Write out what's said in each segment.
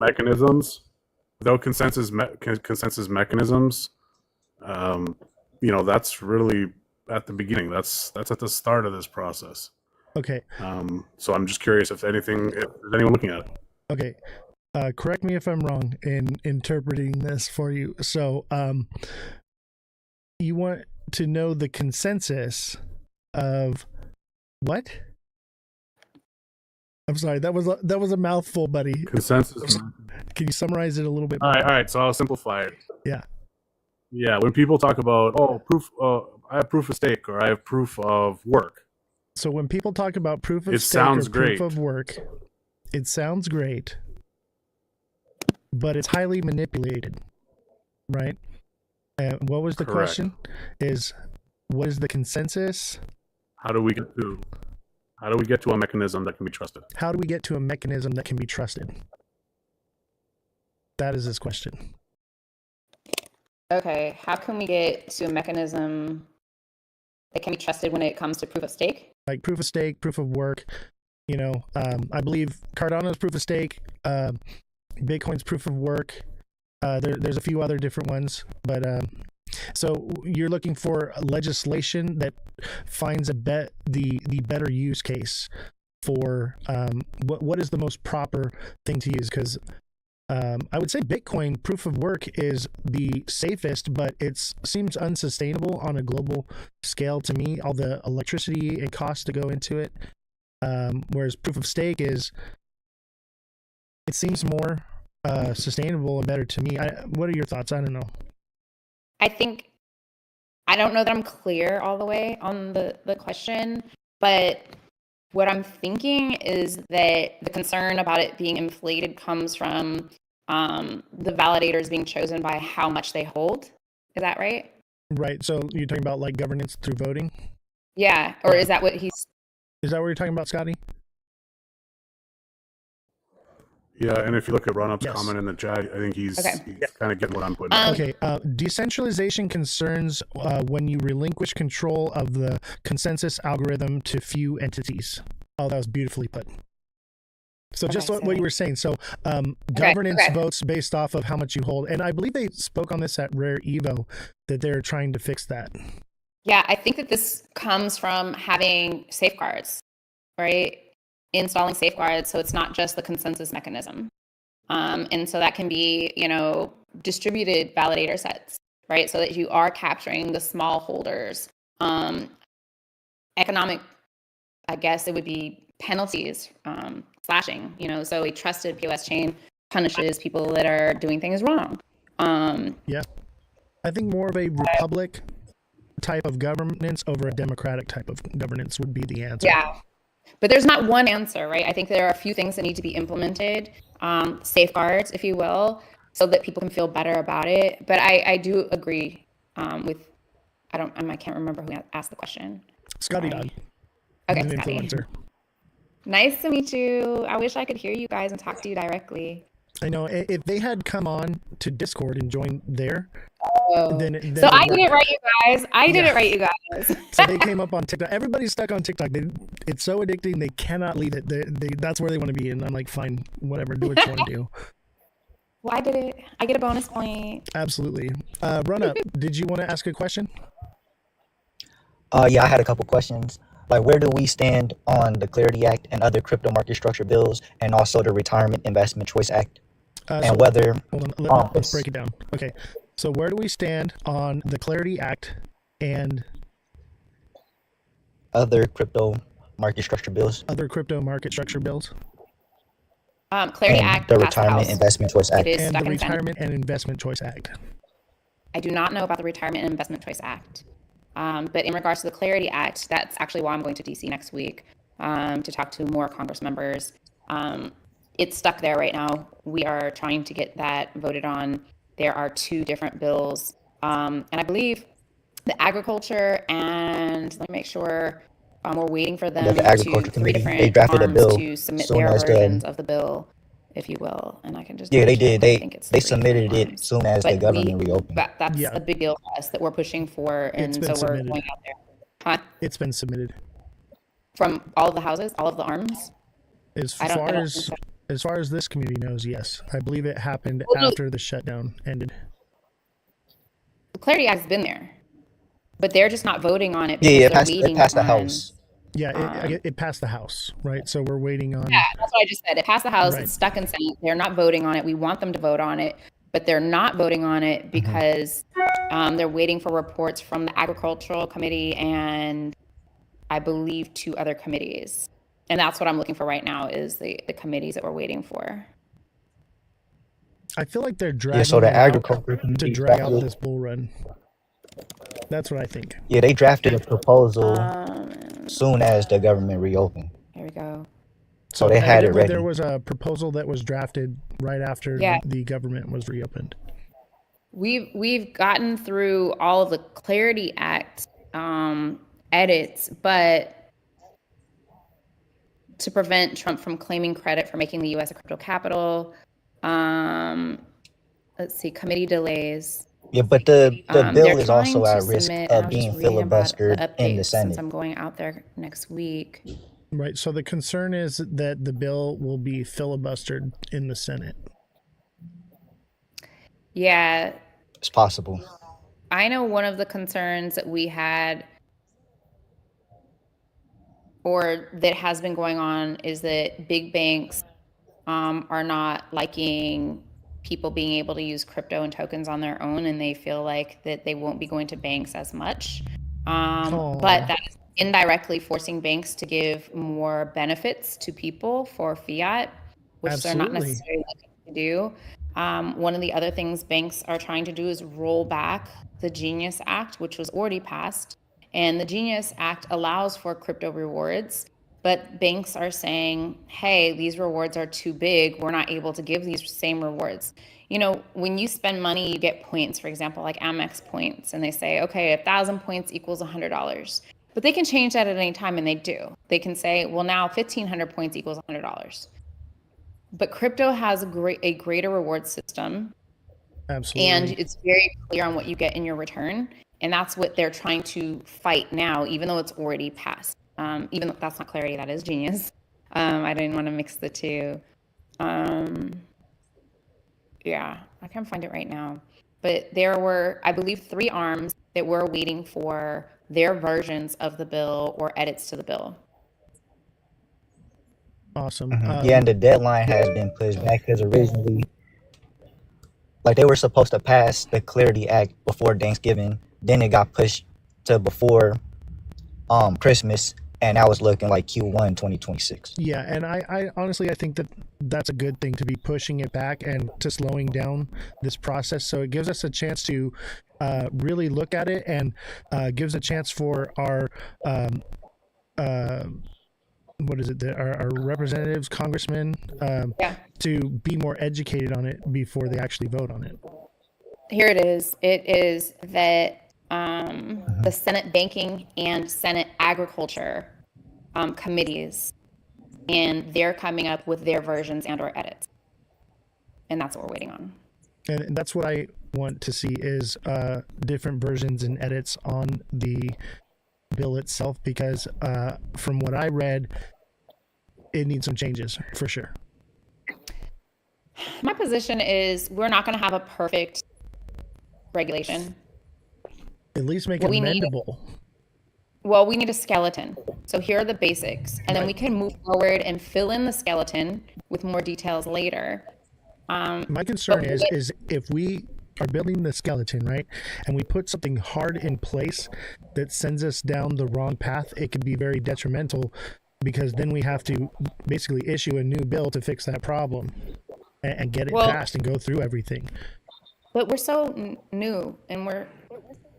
mechanisms, without consensus mechanisms, that's really at the beginning. That's at the start of this process. Okay. So I'm just curious if there's anyone looking at it. Okay. Correct me if I'm wrong in interpreting this for you. So, you want to know the consensus of what? I'm sorry, that was a mouthful, buddy. Consensus. Can you summarize it a little bit more? All right. So I'll simplify it. Yeah. Yeah. When people talk about proof, I have proof of stake or I have proof of work. So when people talk about proof of It stake sounds or proof great. of work, it sounds great, but it's highly manipulated, right? And what was the Correct. question? What is the consensus? How do we get to a mechanism that can be trusted? How do we get to a mechanism that can be trusted? That is his question. Okay, how can we get to a mechanism that can be trusted when it comes to proof of stake? Like proof of stake, proof of work. I believe Cardano's proof of stake, Bitcoin's proof of work. There's a few other different ones, but so you're looking for legislation that finds the better use case for what is the most proper thing to use, because I would say Bitcoin proof of work is the safest, but it seems unsustainable on a global scale to me, all the electricity it costs to go into it, whereas proof of stake it seems more sustainable and better to me. What are your thoughts? I don't know. I don't know that I'm clear all the way on the question, but what I'm thinking is that the concern about it being inflated comes from the validators being chosen by how much they hold. Is that right? Right. So you're talking about like governance through voting? Yeah. Or is that what he's... Is that what you're talking about, Scotty? Yeah, and if you look at Run-Up's Yes. comment in the chat, I think he's kind of getting what I'm putting. Okay. Decentralization concerns when you relinquish control of the consensus algorithm to few entities. Oh, that was beautifully put. So just what you were saying. So governance votes based off of how much you hold. And I believe they spoke on this at Rare Evo, that they're trying to fix that. Yeah, I think that this comes from having safeguards, right? Installing safeguards, so it's not just the consensus mechanism. And so that can be, distributed validator sets, right? So that you are capturing the small holders. Economic, I guess it would be penalties, slashing, so a trusted POS chain punishes people that are doing things wrong. Yeah. I think more of a republic type of governance over a democratic type of governance would be the answer. Yeah. But there's not one answer, right? I think there are a few things that need to be implemented, safeguards, if you will, so that people can feel better about it. But I do agree with, I can't remember who asked the question. Scotty Dodd. Okay, Scotty. Influencer. Nice to meet you. I wish I could hear you guys and talk to you directly. I know. If they had come on to Discord and joined there, then so I did it right, you guys. I did it right, you guys. So they came up on TikTok. Everybody's stuck on TikTok. It's so addicting. They cannot leave it. That's where they want to be. And I'm like, fine, whatever. Do what you want to do. Well, I did it. I get a bonus point. Absolutely. Run Up, did you want to ask a question? Yeah, I had a couple questions. Like, where do we stand on the Clarity Act and other crypto market structure bills, and also the Retirement Investment Choice Act? And whether... Hold on, let's break it down. Okay, so where do we stand on the Clarity Act and... other crypto market structure bills? Other crypto market structure bills? Clarity Act, the Retirement Investment Choice Act. And the Retirement and Investment Choice Act. I do not know about the Retirement and Investment Choice Act. But in regards to the Clarity Act, that's actually why I'm going to DC next week to talk to more Congress members. It's stuck there right now. We are trying to get that voted on. There are two different bills. And I believe the agriculture and let me make sure we're waiting for them the agriculture to three committee, different they drafted a bill to submit their versions of the bill, if you will. And I can just they did. They submitted it as soon as the government reopened. That's a big deal for us that we're pushing for, and so we're going out there. Huh? It's been submitted From all of the houses, all of the arms. As As far as this community knows, yes. I believe it happened Well, no. after the shutdown ended. The Clarity Act's been there, but they're just not voting on it Yeah, because yeah, they're waiting it passed the on. House. Yeah, it passed the House, right? So we're waiting on. Yeah, that's what I just said. It passed the House. Right. It's stuck in Senate. They're not voting on it. We want them to vote on it, but they're not voting on it because they're waiting for reports from the Agricultural Committee and I believe 2 other committees. And that's what I'm looking for right now is the committees that we're waiting for. I feel like they're dragging So the it out agriculture to committee drag out drafted- this bull run. That's what I think. Yeah, they drafted a proposal Um, soon as the government reopened. Here we go. So they had it evidently ready. there was a proposal that was drafted right after Yeah. the government was reopened. We've gotten through all of the Clarity Act edits, but to prevent Trump from claiming credit for making the U.S. a crypto capital, let's see, committee delays. Yeah, but the They're bill is also trying at to risk submit, and I of was just being reading about filibustered in the updates since Senate. I'm going out there next week. Right. So the concern is that the bill will be filibustered in the Senate. Yeah, It's possible. I know one of the concerns that we had or that has been going on is that big banks are not liking people being able to use crypto and tokens on their own, and they feel like that they won't be going to banks as much. But that is indirectly forcing banks to give more benefits to people for fiat, which they're not Absolutely. necessarily looking to do. One of the other things banks are trying to do is roll back the Genius Act, which was already passed. And the Genius Act allows for crypto rewards, but banks are saying, hey, these rewards are too big. We're not able to give these same rewards. You know, when you spend money, you get points, for example, like Amex points, and they say, okay, 1,000 points equals $100. But they can change that at any time, and they do. They can say, well, now 1,500 points equals $100. But crypto has a greater reward system, Absolutely. and it's very clear on what you get in your return. And that's what they're trying to fight now, even though it's already passed. Even though that's not Clarity, that is Genius. I didn't want to mix the two. Yeah, I can't find it right now. But there were, I believe, 3 arms that were waiting for their versions of the bill or edits to the bill. Awesome. Yeah, and the deadline has been pushed back because originally, like, they were supposed to pass the Clarity Act before Thanksgiving. Then it got pushed to before Christmas, and that was looking like Q1 2026. Yeah, and I honestly, I think that that's a good thing to be pushing it back and to slowing down this process. So it gives us a chance to really look at it and gives a chance for our what is it? Our representatives, congressmen, to be more educated on it before they actually vote on it. Here it is. It is that the Senate Banking and Senate Agriculture committees, and they're coming up with their versions and or edits. And that's what we're waiting on. And that's what I want to see is different versions and edits on the bill itself, because from what I read, it needs some changes for sure. My position is we're not going to have a perfect regulation. At least make What it we need- amendable. Well, we need a skeleton. So here are the basics. And then we can move forward and fill in the skeleton with more details later. My concern but is if we are building the skeleton, right, and we put something hard in place that sends us down the wrong path, it could be very detrimental, because then we have to basically issue a new bill to fix that problem and get it passed and go through everything. But we're so new, and we're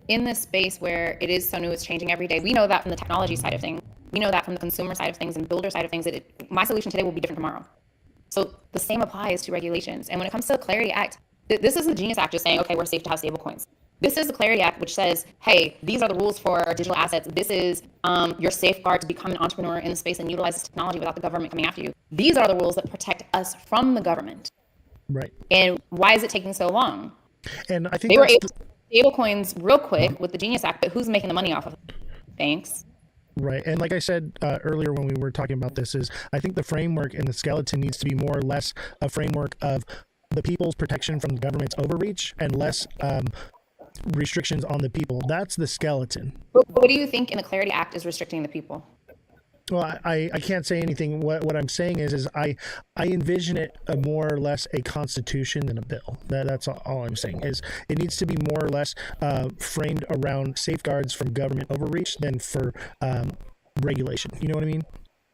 in this space where it is so new, it's changing every day. We know that from the technology side of things. We know that from the consumer side of things and builder side of things, that my solution today will be different tomorrow. So the same applies to regulations. And when it comes to the Clarity Act, this is the Genius Act just saying, okay, we're safe to have stable coins. This is the Clarity Act, which says, hey, these are the rules for our digital assets. This is your safeguard to become an entrepreneur in the space and utilize this technology without the government coming after you. These are the rules that protect us from the government. Right. And why is it taking so long? And I think They were able to stable coins real quick with the Genius Act, but who's making the money off of it? Banks. Right. And like I said earlier when we were talking about this, is I think the framework and the skeleton needs to be more or less a framework of the people's protection from the government's overreach and less restrictions on the people. That's the skeleton. But what do you think in the Clarity Act is restricting the people? Well, I can't say anything. What I'm saying is I envision it a more or less a constitution than a bill. That's all I'm saying. Is it needs to be more or less framed around safeguards from government overreach than for regulation. You know what I mean?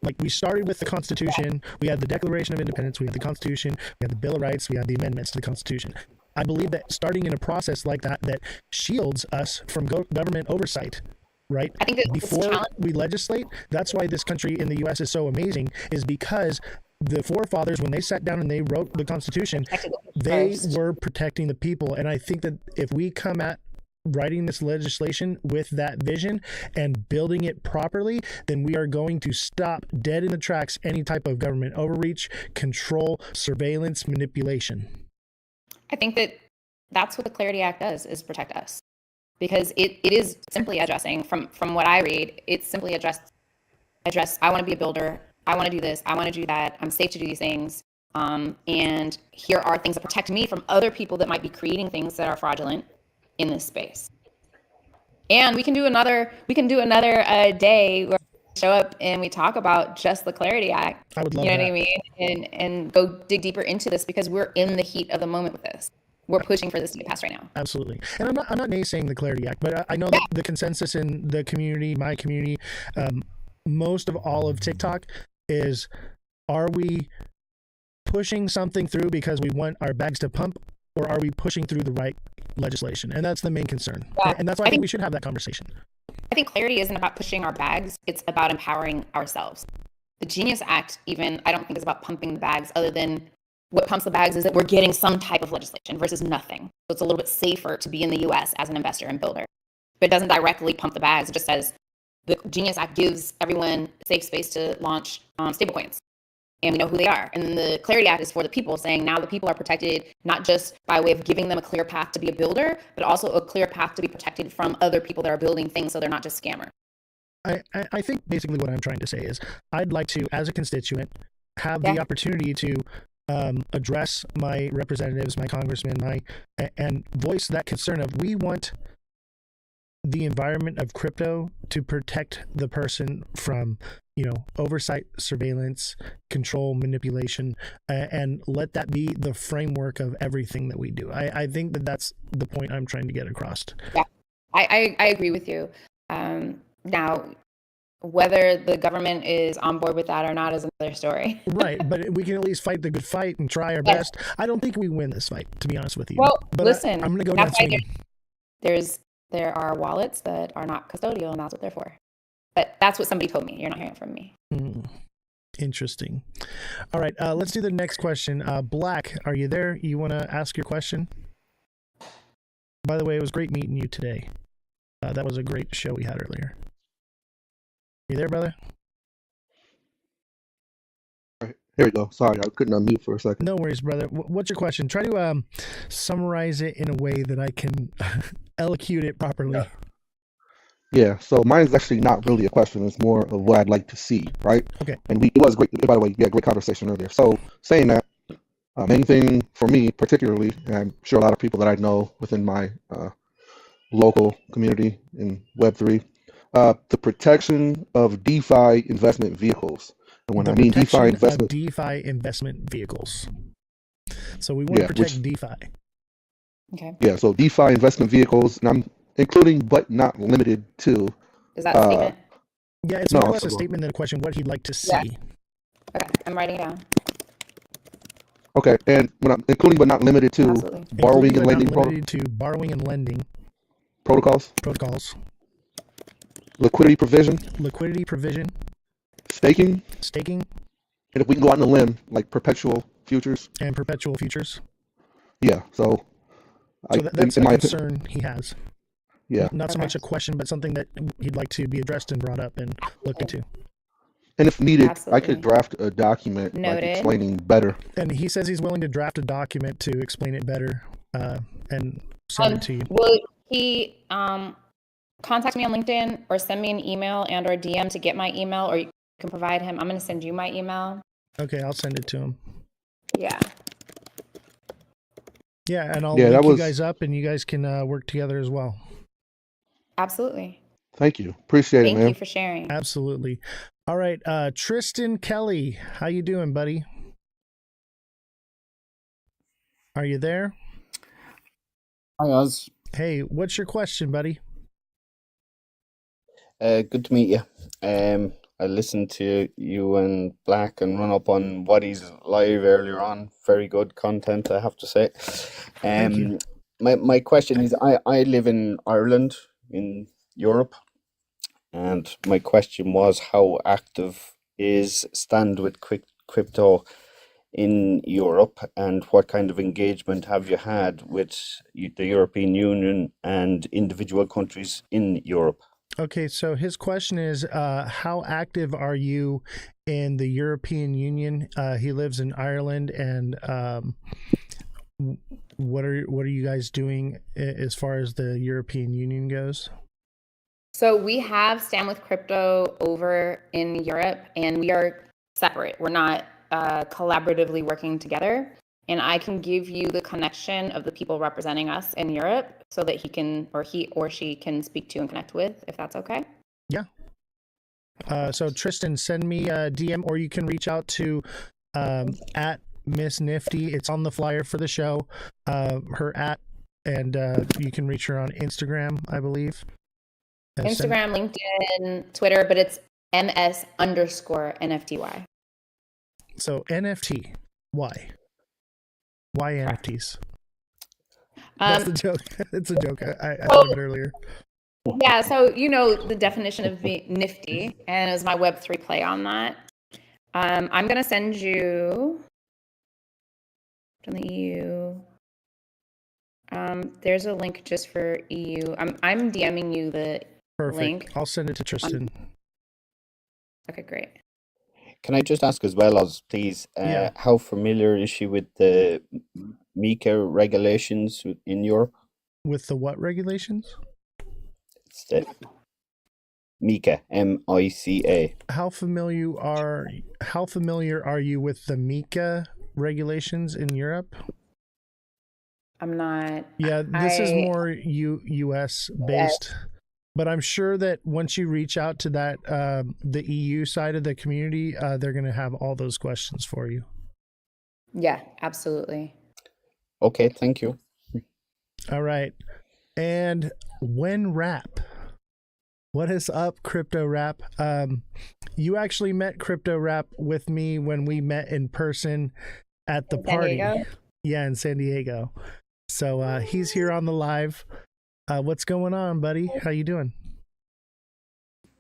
Like, we started with the Constitution, we had the Declaration of Independence, we had the Constitution, we had the Bill of Rights, we had the amendments to the Constitution. I believe that starting in a process like that shields us from government oversight, right? I think that Before we legislate, that's why this country in the U.S. is so amazing, is because the forefathers, when they sat down and they wrote the Constitution, they were protecting the people. And I think that if we come at writing this legislation with that vision and building it properly, then we are going to stop dead in the tracks any type of government overreach, control, surveillance, manipulation. I think that that's what the Clarity Act does, is protect us, because it is simply addressing, from what I read, it's simply address I want to be a builder, I want to do this, I want to do that, I'm safe to do these things, and here are things that protect me from other people that might be creating things that are fraudulent in this space. And we can do another day where we show up and we talk about just the Clarity Act. I would love you know that. what I mean? And go dig deeper into this, because we're in the heat of the moment with this. We're pushing for this to get passed right now. Absolutely. And I'm not naysaying the Clarity Act, but I know that the consensus in the community, my community, most of all of TikTok is, are we pushing something through because we want our bags to pump, or are we pushing through the right legislation? And that's the main concern. Yeah. And that's why I think we should have that conversation. I think clarity isn't about pushing our bags. It's about empowering ourselves. The Genius Act, even, I don't think is about pumping the bags, other than what pumps the bags is that we're getting some type of legislation versus nothing. So it's a little bit safer to be in the US as an investor and builder. But it doesn't directly pump the bags. It just says the Genius Act gives everyone safe space to launch stablecoins. And we know who they are. And then the Clarity Act is for the people, saying now the people are protected, not just by way of giving them a clear path to be a builder, but also a clear path to be protected from other people that are building things, so they're not just scammers. I think basically what I'm trying to say is, I'd like to, as a constituent, have the opportunity to address my representatives, my congressmen, and voice that concern of, we want the environment of crypto to protect the person from, oversight, surveillance, control, manipulation, and let that be the framework of everything that we do. I think that that's the point I'm trying to get across. Yeah, I agree with you. Now, whether the government is on board with that or not is another story. Right, but we can at least fight the good fight and try our best. I don't think we win this fight, to be honest with you. Well, but listen, I'm going to go down swinging. There are wallets that are not custodial, and that's what they're for. But that's what somebody told me. You're not hearing it from me. Interesting. All right, let's do the next question. Black, are you there? You want to ask your question? By the way, it was great meeting you today. That was a great show we had earlier. You there, brother? Here we go. Sorry, I couldn't unmute for a second. No worries, brother. What's your question? Try to summarize it in a way that I can elocute it properly. Yeah, so mine's actually not really a question. It's more of what I'd like to see, right? Okay. And it was great. By the way, we had a great conversation earlier. So saying that, main thing for me particularly, and I'm sure a lot of people that I know within my local community in Web3, the protection of DeFi investment vehicles. And when I mean DeFi investment vehicles. So we want to protect DeFi. Okay. Yeah, so DeFi investment vehicles, and I'm including but not limited to. Is that a statement? Yeah, it's more or less a statement than a question, what he'd like to see. Yeah. Okay, I'm writing it down. Okay, and when I'm including but not limited to borrowing and lending protocols, liquidity provision, staking, and if we can go out on a limb, like perpetual futures. Yeah, so that's a concern he has. Yeah. Not so much a question, but something that he'd like to be addressed and brought up and looked into. And if needed, I could draft a document explaining better. And he says he's willing to draft a document to explain it better and send it to you. Well, he contact me on LinkedIn or send me an email and or DM to get my email, or you can provide him. I'm going to send you my email. Okay, I'll send it to him. Yeah. Yeah, and I'll Yeah, link that you was. guys up, and you guys can work together as well. Absolutely. Thank you. Appreciate it, Thank you man. for sharing. Absolutely. All right, Tristan Kelly, how you doing, buddy? Are you there? Hi, Oz. Hey, what's your question, buddy? Good to meet you. I listened to you and Black and Run Up on Waddy's live earlier on. Very good content, I have to say. Thank you. My question is, I live in Ireland in Europe, and my question was, how active is Stand with Crypto in Europe, and what kind of engagement have you had with the European Union and individual countries in Europe? Okay, so his question is, how active are you in the European Union? He lives in Ireland, and what are you guys doing as far as the European Union goes? So we have Stand with Crypto over in Europe, and we are separate. We're not collaboratively working together. And I can give you the connection of the people representing us in Europe so that he or she can speak to and connect with, if that's okay. Yeah. So Tristan, send me a DM, or you can reach out to at Miss Nifty. It's on the flyer for the show. Her at, and you can reach her on Instagram, I believe. Instagram, LinkedIn, Twitter, but it's MS_NFTY. So NFT, why? Why NFTs? That's the joke. It's a joke. I heard it earlier. Yeah, so you know the definition of nifty, and as my Web3 play on that. I'm gonna send you from the EU. There's a link just for EU. I'm DMing you the Perfect. link. I'll send it to Tristan. Okay, great. Can I just ask as well, Oz, please, Yeah. how familiar is she with the MiCA regulations in Europe? With the what regulations? It's the MiCA, MICA. How familiar are you with the MiCA regulations in Europe? I'm not. Yeah, this is more US based, but I'm sure that once you reach out to that the EU side of the community, they're going to have all those questions for you. Yeah, absolutely. Okay, thank you. All right. And when Rap, what is up, Crypto Rap? You actually met Crypto Rap with me when we met in person at the party. Yeah, in San Diego. So he's here on the live. What's going on, buddy? How you doing?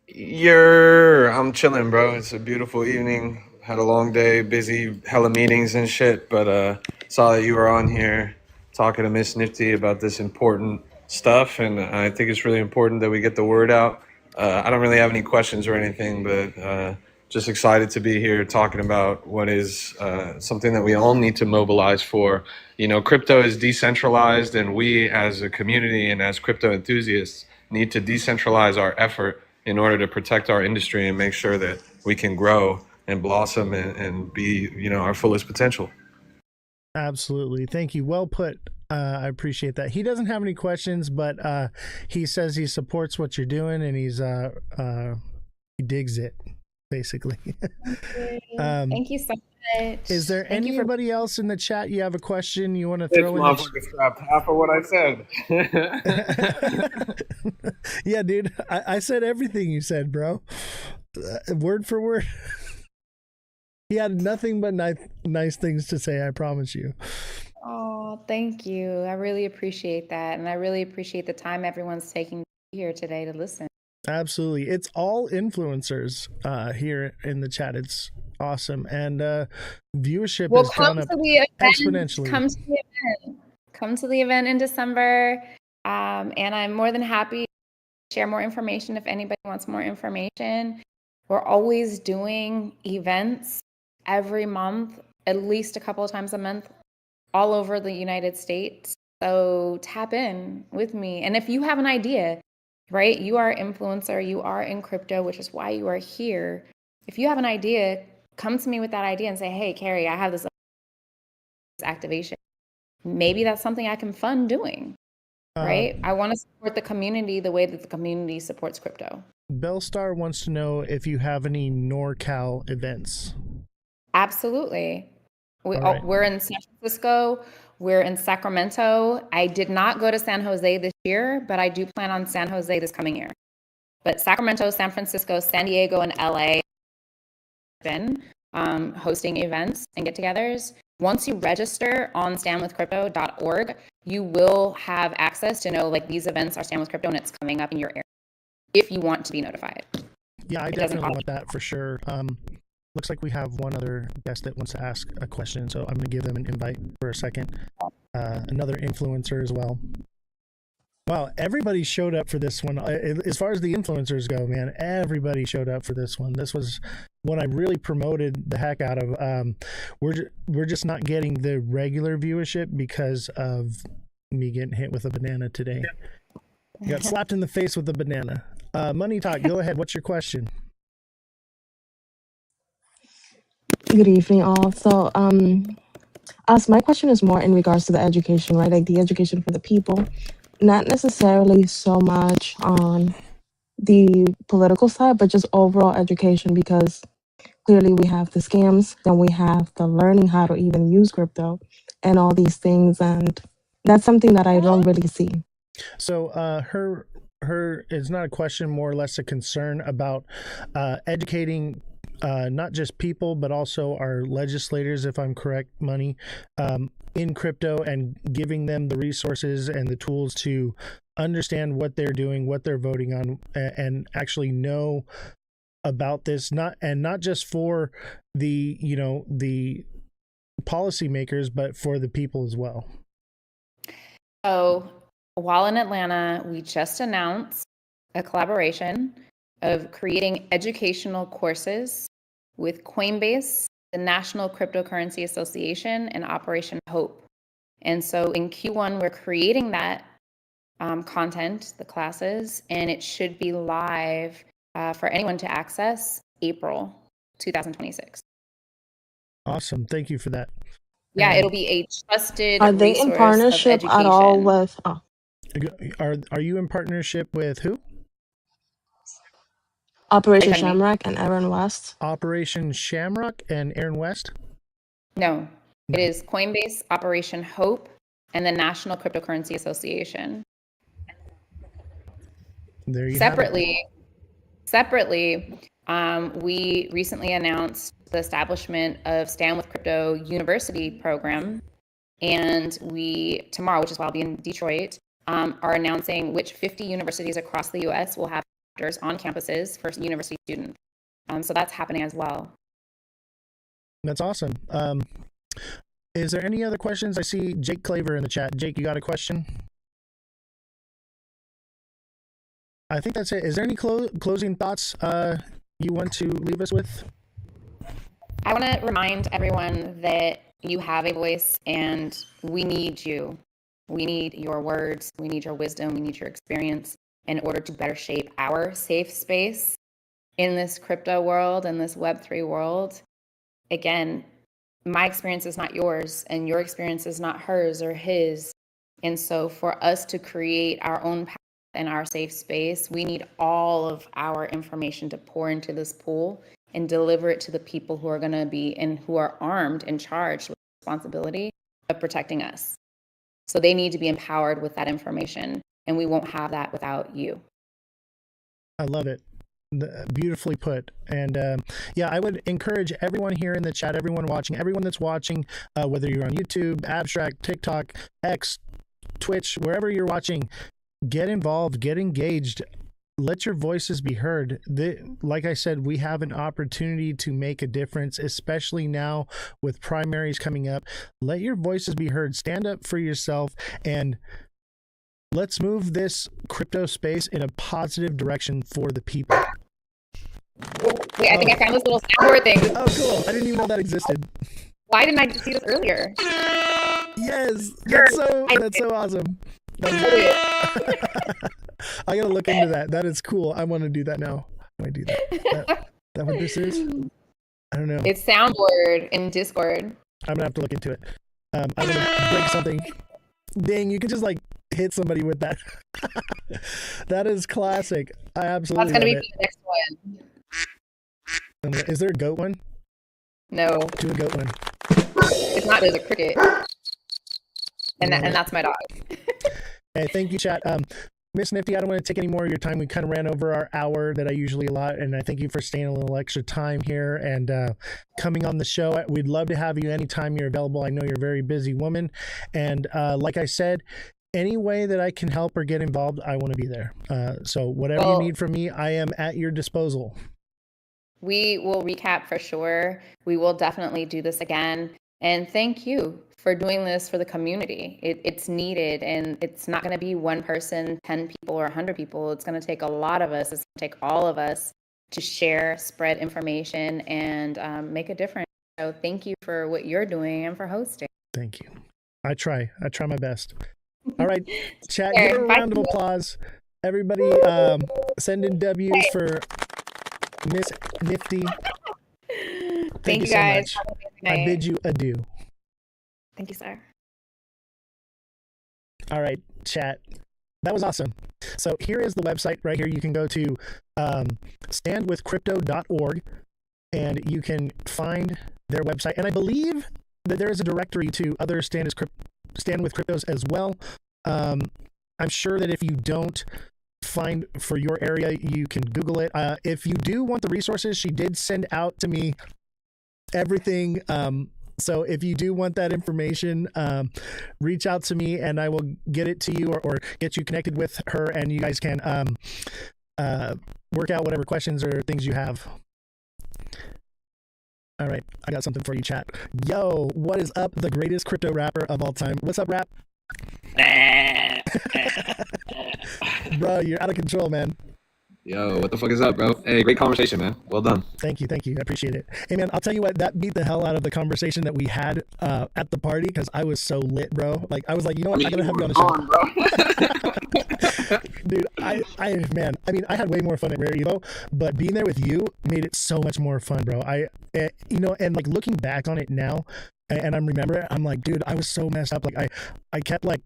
I'm chilling, bro. It's a beautiful evening. Had a long day, busy, hella meetings and shit. But saw that you were on here talking to Miss Nifty about this important stuff, and I think it's really important that we get the word out. I don't really have any questions or anything, but just excited to be here talking about what is something that we all need to mobilize for. You know, crypto is decentralized, and we as a community and as crypto enthusiasts need to decentralize our effort in order to protect our industry and make sure that we can grow and blossom and be, you know, our fullest potential. Absolutely. Thank you. Well put. I appreciate that. He doesn't have any questions, but he says he supports what you're doing, and he digs it, basically. Thank you so much. Is there anybody else in the chat you have a question you want to This throw in? motherfucker scrapped half of what I said. Yeah, dude. I said everything you said, bro. Word for word. He had nothing but nice things to say, I promise you. Oh, thank you. I really appreciate that. And I really appreciate the time everyone's taking here today to listen. Absolutely. It's all influencers here in the chat. It's awesome. And viewership has gone up exponentially. Come to the event. Come to the event in December. And I'm more than happy to share more information if anybody wants more information. We're always doing events every month, at least a couple of times a month, all over the United States. So tap in with me. And if you have an idea, right? You are an influencer, you are in crypto, which is why you are here. If you have an idea, come to me with that idea and say, hey, Carrie, I have this activation. Maybe that's something I can fund doing, right? I want to support the community the way that the community supports crypto. Bellstar wants to know if you have any NorCal events. Absolutely. Right. We're in San Francisco. We're in Sacramento. I did not go to San Jose this year, but I do plan on San Jose this coming year. But Sacramento, San Francisco, San Diego, and LA been hosting events and get-togethers. Once you register on standwithcrypto.org, you will have access to know like these events are Stand with Crypto and it's coming up in your area if you want to be notified. Yeah, I definitely want that for sure. Looks like we have one other guest that wants to ask a question, so I'm going to give them an invite for a second. Another influencer as well. Wow, everybody showed up for this one. As far as the influencers go, man, everybody showed up for this one. This was one I really promoted the heck out of. We're just not getting the regular viewership because of me getting hit with a banana today. Got slapped in the face with a banana. Money Talk, go ahead. What's your question? Good evening, all. So, my question is more in regards to the education, right? Like the education for the people, not necessarily so much on the political side, but just overall education, because clearly we have the scams, then we have the learning how to even use crypto and all these things. And that's something that I don't really see. So, her it's not a question, more or less a concern about educating not just people, but also our legislators, if I'm correct, Money, in crypto, and giving them the resources and the tools to understand what they're doing, what they're voting on, and actually know about this, not just for the the policymakers, but for the people as well. So while in Atlanta, we just announced a collaboration of creating educational courses with Coinbase, the National Cryptocurrency Association, and Operation Hope. And so in Q1, we're creating that content, the classes, and it should be live for anyone to access April 2026. Awesome. Thank you for that. Yeah, it'll be a trusted Are they in resource partnership of at all education. with? Are you in partnership with who? Operation Pardon me? Shamrock and Aaron West? Operation Shamrock and Aaron West? No, it is Coinbase, Operation Hope, and the National Cryptocurrency Association. There you Separately, we recently announced the establishment of Stand with Crypto University program, and we tomorrow, which is why I'll be in Detroit, are announcing which 50 universities across the U.S. will have chapters on campuses for university students. So that's happening as well. That's awesome. Is there any other questions? I see Jake Claver in the chat. Jake, you got a question? I think that's it. Is there any closing thoughts you want to leave us with? I want to remind everyone that you have a voice and we need you. We need your words. We need your wisdom. We need your experience in order to better shape our safe space in this crypto world and this Web3 world. Again, my experience is not yours and your experience is not hers or his. And so for us to create our own path in our safe space, we need all of our information to pour into this pool and deliver it to the people who are going to be and who are armed and charged with the responsibility of protecting us. So they need to be empowered with that information, and we won't have that without you. I love it. Beautifully put. And yeah, I would encourage everyone here in the chat, everyone watching, everyone that's watching, whether you're on YouTube, Abstract, TikTok, X, Twitch, wherever you're watching, get involved, get engaged, let your voices be heard. Like I said, we have an opportunity to make a difference, especially now with primaries coming up. Let your voices be heard. Stand up for yourself, and let's move this crypto space in a positive direction for the people. Wait, I think I found this little soundboard thing. Oh, cool. I didn't even know that existed. Why didn't I see this earlier? Yes, that's so awesome. I gotta look into that. That is cool. I want to do that now. How do I do that what this is? I don't know. It's Soundboard in Discord. I'm gonna have to look into it. I'm gonna break something. Dang, you can just like hit somebody with that. That is classic. I absolutely That's gonna love be the next one. Is there a goat one? No, Do a goat one. it's not. There's a cricket, and that's my dog. Hey, thank you, chat. Miss Nifty, I don't want to take any more of your time. We kind of ran over our hour that I usually allot, and I thank you for staying a little extra time here and coming on the show. We'd love to have you anytime you're available. I know you're a very busy woman, and like I said, any way that I can help or get involved, I want to be there. So whatever you need from me, I am at your disposal. We will recap for sure. We will definitely do this again. And thank you for doing this for the community. It's needed, and it's not going to be one person, 10 people, or 100 people. It's going to take a lot of us. It's going to take all of us to share, spread information, and make a difference. So thank you for what you're doing and for hosting. Thank you. I try my best. All right, chat, give her a round of applause. Everybody send in W's for Miss Nifty. Thank you so guys. much. I bid you adieu. Thank you, sir. All right, chat. That was awesome. So here is the website right here. You can go to standwithcrypto.org and you can find their website. And I believe that there is a directory to other Stand with Cryptos as well. I'm sure that if you don't find for your area, you can Google it. If you do want the resources, she did send out to me everything. So if you do want that information, reach out to me and I will get it to you or get you connected with her, and you guys can work out whatever questions or things you have. All right, I got something for you, chat. Yo, what is up, the greatest crypto rapper of all time? What's up, rap? Bro, you're out of control, man. Yo, what the fuck is up, bro? Hey, great conversation, man. Well done. Thank you. I appreciate it. Hey, man, I'll tell you what, that beat the hell out of the conversation that we had at the party, because I was so lit, bro. Like, I was like, you know what, I gotta have you on the show. Dude, I had way more fun at Rare Evo, but being there with you made it so much more fun, bro. And like looking back on it now, and I'm remembering, I'm like, dude, I was so messed up. Like, I kept like,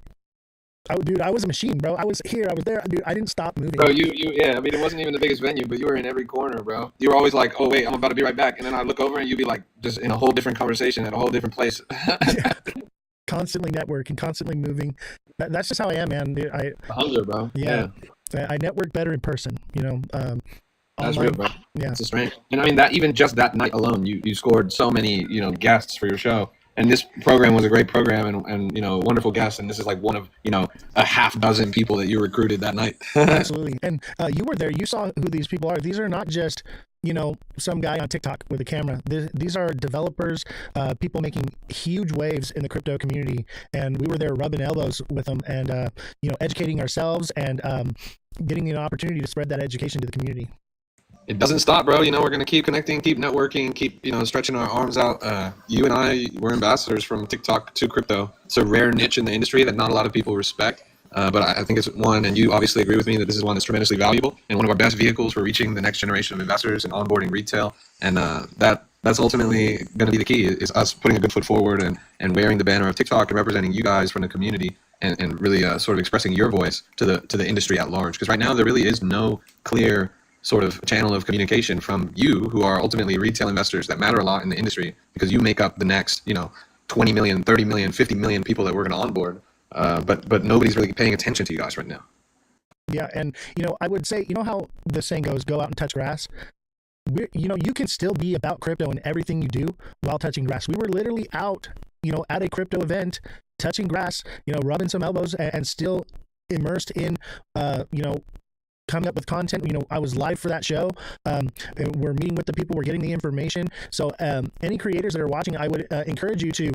I was a machine, bro. I was here, I was there, dude. I didn't stop moving. Bro, yeah. I mean, it wasn't even the biggest venue, but you were in every corner, bro. You were always like, "Oh wait, I'm about to be right back," and then I look over and you'd be like, just in a whole different conversation at a whole different place. Yeah. Constantly networking, constantly moving. That's just how I am, man. Dude, Hunger, bro. Yeah. I network better in person. You know. That's online. real, bro. Yeah. It's a strength. And I mean, that even just that night alone, you scored so many, guests for your show. And this program was a great program and wonderful guests. And this is like one of, a half dozen people that you recruited that night. Absolutely. And you were there. You saw who these people are. These are not just, some guy on TikTok with a camera. These are developers, people making huge waves in the crypto community. And we were there rubbing elbows with them and, educating ourselves and getting an opportunity to spread that education to the community. It doesn't stop, bro. We're going to keep connecting, keep networking, keep, stretching our arms out. You and I were ambassadors from TikTok to crypto. It's a rare niche in the industry that not a lot of people respect. But I think it's one, and you obviously agree with me that this is one that's tremendously valuable and one of our best vehicles for reaching the next generation of investors and onboarding retail. And that's ultimately going to be the key, is us putting a good foot forward and wearing the banner of TikTok and representing you guys from the community and really sort of expressing your voice to the industry at large. Because right now there really is no clear sort of channel of communication from you, who are ultimately retail investors that matter a lot in the industry, because you make up the next 20 million, 30 million, 50 million people that we're going to onboard. But nobody's really paying attention to you guys right now. Yeah, and I would say, how the saying goes, go out and touch grass. You can still be about crypto and everything you do while touching grass. We were literally out, at a crypto event, touching grass, rubbing some elbows and still immersed in, coming up with content. I was live for that show. We're meeting with the people, we're getting the information. So any creators that are watching, I would encourage you to,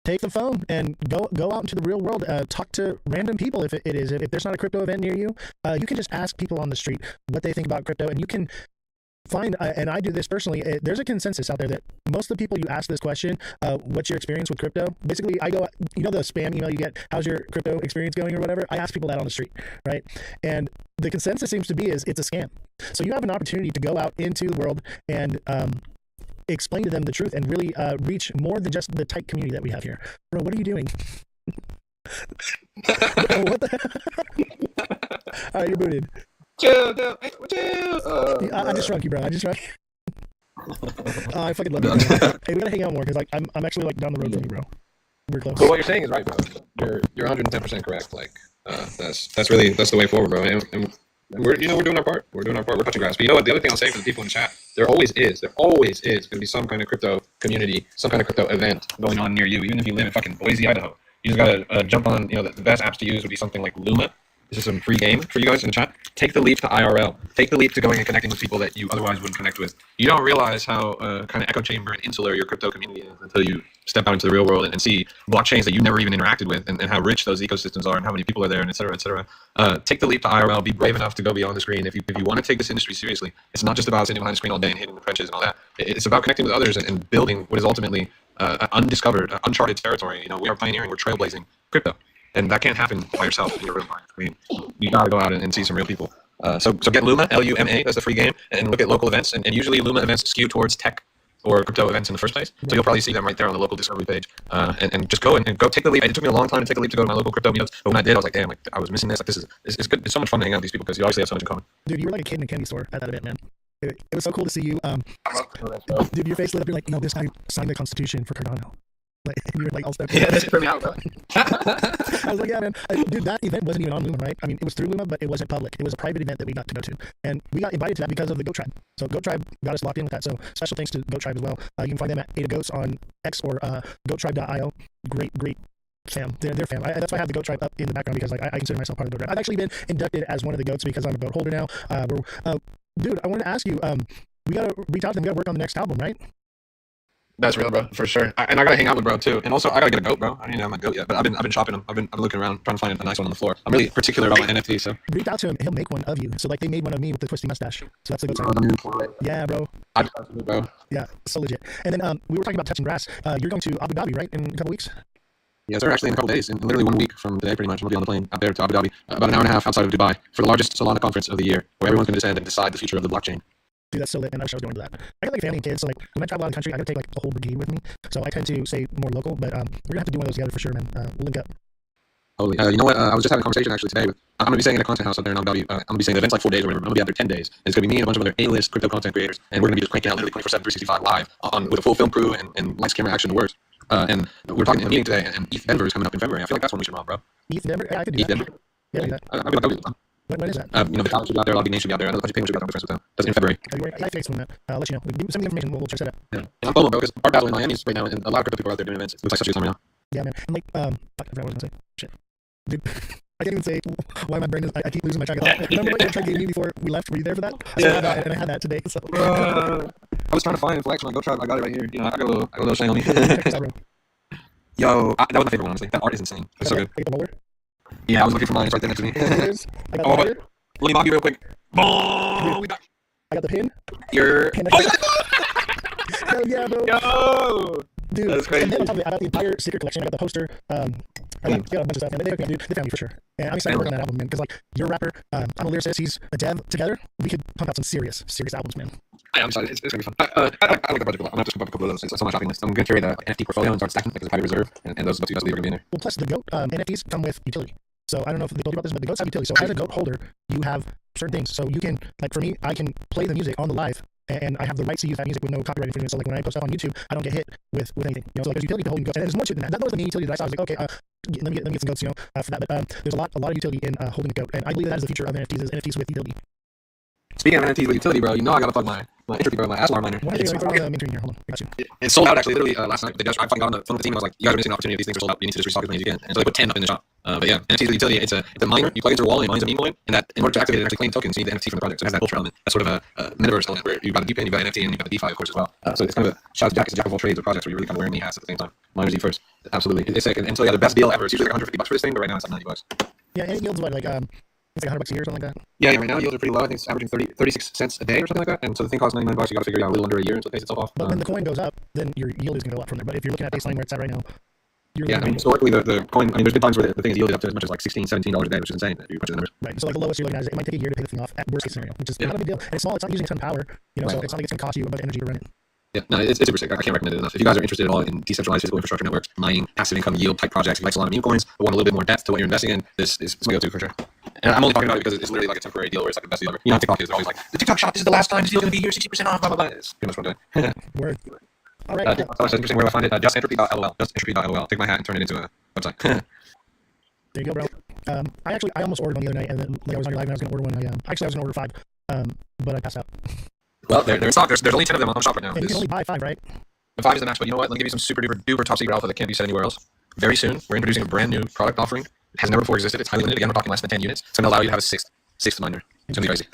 take the phone and go out into the real world, talk to random people. If there's not a crypto event near you, you can just ask people on the street what they think about crypto, and you can find, and I do this personally, there's a consensus out there that most of the people you ask this question, what's your experience with crypto? Basically, I go, you know, the spam email you get, how's your crypto experience going or whatever? I ask people that on the street, right? And the consensus seems to be is it's a scam. So you have an opportunity to go out into the world and explain to them the truth and really reach more than just the tight community that we have here. Bro, what are you doing? Bro, what the All right, you're booted. Chill. I just shrunk you, bro. I just shrunk you. I fucking love you, bro. Hey, we gotta hang out more because like I'm actually like down the road from you, bro. We're close. But what you're saying is right, bro. You're 110% correct. Like that's the way forward, bro. And we're doing our part. We're touching grass. But you know what? The other thing I'll say for the people in the chat, there always is going to be some kind of crypto community, some kind of crypto event going on near you, even if you live in fucking Boise, Idaho. You just gotta jump on. You know, the best apps to use would be something like Luma. This is some free game for you guys in the chat. Take the leap to IRL. Take the leap to going and connecting with people that you otherwise wouldn't connect with. You don't realize how kind of echo chamber and insular your crypto community is until you step out into the real world and see blockchains that you never even interacted with and how rich those ecosystems are and how many people are there and et cetera, et cetera. Take the leap to IRL. Be brave enough to go beyond the screen. If you want to take this industry seriously, it's not just about sitting behind the screen all day and hitting the trenches and all that. It's about connecting with others and building what is ultimately undiscovered, uncharted territory. You know, we are pioneering, we're trailblazing crypto. And that can't happen by yourself in your real life. I mean, you got to go out and see some real people. So get Luma, Luma, that's the free game, and look at local events. And usually Luma events skew towards tech or crypto events in the first place. So you'll probably see them right there on the local discovery page. And just go and go take the leap. It took me a long time to take the leap to go to my local crypto meetups. But when I did, I was like, damn, like I was missing this. Like it's good. It's so much fun to hang out with these people because you obviously have so much in common. Dude, you were like a kid in a candy store at that event, man. It was so cool to see you. Dude, your face lit up. You're like, no, this guy signed the Constitution for Cardano. Like, you were like all stepped. Yeah, that's pretty out, bro. I was like, yeah, man. Dude, that event wasn't even on Luma, right? I mean, it was through Luma, but it wasn't public. It was a private event that we got to go to. And we got invited to that because of the Goat Tribe. So Goat Tribe got us locked in with that. So special thanks to Goat Tribe as well. You can find them at Ada Goats on X or goattribe.io. Great fam. They're fam. That's why I have the Goat Tribe up in the background because like I consider myself part of the Goat Tribe. I've actually been inducted as one of the goats because I'm a goat holder now. Dude, I wanted to ask you, we got to reach out to them. We got to work on the next album, right? That's real, bro, for sure. And I gotta hang out with bro too. And also, I gotta get a goat, bro. I don't even have my goat yet, but I've been shopping them. I've been looking around trying to find a nice one on the floor. I'm really particular about my NFT, so reach out to him. He'll make one of you. So like they made one of me with the twisty mustache. So that's the goat. Yeah, bro. Bro. Yeah, so legit. And then we were talking about touching grass. You're going to Abu Dhabi, right, in a couple weeks? Yeah, sir. Actually, in a couple days, in literally 1 week from today, pretty much, I'm gonna be on the plane out there to Abu Dhabi, about an hour and a half outside of Dubai, for the largest Solana conference of the year, where everyone's gonna descend and decide the future of the blockchain. Dude, that's so lit, and I wish I was going to that. I got like family and kids, so like when I travel out of the country, I gotta take like a whole brigade with me. So I tend to stay more local, but we're gonna have to do one of those together for sure, man. We'll link up. Holy, you know what? I was just having a conversation actually today with. I'm gonna be staying in a content house out there in Abu Dhabi. I'm gonna be staying the event's like 4 days or whatever. I'm gonna be out there 10 days. And it's gonna be me and a bunch of other A-list crypto content creators, and we're gonna be just cranking out literally 24/7, 365 live on with a full film crew and lights, camera, action, the works. And we're talking in a meeting today, and ETH Denver is coming up in February. I feel like that's when we should rob, bro. ETH Denver? Yeah, I could do ETH that. Denver. Yeah, like that. I feel like that was. When is that? You know, the college should be out there, a lot of big nations should be out there. I know a bunch of people should be out there. I'm friends with them. That's in February. February. I think that. I'll let you know. Give me some information. We'll check that out. Yeah, I'm FOMO, bro, because our battle in Miami is right now, and a lot of crypto people are out there doing events. It looks like such a good time right now. Yeah, man. And like, fuck, I forgot what I was gonna say. Shit, dude. I can't even say why my brain is. I keep losing my track of thought. Remember what you tried to give me before we left? Were you there for that? I saw that, and I had that today. So. I was trying to find Flex on Go Tribe. I got it right here. You know, I got a little shine on me. Check this out, bro. Yo, that was my favorite one, honestly. That art is insane. It's so good. Take the roller. Yeah, I was looking for mine. It's right there next to me. There it is. I got the But wire. let me mock you real quick. Boom! I got the pin. You're. Hell yeah, bro. Yo! Dude, That's crazy. and then on top of it, I got the entire sticker collection. I got the poster. I got a bunch of stuff, man. They hooked me up, dude. They found me for sure. And I'm excited to work on that album, man. Because like you're a rapper, I'm a lyricist. He's a dev. Together, we could pump out some serious albums, man. I'm excited. It's gonna be fun. I like the project a lot. I'm not just gonna put a couple of those. It's on my shopping list. I'm gonna carry the NFT portfolio and start stacking because it's highly reserved, and those two are gonna be in there. Well, plus the goat NFTs come with utility. So I don't know if they told you about this, but the goats have utility. So as a goat holder, you have certain things. So you can, like for me, I can play the music on the live, and I have the rights to use that music with no copyright infringement. So like when I post stuff on YouTube, I don't get hit with anything. You know, so like there's utility to holding goats, and there's more to it than that. That was the main utility that I saw. I was like, okay, let me get some goats, you know, for that. But there's a lot of utility in holding a goat, and I believe that is the future of NFTs. Is NFTs with utility. Speaking of NFTs with utility, bro, you know I gotta plug my entropy, bro, my Aslar miner. Why don't you throw the main screen here? Hold on, I got you. It's sold out actually, literally last night. I finally got on the phone with the team and I was like, you guys are missing an opportunity. These things are sold out. You need to just restock as many as you can. And so they put 10 up in the shop. But yeah, NFTs with utility. It's a miner. You plug into a wall and it mines a meme coin. And that in order to activate it, actually claim tokens, you need the NFT from the project. So it has that culture element. That's sort of a metaverse element where you've got a DeFi, you've got NFT, and you've got the DeFi, of course, as well. So it's kind of a shout out to Jack. It's a jack of all trades of projects where you're really kind of wearing the hats at the same time. Miners eat first. Absolutely. It's sick. And so yeah, the best deal ever. It's usually like $150 for this thing, but right now it's like $90. Yeah, and it yields what, like It's like $100 a year or something like that. Yeah, right now yields are pretty low. I think it's averaging 36 cents a day or something like that. And so the thing costs $99. You got to figure it out a little under a year until it pays itself off. But when the coin goes up, then your yield is going to go up from there. But if you're looking at baseline where it's at right now, I mean, historically, the coin, I mean, there's been times where the thing has yielded up to as much as like $16, $17 a day, which is insane if you punch the numbers. Right. So like the lowest you're looking at is it might take a year to pay the thing off at worst case scenario, which is not a big deal. And it's small. It's not using a ton of power, so it's not like it's going to cost you a bunch of energy to run it. Yeah, no, it's super sick. I can't recommend it enough. If you guys are interested at all in decentralized physical infrastructure networks, mining, passive income yield type projects, if you like Solana meme coins, but want a little bit more depth to what you're investing in, this is my go-to for sure. And I'm only talking about it because it's literally like a temporary deal where it's like the best deal ever. You know, TikTok is always like, the TikTok shop, this is the last time this deal going to be here, 60% off, blah, blah, blah. It's pretty much what I'm doing. Word. All right. TikTok says interesting. Where do I find it? Justentropy.lol. Justentropy.lol. Take my hat and turn it into a website. There you go, bro. I almost ordered one the other night, and then like I was on your live and I was going to order one. I was going to order 5, but I passed out. Well, they're in stock. There's only 10 of them on the shop right now. And you can only buy 5, right? The 5 is the max, but you know what? Let me give you some super duper top secret alpha that can't be said anywhere else. Very soon, we're introducing a brand new product offering. It has never before existed. It's highly limited. Again, we're talking less than 10 units. It's going to allow you to have a sixth miner. It's going to be crazy.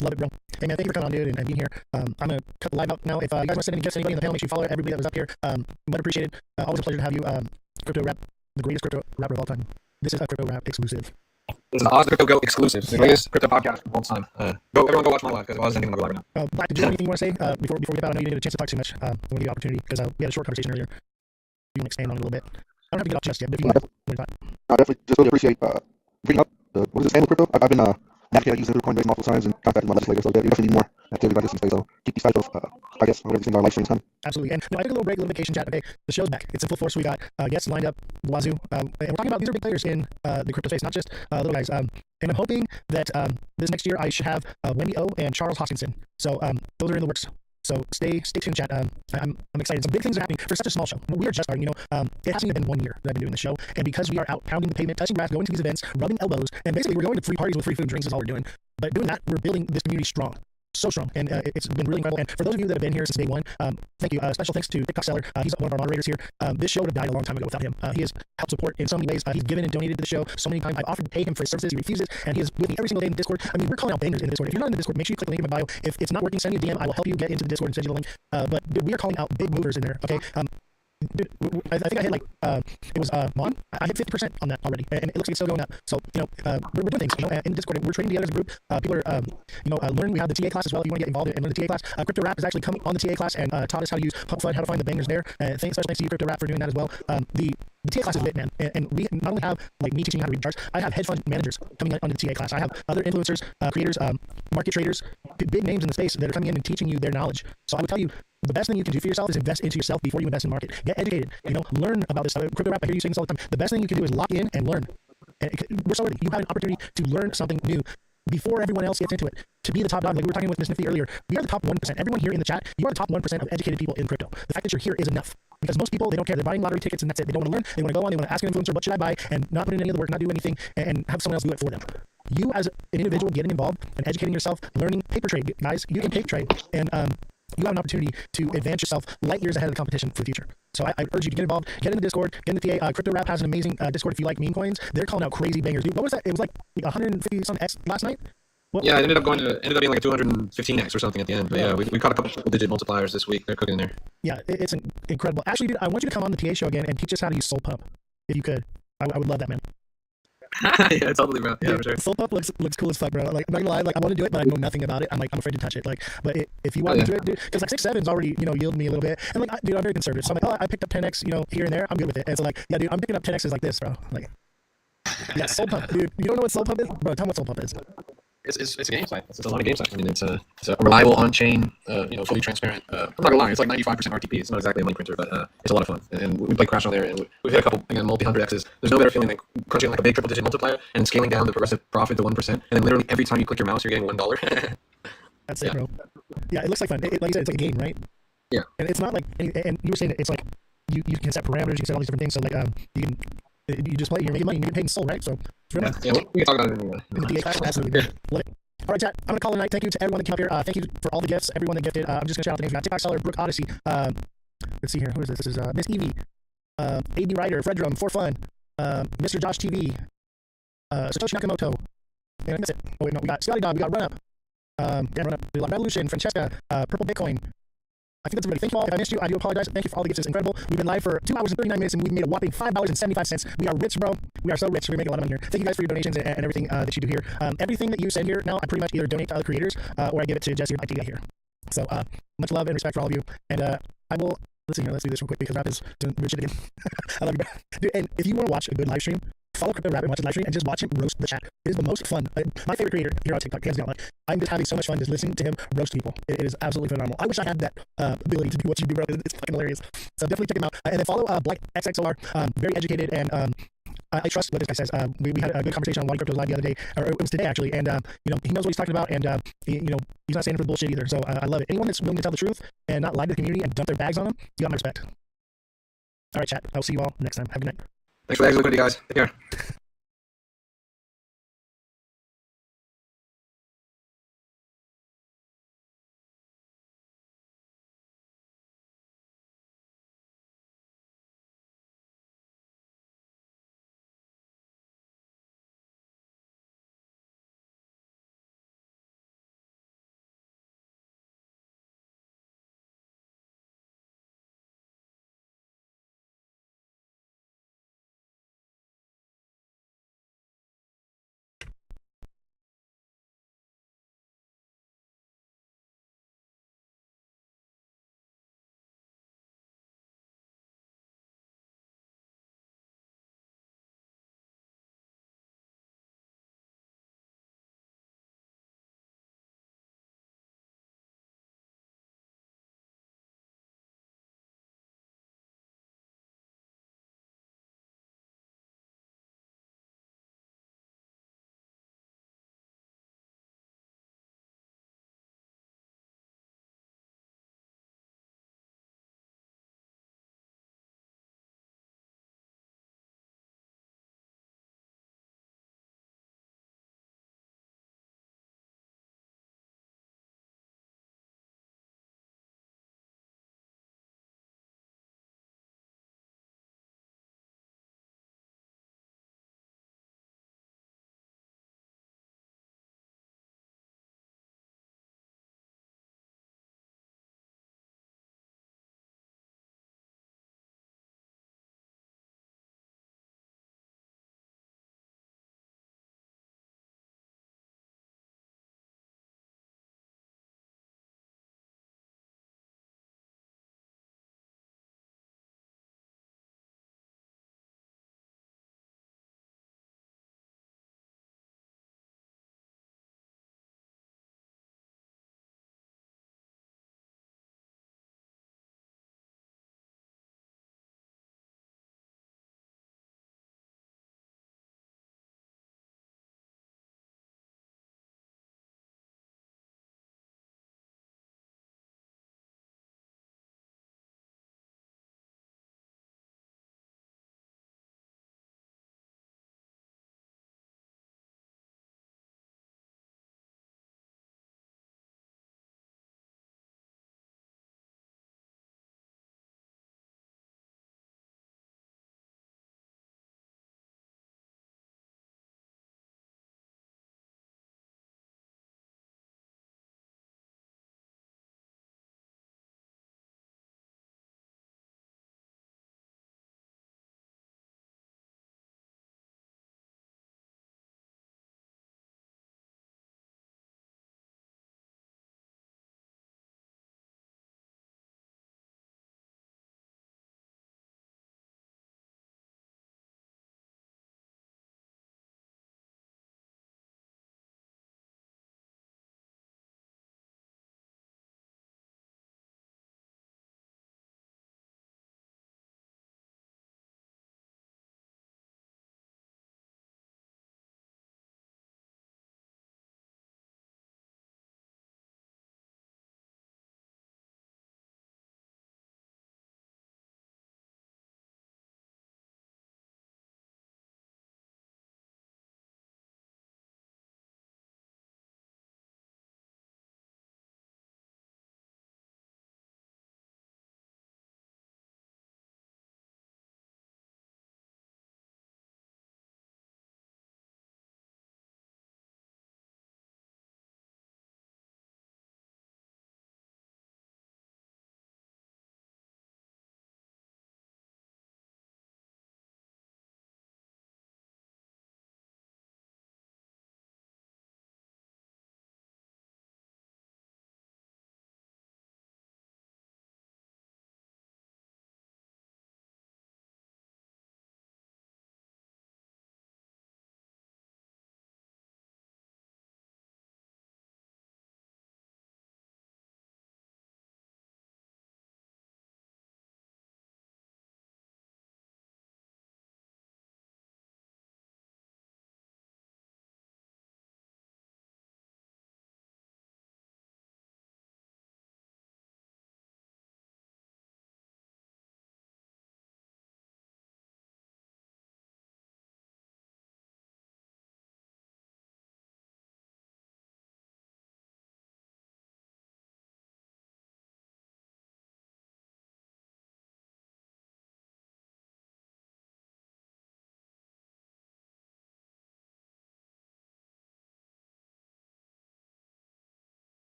Love it, bro. Hey, man, thank you for coming on, dude, and being here. I'm going to cut the live out now. If you guys want to send any gifts to anybody in the panel, make sure you follow everybody that was up here. Much appreciated. Always a pleasure to have you. Crypto Rap, the greatest crypto rapper of all time. This is a Crypto Rap exclusive. This is an Ozthecryptogoat exclusive. The greatest crypto podcast of all time. Everyone go watch my live, because Oz is ending on the live right now. Black, did you have anything you want to say before we get out? I know you didn't get a chance to talk too much. I want to give you an opportunity, because we had a short conversation earlier. You want to expand on it a little bit. I don't have to get off just yet, but if you want to talk. I definitely just really appreciate bringing up what is this, crypto. I've been advocating using Coinbase multiple times and contacting my legislator, so you definitely need more activity like this in space. So keep these type of, I guess, whatever these live streams coming. Absolutely. And I took a little break, a little vacation chat. Okay, the show's back. It's in full force. We got guests lined up, Wazoo. And we're talking about these are big players in the crypto space, not just little guys. And I'm hoping that this next year I should have Wendy O and Charles Hoskinson. So those are in the works. So stay tuned, chat. I'm excited. Some big things are happening for such a small show. We are just starting. It hasn't even been 1 year that I've been doing the show, and because we are out pounding the pavement, touching grass, going to these events, rubbing elbows, and basically we're going to free parties with free food and drinks is all we're doing. But doing that, we're building this community strong. So strong, and it's been really incredible. And for those of you that have been here since day one, thank you. Special thanks to TikTok Seller. He's one of our moderators here. This show would have died a long time ago without him. He has helped support in so many ways. He's given and donated to the show so many times. I've offered to pay him for his services. He refuses, and he is with me every single day in the Discord. I mean, we're calling out bangers in the Discord. If you're not in the Discord, make sure you click the link in my bio. If it's not working, send me a DM. I will help you get into the Discord and send you the link. But dude, we are calling out big movers in there. Okay. Dude, I think I hit like it was Mon. I hit 50% on that already, and it looks like it's still going up. So we're doing things. In Discord, we're trading together as a group. People are learn. We have the TA class as well. If you want to get involved in the TA class, Crypto Rap is actually coming on the TA class and taught us how to use Pump Fud, how to find the bangers there. Special thanks to you, Crypto Rap, for doing that as well. The TA class is lit, man, and we not only have like me teaching you how to read charts. I have hedge fund managers coming onto the TA class. I have other influencers, creators, market traders, big names in the space that are coming in and teaching you their knowledge. So I would tell you, the best thing you can do for yourself is invest into yourself before you invest in the market. Get educated. Learn about this stuff. Crypto Rap, I hear you saying this all the time. The best thing you can do is lock in and learn. And we're so ready. You have an opportunity to learn something new before everyone else gets into it. To be the top dog, like we were talking with Miss Nifty earlier, we are the top 1%. Everyone here in the chat, you are the top 1% of educated people in crypto. The fact that you're here is enough. Because most people, they don't care. They're buying lottery tickets and that's it. They don't want to learn. They want to go on. They want to ask an influencer, what should I buy? And not put in any of the work, not do anything, and have someone else do it for them. You as an individual getting involved and educating yourself, learning paper trade, guys, you can paper trade. And you have an opportunity to advance yourself light years ahead of the competition for the future. So I urge you to get involved, get in the Discord, get in the TA. Crypto Rap has an amazing Discord if you like meme coins. They're calling out crazy bangers. Dude, what was that? It was like 150 some X last night? Yeah, it ended up being like a 215x or something at the end. But yeah, we caught a couple digit multipliers this week. They're cooking there. Yeah, it's incredible. Actually, dude, I want you to come on the TA show again and teach us how to use Soul Pump. If you could. I would love that, man. Yeah, totally, bro. Yeah, for sure. Soul Pump looks cool as fuck, bro. Like, I'm not gonna lie, like I want to do it, but I know nothing about it. I'm afraid to touch it. Like, but if you want to do it, dude, because like 6.7's already, yielded me a little bit. And like, dude, I'm very conservative. So I'm like, I picked up 10x, here and there. I'm good with it. And so like, yeah, dude, I'm picking up 10x's like this, bro. Like, yeah, Soul Pump, dude. You don't know what Soul Pump is, bro? Tell me what Soul Pump is. It's a game site. It's a lot of game sites. I mean, it's a reliable on-chain, fully transparent. I'm not gonna lie, it's like 95% RTP. It's not exactly a money printer, but it's a lot of fun. And we play Crash on there, and we've hit a couple again multi-hundred X's. There's no better feeling than crunching like a big triple-digit multiplier and scaling down the progressive profit to 1%. And then literally every time you click your mouse, you're getting $1. That's it, bro. Yeah, it looks like fun. Like you said, it's like a game, right? Yeah. And it's not like, and you were saying it's like you can set parameters, you can set all these different things. So like you just play, you're making money, you're paying soul, right? So it's real nice. Yeah, we can talk about it in the DA, absolutely. Yeah. Love it. All right, chat. I'm gonna call it a night. Thank you to everyone that came up here. Thank you for all the gifts, everyone that gifted. I'm just gonna shout out the names. We got TikTok Seller, Brooke Odyssey. Let's see here. Who is this? This is Miss Evie, AD Ryder, Fredrum, For Fun, Mr. Josh TV, Satoshi Nakamoto. And I miss it. Oh wait, no, we got Scotty Dog. We got Run Up. Run Up. Revolution, Francesca, Purple Bitcoin. I think that's everybody. Thank you all. If I missed you, I do apologize. Thank you for all the gifts. It's incredible. We've been live for 2 hours and 39 minutes, and we've made a whopping $5.75. We are rich, bro. We are so rich. We make a lot of money here. Thank you guys for your donations and everything that you do here. Everything that you send here now, I pretty much either donate to other creators or I give it to Jesse or Idea here. So much love and respect for all of you. And I will, let's see here, let's do this real quick because Rap is doing weird shit again. I love you, bro. Dude, and if you want to watch a good live stream, follow Crypto Rap and watch his live stream and just watch him roast the chat. It is the most fun. My favorite creator here on TikTok, hands down. Like, I'm just having so much fun just listening to him roast people. It is absolutely phenomenal. I wish I had that ability to do what you do, bro. It's fucking hilarious. So definitely check him out. And then follow Black XXOR. Very educated and I trust what this guy says. We had a good conversation on Why Crypto's Live the other day, or it was today actually, and he knows what he's talking about, and he's not saying it for bullshit either. So I love it. Anyone that's willing to tell the truth and not lie to the community and dump their bags on them, you got my respect. All right, chat. I'll see you all next time. Have a good night. Thanks for the liquidity, guys. Take care.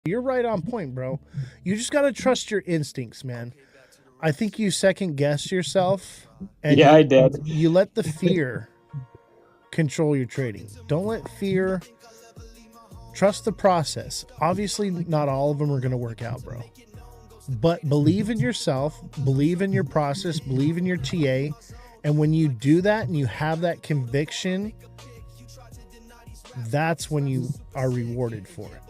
You're right on point, bro. You just got to trust your instincts, man. I think you second guess yourself and Yeah, I did. you let the fear control your trading. Don't let fear, trust the process. Obviously, not all of them are going to work out, bro. But believe in yourself, believe in your process, believe in your TA. And when you do that and you have that conviction, that's when you are rewarded for it.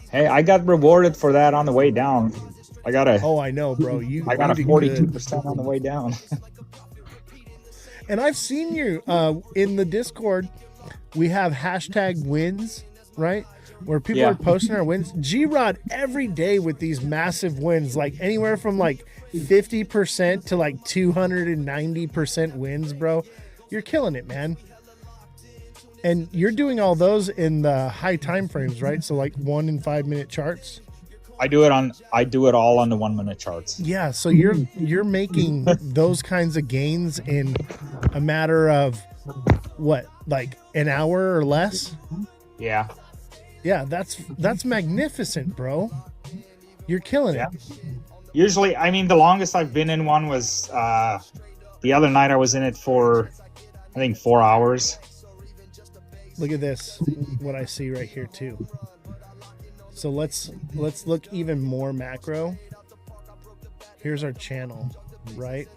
Hey, I got rewarded for that on the way down. I got a Oh, I know, bro. I got a did 42% good. on the way down. And I've seen you in the Discord. We have hashtag wins, right? Where people Yeah. are posting our wins. G-Rod every day with these massive wins, like anywhere from like 50% to like 290% wins, bro. You're killing it, man. And you're doing all those in the high time frames, right? So like 1 and 5 minute charts. I do it all on the 1 minute charts. Yeah, so you're making those kinds of gains in a matter of what, like an hour or less? Yeah. Yeah, that's magnificent, bro. You're killing it. Usually, I mean, the longest I've been in one was the other night. I was in it for, I think, 4 hours. Look at this, what I see right here too. So let's look even more macro. Here's our channel, right?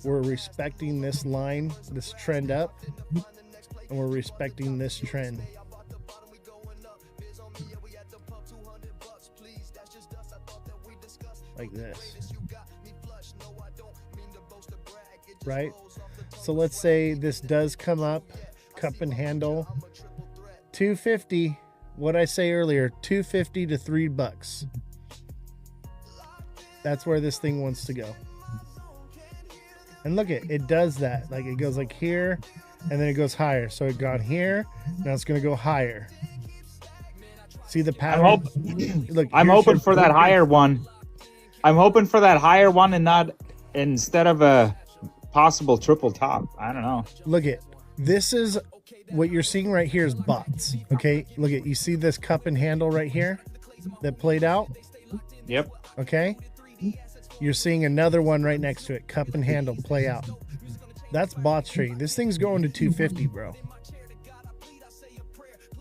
We're respecting this line, this trend up, and we're respecting this trend. Like this. Right? So let's say this does come up, cup and handle, 250. What I say earlier, 250 to $3. That's where this thing wants to go. And look it does that. Like it goes like here and then it goes higher. So it got here, now it's gonna go higher. See the pattern? Look, I'm hoping for that higher one. I'm hoping for that higher one and not instead of a possible triple top. I don't know. Look it. This is what you're seeing right here is bots. Okay, look at, you see this cup and handle right here that played out. Yep. Okay, you're seeing another one right next to it, cup and handle play out. That's bots trading. This thing's going to 250, bro.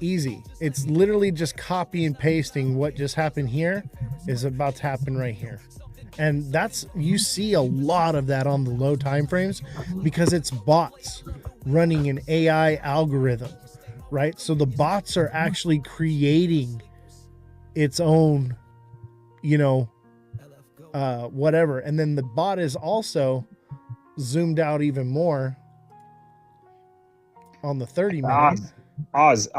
Easy. It's literally just copy and pasting what just happened here is about to happen right here. And that's, you see a lot of that on the low time frames because it's bots running an AI algorithm, right? So the bots are actually creating its own, whatever. And then the bot is also zoomed out even more on the 30 minute. Oz,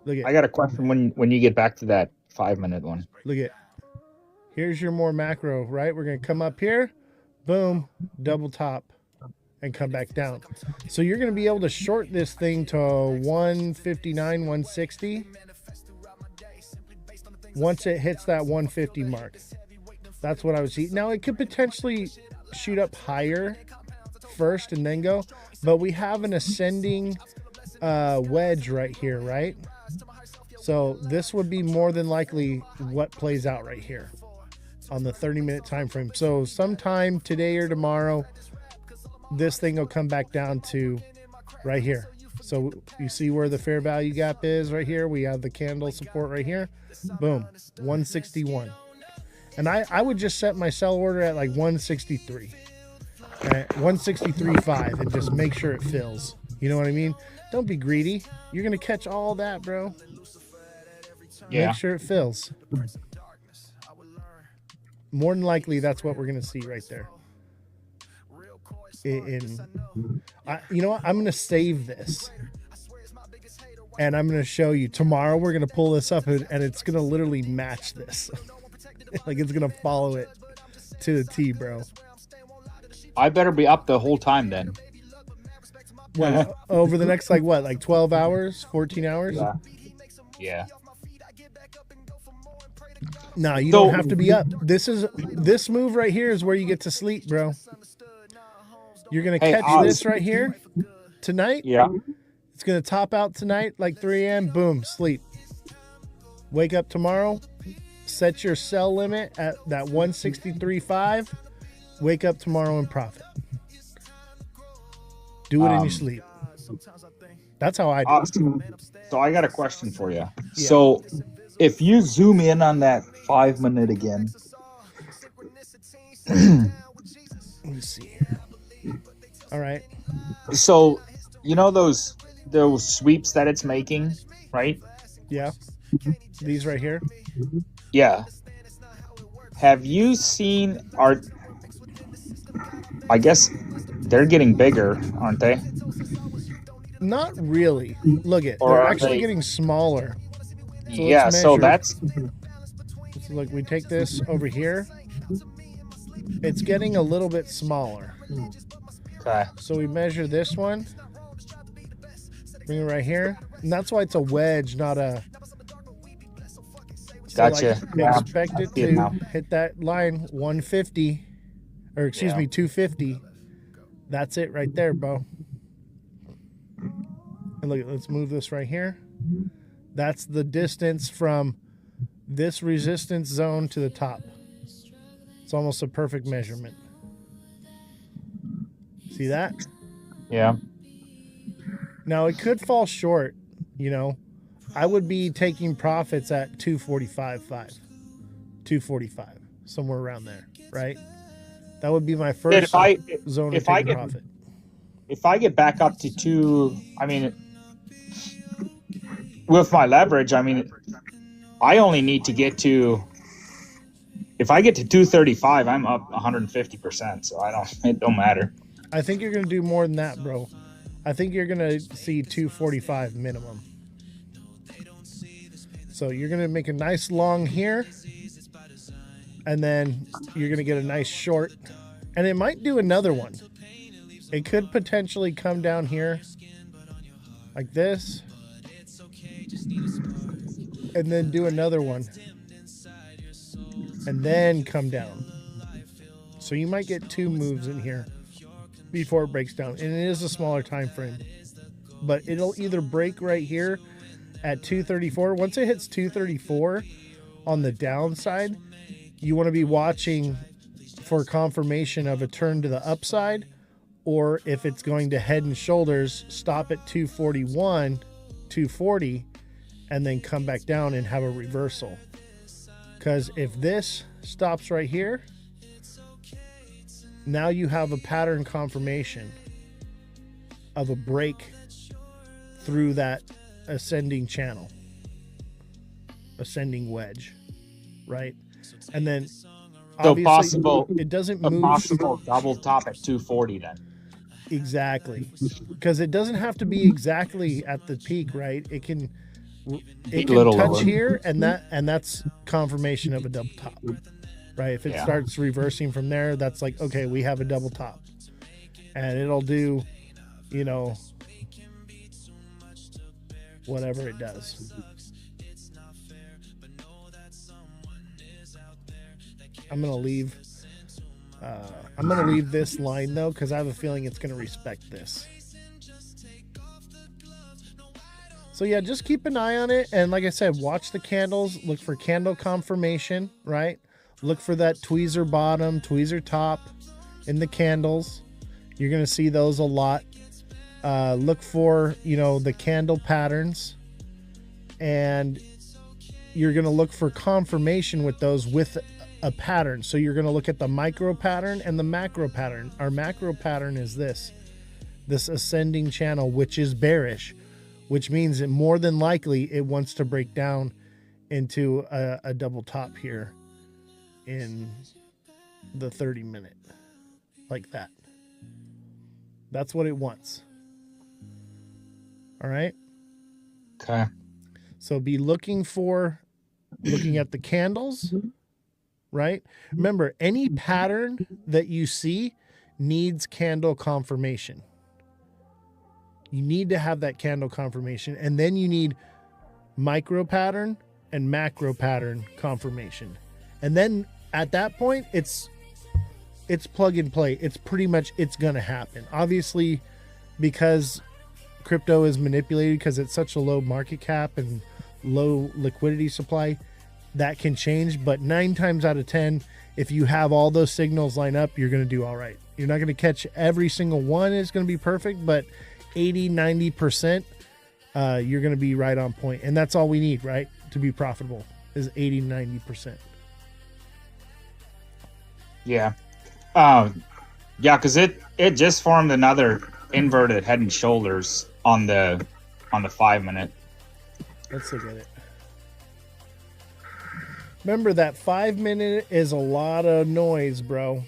Look at, I got a question when you get back to that 5 minute one. look at, here's your more macro, right? We're going to come up here, boom, double top and come back down. So you're going to be able to short this thing to 159, 160 once it hits that 150 mark. That's what I was seeing. Now it could potentially shoot up higher first and then go, but we have an ascending wedge right here, right? So this would be more than likely what plays out right here on the 30-minute time frame. So sometime today or tomorrow, this thing will come back down to right here. So you see where the fair value gap is right here. We have the candle support right here. Boom, 161. And I would just set my sell order at like 163. At 163.5 and just make sure it fills. You know what I mean? Don't be greedy. You're going to catch all that, bro. Yeah. Make sure it fills. More than likely, that's what we're going to see right there. You know what? I'm going to save this. And I'm going to show you. Tomorrow, we're going to pull this up and it's going to literally match this. Like, it's going to follow it to the T, bro. I better be up the whole time then. What, over the next, like 12 hours, 14 hours? Yeah. No, you don't have to be up. This move right here is where you get to sleep, bro. You're going to catch this right here tonight. Yeah. It's going to top out tonight, like 3 a.m. Boom, sleep. Wake up tomorrow, set your sell limit at that 163.5. Wake up tomorrow and profit. Do it in your sleep. That's how I do it. So I got a question for you. Yeah. So if you zoom in on that 5 minute again, let me see here. All right. So you know those sweeps that it's making, right? Yeah. These right here. Yeah. Have you seen I guess they're getting bigger, aren't they? Not really. Look at they're actually getting smaller. So yeah, so that's look, we take this over here. It's getting a little bit smaller. Okay. So we measure this one. Bring it right here. And that's why it's a wedge, not a... So gotcha. Like, expect it to hit that line 150. Or excuse me, 250. That's it right there, bro. And look, let's move this right here. That's the distance from this resistance zone to the top. It's almost a perfect measurement. See that? Yeah. Now it could fall short, you know. I would be taking profits at 245.5. 245, somewhere around there, right? That would be my first zone of taking profit. If I get back up to 2, I mean, with my leverage, I mean, I only need to get to, if I get to 235, I'm up 150%. So it don't matter. I think you're going to do more than that, bro. I think you're going to see 245 minimum. So you're going to make a nice long here. And then you're going to get a nice short. And it might do another one. It could potentially come down here like this. And then do another one. And then come down. So you might get 2 moves in here before it breaks down. And it is a smaller time frame. But it'll either break right here at 234. Once it hits 234 on the downside, you want to be watching for confirmation of a turn to the upside, or if it's going to head and shoulders, stop at 241, 240, and then come back down and have a reversal. Because if this stops right here, now you have a pattern confirmation of a break through that ascending channel, ascending wedge, right? And then obviously it doesn't move. Possible double top at 240 then. Exactly. Because it doesn't have to be exactly at the peak, right? It can touch lower here, and that's confirmation of a double top. Right? If it starts reversing from there, that's like, okay, we have a double top. And it'll do, you know, whatever it does. I'm gonna leave this line though, because I have a feeling it's gonna respect this. So yeah, just keep an eye on it, and like I said, watch the candles, look for candle confirmation, right? Look for that tweezer bottom, tweezer top in the candles. You're gonna see those a lot. Look for, you know, the candle patterns, and you're gonna look for confirmation with those with a pattern. So you're going to look at the micro pattern and the macro pattern. Our macro pattern is this ascending channel, which is bearish, which means that more than likely it wants to break down into a double top here in the 30 minute, like that. That's what it wants. All right. Okay. So be looking at the candles. Right? Remember, any pattern that you see needs candle confirmation. You need to have that candle confirmation, and then you need micro pattern and macro pattern confirmation. And then at that point, it's plug and play. It's pretty much, it's going to happen. Obviously, because crypto is manipulated, because it's such a low market cap and low liquidity supply, that can change. But 9 times out of 10, if you have all those signals line up, you're going to do all right. You're not going to catch every single one is going to be perfect, but 80-90%, you're going to be right on point. And that's all we need, right, to be profitable is 80-90%. Yeah. Yeah, because it just formed another inverted head and shoulders on the 5 minute. Let's look at it. Remember that 5 minute is a lot of noise, bro.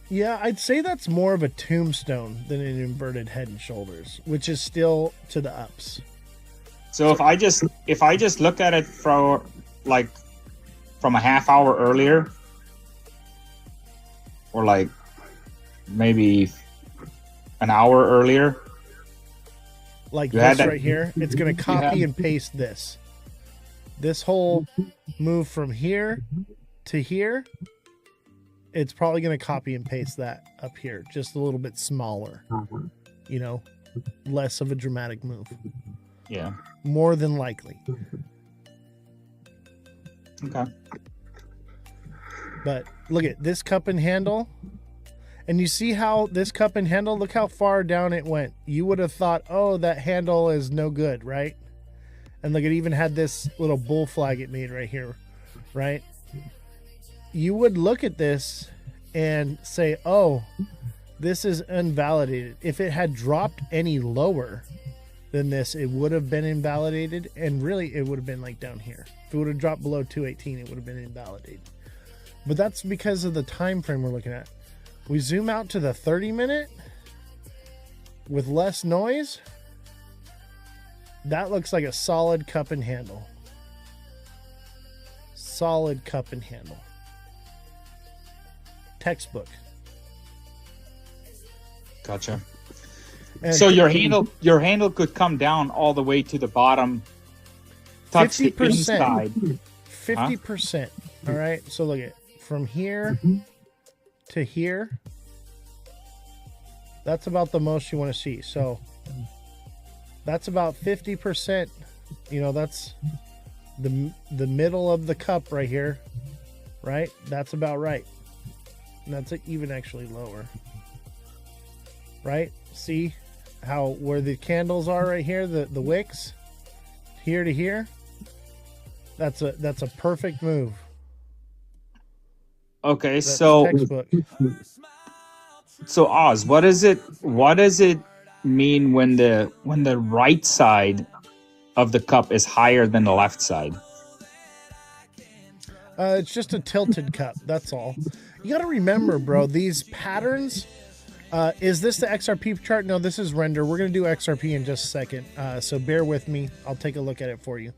Yeah, I'd say that's more of a tombstone than an inverted head and shoulders, which is still to the ups. So if I just look at it from a half hour earlier, or like maybe an hour earlier, like this right here, it's going to copy and paste this. This whole move from here to here, it's probably going to copy and paste that up here, just a little bit smaller, you know, less of a dramatic move. Yeah. More than likely. Okay. But look at this cup and handle. And you see how this cup and handle, look how far down it went. You would have thought, oh, that handle is no good, right? And look, it even had this little bull flag it made right here, right? You would look at this and say, oh, this is invalidated. If it had dropped any lower than this, it would have been invalidated. And really, it would have been like down here. If it would have dropped below 218, it would have been invalidated. But that's because of the time frame we're looking at. We zoom out to the 30 minute with less noise. That looks like a solid cup and handle. Solid cup and handle. Textbook. Gotcha. And so your handle could come down all the way to the bottom, touch 50%, the inside. 50%. All right. So look at from here to here. That's about the most you want to see. So that's about 50%. You know, that's the middle of the cup right here, right? That's about right. And that's even actually lower, right? See how where the candles are right here, the wicks, here to here. That's a perfect move. Okay, That's so textbook. So Oz, what does it mean when the right side of the cup is higher than the left side? It's just a tilted cup. That's all. You got to remember, bro, these patterns. Is this the XRP chart? No, this is render. We're going to do XRP in just a second. So bear with me. I'll take a look at it for you.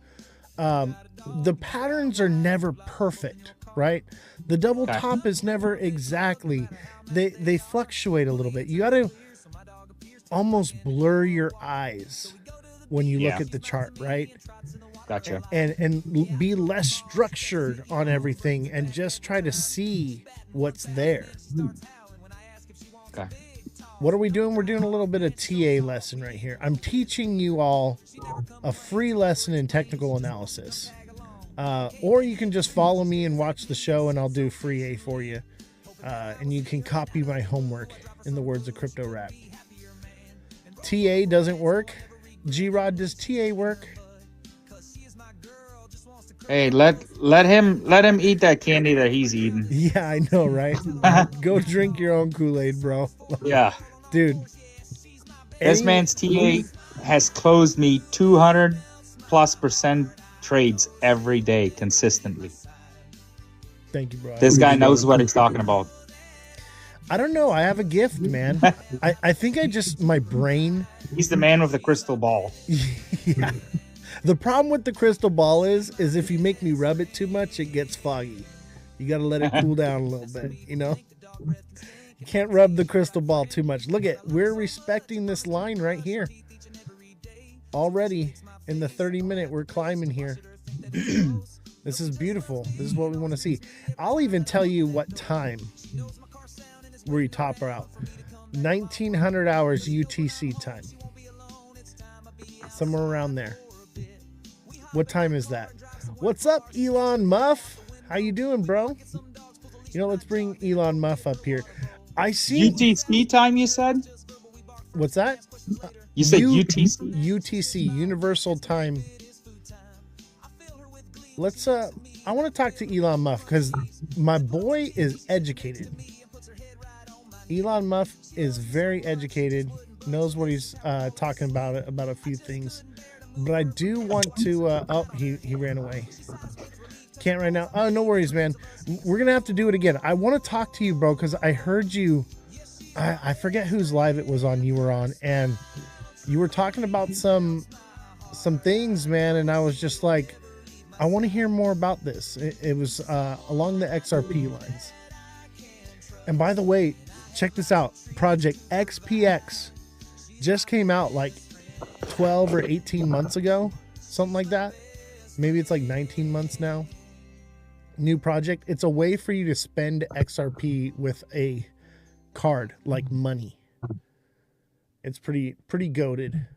The patterns are never perfect, right? The double top is never exactly. They fluctuate a little bit. You got to almost blur your eyes when you look at the chart, right? Gotcha. And be less structured on everything and just try to see what's there. Okay. What are we doing? We're doing a little bit of TA lesson right here. I'm teaching you all a free lesson in technical analysis. Or you can just follow me and watch the show and I'll do free A for you. And you can copy my homework in the words of Crypto Rap. TA doesn't work. G-Rod, does TA work? Hey, let him eat that candy that he's eating. Yeah, I know, right? Go drink your own Kool-Aid, bro. Yeah. Dude. This man's TA has closed me 200+% trades every day consistently. Thank you, bro. This guy knows what he's talking about. I don't know. I have a gift, man. I think my brain. He's the man with the crystal ball. Yeah. The problem with the crystal ball is if you make me rub it too much, it gets foggy. You got to let it cool down a little bit, you know? You can't rub the crystal ball too much. Look we're respecting this line right here. Already in the 30 minute, we're climbing here. This is beautiful. This is what we want to see. I'll even tell you what time we top her out. 1900 hours UTC time. somewhere around there. What time is that? What's up, Elon Muff? How you doing, bro? Let's bring Elon Muff up here. I see UTC time, you said? What's that? You said UTC? UTC, Universal Time. Let's I want to talk to Elon Muff because my boy is educated. Elon Muff is very educated, knows what he's talking about a few things. But I do want to he ran away. Can't right now. Oh, no worries, man. We're gonna have to do it again. I want to talk to you, bro, because I heard you. I forget whose live it was on. You were on, and you were talking about some things, man. And I was just like, I want to hear more about this. It was along the XRP lines. And by the way, check this out. Project XPX just came out like 12 or 18 months ago, something like that. Maybe it's like 19 months now. New project. It's a way for you to spend XRP with a card, like money. It's pretty goated.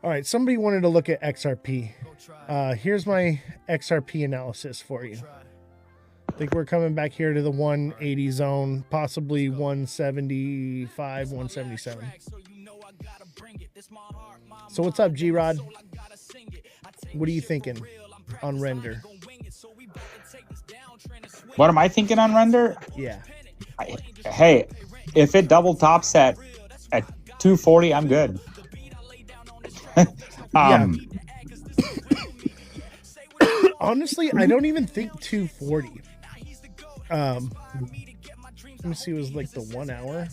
All right, somebody wanted to look at XRP. Here's my XRP analysis for you. I think we're coming back here to the 180 zone, possibly 175, 177. So what's up, G-Rod? What are you thinking on render? What am I thinking on render? Yeah. Hey, if it double tops at 240, I'm good. Honestly, I don't even think 240. Let me see, it was like the 1 hour.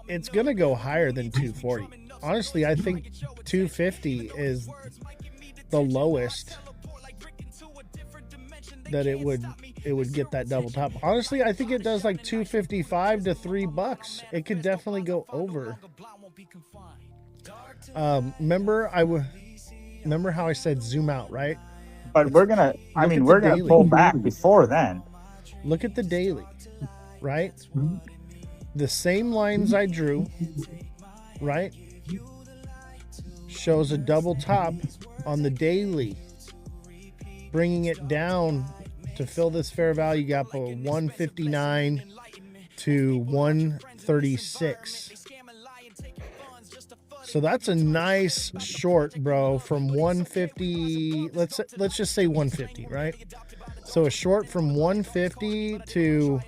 It's gonna go higher than 240. Honestly, I think 250 is the lowest that it would get that double top. Honestly, I think it does like 255 to $3. It could definitely go over. Remember how I said zoom out, right? But we're gonna pull back before then. Look at the daily, right? The same lines I drew, right? Shows a double top on the daily, bringing it down to fill this fair value gap of 159 to 136. So that's a nice short, bro, from 150. Let's just say 150, right? So a short from 150 to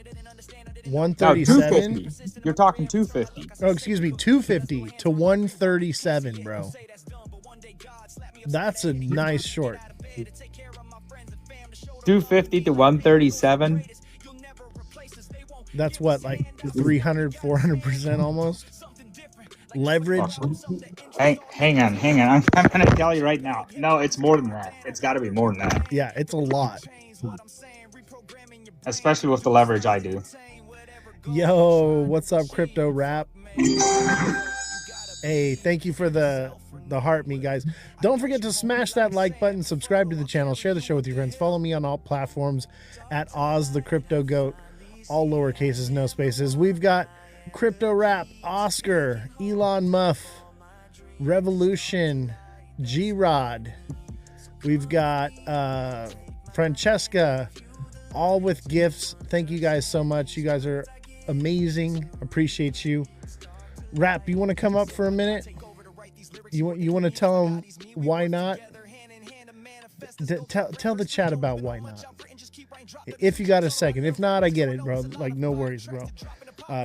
137. No, you're talking 250. Oh, excuse me, 250 to 137, bro. That's a nice short. 250 to 137. That's what, like 300, 400% almost. Leverage. Hang on. I'm going to tell you right now. No, it's more than that. It's got to be more than that. Yeah, it's a lot. Especially with the leverage I do. Yo, what's up, Crypto Rap? Hey, thank you for the heart, me guys. Don't forget to smash that like button, subscribe to the channel, share the show with your friends. Follow me on all platforms at Ozthecryptogoat. All lowercases, no spaces. We've got Crypto Rap, Oscar, Elon Muff, Revolution, G-Rod. We've got Francesca, all with gifts. Thank you guys so much. You guys are amazing. Appreciate you. Rap, you want to come up for a minute? You want to tell them why not? Tell the chat about why not. If you got a second. If not, I get it, bro. Like, no worries, bro.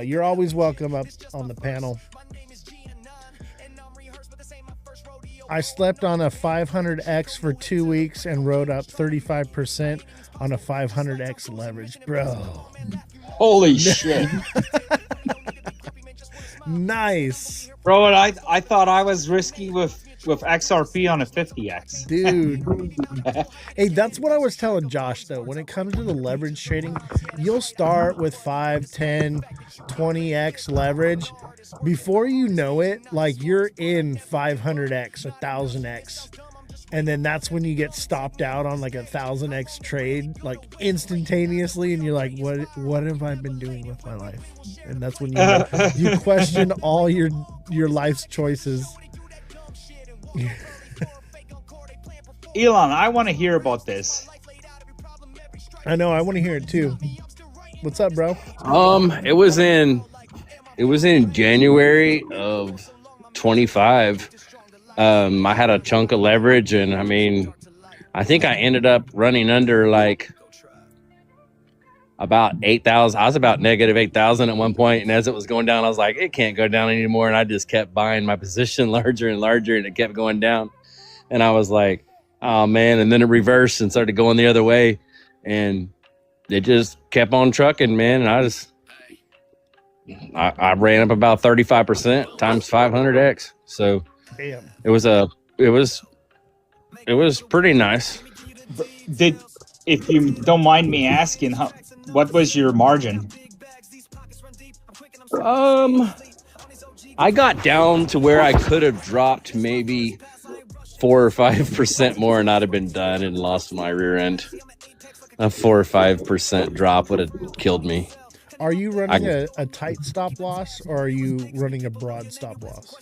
You're always welcome up on the panel. I slept on a 500X for 2 weeks and rode up 35% on a 500X leverage, bro. Holy shit. Nice. Bro, I thought I was risky with XRP on a 50X. Dude. Hey, that's what I was telling Josh, though. When it comes to the leverage trading, you'll start with 5, 10, 20X leverage. Before you know it, like, you're in 500X, 1,000X. And then that's when you get stopped out on like 1,000X trade, like instantaneously, and you're like, what have I been doing with my life? And that's when you question all your life's choices. Elon, I want to hear about this. I know. I want to hear it too. What's up, bro? It was in January of 25. I had a chunk of leverage, and I mean, I think I ended up running under like about 8,000. I was about negative 8,000 at one point, and as it was going down, I was like, it can't go down anymore, and I just kept buying my position larger and larger, and it kept going down, and I was like, oh man, and then it reversed and started going the other way, and it just kept on trucking, man, and I ran up about 35% times 500x. So Damn. it was pretty nice. If you don't mind me asking, what was your margin? I got down to where I could have dropped maybe 4 or 5% more, and I'd have been done and lost my rear end. A 4 or 5% drop would have killed me. Are you running a tight stop loss, or are you running a broad stop loss?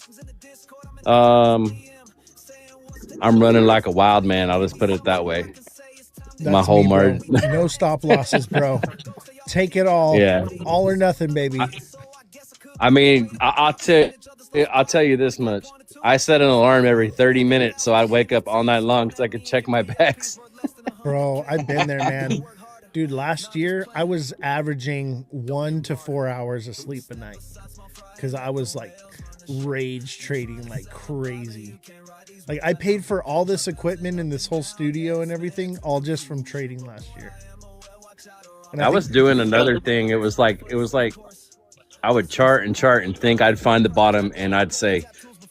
I'm running like a wild man. I'll just put it that way. That's my whole me, bro. margin. No stop losses, bro. Take it all. Yeah. All or nothing, baby. I mean, I'll tell you this much. I set an alarm every 30 minutes, so I'd wake up all night long so I could check my backs. Bro, I've been there, man. Dude, last year I was averaging 1 to 4 hours of sleep a night because I was like rage trading like crazy. Like I paid for all this equipment and this whole studio and everything all just from trading last year. And I was doing another thing. It was like I would chart and think I'd find the bottom, and I'd say,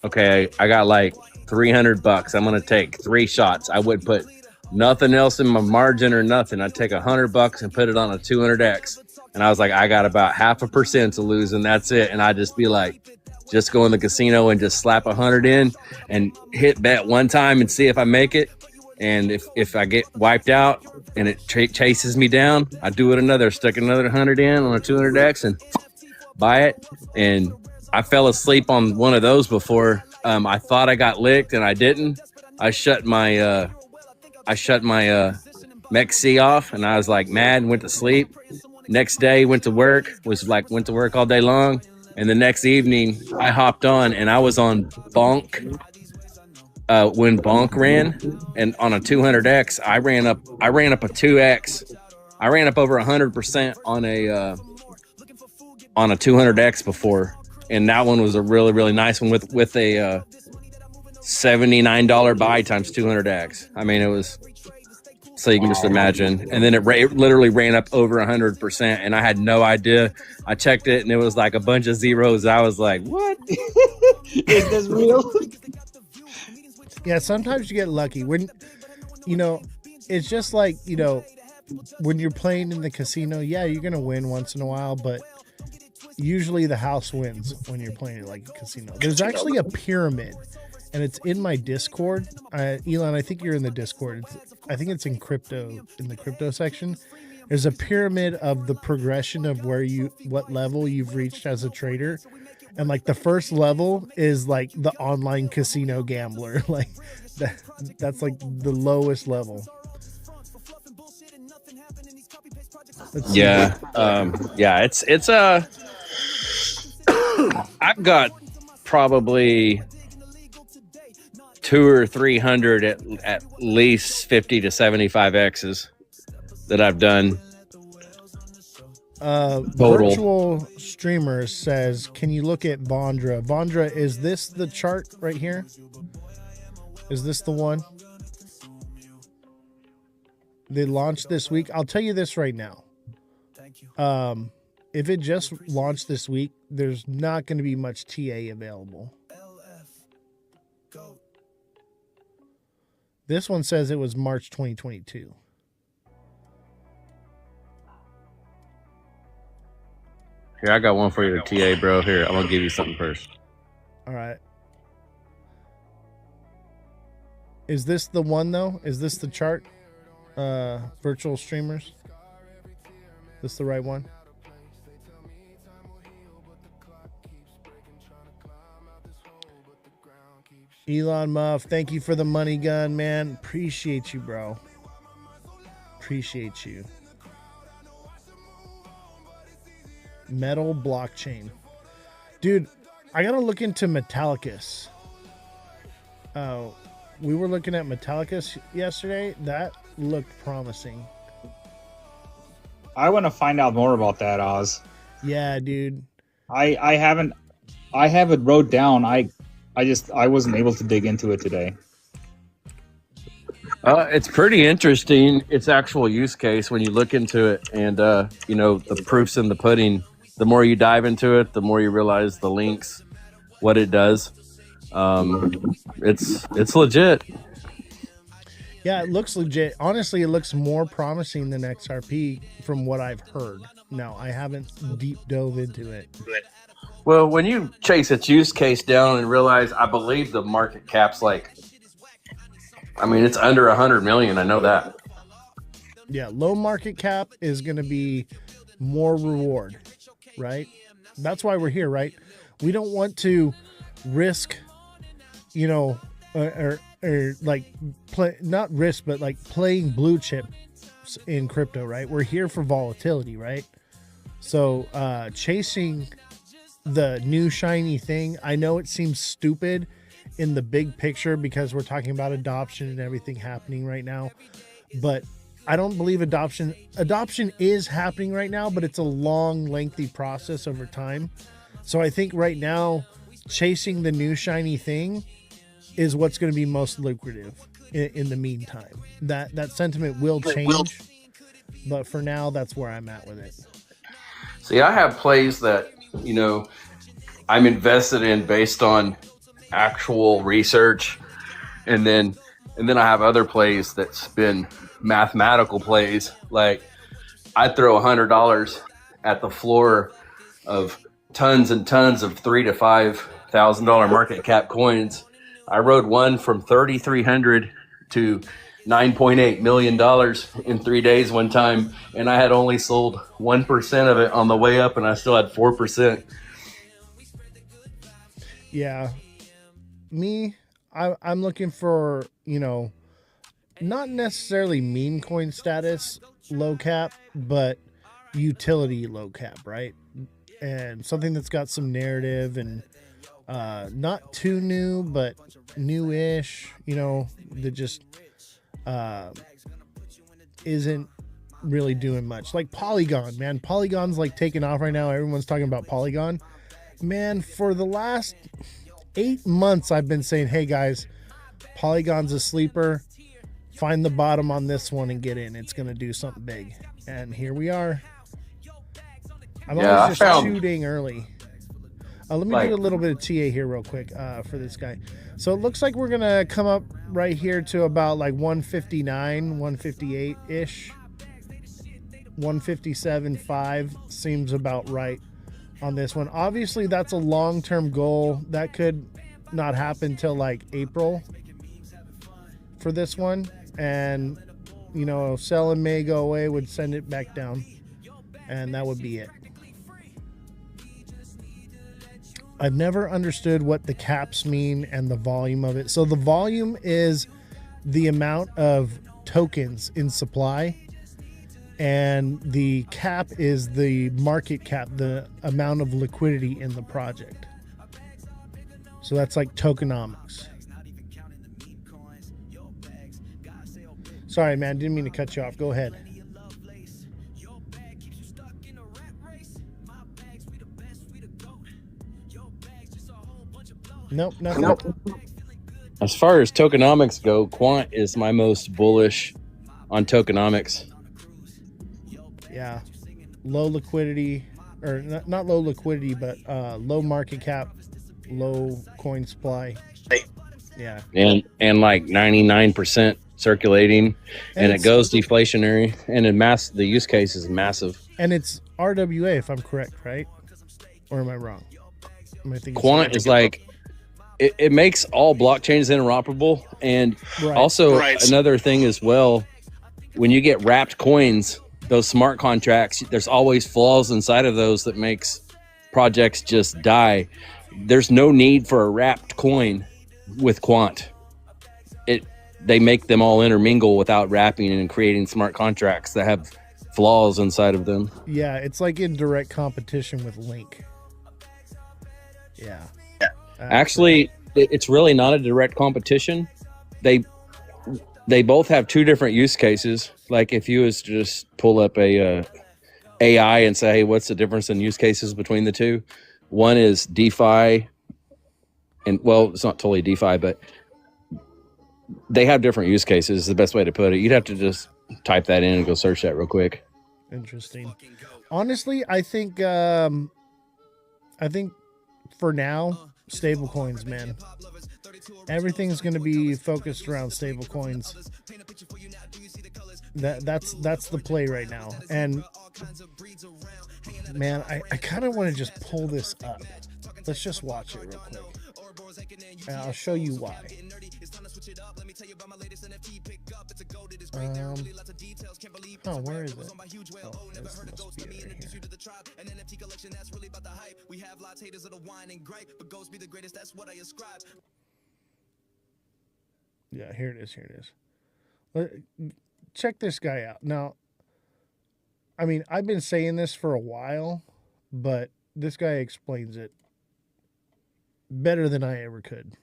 okay, I got like $300. I'm gonna take 3 shots. I would put nothing else in my margin or nothing. I'd take $100 and put it on a 200x, and I was like, I got about 0.5% to lose, and that's it. And I'd just be like, just go in the casino and just slap 100 in and hit bet one time and see if I make it. And if I get wiped out and it chases me down, I do it stick another 100 in on a 200x and buy it. And I fell asleep on one of those before. I thought I got licked and I didn't. I shut my Mech C off, and I was like mad and went to sleep. Next day, went to work all day long. And the next evening I hopped on and I was on Bonk when Bonk ran, and on a 200x, I ran up a 2x. I ran up over 100% on a 200x before. And that one was a really, really nice one with a $79 buy times 200x. I mean, it was, so you can just imagine. And then it literally ran up over 100%, and I had no idea. I checked it, and it was like a bunch of zeros. I was like, what? Is this real? Yeah, sometimes you get lucky. When, it's just like, when you're playing in the casino, yeah, you're going to win once in a while, but usually the house wins when you're playing like a casino. There's actually a pyramid, and it's in my Discord. Elon, I think you're in the Discord. I think it's in the crypto section. There's a pyramid of the progression of what level you've reached as a trader. And like the first level is like the online casino gambler. Like that's like the lowest level. Yeah. It's I've got probably 200 or 300 at least 50 to 75 X's that I've done. Virtual Streamer says, can you look at Vondra? Vondra, is this the chart right here? Is this the one? They launched this week. I'll tell you this right now. If it just launched this week, there's not going to be much TA available. This one says it was March 2022. Here, I got one for your TA, bro. Here, I'm gonna give you something first. All right. Is this the one though? Is this the chart? Virtual streamers. This the right one? Elon Muff, thank you for the money gun, man. Appreciate you, bro. Appreciate you. Metal blockchain. Dude, I gotta look into Metallicus. We were looking at Metallicus yesterday. That looked promising. I want to find out more about that, Oz. Yeah, dude. I have it wrote down. I wasn't able to dig into it today. It's pretty interesting. Its actual use case when you look into it, and the proofs in the pudding. The more you dive into it, the more you realize the links, what it does. It's legit. Yeah, it looks legit. Honestly, it looks more promising than XRP from what I've heard. No, I haven't deep dove into it. Well, when you chase its use case down and realize, I believe the market cap's it's under 100 million. I know that. Yeah, low market cap is going to be more reward, right? That's why we're here, right? We don't want to risk, not risk, but like playing blue chips in crypto, right? We're here for volatility, right? So chasing the new shiny thing, I know it seems stupid in the big picture because we're talking about adoption and everything happening right now, but I don't believe adoption is happening right now, but it's a long, lengthy process over time. So I think right now chasing the new shiny thing is what's going to be most lucrative in the meantime. That sentiment will change, but for now, that's where I'm at with it. See, I have plays that, I'm invested in based on actual research. And then I have other plays that's been mathematical plays. Like I throw $100 at the floor of tons and tons of $3,000 to $5,000 market cap coins. I rode one from 3,300 to $9.8 million in 3 days one time, and I had only sold 1% of it on the way up, and I still had 4%. Yeah, I'm looking for not necessarily meme coin status low cap, but utility low cap, right? And something that's got some narrative and not too new, but new-ish, that just isn't really doing much. Like Polygon, man. Polygon's like taking off right now. Everyone's talking about Polygon. Man, for the last 8 months, I've been saying, hey guys, Polygon's a sleeper. Find the bottom on this one and get in. It's going to do something big. And here we are. I'm always just shooting early. Let me do a little bit of TA here real quick for this guy. So it looks like we're going to come up right here to about like 159, 158-ish. 157.5 seems about right on this one. Obviously, that's a long-term goal. That could not happen till like April for this one. And, selling may go away, would send it back down. And that would be it. I've never understood what the caps mean and the volume of it. So the volume is the amount of tokens in supply, and the cap is the market cap, the amount of liquidity in the project. So that's like tokenomics. Sorry, man, didn't mean to cut you off. Go ahead. Nope, nothing. Nope. As far as tokenomics go, Quant is my most bullish on tokenomics. Yeah, low liquidity, or not low liquidity, but low market cap, low coin supply. Yeah, and like 99% circulating, and it goes deflationary, and the use case is massive. And it's RWA, if I'm correct, right? Or am I wrong? Quant is like, it makes all blockchains interoperable, and also another thing as well, when you get wrapped coins, those smart contracts, there's always flaws inside of those that makes projects just die. There's no need for a wrapped coin with quant. They make them all intermingle without wrapping and creating smart contracts that have flaws inside of them. Yeah, it's like in direct competition with Link. Yeah. Actually, it's really not a direct competition. They both have two different use cases. Like if you was to just pull up a AI and say, hey, what's the difference in use cases between the two? One is DeFi, and well, it's not totally DeFi, but they have different use cases, is the best way to put it. You'd have to just type that in and go search that real quick. Interesting. Honestly, I think for now, stable coins, man. Everything's going to be focused around stable coins. That's the play right now. And man, I kind of want to just pull this up. Let's just watch it real quick. And I'll show you why. Oh, where is it? Oh, this must be it right here. Yeah, here it is. Here it is. Check this guy out. Now, I mean, I've been saying this for a while, but this guy explains it better than I ever could.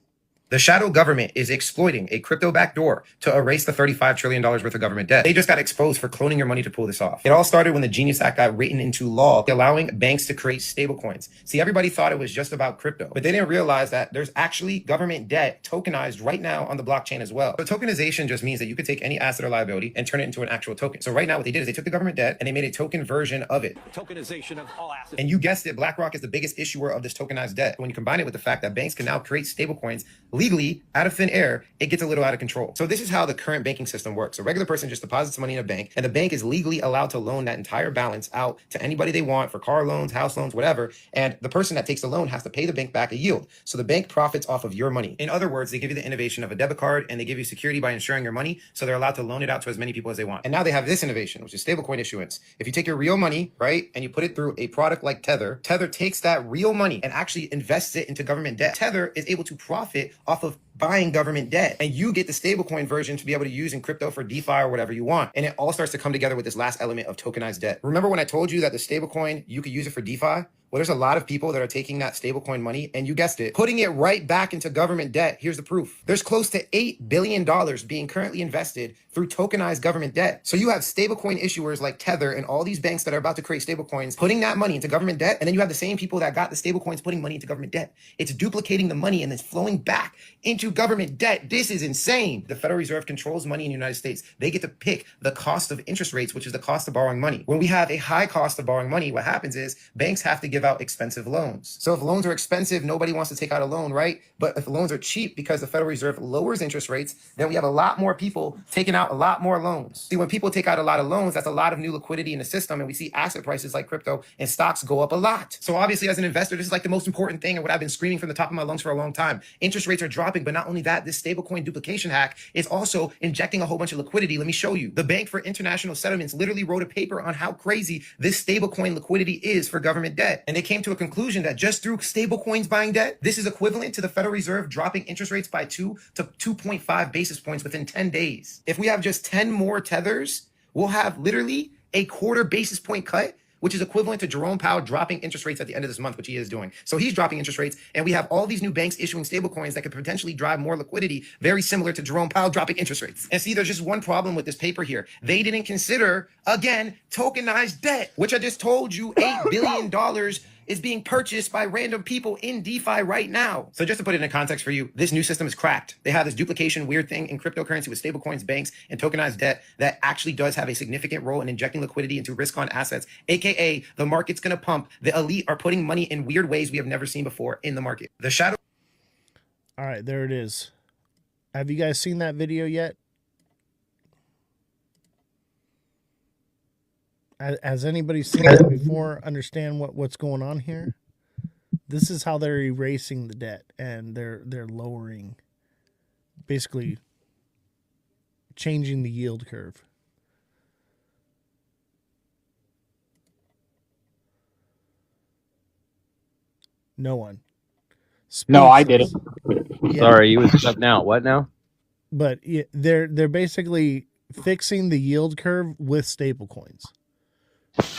The shadow government is exploiting a crypto backdoor to erase the $35 trillion worth of government debt. They just got exposed for cloning your money to pull this off. It all started when the Genius Act got written into law, allowing banks to create stablecoins. See, everybody thought it was just about crypto, but they didn't realize that there's actually government debt tokenized right now on the blockchain as well. So tokenization just means that you could take any asset or liability and turn it into an actual token. So right now what they did is they took the government debt and they made a token version of it. Tokenization of all assets. And you guessed it, BlackRock is the biggest issuer of this tokenized debt. When you combine it with the fact that banks can now create stablecoins legally out of thin air, it gets a little out of control. So this is how the current banking system works. A regular person just deposits money in a bank, and the bank is legally allowed to loan that entire balance out to anybody they want for car loans, house loans, whatever. And the person that takes the loan has to pay the bank back a yield. So the bank profits off of your money. In other words, they give you the innovation of a debit card, and they give you security by insuring your money. So they're allowed to loan it out to as many people as they want. And now they have this innovation, which is stablecoin issuance. If you take your real money, right, and you put it through a product like Tether, Tether takes that real money and actually invests it into government debt. Tether is able to profit off of buying government debt, and you get the stablecoin version to be able to use in crypto for DeFi or whatever you want. And it all starts to come together with this last element of tokenized debt. Remember when I told you that the stablecoin, you could use it for DeFi? Well, there's a lot of people that are taking that stablecoin money, and you guessed it, putting it right back into government debt. Here's the proof. There's close to $8 billion being currently invested through tokenized government debt. So you have stablecoin issuers like Tether and all these banks that are about to create stablecoins, putting that money into government debt, and then you have the same people that got the stablecoins putting money into government debt. It's duplicating the money and it's flowing back into government debt. This is insane. The Federal Reserve controls money in the United States. They get to pick the cost of interest rates, which is the cost of borrowing money. When we have a high cost of borrowing money, what happens is banks have to give out expensive loans. So if loans are expensive, nobody wants to take out a loan, right? But if loans are cheap because the Federal Reserve lowers interest rates, then we have a lot more people taking out a lot more loans. See, when people take out a lot of loans, that's a lot of new liquidity in the system, and we see asset prices like crypto and stocks go up a lot. So obviously, as an investor, this is like the most important thing and what I've been screaming from the top of my lungs for a long time. Interest rates are dropping, but not only that, this stablecoin duplication hack is also injecting a whole bunch of liquidity. Let me show you. The Bank for International Settlements literally wrote a paper on how crazy this stablecoin liquidity is for government debt. And they came to a conclusion that just through stablecoins buying debt, this is equivalent to the Federal Reserve dropping interest rates by 2 to 2.5 basis points within 10 days. If we have just 10 more tethers, we'll have literally a quarter basis point cut, which is equivalent to Jerome Powell dropping interest rates at the end of this month, which he is doing. So he's dropping interest rates, and we have all these new banks issuing stablecoins that could potentially drive more liquidity, very similar to Jerome Powell dropping interest rates. And see, there's just one problem with this paper here. They didn't consider, again, tokenized debt, which I just told you $8 billion is being purchased by random people in DeFi right now. So just to put it in context for you, this new system is cracked. They have this duplication weird thing in cryptocurrency with stablecoins, banks, and tokenized debt that actually does have a significant role in injecting liquidity into risk-on assets, aka the market's gonna pump. The elite are putting money in weird ways we have never seen before in the market. The shadow. All right, there it is. Have you guys seen that video yet? Has anybody seen it before? Understand what's going on here? This is how they're erasing the debt, and they're lowering, basically changing the yield curve. No one. No, I did it. Yeah. Sorry, you was cutting out. What now? But they're basically fixing the yield curve with stable coins.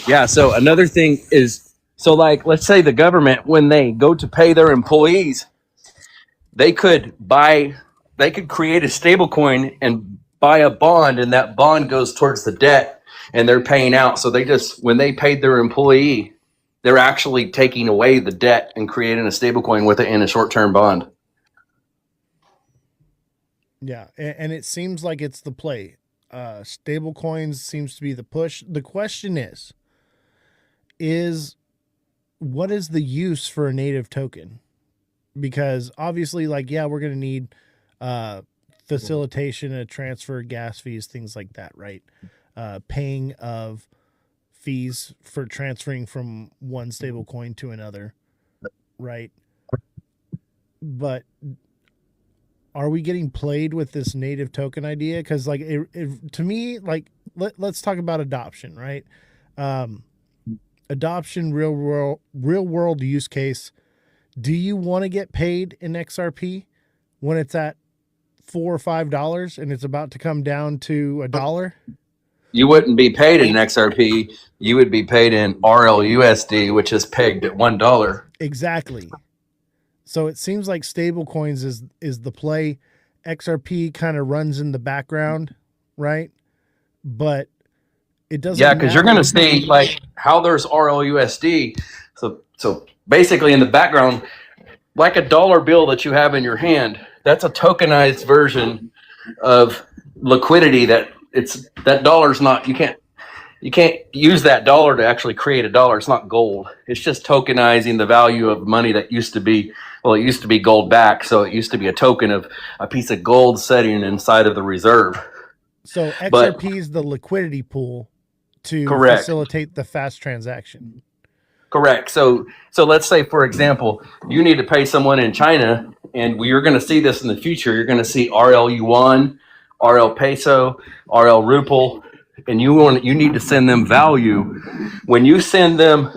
Yeah. So another thing is, so like, let's say the government, when they go to pay their employees, they could create a stable coin and buy a bond, and that bond goes towards the debt, and they're paying out. So when they paid their employee, they're actually taking away the debt and creating a stable coin with it in a short-term bond. Yeah, and it seems like it's the play. Stable coins seems to be the push. The question is what is the use for a native token? Because obviously, like, yeah, we're going to need facilitation and transfer, gas fees, things like that, right? Paying of fees for transferring from one stable coin to another, right? But are we getting played with this native token idea? Because like to me, like let's talk about adoption, right? Adoption, real world use case. Do you want to get paid in XRP when it's at $4 or $5 and it's about to come down to $1? You wouldn't be paid in XRP. You would be paid in RLUSD, which is pegged at $1. Exactly. So it seems like stable coins is the play. XRP kind of runs in the background, right? But it doesn't. Yeah, because you're going to see like how there's RLUSD. So basically, in the background, like a dollar bill that you have in your hand, that's a tokenized version of liquidity. That dollar's not. You can't use that dollar to actually create a dollar. It's not gold. It's just tokenizing the value of money that used to be. Well, it used to be gold back, so it used to be a token of a piece of gold sitting inside of the reserve. So XRP is the liquidity pool to facilitate the fast transaction. Correct. So let's say, for example, you need to pay someone in China, and you're going to see this in the future. You're going to see RL Yuan, RL Peso, RL Ruble, and you need to send them value. When you send them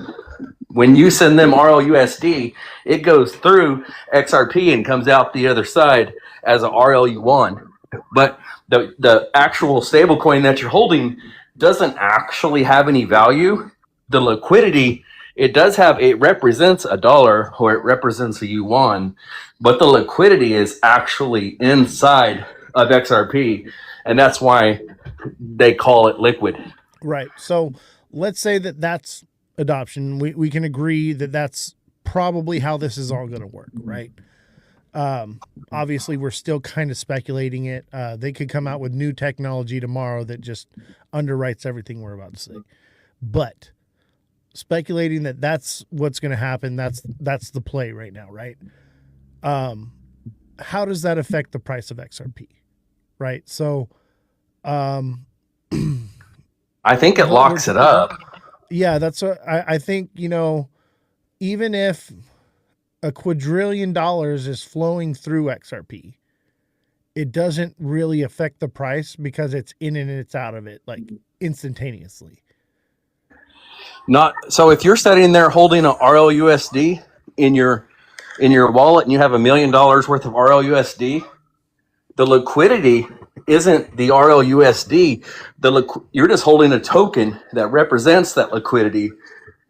RLUSD, it goes through XRP and comes out the other side as a RL Yuan. But the actual stable coin that you're holding doesn't actually have any value. The liquidity, it represents a dollar or it represents a yuan, but the liquidity is actually inside of XRP, and that's why they call it liquid. Right. So let's say that that's adoption. We can agree that that's probably how this is all going to work, right? Obviously, we're still kind of speculating it. They could come out with new technology tomorrow that just underwrites everything we're about to say. But speculating that that's what's going to happen, that's the play right now, right? How does that affect the price of XRP, right? So, I think it locks it up. Yeah, that's what I think. Even if $1 quadrillion is flowing through XRP, it doesn't really affect the price because it's in and it's out of it like instantaneously. Not so. If you're sitting there holding a RLUSD in your wallet and you have $1 million worth of RLUSD, the liquidity isn't the RLUSD. You're just holding a token that represents that liquidity,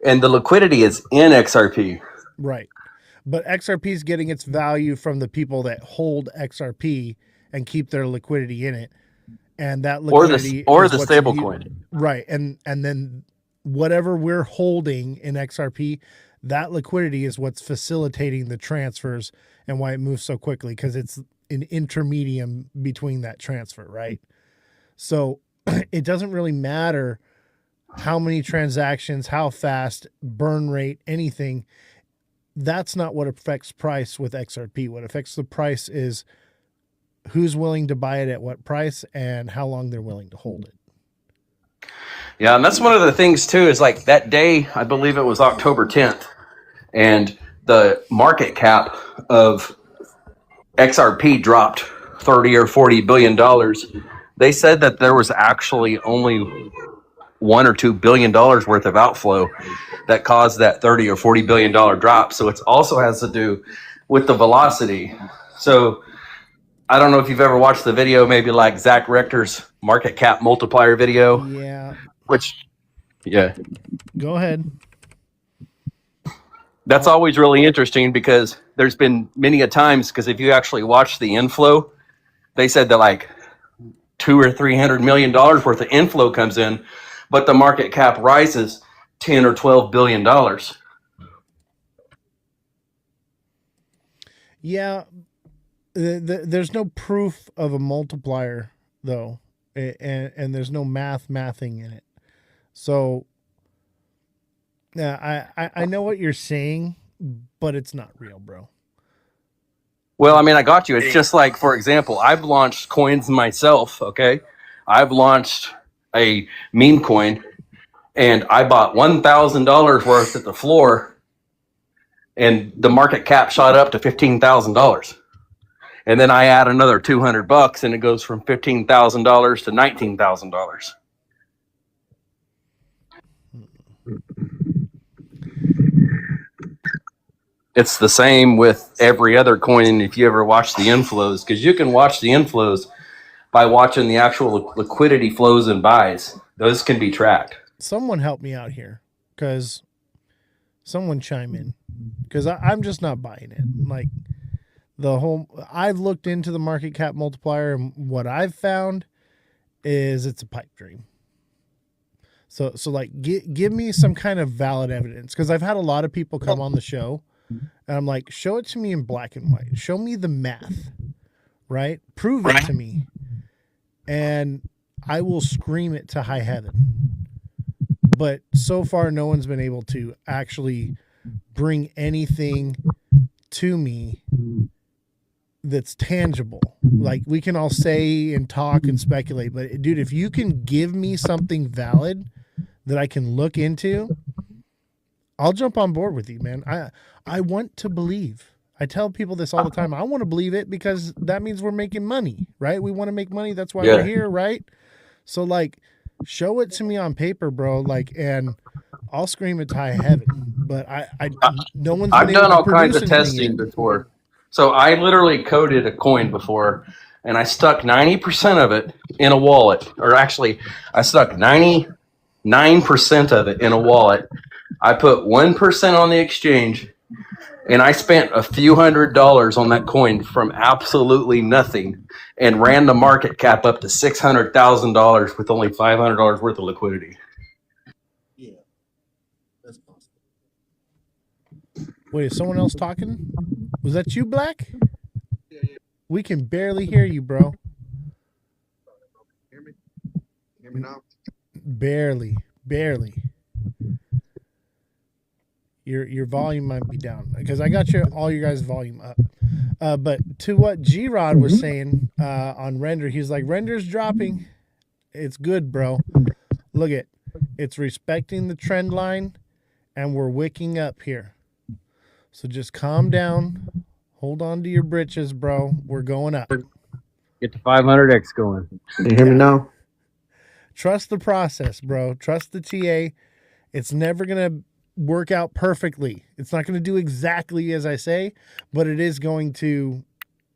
and the liquidity is in XRP. Right. But XRP is getting its value from the people that hold XRP and keep their liquidity in it. And that liquidity or the stable coin. Right. And then whatever we're holding in XRP, that liquidity is what's facilitating the transfers and why it moves so quickly, because it's an intermedium between that transfer, right? So it doesn't really matter how many transactions, how fast, burn rate, anything. That's not what affects price with XRP. What affects the price is who's willing to buy it at what price and how long they're willing to hold it. Yeah, and that's one of the things too, is like that day, I believe it was October 10th, and the market cap of XRP dropped $30 or $40 billion. They said that there was actually only $1 or $2 billion worth of outflow that caused that $30 or $40 billion drop. So it also has to do with the velocity. So I don't know if you've ever watched the video, maybe like Zach Rector's market cap multiplier video. Yeah. Yeah. Go ahead. That's always really interesting because there's been many a times, because if you actually watch the inflow, they said that like $200 or $300 million worth of inflow comes in, but the market cap rises $10 or $12 billion. Yeah. There's no proof of a multiplier though, and there's no mathing in it. So yeah, I know what you're saying, but it's not real, bro. Well, I mean, I got you. It's just like, for example, I've launched coins myself, okay? I've launched a meme coin, and I bought $1,000 worth at the floor, and the market cap shot up to $15,000. And then I add another $200, and it goes from $15,000 to $19,000. It's the same with every other coin if you ever watch the inflows, because you can watch the inflows by watching the actual liquidity flows and buys. Those can be tracked. Someone help me out here, because someone chime in, because I'm just not buying it. Like I've looked into the market cap multiplier, and what I've found is it's a pipe dream. So like give me some kind of valid evidence, because I've had a lot of people come on the show. And I'm like, show it to me in black and white. Show me the math, right? Prove it to me. And I will scream it to high heaven. But so far, no one's been able to actually bring anything to me that's tangible. Like, we can all say and talk and speculate, but dude, if you can give me something valid that I can look into, I'll jump on board with you, man. I want to believe. I tell people this all the time. I want to believe it because that means we're making money, right? We want to make money. That's why we're here, right? So, like, show it to me on paper, bro. Like, and I'll scream it to high heaven. But no one's. I've done all kinds of testing before. So I literally coded a coin before, and I stuck 90% of it in a wallet. Or actually, I stuck 99% of it in a wallet. I put 1% on the exchange, and I spent a few $100s on that coin from absolutely nothing, and ran the market cap up to $600,000 with only $500 worth of liquidity. Yeah, that's possible. Wait, is someone else talking? Was that you, Black? Yeah. We can barely hear you, bro. Hear me? Hear me now? Barely. Your volume might be down, because I got all your guys' volume up. But to what G-Rod was saying on Render, he's like, Render's dropping. It's good, bro. Look at, it's respecting the trend line, and we're wicking up here. So just calm down. Hold on to your britches, bro. We're going up. Get the 500X going. Can you hear me now? Trust the process, bro. Trust the TA. It's never going to work out perfectly. It's not going to do exactly as I say, but it is going to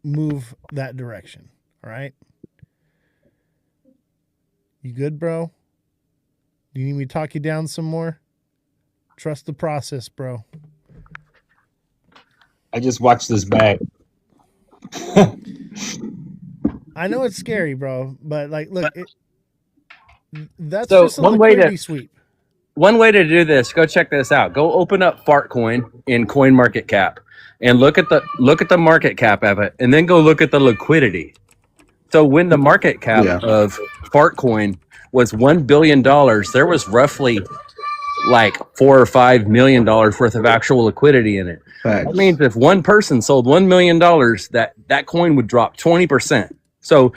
move that direction. All right. You good, bro? Do you need me to talk you down some more? Trust the process, bro. I just watched this back. I know it's scary, bro, but like, look, that's so just a liquidity sweep. One way to do this, go check this out. Go open up Fartcoin in CoinMarketCap and look at the market cap of it, and then go look at the liquidity. So when the market cap of Fartcoin was $1 billion, there was roughly like $4 or $5 million worth of actual liquidity in it. That means if one person sold $1 million, that coin would drop 20%. So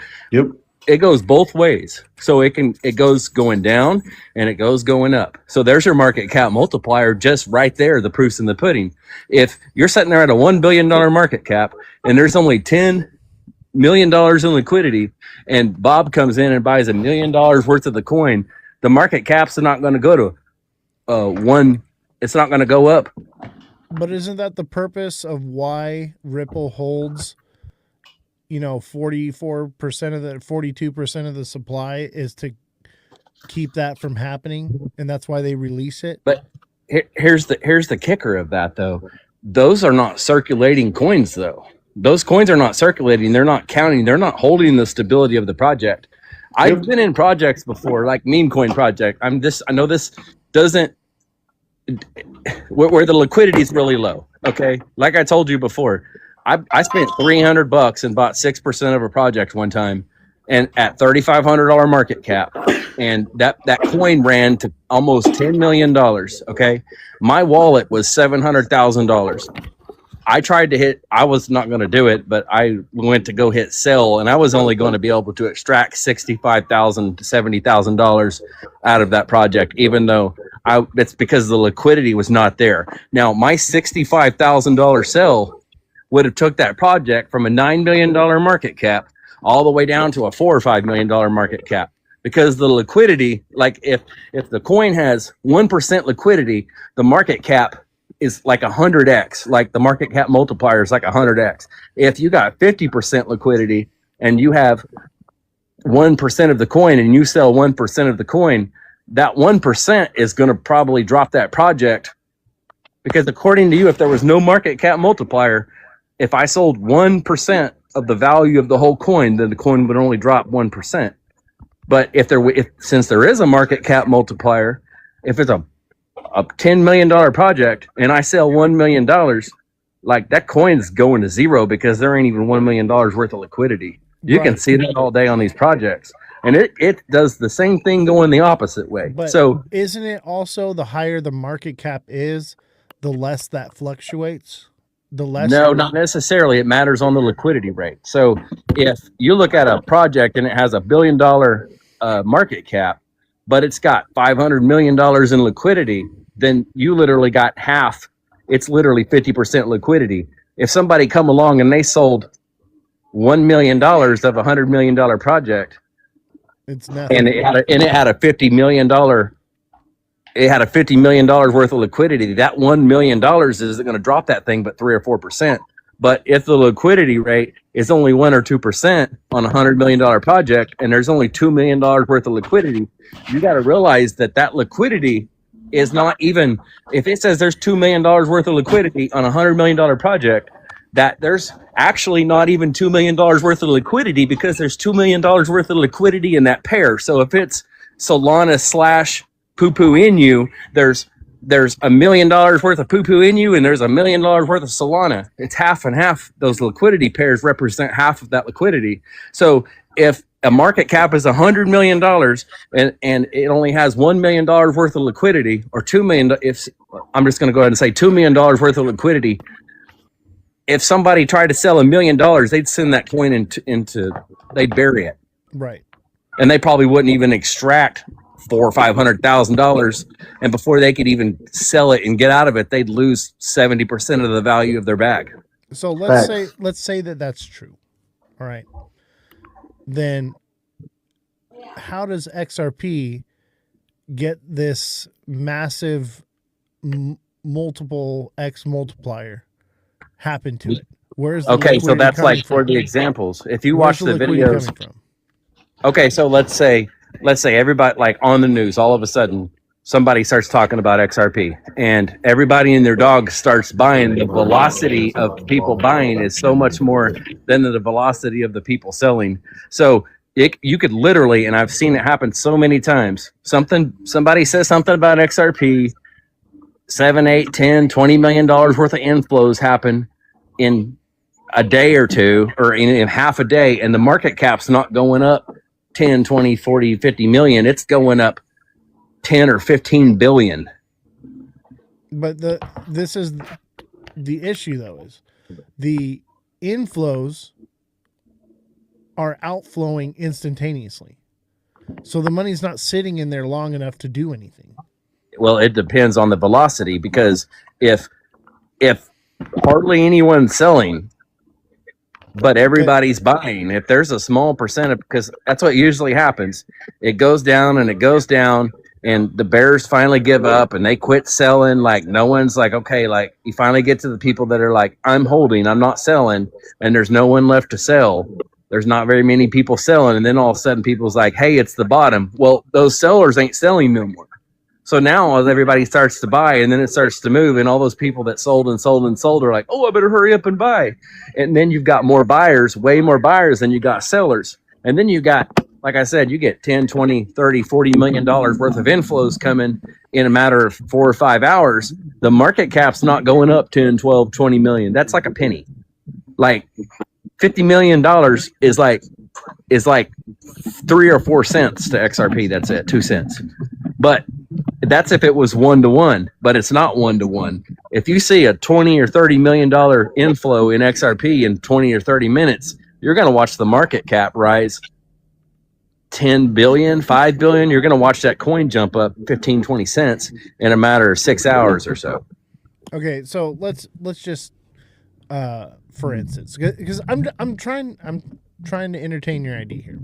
it goes both ways. So it goes going down and it goes going up. So there's your market cap multiplier just right there. The proof's in the pudding. If you're sitting there at a $1 billion market cap and there's only $10 million in liquidity, and Bob comes in and buys $1 million worth of the coin, the market cap's not going to go to one. It's not going to go up. But isn't that the purpose of why Ripple holds 44% of the 42% of the supply is to keep that from happening, and that's why they release it. But here's the kicker of that though. Those are not circulating coins though. Those coins are not circulating. They're not counting. They're not holding the stability of the project. I've been in projects before, like meme coin project. I know this doesn't where the liquidity is really low. Okay, like I told you before, I spent $300 and bought 6% of a project one time, and at $3,500 market cap, and that coin ran to almost $10 million. Okay, my wallet was $700,000. I tried to hit, I was not going to do it, but I went to go hit sell, and I was only going to be able to extract $65,000 to $70,000 out of that project, even though it's because the liquidity was not there. Now, my $65,000 sell would have took that project from a $9 million market cap all the way down to a $4 or $5 million market cap, because the liquidity, like if the coin has 1% liquidity, the market cap is like 100x, like the market cap multiplier is like 100x. If you got 50% liquidity and you have 1% of the coin and you sell 1% of the coin, that 1% is going to probably drop that project, because according to you, if there was no market cap multiplier, if I sold 1% of the value of the whole coin, then the coin would only drop 1%. But since there is a market cap multiplier, if it's a $10 million project and I sell $1 million, like that coin's going to zero, because there ain't even $1 million worth of liquidity. You can see that all day on these projects, and it does the same thing going the opposite way. But so isn't it also the higher the market cap is, the less that fluctuates? No, not necessarily. It matters on the liquidity rate. So if you look at a project and it has $1 billion market cap, but it's got $500 million in liquidity, then you literally got half. It's literally 50% liquidity. If somebody come along and they sold $1 million of a $100 million project, it's nothing. And it had a $50 million. It had a $50 million worth of liquidity. That $1 million isn't going to drop that thing but 3 or 4%. But if the liquidity rate is only 1 or 2% on a $100 million project, and there's only $2 million worth of liquidity, you got to realize that liquidity is not even, if it says there's $2 million worth of liquidity on a $100 million project, that there's actually not even $2 million worth of liquidity, because there's $2 million worth of liquidity in that pair. So if it's Solana / poo-poo in you, there's $1 million worth of poo-poo in you, and there's $1 million worth of Solana. It's half and half. Those liquidity pairs represent half of that liquidity. So if a market cap is $100 million and it only has $1 million worth of liquidity, or $2 million, if I'm just going to go ahead and say $2 million worth of liquidity, if somebody tried to sell $1 million, they'd send that coin into they'd bury it. Right. And they probably wouldn't even extract $400,000 or $500,000, and before they could even sell it and get out of it, they'd lose 70% of the value of their bag. So let's say that that's true. All right. Then how does XRP get this massive multiple X multiplier happen to it? Where's the okay? So that's like for from? the examples. If you watch the videos, from? Okay, so let's say everybody, like on the news, all of a sudden somebody starts talking about XRP, and everybody and their dog starts buying. The velocity of people buying is so much more than the velocity of the people selling. So you could literally, and I've seen it happen so many times, somebody says something about XRP, 7, 8, 10, $20 million worth of inflows happen in a day or two, or in half a day, and the market cap's not going up 10, 20, 40, 50 million. It's going up 10 or 15 billion. But this is the issue, though, is the inflows are outflowing instantaneously. So the money's not sitting in there long enough to do anything. Well, it depends on the velocity, because if hardly anyone's selling, but everybody's buying, if there's a small percent of, because that's what usually happens. It goes down and it goes down, and the bears finally give up and they quit selling. Like no one's like, okay, like you finally get to the people that are like, I'm holding, I'm not selling, and there's no one left to sell. There's not very many people selling, and then all of a sudden people's like, hey, it's the bottom. Well, those sellers ain't selling no more. So now as everybody starts to buy, and then it starts to move, and all those people that sold and sold and sold are like, oh, I better hurry up and buy. And then you've got more buyers, way more buyers than you got sellers. And then you got, like I said, you get 10, 20, 30, $40 million worth of inflows coming in a matter of 4 or 5 hours. The market cap's not going up 10, 12, 20 million. That's like a penny. Like $50 million is like 3 or 4 cents to XRP. That's it, 2 cents. But that's if it was 1-to-1, but it's not 1-to-1. If you see a 20 or $30 million inflow in XRP in 20 or 30 minutes, you're going to watch the market cap rise 10 billion, 5 billion. You're going to watch that coin jump up 15, 20 cents in a matter of 6 hours or so. Okay, so let's just for instance, because I'm trying to entertain your idea here.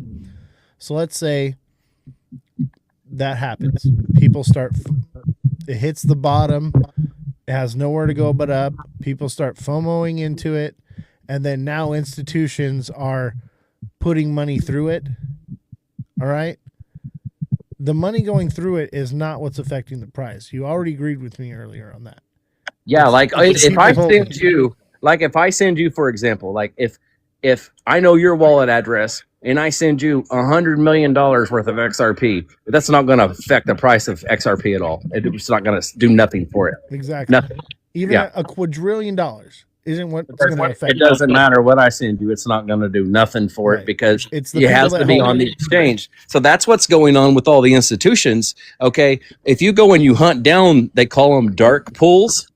So let's say that happens. People start, it hits the bottom, it has nowhere to go but up. People start FOMOing into it, and then now institutions are putting money through it. All right. The money going through it is not what's affecting the price. You already agreed with me earlier on that. Yeah, like if I send you, for example, like if I know your wallet address and I send you $100 million worth of XRP, that's not going to affect the price of XRP at all. It's not going to do nothing for it. Exactly. Nothing. Even a quadrillion dollars isn't what's going to affect it. Doesn't matter what I send you. It's not going to do nothing for it because it has to be on the exchange. So that's what's going on with all the institutions. Okay. If you go and you hunt down, they call them dark pools.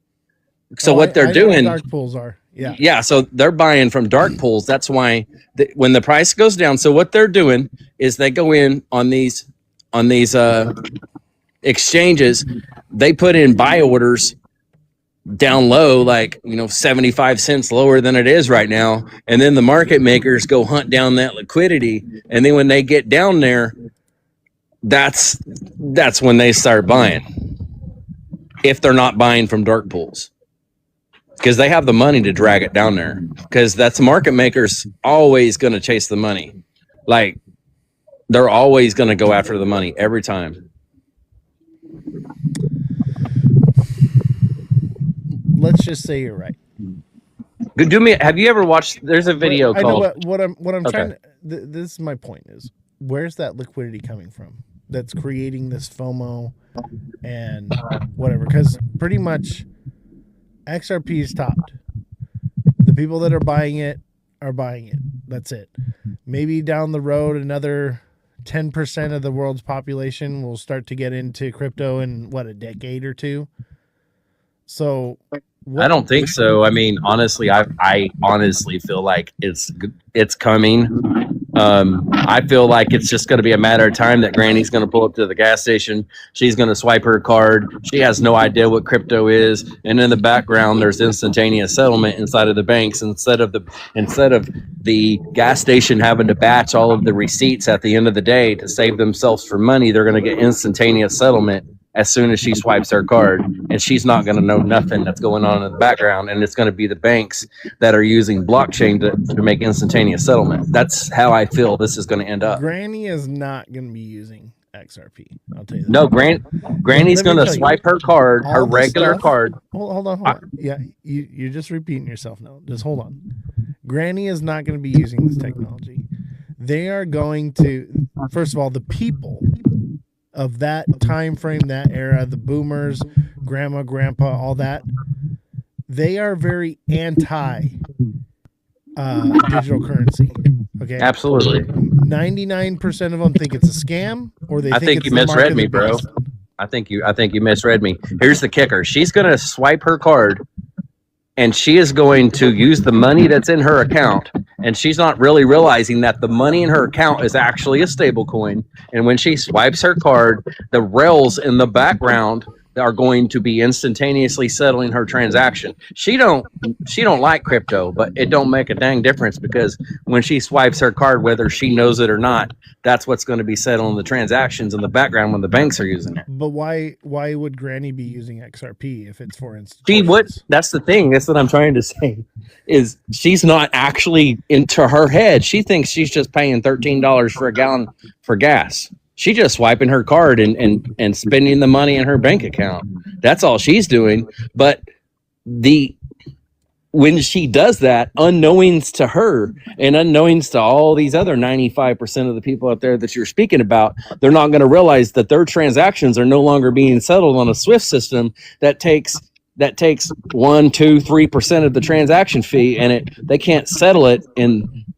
So what they're doing, dark pools are. Yeah. Yeah. So they're buying from dark pools. That's why when the price goes down. So what they're doing is they go in on these exchanges. They put in buy orders down low, like 75 cents lower than it is right now. And then the market makers go hunt down that liquidity. And then when they get down there, that's when they start buying. If they're not buying from dark pools. Because they have the money to drag it down there. Because that's market makers always going to chase the money. Like, they're always going to go after the money every time. Let's just say you're right. Have you ever watched? There's a video called. I know what I'm trying to. This is my point. Is where's that liquidity coming from? That's creating this FOMO and whatever. Because pretty much. XRP is topped. The people that are buying it are buying it. That's it. Maybe down the road, another 10% of the world's population will start to get into crypto in a decade or two. So I don't think so. I mean, honestly, I honestly feel like it's coming. I feel like it's just going to be a matter of time that Granny's going to pull up to the gas station. She's going to swipe her card. She has no idea what crypto is. And in the background, there's instantaneous settlement inside of the banks. Instead of the gas station having to batch all of the receipts at the end of the day to save themselves for money, they're going to get instantaneous settlement as soon as she swipes her card, and she's not going to know nothing that's going on in the background, and it's going to be the banks that are using blockchain to make instantaneous settlement. That's how I feel this is going to end up. Granny is not going to be using XRP. I'll tell you that. No, Granny's going to swipe her card, her regular card. Hold on. Yeah, you're just repeating yourself now. Just hold on. Granny is not going to be using this technology. They are going to, first of all, the people of that time frame, that era, the boomers, grandma, grandpa, all that, they are very anti digital currency. Okay, absolutely. 99% of them think it's a scam, or they think you misread me, bro. I think you misread me. Here's the kicker: she's gonna swipe her card, and she is going to use the money that's in her account, and she's not really realizing that the money in her account is actually a stable coin. And when she swipes her card, the rails in the background are going to be instantaneously settling her transaction. She don't like crypto, but it don't make a dang difference, because when she swipes her card, whether she knows it or not, that's what's going to be settling the transactions in the background when the banks are using it. But why would Granny be using XRP if it's for She institutions? would. That's the thing. That's what I'm trying to say. Is she's not actually, into her head, she thinks she's just paying $13 for a gallon for gas. She just swiping her card and spending the money in her bank account. That's all she's doing. But when she does that, unknowings to her and unknowings to all these other 95% of the people out there that you're speaking about, they're not going to realize that their transactions are no longer being settled on a SWIFT system that takes 1, 2, 3% of the transaction fee, and they can't settle it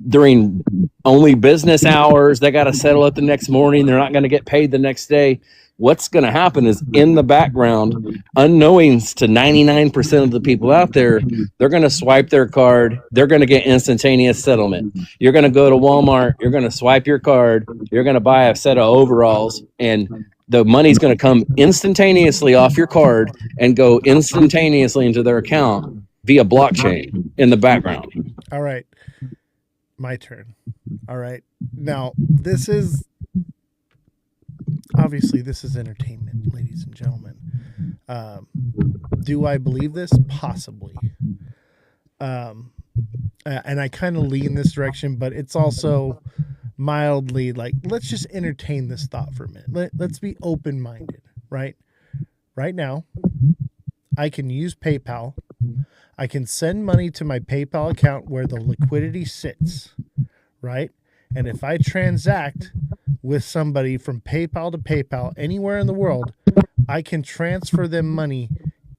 during only business hours. They got to settle it the next morning. They're not going to get paid the next day. What's going to happen is, in the background, unknowings to 99% of the people out there, they're going to swipe their card. They're going to get instantaneous settlement. You're going to go to Walmart. You're going to swipe your card. You're going to buy a set of overalls, and the money's going to come instantaneously off your card and go instantaneously into their account via blockchain in the background. All right. My turn. All right. Now, this is entertainment, ladies and gentlemen. Do I believe this? Possibly. And I kind of lean this direction, but it's also mildly like, let's just entertain this thought for a minute. Let's be open-minded, right? Right now, I can use PayPal. I can send money to my PayPal account where the liquidity sits, right? And if I transact with somebody from PayPal to PayPal anywhere in the world, I can transfer them money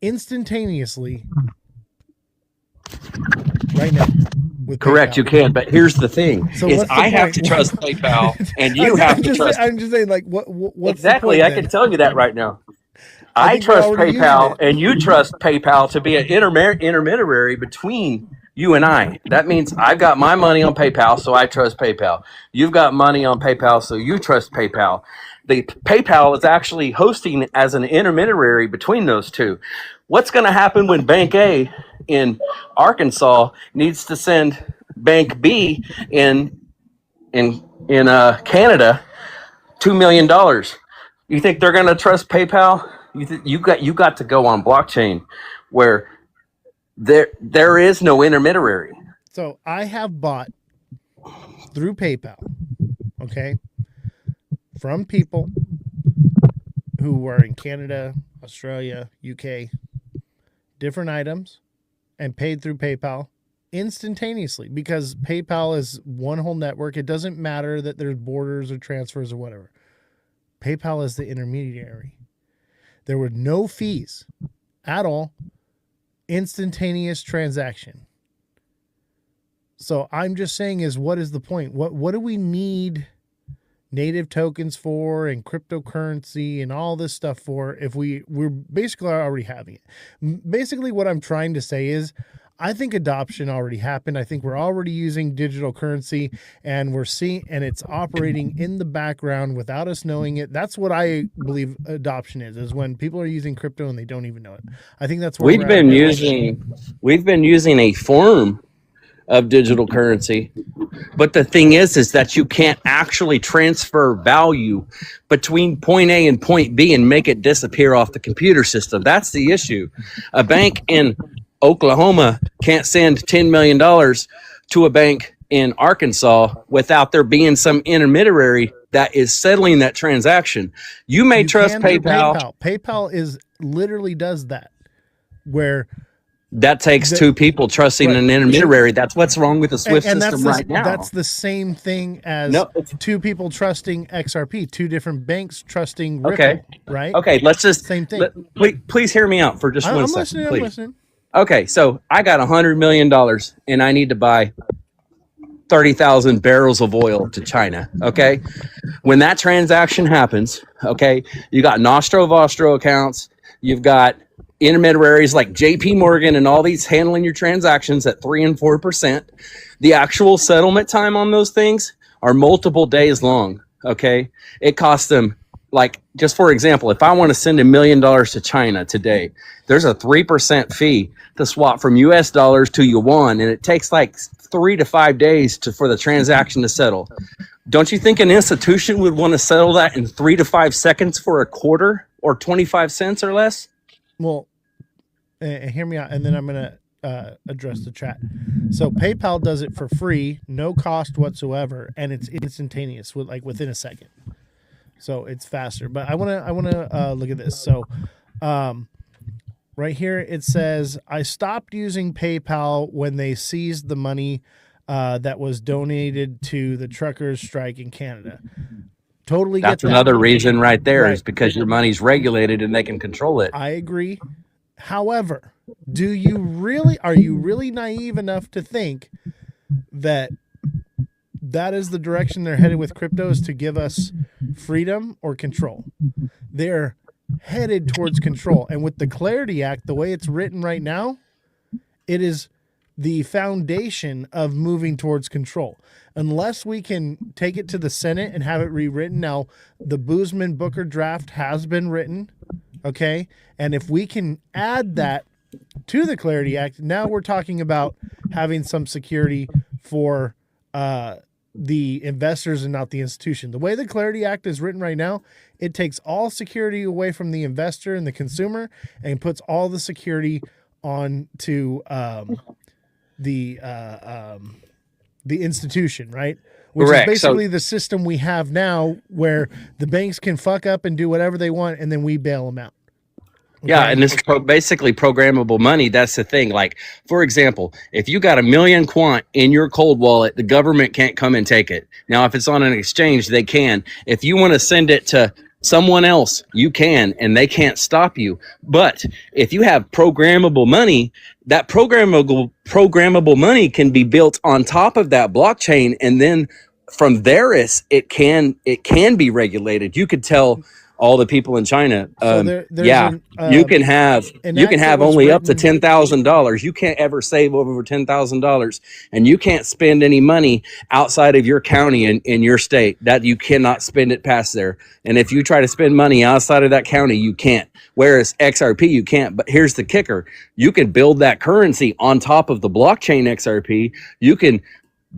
instantaneously right now. Correct, PayPal. You can, but here's the thing: I have to trust PayPal, and you have to trust. I'm just saying, like, what's exactly? The I can tell you that right now. I trust PayPal, and you trust PayPal to be an intermediary between you and I. That means I've got my money on PayPal, so I trust PayPal. You've got money on PayPal, so you trust PayPal. The PayPal is actually hosting as an intermediary between those two. What's going to happen when Bank A in Arkansas needs to send Bank B in Canada $2 million? You think they're going to trust PayPal? You got to go on blockchain where there is no intermediary. So I have bought through PayPal, okay, from people who are in Canada, Australia, UK, different items, and paid through PayPal instantaneously, because PayPal is one whole network. It doesn't matter that there's borders or transfers or whatever. PayPal is the intermediary. There were no fees at all. Instantaneous transaction. So I'm just saying, is what is the point? What do we need native tokens for and cryptocurrency and all this stuff for if we're basically already having it? Basically what I'm trying to say is, I think adoption already happened. I think we're already using digital currency, and we're seeing, and it's operating in the background without us knowing it. That's what I believe adoption is when people are using crypto and they don't even know it. I think that's what we've been using a form of digital currency, but the thing is that you can't actually transfer value between point A and point B and make it disappear off the computer system. That's the issue. A bank in Oklahoma can't send $10 million to a bank in Arkansas without there being some intermediary that is settling that transaction. You may trust PayPal. PayPal is literally does that, where that takes two people trusting an intermediary. That's what's wrong with the SWIFT system right now. That's the same thing as two people trusting XRP, two different banks trusting Ripple, right? Okay, let's just same thing. Please hear me out for just 1 second. I'm listening. Okay, so I got $100 million and I need to buy 30,000 barrels of oil to China. Okay, when that transaction happens, okay, you got Nostro Vostro accounts, you've got intermediaries like JP Morgan and all these handling your transactions at 3% and 4%. The actual settlement time on those things are multiple days long. Okay, it costs them like just for example, if I want to send $1 million to China today, there's a 3% fee to swap from US dollars to yuan, and it takes like 3 to 5 days for the transaction to settle. Don't you think an institution would want to settle that in 3 to 5 seconds for a quarter or 25 cents or less? Well, hear me out, and then I'm gonna address the chat. So PayPal does it for free, no cost whatsoever, and it's instantaneous within a second. So it's faster. But I wanna look at this. So right here it says, I stopped using PayPal when they seized the money that was donated to the truckers' strike in Canada. Totally get that. That's another reason right there, is because your money's regulated and they can control it. I agree. However, are you really naive enough to think that is the direction they're headed with crypto, is to give us freedom or control? They're headed towards control. And with the Clarity Act, the way it's written right now, it is the foundation of moving towards control. Unless we can take it to the Senate and have it rewritten. Now, the Boozman-Booker draft has been written, okay? And if we can add that to the Clarity Act, now we're talking about having some security for the investors and not the institution. The way the Clarity Act is written right now, it takes all security away from the investor and the consumer and puts all the security on to the institution, right? Which Correct. is basically the system we have now, where the banks can fuck up and do whatever they want, and then we bail them out. Okay? Yeah, and this is basically programmable money. That's the thing. Like, for example, if you got $1 million quant in your cold wallet, the government can't come and take it. Now, if it's on an exchange, they can. If you want to send it to someone else, you can, and they can't stop you. But if you have programmable money, that programmable money can be built on top of that blockchain, and then from there it can be regulated. You could tell all the people in China, you can have only up to $10,000. You can't ever save over $10,000, and you can't spend any money outside of your county in your state. That you cannot spend it past there. And if you try to spend money outside of that county, you can't. Whereas XRP, you can't. But here's the kicker: you can build that currency on top of the blockchain XRP. You can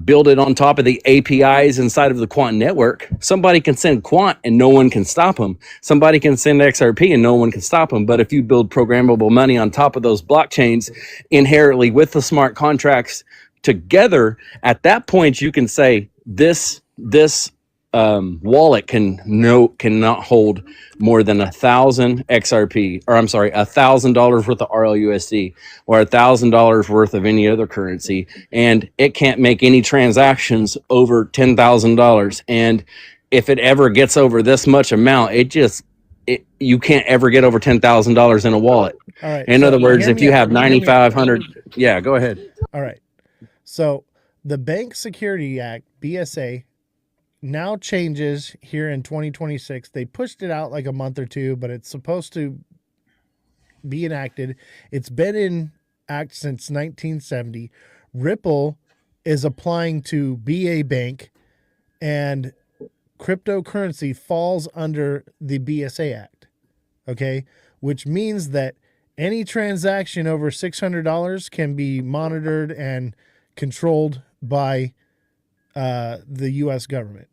build it on top of the APIs inside of the Quant network. Somebody can send Quant and no one can stop them. Somebody can send XRP and no one can stop them. But if you build programmable money on top of those blockchains inherently with the smart contracts together, at that point you can say this wallet cannot hold more than 1,000 XRP, or I'm sorry, $1,000 worth of RLUSD or $1,000 worth of any other currency, and it can't make any transactions over $10,000. And if it ever gets over this much amount, you can't ever get over $10,000 in a wallet. All right. In other words, if you have 9,500, yeah, go ahead. All right. So the Bank Security Act, BSA, now changes here in 2026. They pushed it out like a month or two, but it's supposed to be enacted. It's been in act since 1970. Ripple is applying to be a bank, and cryptocurrency falls under the BSA Act. Okay, which means that any transaction over $600 can be monitored and controlled by the U.S. government.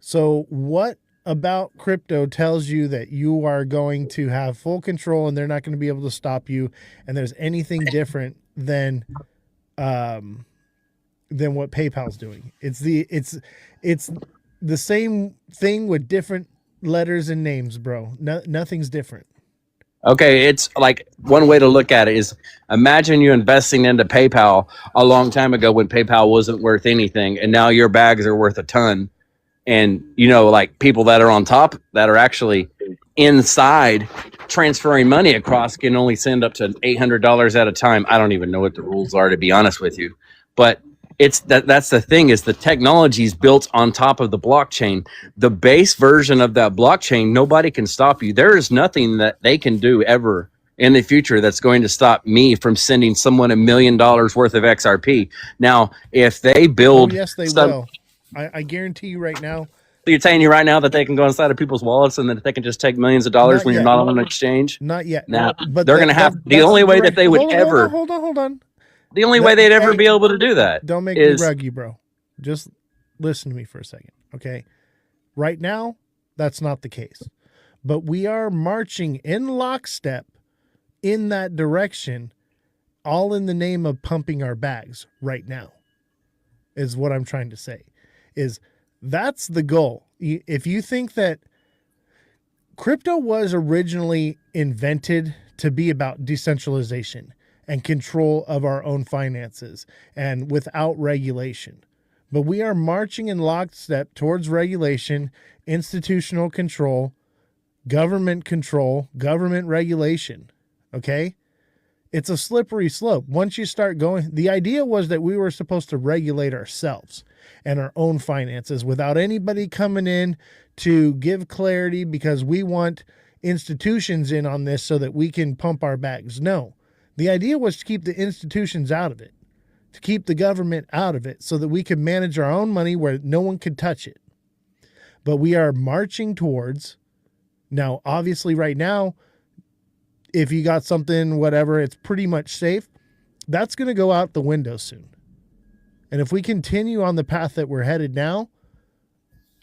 So what about crypto tells you that you are going to have full control and they're not going to be able to stop you, and there's anything different than what PayPal's doing? It's the same thing with different letters and names, bro. Nothing's different. Okay, it's like one way to look at it is, imagine you investing into PayPal a long time ago when PayPal wasn't worth anything, and now your bags are worth a ton. And, like people that are on top that are actually inside transferring money across can only send up to $800 at a time. I don't even know what the rules are, to be honest with you. But that's the thing, is the technology is built on top of the blockchain. The base version of that blockchain, nobody can stop you. There is nothing that they can do ever in the future that's going to stop me from sending someone $1 million worth of XRP. Now, if they build... Oh, yes, they will. I guarantee you right now, So you're telling me right now that they can go inside of people's wallets and that they can just take millions of dollars Not when you're yet. not on an exchange? Not yet. Now, But they're going to have the only way that they would ever, hold on. the only way they'd ever be able to do that Don't make me is, ruggy, bro. Just listen to me for a second, okay? Right now, that's not the case. But we are marching in lockstep in that direction, all in the name of pumping our bags right now, is what I'm trying to say. Is that's the goal. If you think that crypto was originally invented to be about decentralization and control of our own finances and without regulation, but we are marching in lockstep towards regulation, institutional control, government regulation. Okay? It's a slippery slope. Once you start going, the idea was that we were supposed to regulate ourselves and our own finances without anybody coming in to give clarity because we want institutions in on this so that we can pump our bags. No, the idea was to keep the institutions out of it, to keep the government out of it so that we could manage our own money where no one could touch it. But we are marching towards, now, obviously right now, if you got something, whatever, it's pretty much safe. That's going to go out the window soon. And if we continue on the path that we're headed now,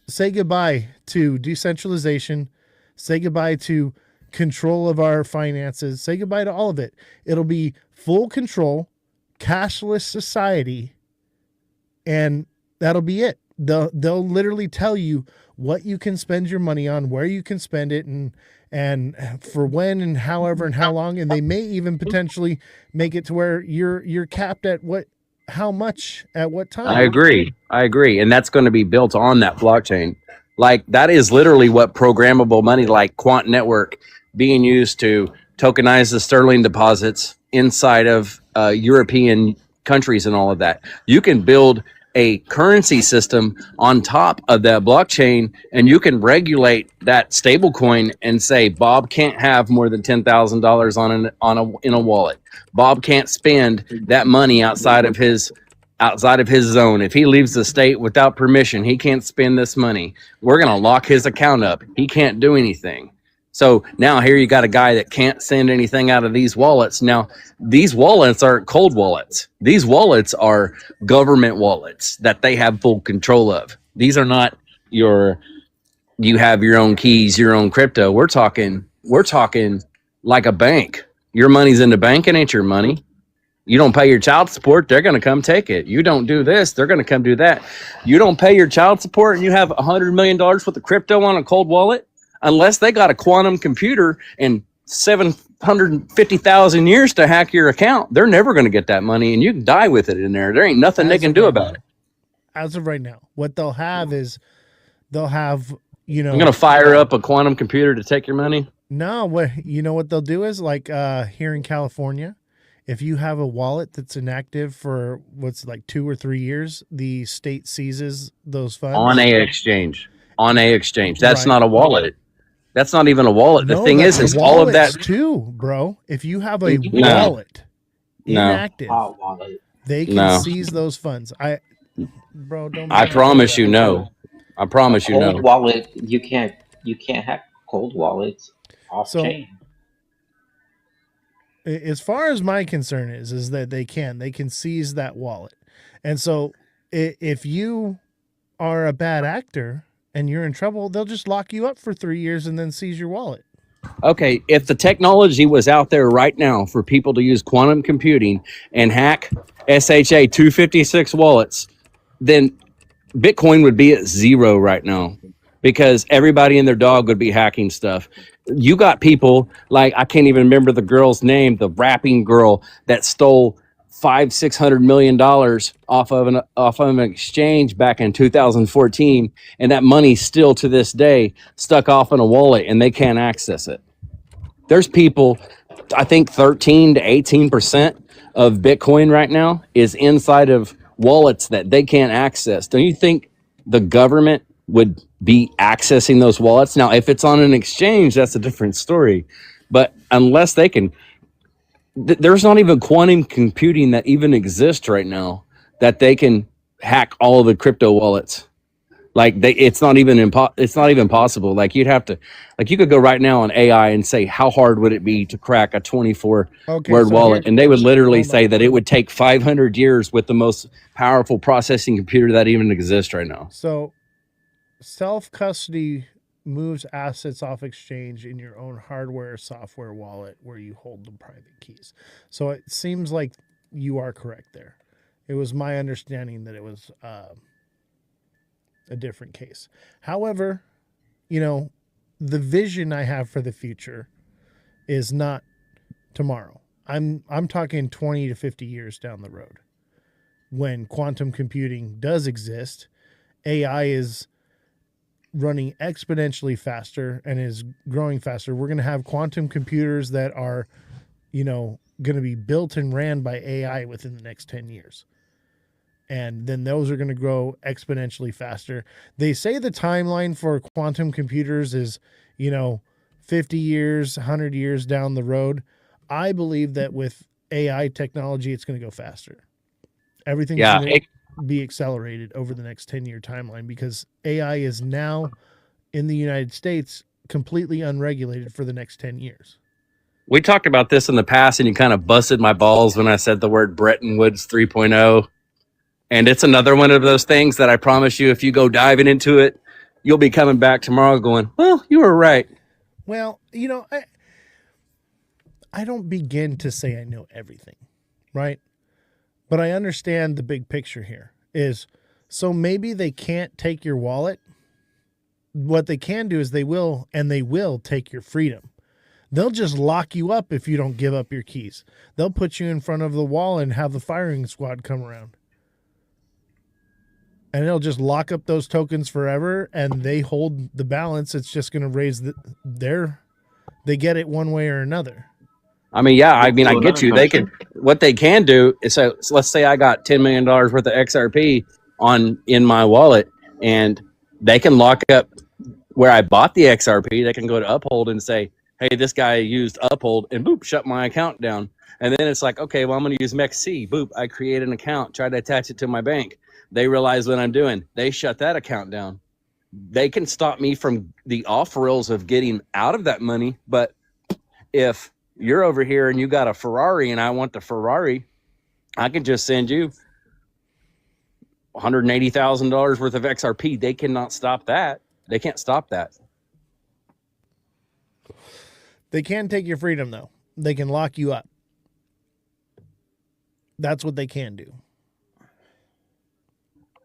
say goodbye to decentralization, say goodbye to control of our finances, say goodbye to all of it. It'll be full control, cashless society, and that'll be it. They'll literally tell you what you can spend your money on, where you can spend it, and for when and however and how long, and they may even potentially make it to where you're capped at how much at what time. I agree. And that's going to be built on that blockchain. Like that is literally what programmable money like Quant Network being used to tokenize the sterling deposits inside of European countries and all of that. You can build a currency system on top of that blockchain, and you can regulate that stable coin and say Bob can't have more than $10,000 in a wallet. Bob can't spend that money outside of his zone. If he leaves the state without permission, he can't spend this money. We're going to lock his account up. He can't do anything. So now here you got a guy that can't send anything out of these wallets. Now, these wallets aren't cold wallets. These wallets are government wallets that they have full control of. These are not you have your own keys, your own crypto. We're talking like a bank. Your money's in the bank, it ain't your money. You don't pay your child support, they're going to come take it. You don't do this, they're going to come do that. You don't pay your child support and you have $100 million worth of crypto on a cold wallet, unless they got a quantum computer and 750,000 years to hack your account, they're never going to get that money, and you can die with it in there. There ain't nothing they can do about it. As of right now, what they'll have is I'm going to fire up a quantum computer to take your money. No, what they'll do is like here in California, if you have a wallet that's inactive for 2 or 3 years, the state seizes those funds on a exchange. That's right. Not a wallet. That's not even a wallet. The thing is all of that too, bro. If you have a wallet inactive, they can seize those funds. I promise you no. I promise you no. Cold wallet, you can't hack cold wallets off chain. As far as my concern is that they can seize that wallet. And so if you are a bad actor and you're in trouble, they'll just lock you up for 3 years and then seize your wallet. Okay, if the technology was out there right now for people to use quantum computing and hack SHA 256 wallets, then Bitcoin would be at zero right now because everybody and their dog would be hacking stuff. You got people like, I can't even remember the girl's name, the rapping girl that stole $500-600 million off of an exchange back in 2014, and that money's still to this day stuck off in a wallet and they can't access it. There's people, I think 13 to 18% of Bitcoin right now is inside of wallets that they can't access. Don't you think the government would be accessing those wallets? Now, if it's on an exchange, that's a different story. But unless they can, there's not even quantum computing that even exists right now that they can hack all of the crypto wallets. Like it's not even it's not even possible. Like you'd have to, like you could go right now on AI and say how hard would it be to crack a 24 Okay, word so wallet, and they would literally hold say on. that it would take 500 years with the most powerful processing computer that even exists right now. So self-custody moves assets off exchange in your own hardware software wallet where you hold the private keys. So it seems like you are correct there. It was my understanding that it was a different case. However, you know, the vision I have for the future is not tomorrow. I'm talking 20 to 50 years down the road. When quantum computing does exist, AI is running exponentially faster and is growing faster. We're going to have quantum computers that are, you know, going to be built and ran by AI within the next 10 years. And then those are going to grow exponentially faster. They say the timeline for quantum computers is, you know, 50 years, 100 years down the road. I believe that with AI technology, it's going to go faster. Everything's Yeah, going to be accelerated over the next 10-year timeline because AI is now in the United States completely unregulated for the next 10 years. we talked about this in the past, and you kind of busted my balls when I said the word Bretton Woods 3.0. And it's another one of those things that I promise you, if you go diving into it, you'll be coming back tomorrow going, well, you were right. Well, you know, I don't begin to say I know everything, right? But I understand the big picture here is so maybe they can't take your wallet. What they can do is they will take your freedom. They'll just lock you up if you don't give up your keys. They'll put you in front of the wall and have the firing squad come around. And they'll just lock up those tokens forever, and they hold the balance. It's just going to raise they get it one way or another. I mean, yeah, I mean, I So get another you. question. What they can do is, so let's say I got $10 million worth of XRP in my wallet, and they can lock up where I bought the XRP. They can go to Uphold and say, hey, this guy used Uphold, and boop, shut my account down. And then it's like, okay, well, I'm going to use MEXC. Boop, I create an account, try to attach it to my bank. They realize what I'm doing. They shut that account down. They can stop me from the off rails of getting out of that money. But if you're over here and you got a Ferrari and I want the Ferrari, I can just send you $180,000 worth of XRP. They cannot stop that. They can't stop that. They can take your freedom, though. They can lock you up. That's what they can do.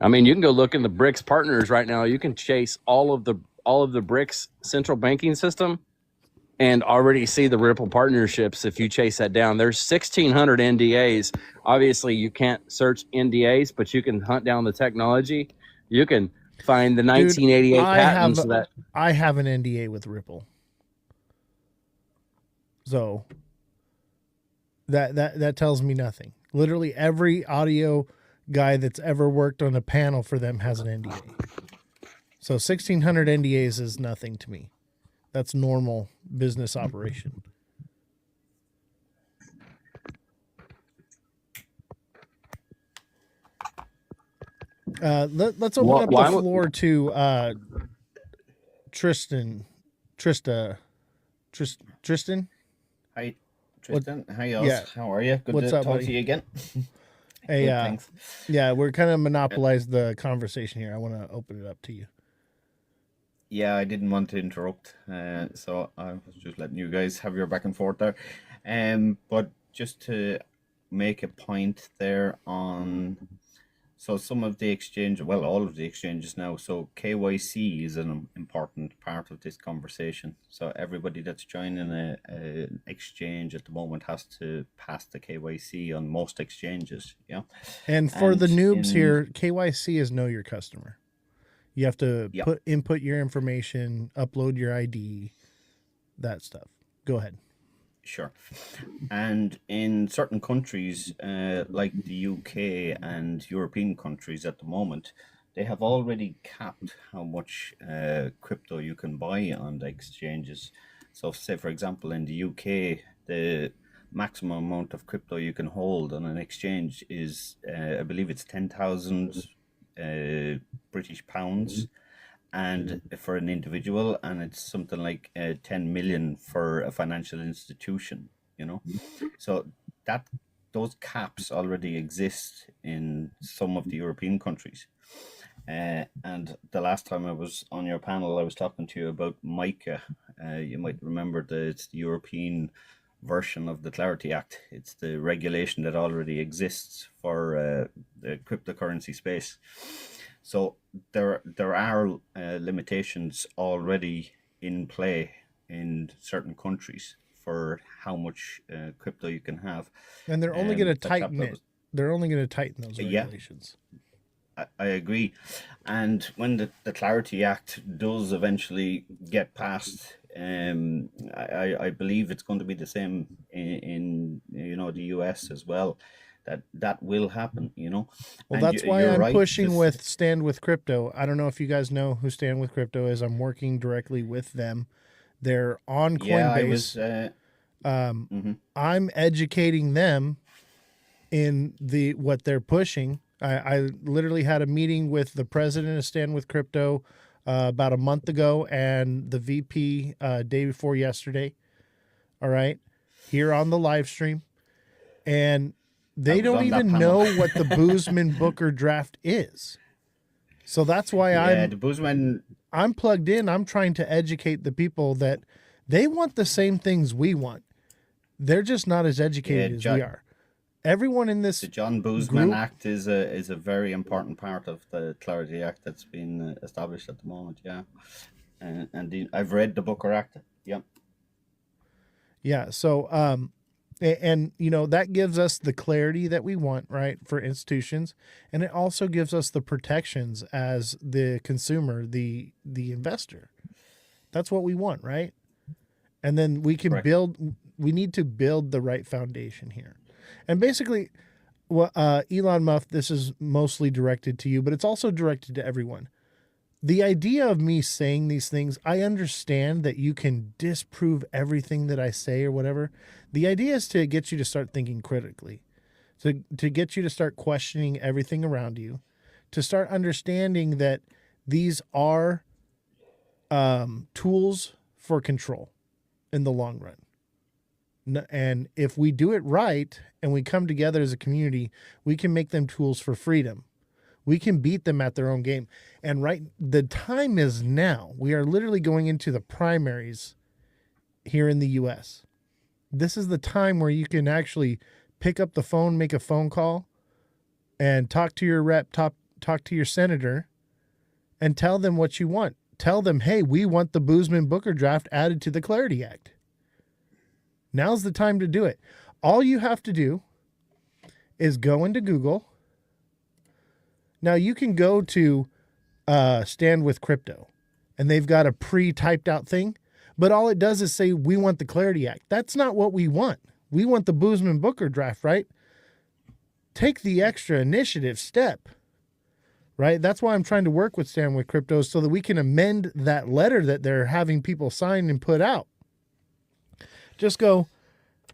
I mean, you can go look in the BRICS partners right now. You can chase all of the BRICS central banking system and already see the Ripple partnerships. If you chase that down, there's 1,600 NDAs. Obviously, you can't search NDAs, but you can hunt down the technology. You can find the 1988 patents. I have an NDA with Ripple. So that tells me nothing. Literally every audio guy that's ever worked on a panel for them has an NDA. So 1,600 NDAs is nothing to me. That's normal business operation. Let's open up the floor to Tristan. Tristan. Hi, Tristan. Hi, Oz. Yeah. How are you? Good What's to up, talk buddy? to you again. Hey, Good, thanks. yeah, we're kind of monopolized the conversation here. I want to open it up to you. Yeah, I didn't want to interrupt, so I was just letting you guys have your back and forth there. But just to make a point there on, so some of the exchange, well, all of the exchanges now. So KYC is an important part of this conversation. So everybody that's joining an exchange at the moment has to pass the KYC on most exchanges. Yeah. And for the noobs here, KYC is know your customer. You have to input your information, upload your ID, that stuff. Go ahead. Sure. And in certain countries, like the UK and European countries at the moment, they have already capped how much crypto you can buy on the exchanges. So say, for example, in the UK, the maximum amount of crypto you can hold on an exchange is, I believe it's 10,000 British pounds, and for an individual, and it's something like 10 million for a financial institution. You know, so that those caps already exist in some of the European countries. And the last time I was on your panel, I was talking to you about MICA. You might remember that it's the European version of the Clarity Act. It's the regulation that already exists for the cryptocurrency space. So there are limitations already in play in certain countries for how much crypto you can have. And they're only going to tighten it. They're only going to tighten those regulations. I agree. And when the Clarity Act does eventually get passed, I believe it's going to be the same in the US as well. That will happen, Well, and that's why I'm pushing with Stand with Crypto. I don't know if you guys know who Stand with Crypto is. I'm working directly with them. They're on Coinbase. I'm educating them in what they're pushing. I literally had a meeting with the president of Stand with Crypto about a month ago and the VP day before yesterday. All right. Here on the live stream. And they don't even know what the Boozman Booker draft is. So that's why I'm plugged in. I'm trying to educate the people that they want the same things we want. They're just not as educated as we are. Everyone in this the John Boozman Act is a very important part of the Clarity Act that's been established at the moment. Yeah, and I've read the Booker Act. Yeah. Yeah. So and that gives us the clarity that we want, right, for institutions, and it also gives us the protections as the consumer, the investor. That's what we want, right? And then we can build. We need to build the right foundation here. And basically, Elon Musk, this is mostly directed to you, but it's also directed to everyone. The idea of me saying these things, I understand that you can disprove everything that I say or whatever. The idea is to get you to start thinking critically, to get you to start questioning everything around you, to start understanding that these are tools for control in the long run. And if we do it right and we come together as a community, we can make them tools for freedom. We can beat them at their own game. And the time is now. We are literally going into the primaries here in the US. This is the time where you can actually pick up the phone, make a phone call, and talk to your rep, talk to your senator, and tell them what you want. Tell them, hey, we want the Boozman Booker draft added to the Clarity Act. Now's the time to do it. All you have to do is go into Google. Now you can go to Stand with Crypto, and they've got a pre-typed out thing, but all it does is say, we want the Clarity Act. That's not what we want. We want the Boozman Booker draft, right? Take the extra initiative step, right? That's why I'm trying to work with Stand with Crypto so that we can amend that letter that they're having people sign and put out. Just go,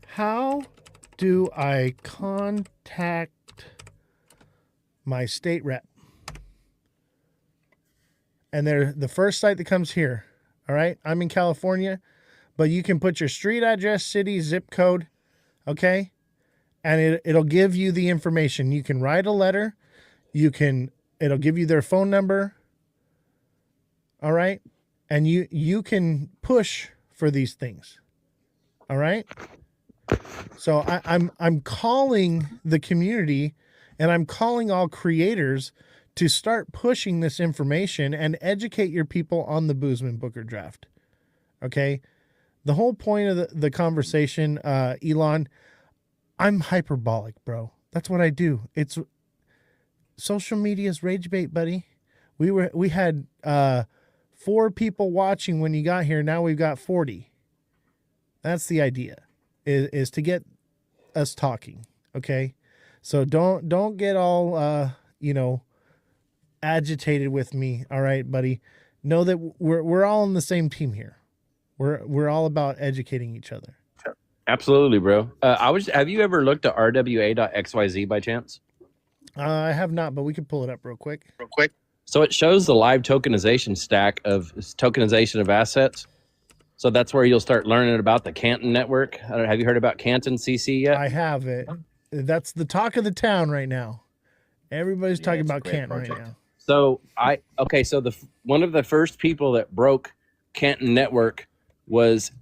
how do I contact my state rep? And they're the first site that comes here. All right. I'm in California, but you can put your street address, city, zip code. Okay. And it'll give you the information. You can write a letter. It'll give you their phone number. All right. And you can push for these things. All right. So I'm calling the community, and I'm calling all creators to start pushing this information and educate your people on the Boozman Booker draft. Okay. The whole point of the conversation, Elon, I'm hyperbolic, bro. That's what I do. It's social media's rage bait, buddy. We had 4 people watching when you got here. Now we've got 40. That's the idea, is to get us talking. Okay. So don't get all, agitated with me. All right, buddy. Know that we're all on the same team here. We're all about educating each other. Absolutely, bro. Have you ever looked at rwa.xyz by chance? I have not, but we can pull it up real quick. So it shows the live tokenization stack of tokenization of assets. So that's where you'll start learning about the Canton network. Have you heard about Canton CC yet? I have it. That's the talk of the town right now. Everybody's talking about Canton right now. So so one of the first people that broke Canton network was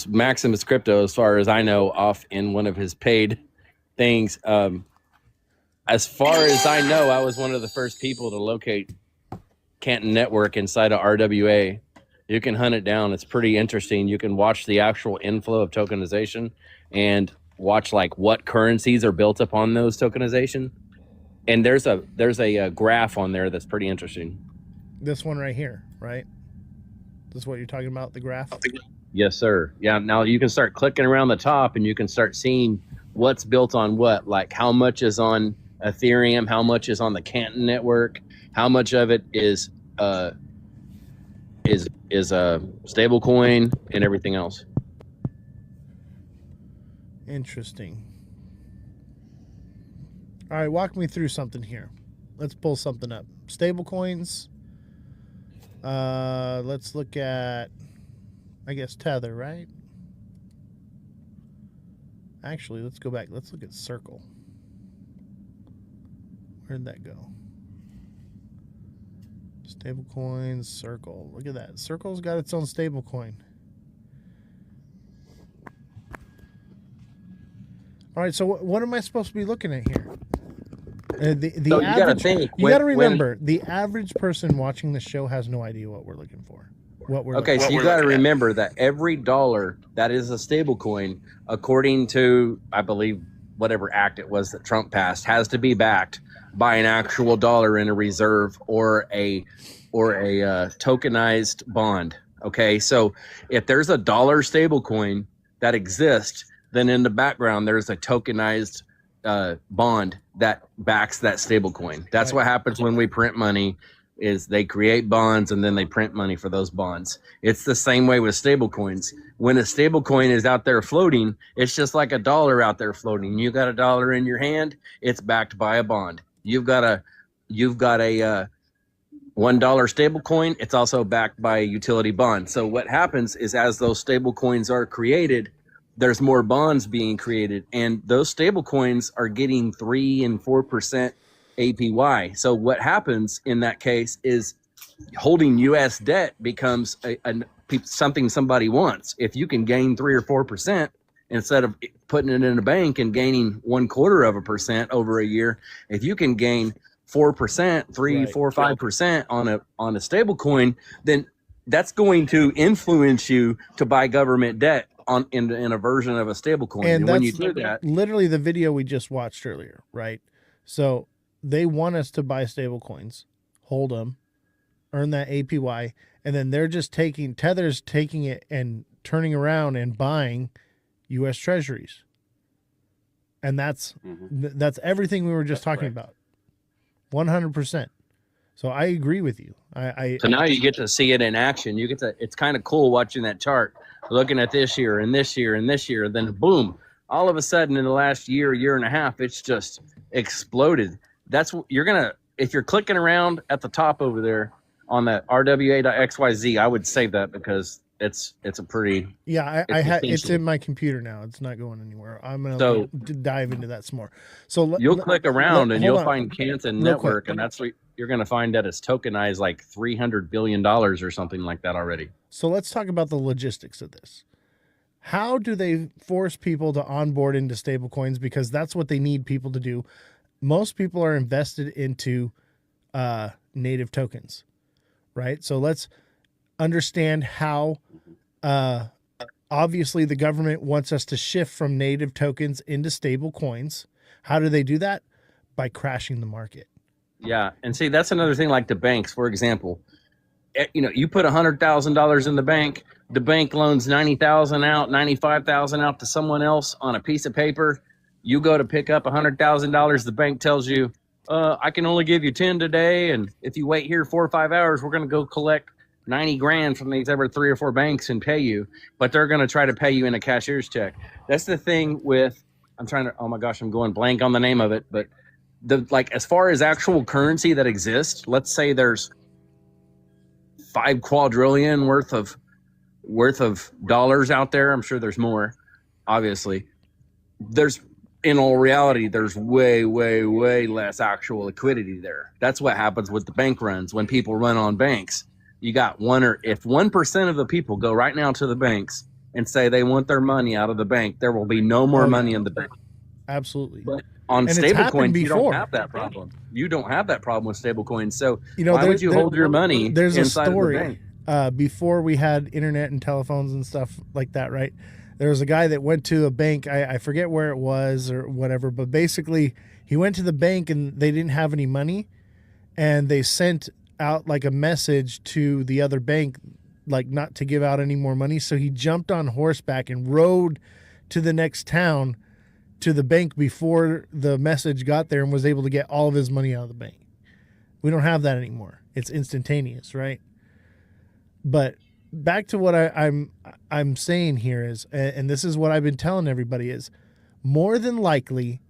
Maximus Crypto, as far as I know, off in one of his paid things. As far as I know, I was one of the first people to locate Canton network inside of RWA. You can hunt it down. It's pretty interesting. You can watch the actual inflow of tokenization and watch like what currencies are built upon those tokenization. And there's a graph on there that's pretty interesting. This one right here, right? This is what you're talking about, the graph? Yes, sir. Yeah, now you can start clicking around the top and you can start seeing what's built on what, like how much is on Ethereum, how much is on the Canton network, how much of it is a stable coin, and everything else. Interesting. All right, walk me through something here. Let's pull something up. Stable coins. Let's look at, I guess, Tether, right? Actually, let's go back. Let's look at Circle. Where'd that go? Stable coins, Circle. Look at that. Circle's got its own stable coin. All right, so what am I supposed to be looking at here? So you gotta think. You got to remember, the average person watching the show has no idea what we're looking for. So you got to remember that every dollar that is a stable coin, according to, I believe, whatever act it was that Trump passed, has to be backed by an actual dollar in a reserve or a tokenized bond. Okay, so if there's a dollar stable coin that exists, then in the background there's a tokenized bond that backs that stable coin. That's what happens when we print money, is they create bonds and then they print money for those bonds. It's the same way with stable coins. When a stable coin is out there floating, it's just like a dollar out there floating. You got a dollar in your hand, it's backed by a bond. You've got a $1 stable coin, it's also backed by a utility bond. So what happens is, as those stable coins are created, there's more bonds being created, and those stable coins are getting 3 and 4% APY. So what happens in that case is holding U.S. debt becomes something somebody wants. If you can gain 3 or 4% instead of putting it in a bank and gaining 0.25% over a year, if you can gain 4%, 3, 4, 5% on a stable coin, then that's going to influence you to buy government debt in a version of a stable coin. And when you do that, literally the video we just watched earlier, right? So they want us to buy stable coins, hold them, earn that APY, and then they're just Tether's taking it and turning around and buying U.S. Treasuries. And that's everything we were just talking about. 100%. So I agree with you. So now you get to see it in action. It's kind of cool watching that chart, looking at this year and this year and this year. Then boom, all of a sudden in the last year and a half, it's just exploded. That's what you're going to, if you're clicking around at the top over there on that rwa.xyz, I would save that because it's a pretty, it's in my computer now. It's not going anywhere. I'm going to dive into that some more. So you'll click around and you'll find Canton Network, and that's what you're going to find that it's tokenized like $300 billion or something like that already. So let's talk about the logistics of this. How do they force people to onboard into stablecoins? Because that's what they need people to do. Most people are invested into native tokens, right? So let's understand how obviously the government wants us to shift from native tokens into stable coins. How do they do that? By crashing the market. Yeah, and see, that's another thing. Like the banks, for example, you put $100,000 in the bank loans 90,000 out, 95,000 out to someone else on a piece of paper. You go to pick up $100,000. The bank tells you, I can only give you 10 today, and if you wait here 4 or 5 hours, we're going to go collect 90 grand from these other 3 or 4 banks and pay you, but they're going to try to pay you in a cashier's check. That's the thing with, oh my gosh, I'm going blank on the name of it, but like as far as actual currency that exists, let's say there's 5 quadrillion worth of dollars out there. I'm sure there's more, obviously. There's, in all reality, there's way less actual liquidity there. That's what happens with the bank runs. When people run on banks, you got if 1% of the people go right now to the banks and say they want their money out of the bank, there will be no more money in the bank. Absolutely. But on And it's happened stablecoins, you don't before. have that problem. You don't have that problem with stablecoins. So You know, why would you hold your money There's a inside of the story bank? before we had internet and telephones and stuff like that, right? There was a guy that went to a bank. I forget where it was or whatever, but basically he went to the bank and they didn't have any money, and they sent out like a message to the other bank, like not to give out any more money. So he jumped on horseback and rode to the next town to the bank before the message got there and was able to get all of his money out of the bank. We don't have that anymore. It's instantaneous, right? But back to what I'm saying here is, and this is what I've been telling everybody, is more than likely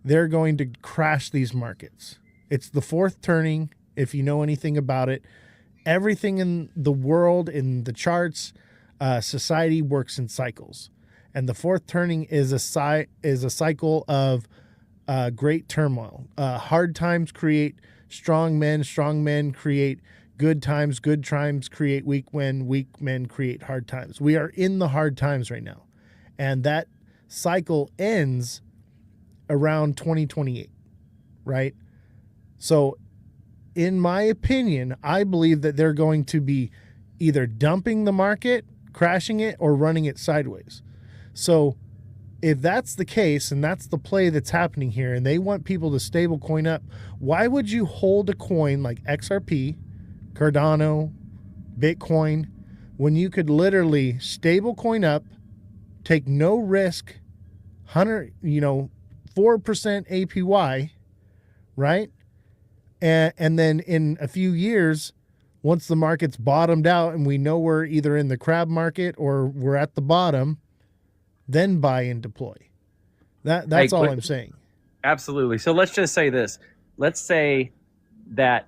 they're going to crash these markets. It's the fourth turning, if you know anything about it. Everything in the world, in the charts, society works in cycles. And the fourth turning is a cycle of great turmoil. Hard times create strong men create good times create weak men create hard times. We are in the hard times right now. And that cycle ends around 2028, right? So in my opinion, I believe that they're going to be either dumping the market, crashing it, or running it sideways. So if that's the case, and that's the play that's happening here, and they want people to stable coin up, why would you hold a coin like XRP, Cardano, Bitcoin, when you could literally stable coin up, take no risk, 4% APY, right? And then in a few years, once the market's bottomed out and we know we're either in the crab market or we're at the bottom, then buy and deploy. That's all I'm saying. Absolutely. So let's just say this. Let's say that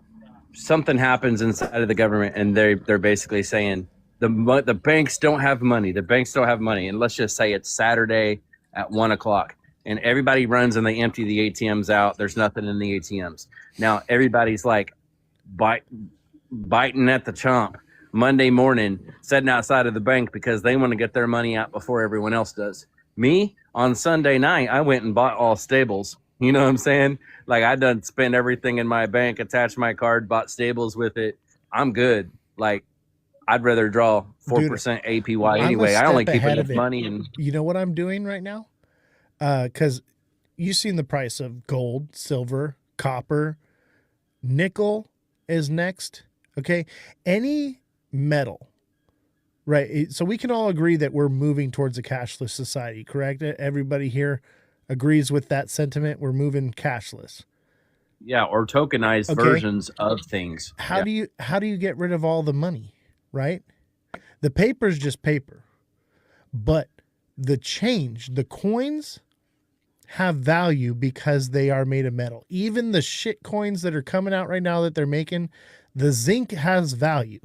something happens inside of the government and they're basically saying the banks don't have money. The banks don't have money. And let's just say it's Saturday at 1:00 and everybody runs and they empty the ATMs out. There's nothing in the ATMs. Now everybody's like biting at the chomp Monday morning, sitting outside of the bank because they want to get their money out before everyone else does. Me, on Sunday night, I went and bought all stables. You know what I'm saying? Like, I done spent everything in my bank, attached my card, bought stables with it. I'm good. Like, I'd rather draw 4% APY anyway. I only keep enough money. And you know what I'm doing right now? Because you've seen the price of gold, silver, copper, nickel is next. Okay. Any metal, right? So we can all agree that we're moving towards a cashless society, correct? Everybody here agrees with that sentiment. We're moving cashless. Yeah, or tokenized versions of things. How do you get rid of all the money, right? The paper's just paper. But the change, the coins have value because they are made of metal. Even the shit coins that are coming out right now that they're making, the zinc has value.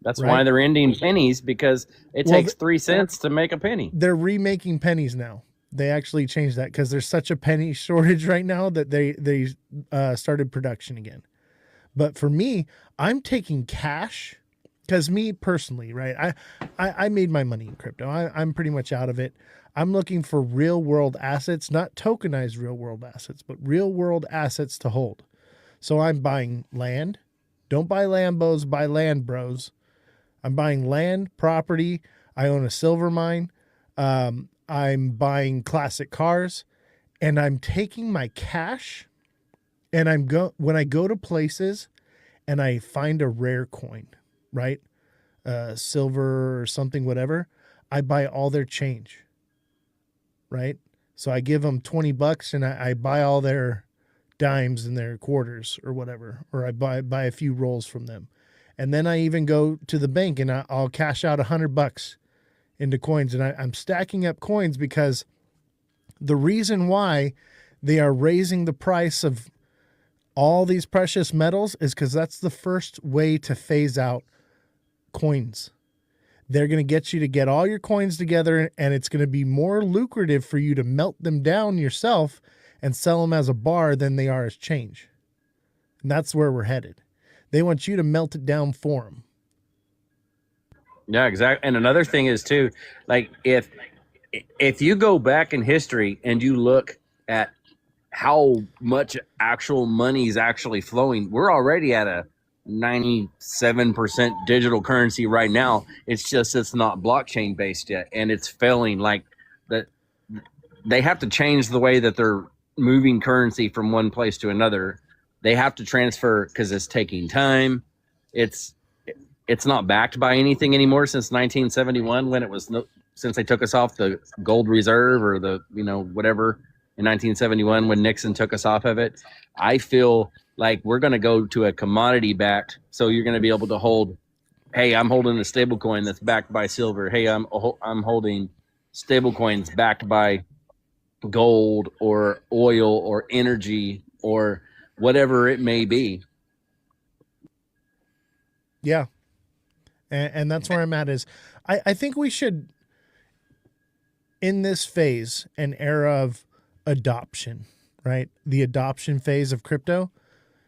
That's right? Why they're ending pennies, because it takes 3 cents to make a penny. They're remaking pennies now. They actually changed that because there's such a penny shortage right now that they started production again. But for me, I'm taking cash because me personally, right? I made my money in crypto. I'm pretty much out of it. I'm looking for real world assets, not tokenized real world assets, but real world assets to hold. So I'm buying land. Don't buy Lambos, buy land, bros. I'm buying land, property. I own a silver mine. I'm buying classic cars, and I'm taking my cash, and when I go to places and I find a rare coin, right? Silver or something, whatever, I buy all their change, right? So I give them $20 and I buy all their dimes and their quarters or whatever, or I buy a few rolls from them. And then I even go to the bank and I'll cash out $100 into coins. And I'm stacking up coins because the reason why they are raising the price of all these precious metals is because that's the first way to phase out coins. They're going to get you to get all your coins together, and it's going to be more lucrative for you to melt them down yourself and sell them as a bar than they are as change. And that's where we're headed. They want you to melt it down for them. Yeah, exactly. And another thing is too, like if you go back in history and you look at how much actual money is actually flowing, we're already at a 97% digital currency right now. It's just it's not blockchain based yet, and it's failing. Like that, they have to change the way that they're moving currency from one place to another. They have to transfer because it's taking time. It's not backed by anything anymore since 1971 when it was since they took us off the gold reserve or the whatever in 1971 when Nixon took us off of it. I feel like we're going to go to a commodity backed. So you're going to be able to hold, hey, I'm holding a stable coin that's backed by silver. Hey, I'm holding stable coins backed by gold or oil or energy or whatever it may be. Yeah. And that's where I'm at is I think we should, in this phase, an era of adoption, right? The adoption phase of crypto,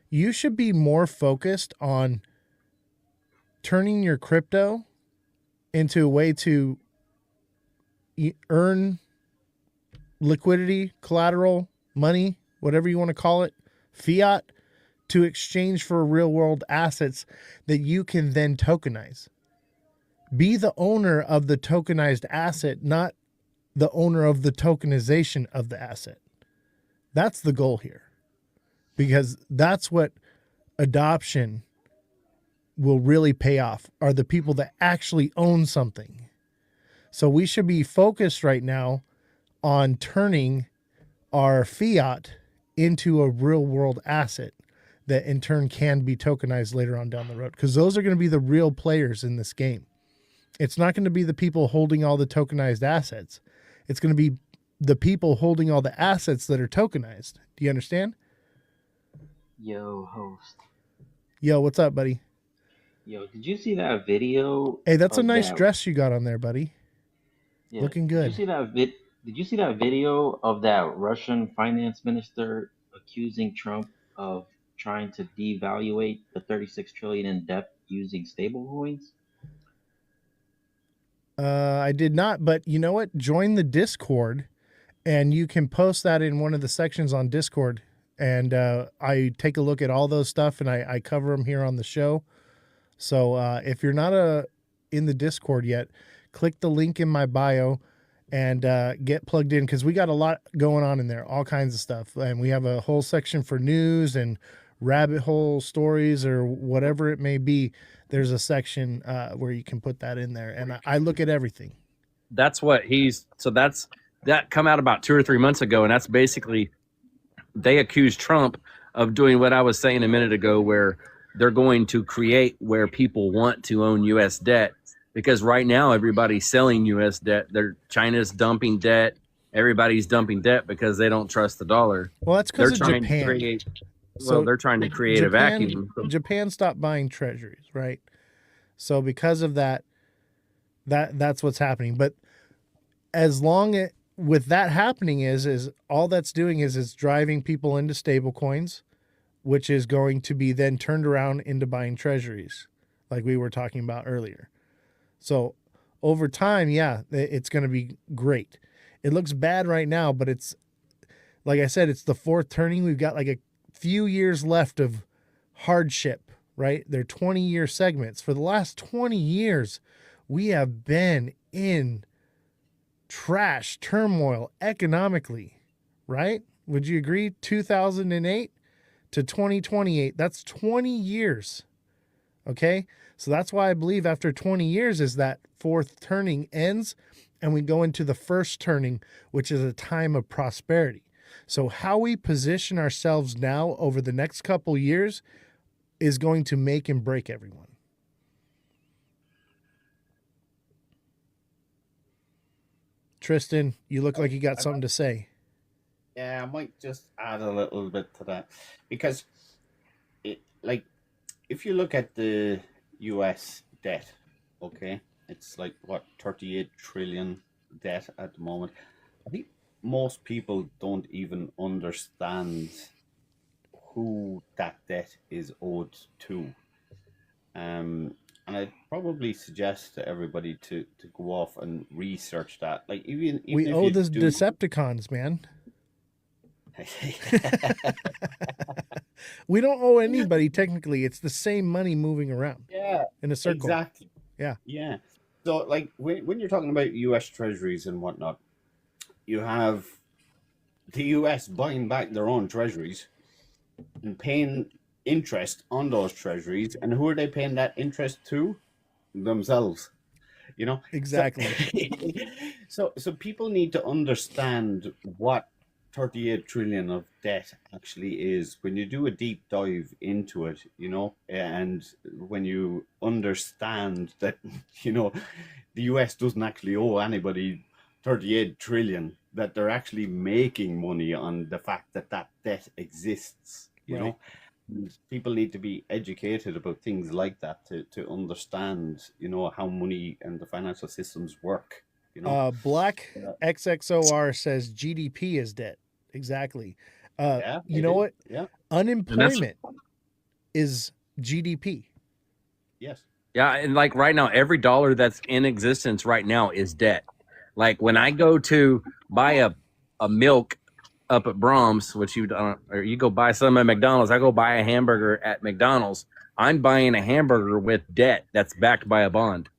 you should be more focused on turning your crypto into a way to earn liquidity, collateral, money, whatever you want to call it, fiat, to exchange for real world assets that you can then tokenize. Be the owner of the tokenized asset, not the owner of the tokenization of the asset. That's the goal here, because that's what adoption will really pay off, are the people that actually own something. So we should be focused right now on turning our fiat into a real world asset that in turn can be tokenized later on down the road, because those are going to be the real players in this game. It's not going to be the people holding all the tokenized assets. It's going to be the people holding all the assets that are tokenized. Do you understand? Yo, host. Yo, what's up, buddy? Yo, did you see that video? Hey, that's a of nice that? dress you got on there, buddy. Yeah. Looking Did you good. see that Did you see that video of that Russian finance minister accusing Trump of trying to devaluate the 36 trillion in debt using stablecoins? I did not, but you know what? Join the Discord, and you can post that in one of the sections on Discord. And I take a look at all those stuff, and I cover them here on the show. So if you're not in the Discord yet, click the link in my bio and get plugged in, because we got a lot going on in there, all kinds of stuff. And we have a whole section for news and rabbit hole stories or whatever it may be. There's a section where you can put that in there. And I look at everything. That's what that come out about 2 or 3 months ago. And that's basically, they accused Trump of doing what I was saying a minute ago, where they're going to create where people want to own U.S. debt, because right now everybody's selling U.S. debt. China's dumping debt. Everybody's dumping debt because they don't trust the dollar. Well, that's because of Japan. They're trying to create a vacuum. Japan stopped buying treasuries, right? So because of that's what's happening. But as long with that happening is all that's doing is driving people into stable coins, which is going to be then turned around into buying treasuries, like we were talking about earlier. So over time, yeah, it's going to be great. It looks bad right now, but it's, like I said, it's the fourth turning. We've got like a few years left of hardship, right? They're 20-year segments. For the last 20 years, we have been in trash, turmoil economically, right? Would you agree? 2008 to 2028, that's 20 years. Okay? So that's why I believe after 20 years is that fourth turning ends and we go into the first turning, which is a time of prosperity. So how we position ourselves now over the next couple years is going to make and break everyone. Tristan, you look like you got something to say. Yeah, I might just add a little bit to that, because like if you look at the U.S. debt, okay, it's like what 38 trillion debt at the moment. I think most people don't even understand who that debt is owed to. And I'd probably suggest to everybody to go off and research that. Like even We if owe you the do, Decepticons, man. We don't owe anybody technically. It's the same money moving around yeah, in a circle. exactly, Yeah, yeah. So like when you're talking about U.S. treasuries and whatnot, you have the U.S. buying back their own treasuries and paying interest on those treasuries, and who are they paying that interest to? Themselves. You know, so exactly. so people need to understand what 38 trillion of debt actually is when you do a deep dive into it, you know, and when you understand that, you know, the US doesn't actually owe anybody 38 trillion, that they're actually making money on the fact that that debt exists, you Right. know. And people need to be educated about things like that to understand, you know, how money and the financial systems work, you know. Black Yeah, XXOR says GDP is debt. Exactly. yeah, You they know do. what? Yeah, And that's Unemployment is GDP. yes. yeah, and like right now, every dollar that's in existence right now is debt. Like when I go to buy a milk up at Brahms, which you don't, or you go buy some at McDonald's. I go buy a hamburger at McDonald's. I'm buying a hamburger with debt that's backed by a bond.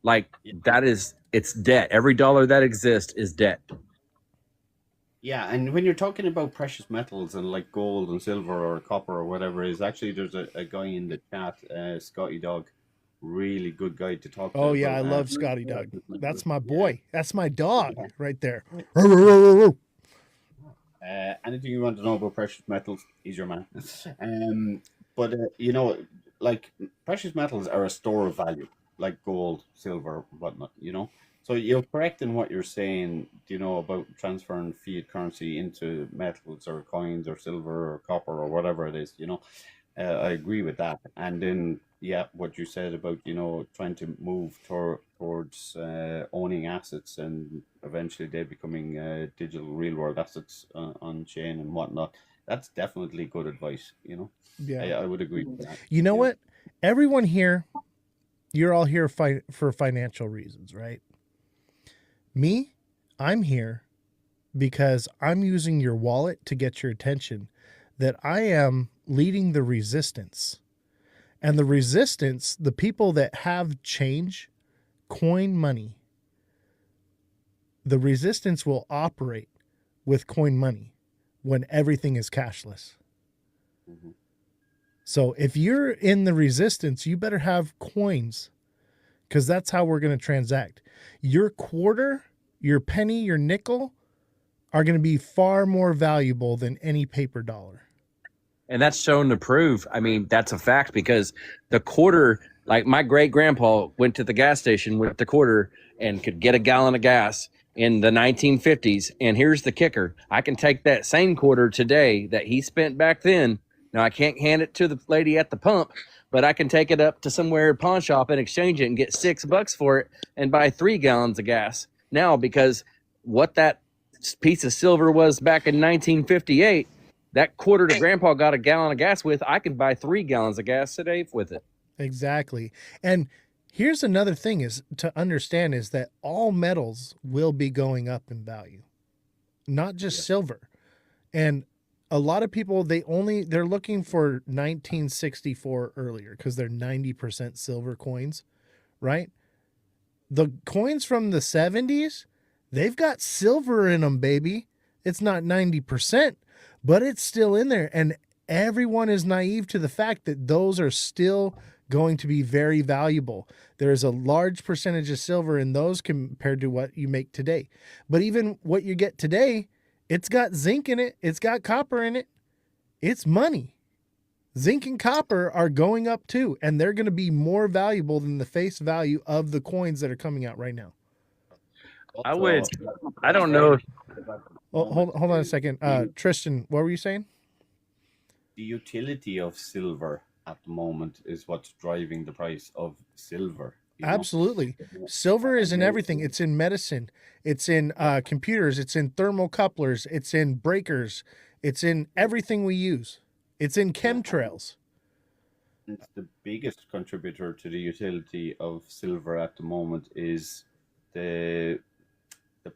Like Yeah, that is, it's debt. Every dollar that exists is debt. yeah, and when you're talking about precious metals and like gold and silver or copper or whatever it is, actually there's a guy in the chat, Scotty Dog, really good guy to talk to Oh yeah, I about love Scotty Dog. precious That's metals. my Yeah, boy. That's my dog yeah. right there. Anything you want to know about precious metals, he's your man. But you know, like precious metals are a store of value, like gold, silver, whatnot. You know, so you're correct in what you're saying. You know about transferring fiat currency into metals or coins or silver or copper or whatever it is. You know, I agree with that. And then, yeah, what you said about, you know, trying to move towards owning assets and eventually they becoming digital real world assets on chain and whatnot. That's definitely good advice, you know. Yeah. I would agree with that. You know Yeah. what? Everyone here, you're all here for financial reasons, right? Me, I'm here because I'm using your wallet to get your attention that I am leading the resistance. And the resistance, the people that have change, coin money, the resistance will operate with coin money when everything is cashless. Mhm. So if you're in the resistance, you better have coins because that's how we're going to transact. Your quarter, your penny, your nickel are going to be far more valuable than any paper dollar. And that's shown to prove. I mean, that's a fact because the quarter, like my great grandpa went to the gas station with the quarter and could get a gallon of gas in the 1950s. And here's the kicker: I can take that same quarter today that he spent back then. Now I can't hand it to the lady at the pump, but I can take it up to somewhere pawn shop and exchange it and get $6 for it and buy 3 gallons of gas now, because what that piece of silver was back in 1958, that quarter that grandpa got a gallon of gas with, I can buy 3 gallons of gas today with it. Exactly. And here's another thing is to understand is that all metals will be going up in value, not just Yeah. silver. And a lot of people, they're looking for 1964 earlier because they're 90% silver coins, right? The coins from the 70s, they've got silver in them, baby. It's not 90%, but it's still in there. And everyone is naive to the fact that those are still going to be very valuable. There's a large percentage of silver in those compared to what you make today. But even what you get today, it's got zinc in it, it's got copper in it. It's money. Zinc and copper are going up too, and they're going to be more valuable than the face value of the coins that are coming out right now. I So would, I don't right know. at Oh, the moment hold on a is second. the Tristan, what were you saying? the utility of silver at the moment is what's driving the price of silver. You know, Absolutely. Silver I is in know. everything. It's in medicine. It's in computers. It's in thermocouplers. It's in breakers. It's in everything we use. It's in Yeah, chemtrails. and the biggest contributor to the utility of silver at the moment is the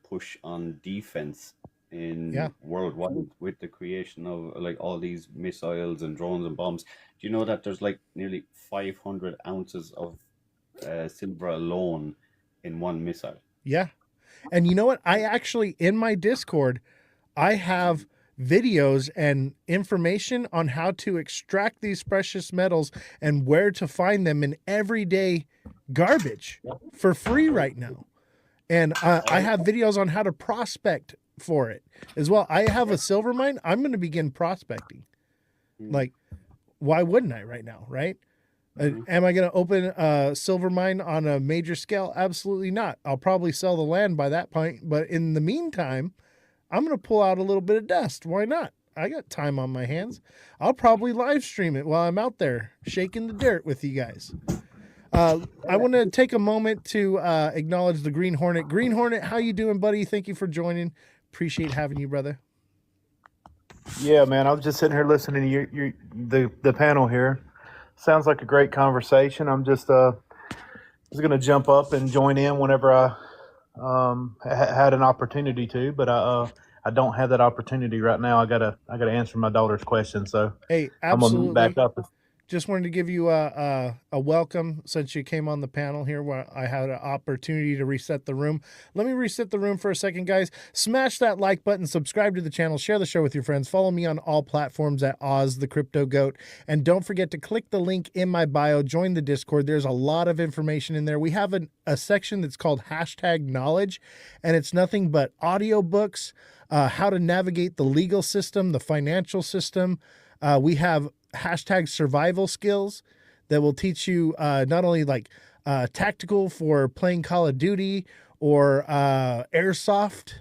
push on defense Yeah. in worldwide with the creation of like all these missiles and drones and bombs. Do you know that there's like nearly 500 ounces of silver alone in one missile? Yeah. And you know what? I actually, in my Discord, I have videos and information on how to extract these precious metals and where to find them in everyday garbage for free right now. And I have videos on how to prospect for it as well. I have a silver mine. I'm going to begin prospecting. Like, why wouldn't I right now? Right? Am I going to open a silver mine on a major scale? Absolutely not. I'll probably sell the land by that point. But in the meantime, I'm going to pull out a little bit of dust. Why not? I got time on my hands. I'll probably live stream it while I'm out there shaking the dirt with you guys. I want to take a moment to acknowledge the Green Hornet. Green Hornet, how you doing, buddy? Thank you for joining. Appreciate having you, brother. Yeah, man. I was just sitting here listening to the panel here. Sounds like a great conversation. I'm just gonna jump up and join in whenever I had an opportunity to, but I don't have that opportunity right now. I gotta answer my daughter's question, so Hey, I'm gonna back absolutely. up. Just wanted to give you a welcome since you came on the panel here where I had an opportunity to reset the room. Let me reset the room for a second, guys. Smash that like button, subscribe to the channel, share the show with your friends. Follow me on all platforms at Ozthecryptogoat. And don't forget to click the link in my bio, join the Discord. There's a lot of information in there. We have a section that's called #knowledge, and it's nothing but audiobooks, how to navigate the legal system, the financial system. We have #survival skills that will teach you not only like tactical for playing Call of Duty or airsoft,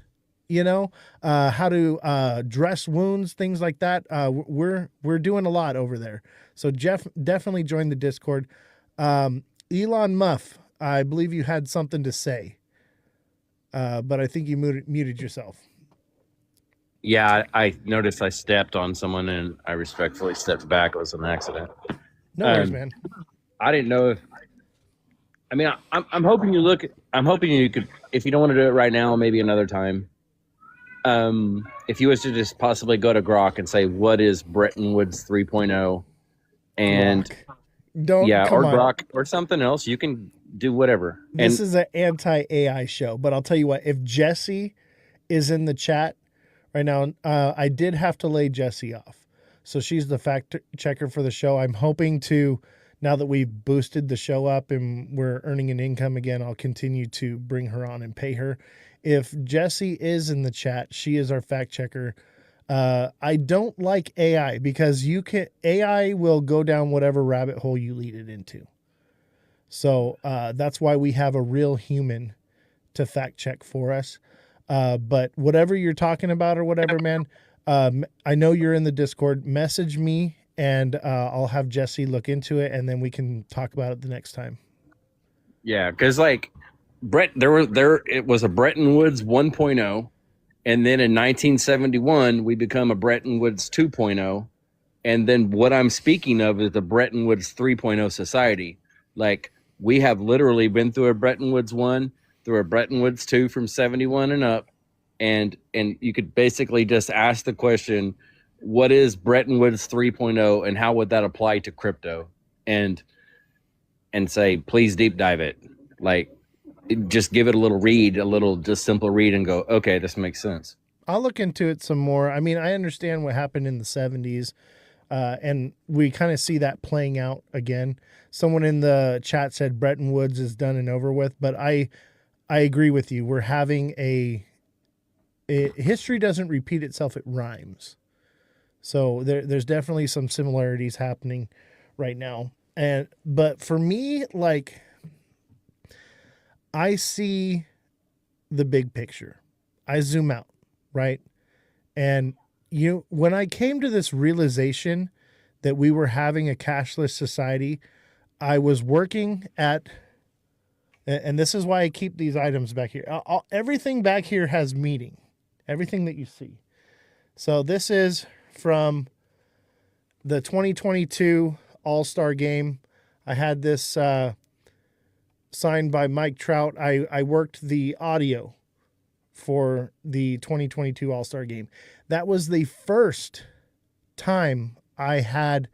how to dress wounds, things like that. We're doing a lot over there. So Jeff, definitely join the Discord. Elon Muff, I believe you had something to say, but I think you muted yourself. Yeah, I noticed I stepped on someone and I respectfully stepped back. It was an accident. No worries, man. I didn't know if. I mean, I'm hoping you look. I'm hoping you could. If you don't want to do it right now, maybe another time. If you was to just possibly go to Grok and say, "What is Bretton Woods 3.0?" and Don't yeah, come or on. Grok or something else, you can do whatever. This is an anti-AI show, but I'll tell you what, if Jesse is in the chat right now, I did have to lay Jessie off. So she's the fact checker for the show. I'm hoping to, now that we've boosted the show up and we're earning an income again, I'll continue to bring her on and pay her. If Jessie is in the chat, she is our fact checker. I don't like AI because AI will go down whatever rabbit hole you lead it into. So that's why we have a real human to fact check for us. But whatever you're talking about or whatever, man, I know you're in the Discord. Message me and I'll have Jesse look into it and then we can talk about it the next time. Yeah, because like it was a Bretton Woods 1.0, and then in 1971 we become a Bretton Woods 2.0, and then what I'm speaking of is the Bretton Woods 3.0 society. Like we have literally been through a Bretton Woods 1, through a Bretton Woods 2 from 71 and up, and you could basically just ask the question, what is Bretton Woods 3.0 and how would that apply to crypto? And say, please deep dive it. Like just give it a little read, just simple read and go, okay, this makes sense. I'll look into it some more. I mean, I understand what happened in the 70s. And we kind of see that playing out again. Someone in the chat said Bretton Woods is done and over with, but I agree with you. We're having history doesn't repeat itself, it rhymes. So there's definitely some similarities happening right now. But for me, like, I see the big picture. I zoom out, right? And when I came to this realization that we were having a cashless society, I was working at, and this is why I keep these items back here. Everything back here has meaning, everything that you see. So this is from the 2022 All-Star Game. I had this signed by Mike Trout. I worked the audio for the 2022 All-Star Game. That was the first time I had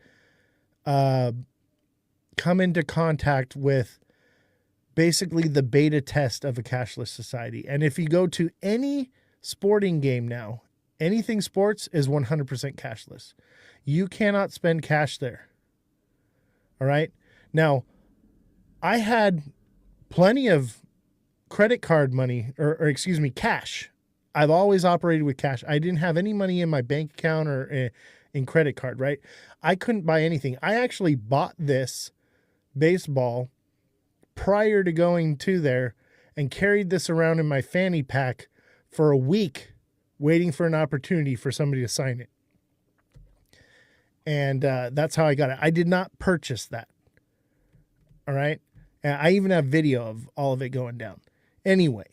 come into contact with basically the beta test of a cashless society. And if you go to any sporting game now, anything sports is 100% cashless. You cannot spend cash there. All right. Now, I had plenty of credit card money, or excuse me, cash. I've always operated with cash. I didn't have any money in my bank account or in credit card, right? I couldn't buy anything. I actually bought this baseball prior to going to there and carried this around in my fanny pack for a week, waiting for an opportunity for somebody to sign it. And that's how I got it. I did not purchase that. All right. And I even have video of all of it going down. Anyway,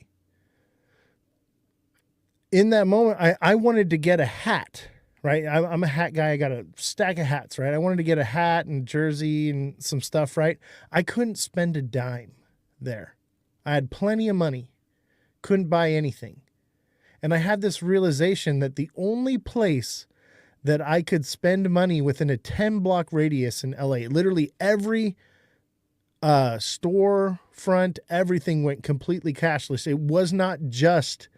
in that moment, I wanted to get a hat, right? I'm a hat guy. I got a stack of hats, right? I wanted to get a hat and jersey and some stuff, right? I couldn't spend a dime there. I had plenty of money, couldn't buy anything. And I had this realization that the only place that I could spend money within a 10-block radius in LA, literally every store front, everything went completely cashless. It was not just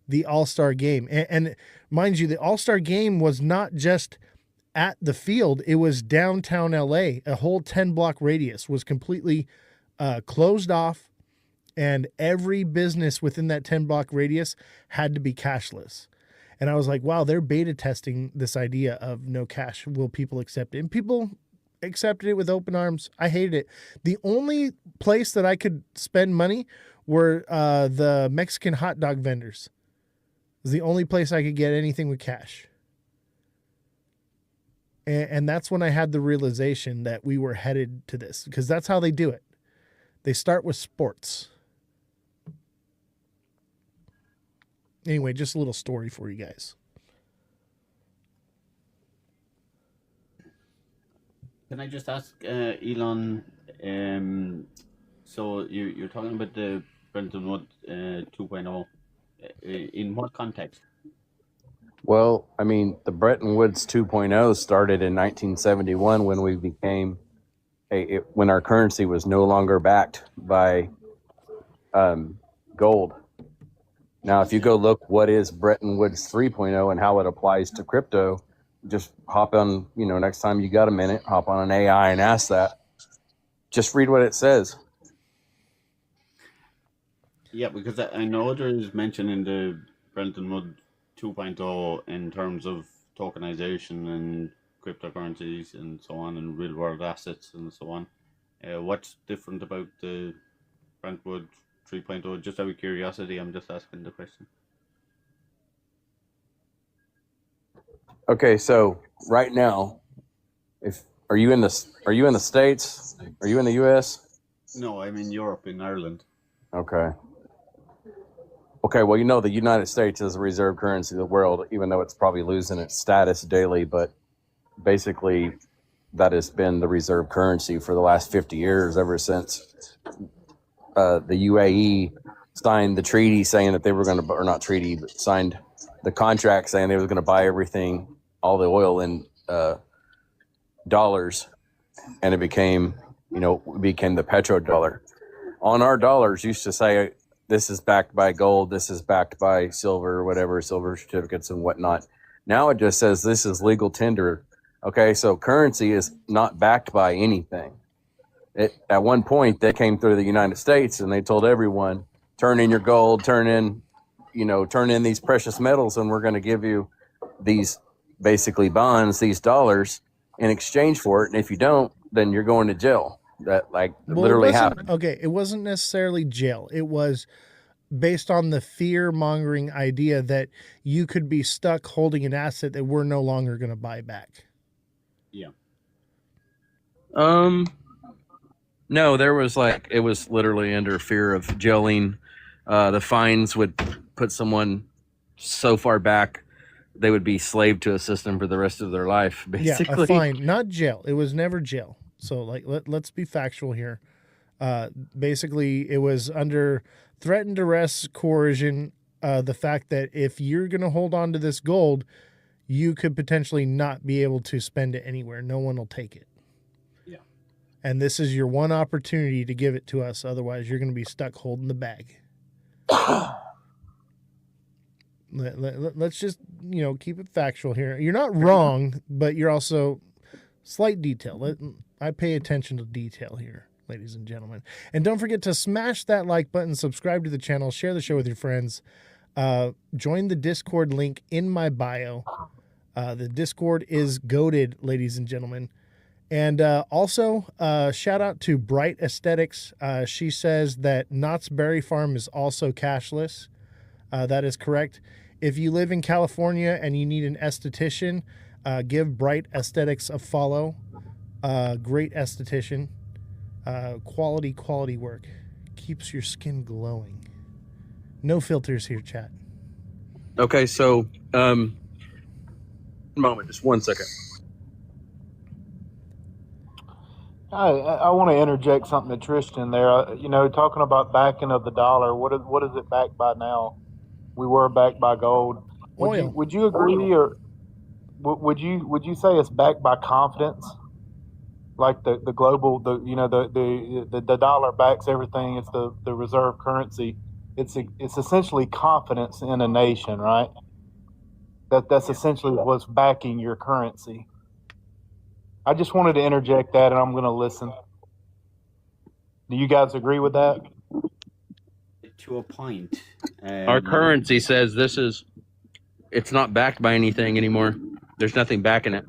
the All-Star Game. And mind you, the All-Star Game was not just at the field. It was downtown LA. A whole 10-block radius was completely closed off, and every business within that 10-block radius had to be cashless. And I was like, wow, they're beta testing this idea of no cash. Will people accept it? And people accepted it with open arms. I hated it. The only place that I could spend money were the Mexican hot dog vendors. It was the only place I could get anything with cash. And that's when I had the realization that we were headed to this, because that's how they do it. They start with sports. Anyway, just a little story for you guys. Can I just ask, Elon? So you're talking about the Bretton Woods 2.0. In what context? Well, I mean, the Bretton Woods 2.0 started in 1971 when we became when our currency was no longer backed by gold. Now, if you go look what is Bretton Woods 3.0 and how it applies to crypto, just hop on, next time you got a minute, hop on an AI and ask that. Just read what it says. Yeah, because I know there is mention in the Bretton Woods 2.0 in terms of tokenization and cryptocurrencies and so on, and real world assets and so on. What's different about the Bretton Woods 3.0? Just out of curiosity, I'm just asking the question. Okay, so right now, are you in the States? Are you in the US? No, I'm in Europe, in Ireland. Okay. Okay, well, the United States is the reserve currency of the world, even though it's probably losing its status daily, but basically that has been the reserve currency for the last 50 years, ever since the UAE signed the treaty saying that they were going to, or not treaty, but signed the contract saying they were going to buy everything, all the oil in dollars, and it became the petrodollar. On our dollars used to say, this is backed by gold, this is backed by silver, whatever, silver certificates and whatnot. Now it just says this is legal tender. Okay, so currency is not backed by anything. At one point, they came through the United States and they told everyone, turn in your gold, turn in these precious metals, and we're going to give you these basically bonds, these dollars in exchange for it. And if you don't, then you're going to jail. That literally happened. Okay, it wasn't necessarily jail. It was based on the fear-mongering idea that you could be stuck holding an asset that we're no longer going to buy back. Yeah. No, there was like it was literally under fear of jailing. The fines would put someone so far back they would be slave to a system for the rest of their life, Yeah, a basically. fine, not jail. It was never jail. So like let's be factual here. Basically, it was under threatened arrest, coercion. The fact that if you're going to hold on to this gold, you could potentially not be able to spend it anywhere. No one will take it. Yeah. And this is your one opportunity to give it to us. Otherwise, you're going to be stuck holding the bag. Let's just, keep it factual here. You're not wrong, but you're also slight detail. I pay attention to detail here, ladies and gentlemen. And don't forget to smash that like button, subscribe to the channel, share the show with your friends. Join the Discord link in my bio. The Discord is goated, ladies and gentlemen. And also, shout out to Bright Aesthetics. She says that Knott's Berry Farm is also cashless. That is correct. If you live in California and you need an esthetician, give Bright Aesthetics a follow. Great esthetician. Quality work. Keeps your skin glowing. No filters here, chat. Okay, so moment, just 1 second. I want to interject something to Tristan there. Talking about backing of the dollar. What is it backed by now? We were backed by gold. Oil. Would you agree, or would you say it's backed by confidence? Like the global, the dollar backs everything. It's the reserve currency. It's essentially confidence in a nation, right? That's essentially what's backing your currency. I just wanted to interject that, and I'm going to listen. Do you guys agree with that? To a point. Our currency says it's not backed by anything anymore. There's nothing backing it.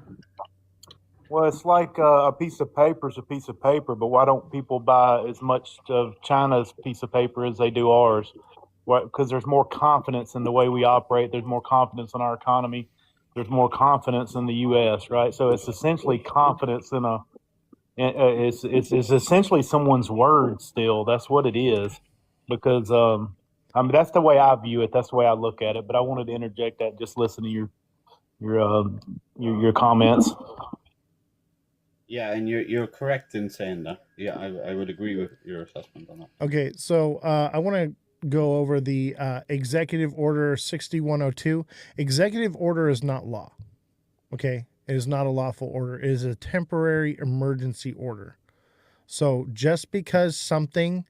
Well, it's like a piece of paper is a piece of paper, but why don't people buy as much of China's piece of paper as they do ours? Because there's more confidence in the way we operate. There's more confidence in our economy. There's more confidence in the U.S., right? So it's essentially confidence in it's essentially someone's word still. That's what it is. Because, that's the way I view it. That's the way I look at it. But I wanted to interject that. Just listen to your comments. Yeah, and you're correct in saying that. Yeah, I would agree with your assessment on that. Okay, so I want to go over the Executive Order 6102. Executive Order is not law. Okay, it is not a lawful order. It is a temporary emergency order. So just because something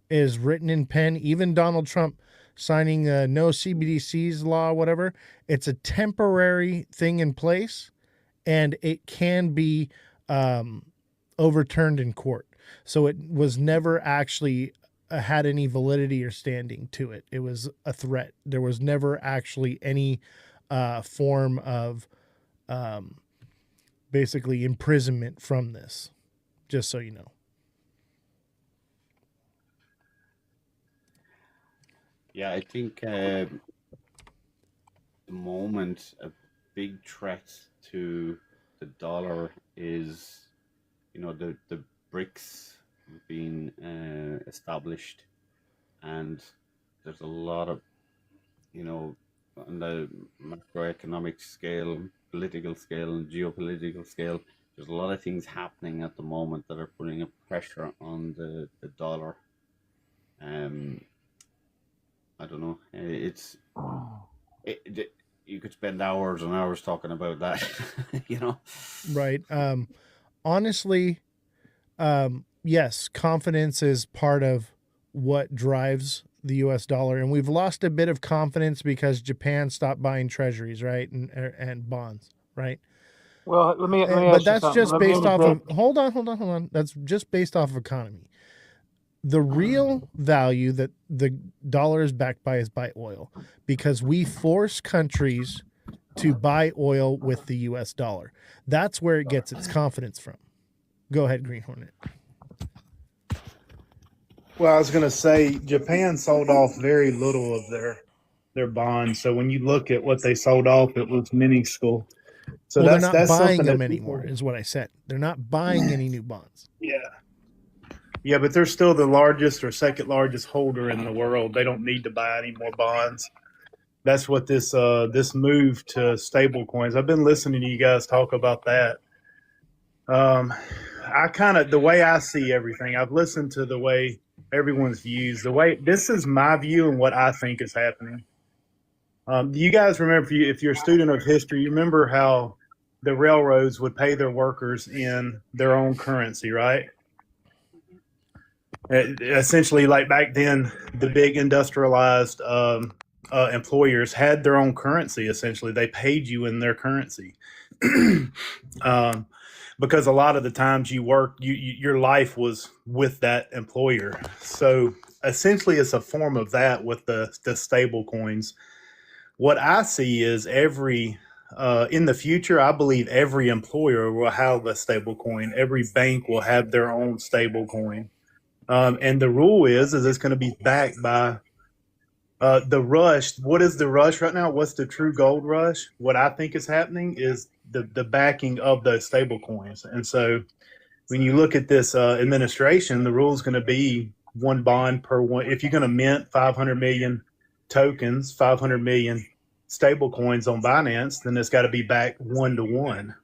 is written in pen, even Donald Trump signing no CBDCs law, whatever, it's a temporary thing in place, and it can be overturned in court. So it was never actually had any validity or standing to it. It was a threat. There was never actually any form of basically imprisonment from this, just so you know. Yeah, I think at the moment a big threat to the dollar is, the BRICS being established, and there's a lot of, on the macroeconomic scale, political scale, and geopolitical scale, there's a lot of things happening at the moment that are putting a pressure on the dollar. I don't know. You could spend hours and hours talking about that, Right. Honestly, yes, confidence is part of what drives the U.S. dollar, and we've lost a bit of confidence because Japan stopped buying treasuries, right, and bonds, right. Well, let me but that's just based off of hold on. That's just based off of economy. The real value that the dollar is backed by is by oil, because we force countries to buy oil with the U.S. dollar. That's where it gets its confidence from. Go ahead, Green Hornet. Well, I was going to say Japan sold off very little of their bonds. So when you look at what they sold off, it was minuscule. So Well, they're not that's buying something them that anymore, people, is what I said. They're not buying any new bonds. yeah. Yeah, but they're still the largest or second largest holder in the world. They don't need to buy any more bonds. That's what this move to stable coins. I've been listening to you guys talk about that. I kind of, the way I see everything, I've listened to the way everyone's views. The way, this is my view and what I think is happening. Do you guys remember, if you're a student of history, you remember how the railroads would pay their workers in their own currency, right? Essentially, like back then, the big industrialized employers had their own currency. Essentially, they paid you in their currency. Because a lot of the times you worked, your life was with that employer. So essentially, it's a form of that with the stable coins. What I see is in the future, I believe every employer will have a stable coin. Every bank will have their own stable coin. And the rule is it's going to be backed by the rush. What is the rush right now? What's the true gold rush? What I think is happening is the backing of those stable coins. And so when you look at this administration, the rule is going to be one bond per one. If you're going to mint 500 million tokens, 500 million stable coins on Binance, then it's got to be backed 1-to-1.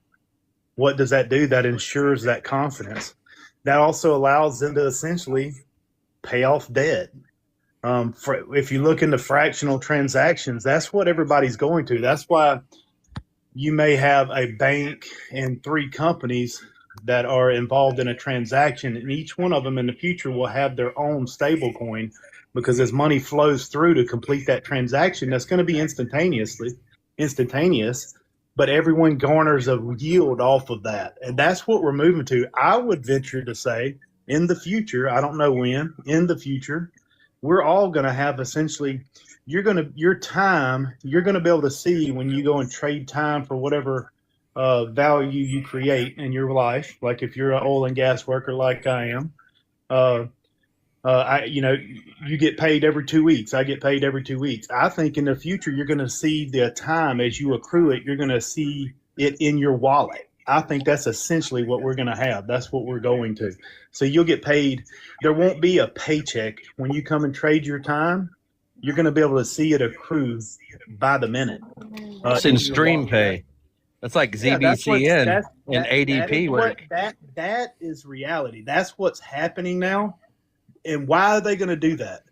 What does that do? That ensures that confidence. That also allows them to essentially pay off debt. If you look into fractional transactions, that's what everybody's going to. That's why you may have a bank and 3 companies that are involved in a transaction, and each one of them in the future will have their own stable coin, because as money flows through to complete that transaction, that's going to be instantaneous, but everyone garners a yield off of that. And that's what we're moving to. I would venture to say in the future, I don't know when, in the future, we're all going to have essentially, you're going to be able to see when you go and trade time for whatever value you create in your life. Like if you're an oil and gas worker like I am, you get paid every 2 weeks. I get paid every 2 weeks. I think in the future, you're going to see the time as you accrue it, you're going to see it in your wallet. I think that's essentially what we're going to have. That's what we're going to. So you'll get paid. There won't be a paycheck. When you come and trade your time, you're going to be able to see it accrue by the minute. It's in stream pay. That's like ZBCN and ADP work. That is reality. That's what's happening now. And why are they going to do that?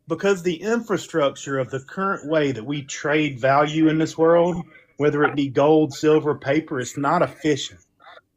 Because the infrastructure of the current way that we trade value in this world, whether it be gold, silver, paper, it's not efficient.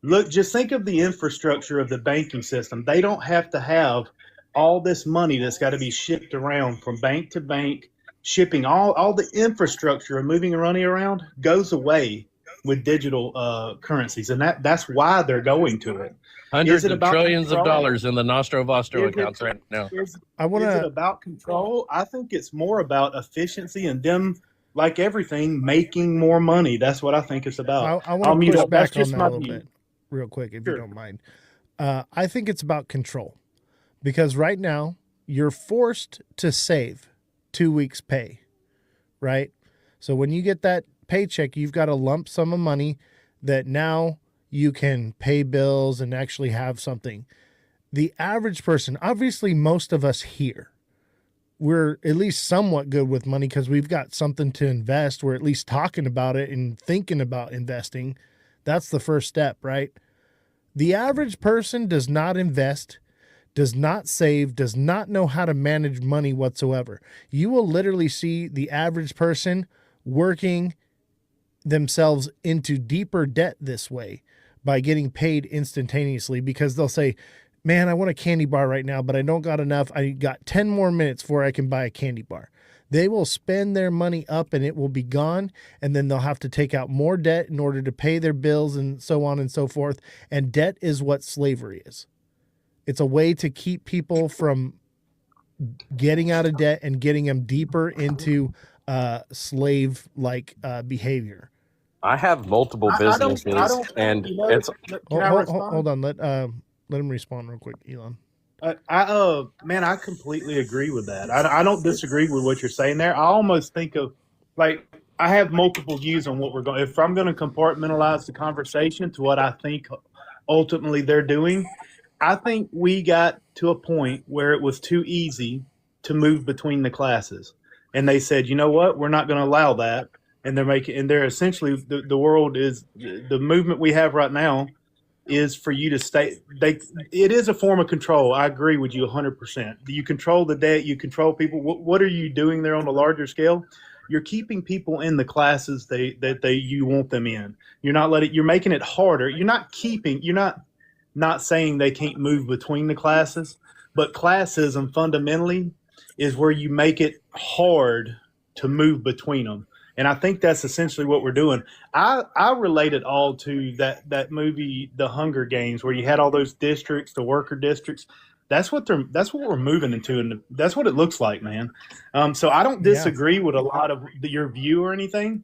Look, just think of the infrastructure of the banking system. They don't have to have all this money that's got to be shipped around from bank to bank. Shipping, all the infrastructure of moving money around goes away with digital currencies. And that's why they're going to it. Hundreds of trillions of dollars in the Nostro Vostro accounts right now. Is it about control? I think it's more about efficiency and them, like everything, making more money. That's what I think it's about. I want to push back on that a little bit, real quick, if you don't mind. I think it's about control, because right now you're forced to save 2 weeks' pay, right? So when you get that paycheck, you've got a lump sum of money that now you can pay bills and actually have something. The average person, obviously most of us here, we're at least somewhat good with money because we've got something to invest. We're at least talking about it and thinking about investing. That's the first step, right? The average person does not invest, does not save, does not know how to manage money whatsoever. You will literally see the average person working themselves into deeper debt this way by getting paid instantaneously, because they'll say, man, I want a candy bar right now, but I don't got enough. I got 10 more minutes before I can buy a candy bar. They will spend their money up and it will be gone. And then they'll have to take out more debt in order to pay their bills and so on and so forth. And debt is what slavery is. It's a way to keep people from getting out of debt and getting them deeper into slave-like behavior. I have multiple businesses, and it's. Hold on. Let him respond real quick, Elon. I completely agree with that. I don't disagree with what you're saying there. I almost think of, like, I have multiple views on what we're going. If I'm going to compartmentalize the conversation to what I think ultimately they're doing, I think we got to a point where it was too easy to move between the classes, and they said, you know what, we're not going to allow that. And they're essentially the world is the movement we have right now is for you to stay. It is a form of control. I agree with you 100%. You control the debt. You control people. What are you doing there on a larger scale? You're keeping people in the classes you want them in. You're making it harder. You're not saying they can't move between the classes, but classism fundamentally is where you make it hard to move between them. And I think that's essentially what we're doing. I relate it all to that movie, The Hunger Games, where you had all those districts, the worker districts. That's what we're moving into, and that's what it looks like, man. So I don't disagree with a lot of your view or anything.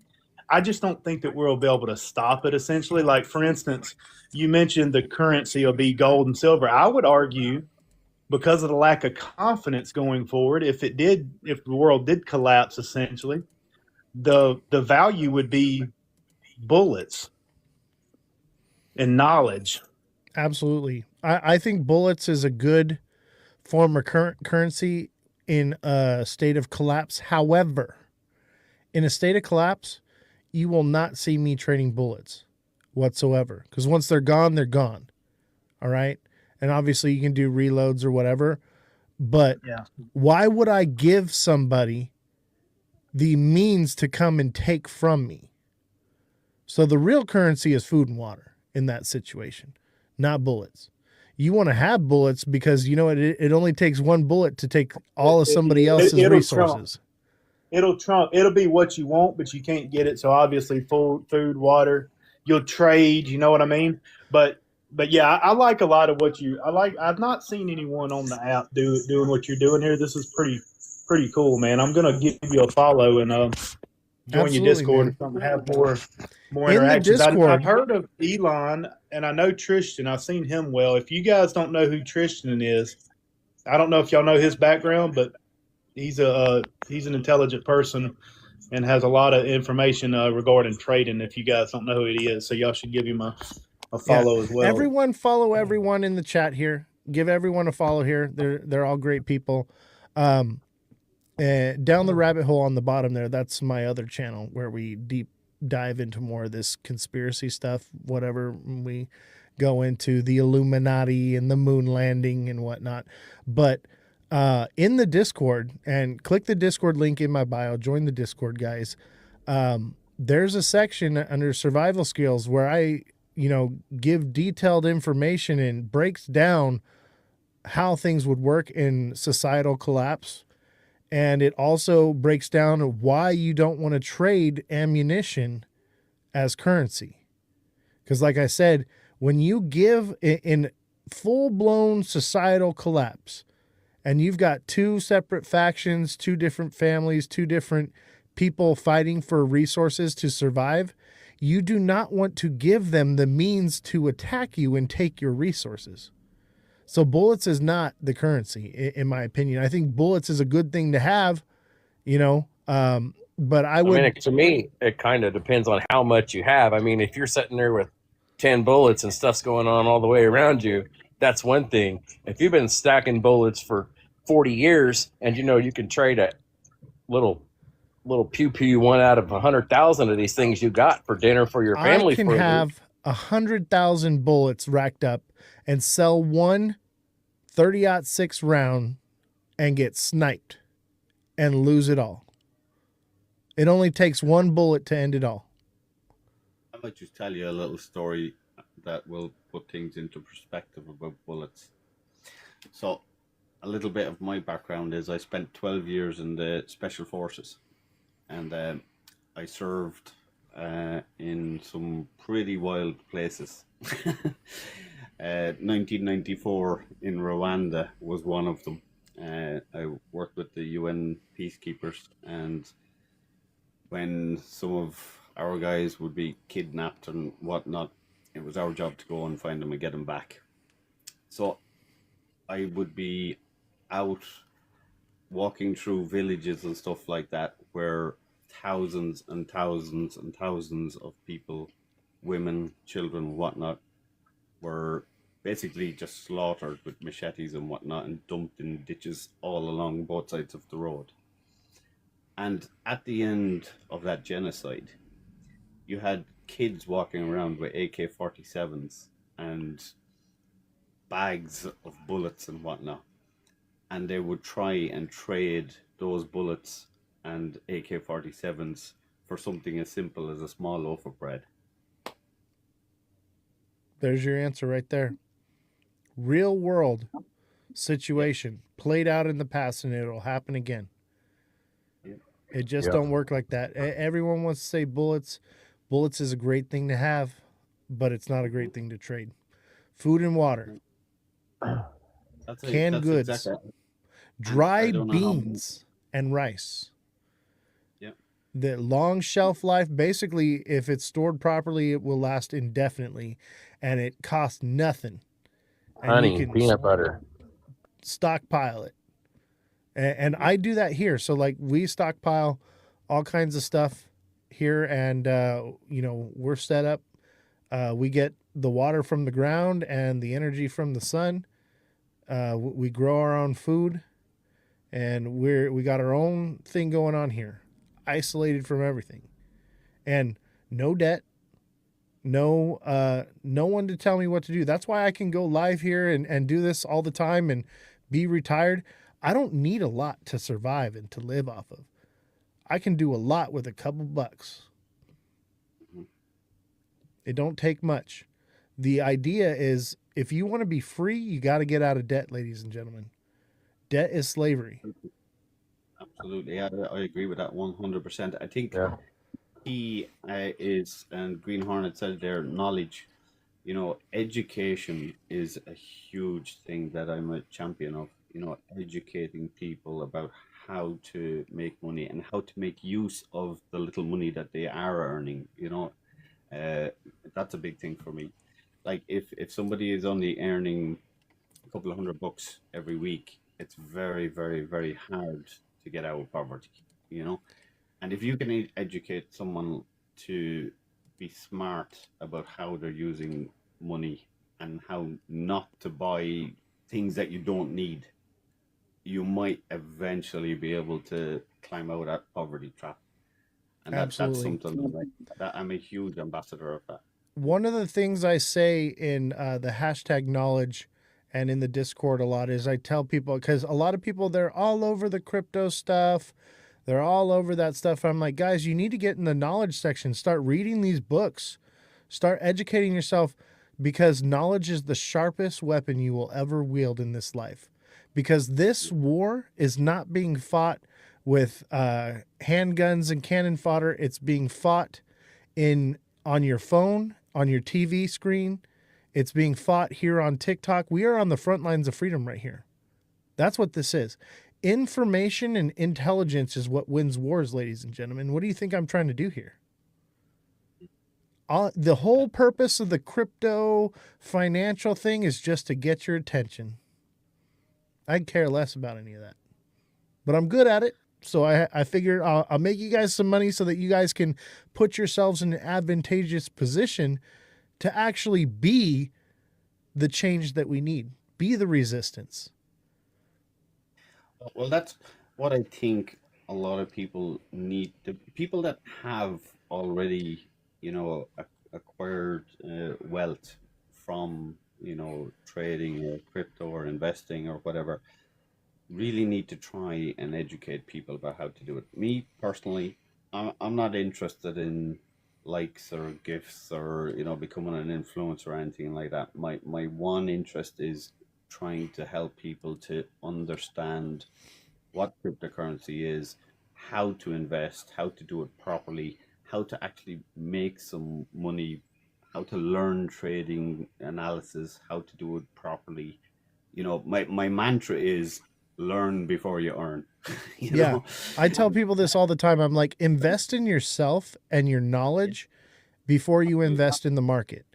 I just don't think that we'll be able to stop it. Essentially, like for instance, you mentioned the currency will be gold and silver. I would argue because of the lack of confidence going forward, if the world did collapse, essentially, the value would be bullets and knowledge. Absolutely. I think bullets is a good form of currency in a state of collapse. However, in a state of collapse, you will not see me trading bullets whatsoever, because once they're gone, they're gone. All right. And obviously you can do reloads or whatever, but why would I give somebody the means to come and take from me? So the real currency is food and water in that situation, not bullets. You want to have bullets because you know it only takes one bullet to take all of somebody else's resources. It'll be what you want, but you can't get it. So obviously food, water, you'll trade, you know what I mean? But yeah, I like a lot of what I like. I've not seen anyone on the app doing what you're doing here. This is pretty cool, man. I'm going to give you a follow and join your Discord, man, or something, have more interactions. I've heard of Elon, and I know Tristan. I've seen him well. If you guys don't know who Tristan is, I don't know if y'all know his background, but he's an intelligent person and has a lot of information regarding trading. If you guys don't know who he is, so y'all should give him a follow as well. Everyone follow everyone in the chat here. Give everyone a follow here. They're all great people. Down the rabbit hole on the bottom there, that's my other channel where we deep dive into more of this conspiracy stuff, whatever we go into, the Illuminati and the moon landing and whatnot. But in the Discord, and click the Discord link in my bio, join the Discord, guys. There's a section under survival skills where I give detailed information and breaks down how things would work in societal collapse. And it also breaks down why you don't want to trade ammunition as currency. Because like I said, when you give in full-blown societal collapse, and you've got two separate factions, two different families, two different people fighting for resources to survive, you do not want to give them the means to attack you and take your resources. So bullets is not the currency, in my opinion. I think bullets is a good thing to have, but I would... to me, it kind of depends on how much you have. I mean, if you're sitting there with 10 bullets and stuff's going on all the way around you, that's one thing. If you've been stacking bullets for 40 years and you can trade a little pew one out of 100,000 of these things you got for dinner for your family. I can have 100,000 bullets racked up and sell one 30-06 round and get sniped and lose it all. It only takes one bullet to end it all. I might just tell you a little story that will put things into perspective about bullets. So a little bit of my background is I spent 12 years in the Special Forces, and I served in some pretty wild places. 1994 in Rwanda was one of them. I worked with the UN peacekeepers, and when some of our guys would be kidnapped and whatnot, it was our job to go and find them and get them back. So I would be out walking through villages and stuff like that where thousands and thousands and thousands of people, women, children, whatnot, were basically just slaughtered with machetes and whatnot and dumped in ditches all along both sides of the road. And at the end of that genocide, you had kids walking around with AK-47s and bags of bullets and whatnot. And they would try and trade those bullets and AK-47s for something as simple as a small loaf of bread. There's your answer right there. Real world situation played out in the past, and it'll happen again. It just don't work like that. Everyone wants to say bullets. Bullets is a great thing to have, but it's not a great thing to trade. Food and water, canned goods, exactly. dry beans, and rice. Yeah. The long shelf life, basically, if it's stored properly, it will last indefinitely, and it costs nothing. And Honey, peanut butter. Stockpile it. And I do that here. So, like, we stockpile all kinds of stuff here, and, we're set up. We get the water from the ground and the energy from the sun. We grow our own food, and we got our own thing going on here, isolated from everything, and no debt, no one to tell me what to do. That's why I can go live here and do this all the time and be retired. I don't need a lot to survive and to live off of. I can do a lot with a couple bucks. It don't take much. The idea is, if you want to be free, you got to get out of debt, ladies and gentlemen. Debt is slavery. Absolutely. I agree with that 100%. I think key is, and Green Hornet said there, knowledge. Education is a huge thing that I'm a champion of. Educating people about how to make money and how to make use of the little money that they are earning. That's a big thing for me. Like, if somebody is only earning a couple of $100 every week, it's very, very, very hard to get out of poverty, and if you can educate someone to be smart about how they're using money and how not to buy things that you don't need, you might eventually be able to climb out of that poverty trap. And that's something that I'm a huge ambassador of that. One of the things I say in the hashtag knowledge and in the Discord a lot is I tell people, because a lot of people, they're all over the crypto stuff. They're all over that stuff. I'm like, guys, you need to get in the knowledge section. Start reading these books. Start educating yourself, because knowledge is the sharpest weapon you will ever wield in this life. Because this war is not being fought with handguns and cannon fodder. It's being fought on your phone, on your TV screen. It's being fought here on TikTok. We are on the front lines of freedom right here. That's what this is. Information and intelligence is what wins wars, ladies and gentlemen. What do you think I'm trying to do here? The whole purpose of the crypto financial thing is just to get your attention. I care less about any of that, but I'm good at it. So I figured I'll make you guys some money so that you guys can put yourselves in an advantageous position to actually be the change that we need, be the resistance. Well, that's what I think a lot of people need. The people that have already, acquired wealth from, trading or crypto or investing or whatever, really need to try and educate people about how to do it. Me personally, I'm not interested in likes or gifts or becoming an influencer or anything like that. My one interest is trying to help people to understand what cryptocurrency is, how to invest, how to do it properly, how to actually make some money, how to learn trading analysis, how to do it properly. My mantra is learn before you earn. Yeah. I tell people this all the time. I'm like, invest in yourself and your knowledge before you invest in the market.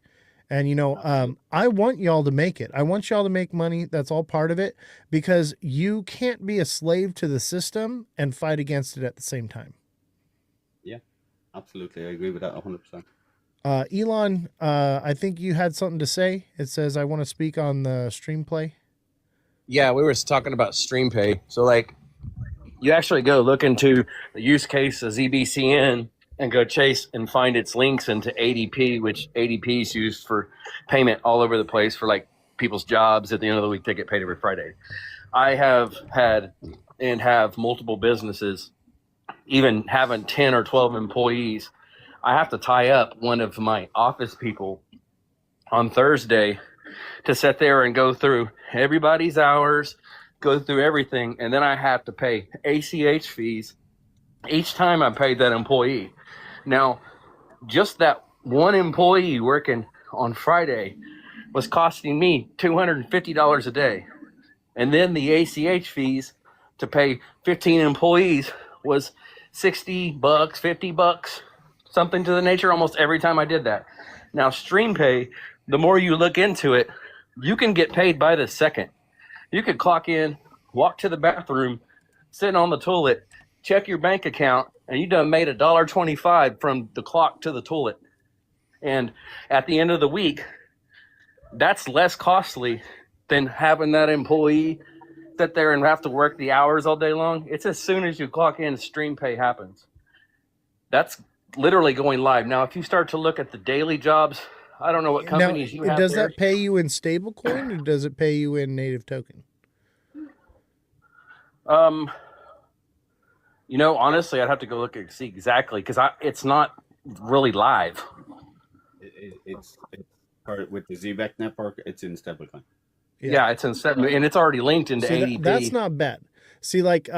And, I want y'all to make it. I want y'all to make money. That's all part of it, because you can't be a slave to the system and fight against it at the same time. Absolutely, I agree with that 100%. Elon, I think you had something to say. It says, I want to speak on the stream play. Yeah, we were talking about stream pay. So like you actually go look into the use case of ZBCN and go chase and find its links into ADP, which ADP is used for payment all over the place for like people's jobs. At the end of the week, they get paid every Friday. I have had and have multiple businesses, even having 10 or 12 employees. I have to tie up one of my office people on Thursday to sit there and go through everybody's hours, go through everything, and then I have to pay ACH fees each time I pay that employee. Now, just that one employee working on Friday was costing me $250 a day. And then the ACH fees to pay 15 employees was $60, $50, something to the nature almost every time I did that. Now, StreamPay, the more you look into it, you can get paid by the second. You could clock in, walk to the bathroom, sit on the toilet, check your bank account, and you done made $1.25 from the clock to the toilet. And at the end of the week, that's less costly than having that employee sit there and have to work the hours all day long. It's as soon as you clock in, stream pay happens. That's literally going live. Now, if you start to look at the daily jobs, I don't know what companies you have Does there. that pay you in stablecoin or does it pay you in native token? You know, honestly, I'd have to go look and see exactly because it's not really live. It's with the ZBEC network, it's in stablecoin. Yeah, it's in and it's already linked into ADP. That's not bad. See, like,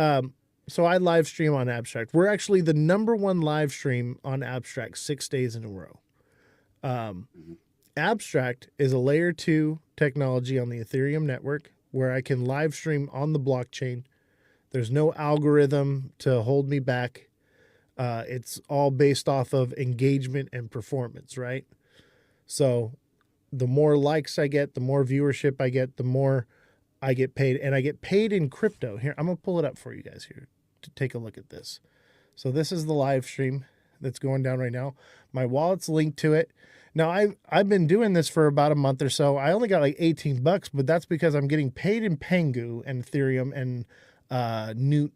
so I live stream on Abstract. We're actually the #1 live stream on Abstract 6 days in a row. Abstract is a layer 2 technology on the Ethereum network where I can live stream on the blockchain. There's no algorithm to hold me back. It's all based off of engagement and performance, right? So the more likes I get, the more viewership I get, the more I get paid. And I get paid in crypto. Here, I'm going to pull it up for you guys here to take a look at this. So this is the live stream that's going down right now. My wallet's linked to it. Now, I've been doing this for about a month or so. I only got like $18, but that's because I'm getting paid in Pengu and Ethereum and Newt,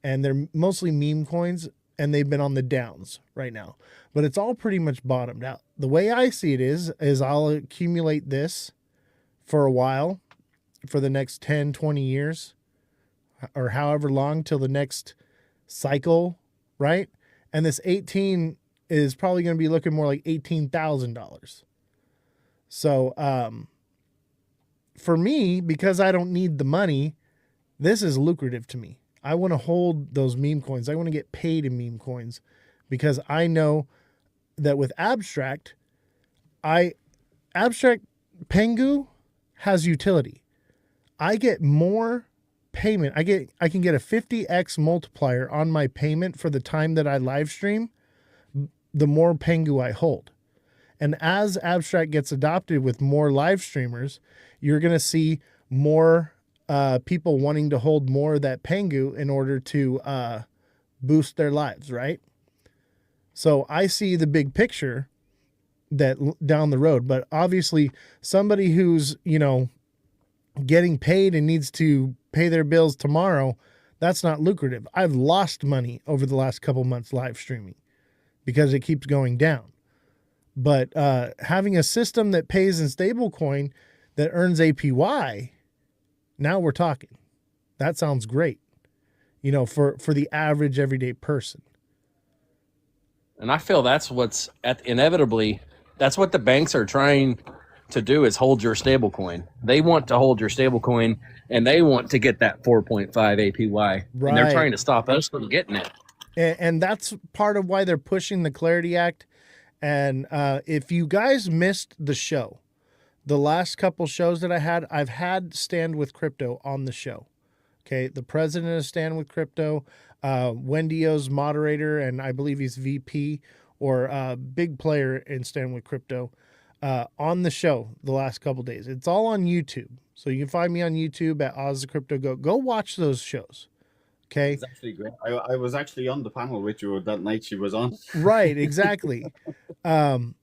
and they're mostly meme coins, and they've been on the downs right now. But it's all pretty much bottomed out. The way I see it is I'll accumulate this for a while, for the next 10, 20 years, or however long till the next cycle, right? And this 18 is probably going to be looking more like $18,000. So for me, because I don't need the money, this is lucrative to me. I want to hold those meme coins. I want to get paid in meme coins because I know that with Abstract, Abstract Pengu has utility. I get more payment. I can get a 50x multiplier on my payment for the time that I live stream, the more Pengu I hold. And as Abstract gets adopted with more live streamers, you're going to see more people wanting to hold more of that Pengu in order to boost their lives, right? So I see the big picture that down the road, but obviously somebody who's, getting paid and needs to pay their bills tomorrow, that's not lucrative. I've lost money over the last couple months live streaming because it keeps going down. But having a system that pays in stablecoin that earns APY, now we're talking. That sounds great, for the average everyday person. And I feel that's what's inevitably, that's what the banks are trying to do is hold your stable coin. They want to hold your stable coin and they want to get that 4.5 APY. Right. And they're trying to stop us from getting it. And that's part of why they're pushing the Clarity Act. And if you guys missed the show, the last couple shows that I've had Stand with Crypto on the show. Okay. The president of Stand with Crypto, Wendy O's moderator, and I believe he's VP or a big player in Stand with Crypto, on the show the last couple days. It's all on YouTube. So you can find me on YouTube at Ozthecryptogoat. Go watch those shows. Okay. It's actually great. I was actually on the panel with you that night she was on. Right, exactly. And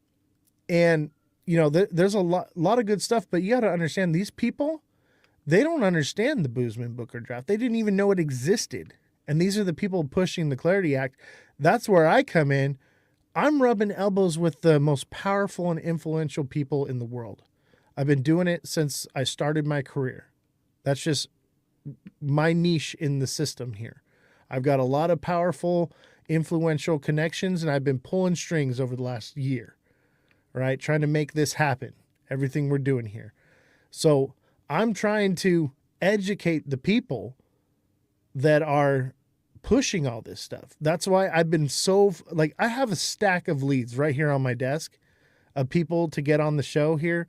you know, there's a lot of good stuff, but you got to understand these people, they don't understand the Boozman Booker draft. They didn't even know it existed. And these are the people pushing the Clarity Act. That's where I come in. I'm rubbing elbows with the most powerful and influential people in the world. I've been doing it since I started my career. That's just my niche in the system here. I've got a lot of powerful, influential connections, and I've been pulling strings over the last year, right? Trying to make this happen, everything we're doing here. So I'm trying to educate the people that are pushing all this stuff. That's why I've been so, like, I have a stack of leads right here on my desk of people to get on the show here.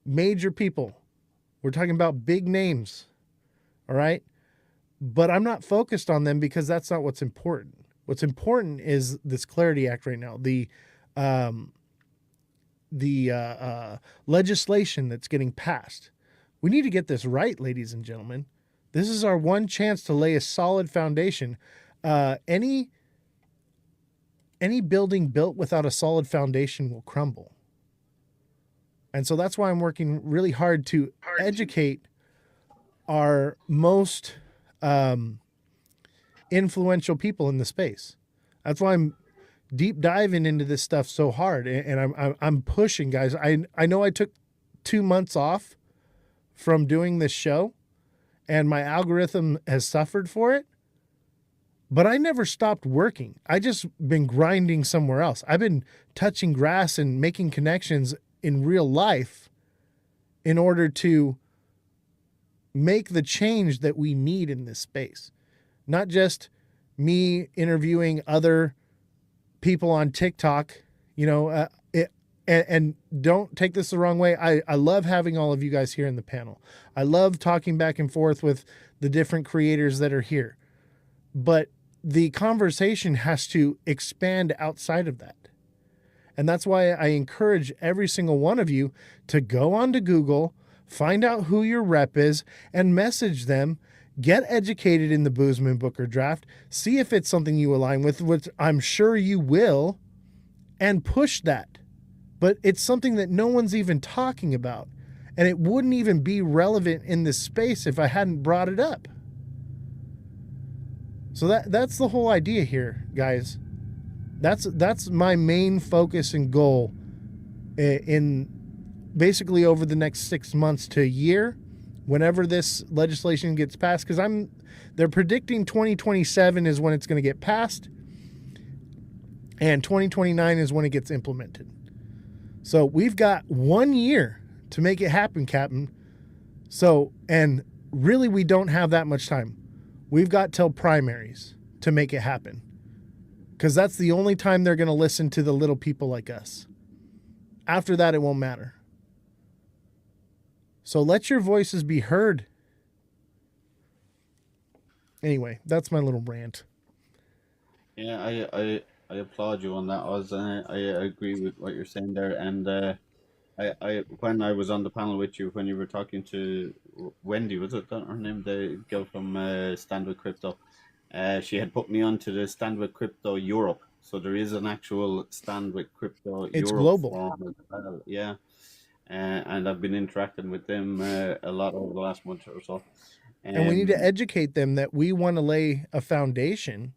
Major people. We're talking about big names. All right. But I'm not focused on them because that's not what's important. What's important is this Clarity Act right now. The legislation that's getting passed. We need to get this right, ladies and gentlemen. This is our one chance to lay a solid foundation. Any building built without a solid foundation will crumble. And so that's why I'm working really hard to educate our most influential people in the space. That's why I'm deep diving into this stuff so hard, and I'm pushing, guys. I know I took 2 months off from doing this show, and my algorithm has suffered for it, but I never stopped working. I just been grinding somewhere else. I've been touching grass and making connections in real life in order to make the change that we need in this space. Not just me interviewing other people on TikTok, you know, and don't take this the wrong way. I love having all of you guys here in the panel. I love talking back and forth with the different creators that are here. But the conversation has to expand outside of that. And that's why I encourage every single one of you to go onto Google, find out who your rep is, and message them. Get educated in the Boozman Booker draft. See if it's something you align with, which I'm sure you will, and push that. But it's something that no one's even talking about. And it wouldn't even be relevant in this space if I hadn't brought it up. So that's the whole idea here, guys. That's my main focus and goal in basically over the next 6 months to a year, whenever this legislation gets passed, because they're predicting 2027 is when it's going to get passed, and 2029 is when it gets implemented. So we've got 1 year to make it happen, Captain. So, and really we don't have that much time. We've got till primaries to make it happen, because that's the only time they're going to listen to the little people like us. After that, it won't matter. So let your voices be heard. Anyway, that's my little rant. Yeah, I applaud you on that, Oz. I agree with what you're saying there. And I when I was on the panel with you, when you were talking to Wendy, was it her name, the girl from Stand with Crypto? She had put me onto the Stand with Crypto Europe. So there is an actual Stand with Crypto It's Europe global. forum as well. Yeah. And I've been interacting with them a lot over the last month or so. And we need to educate them that we want to lay a foundation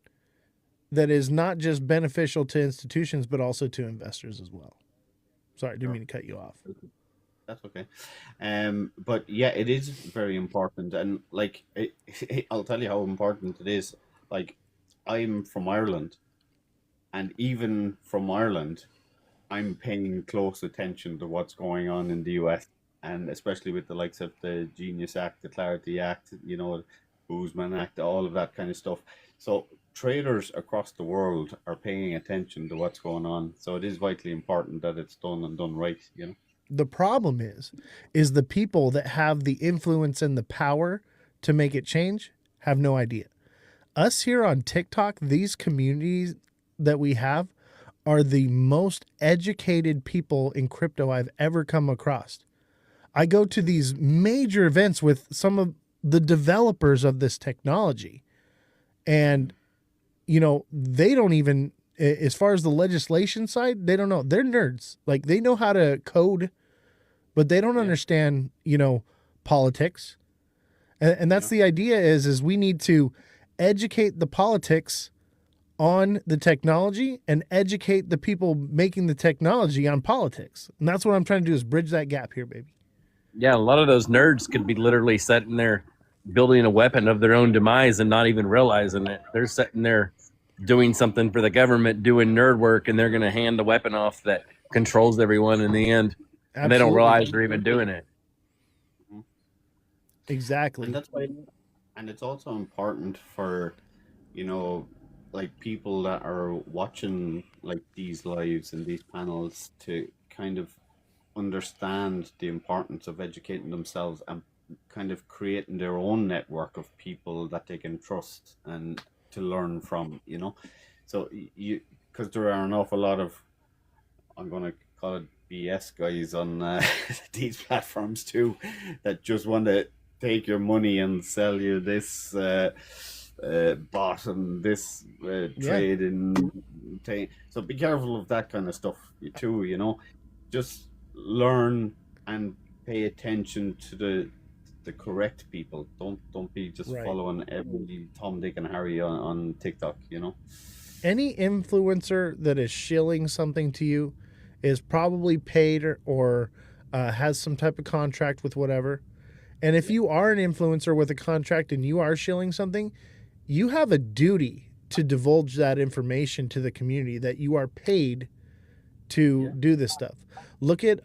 that is not just beneficial to institutions, but also to investors as well. Sorry, didn't mean to cut you off. That's okay. But yeah, it is very important. And like, I'll tell you how important it is. Like, I'm from Ireland, and even from Ireland, I'm paying close attention to what's going on in the US, and especially with the likes of the Genius Act, the Clarity Act, you know, Boozman Act, all of that kind of stuff. So traders across the world are paying attention to what's going on. So it is vitally important that it's done and done right, you know. The problem is the people that have the influence and the power to make it change have no idea. Us here on TikTok, these communities that we have are the most educated people in crypto I've ever come across. I go to these major events with some of the developers of this technology, And, they don't even, as far as the legislation side, they don't know. They're nerds. Like, they know how to code, but they don't understand, politics. And that's the idea is we need to educate the politics on the technology and educate the people making the technology on politics. And that's what I'm trying to do, is bridge that gap here, baby. Yeah, a lot of those nerds could be literally sitting there building a weapon of their own demise and not even realizing it. They're sitting there doing something for the government, doing nerd work, and they're going to hand the weapon off that controls everyone in the end. And they don't realize they're even doing it. Exactly. And that's why, and it's also important for, like people that are watching like these lives and these panels to kind of understand the importance of educating themselves and kind of creating their own network of people that they can trust and to learn from, So because there are an awful lot of, I'm going to call it BS guys on these platforms too, that just want to take your money and sell you this bot and this trade in. So be careful of that kind of stuff too. Just learn and pay attention to the correct people. Don't be just following every Tom, Dick, and Harry on TikTok. Any influencer that is shilling something to you is probably paid or has some type of contract with whatever. And if you are an influencer with a contract and you are shilling something, you have a duty to divulge that information to the community that you are paid to do this stuff. Look at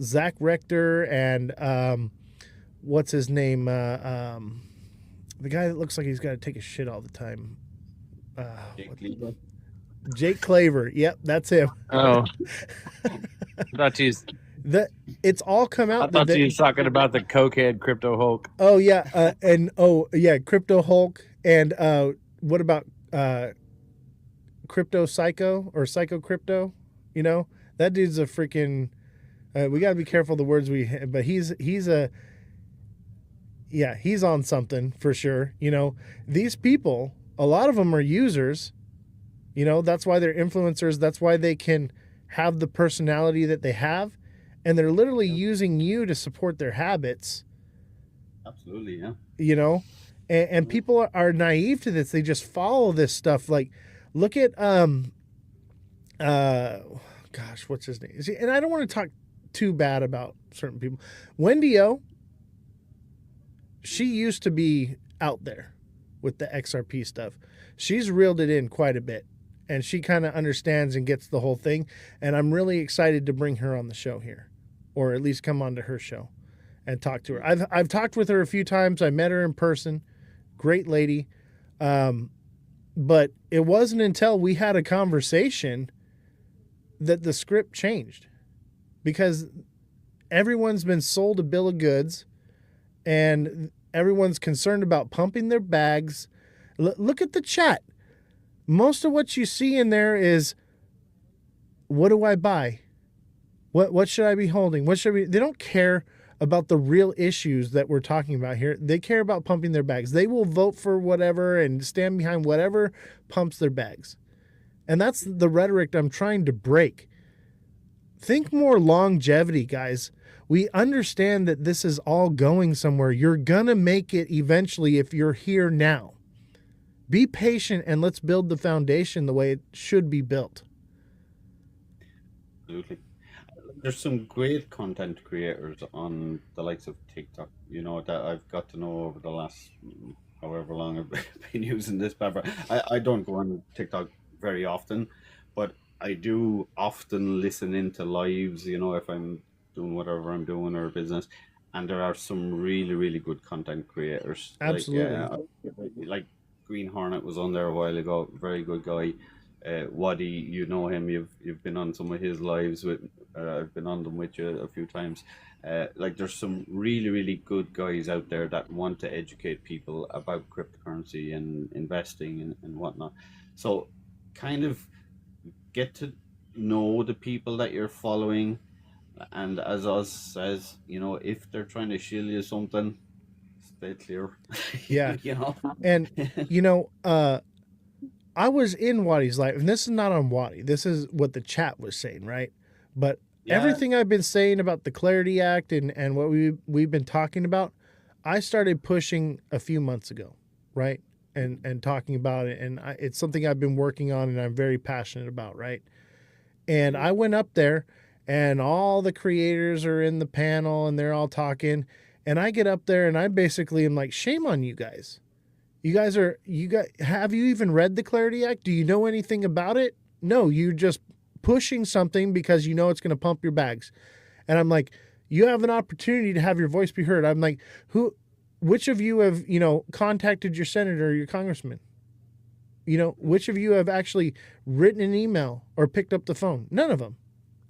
Zach Rector and what's his name? The guy that looks like he's got to take a shit all the time. Jake Claver. Yep, that's him. Oh. It's all come out. I thought you were talking about the cokehead Crypto Hulk. Oh yeah, Crypto Hulk, and what about Crypto Psycho or Psycho Crypto? That dude's a freaking. We got to be careful the words but he's on something for sure. These people, a lot of them are users. That's why they're influencers. That's why they can have the personality that they have. And they're literally using you to support their habits. Absolutely, yeah. And people are naive to this. They just follow this stuff. Like, look at gosh, what's his name? See, and I don't want to talk too bad about certain people. Wendy O, she used to be out there with the XRP stuff. She's reeled it in quite a bit. And she kind of understands and gets the whole thing. And I'm really excited to bring her on the show here, or at least come onto her show and talk to her. I've talked with her a few times. I met her in person. Great lady. But it wasn't until we had a conversation that the script changed, because everyone's been sold a bill of goods and everyone's concerned about pumping their bags. Look at the chat. Most of what you see in there is, what do I buy? What should I be holding? They don't care about the real issues that we're talking about here. They care about pumping their bags. They will vote for whatever and stand behind whatever pumps their bags. And that's the rhetoric I'm trying to break. Think more longevity, guys. We understand that this is all going somewhere. You're gonna make it eventually if you're here now. Be patient and let's build the foundation the way it should be built. Absolutely. There's some great content creators on the likes of TikTok, that I've got to know over the last however long I've been using this platform. I don't go on TikTok very often, but I do often listen into lives, if I'm doing whatever I'm doing or business. And there are some really, really good content creators. Absolutely. Like Green Hornet was on there a while ago. Very good guy. Waddy, you know him. You've been on some of his lives with. I've been on them with you a few times. There's some really, really good guys out there that want to educate people about cryptocurrency and investing and whatnot. So, kind of get to know the people that you're following, and as Oz says, if they're trying to shill you something, stay clear. Yeah. You know. And I was in Wadi's life, and this is not on Wadi. This is what the chat was saying, right? But Yeah. everything I've been saying about the Clarity Act and what we've been talking about, I started pushing a few months ago, right? And talking about it, and it's something I've been working on, and I'm very passionate about, right? And I went up there, and all the creators are in the panel, and they're all talking, and I get up there, and I basically am like, shame on you guys. Have you even read the Clarity Act? Do you know anything about it? No, you're just pushing something because you know it's going to pump your bags. And I'm like, you have an opportunity to have your voice be heard. I'm like, which of you have, contacted your senator or your congressman? Which of you have actually written an email or picked up the phone? None of them.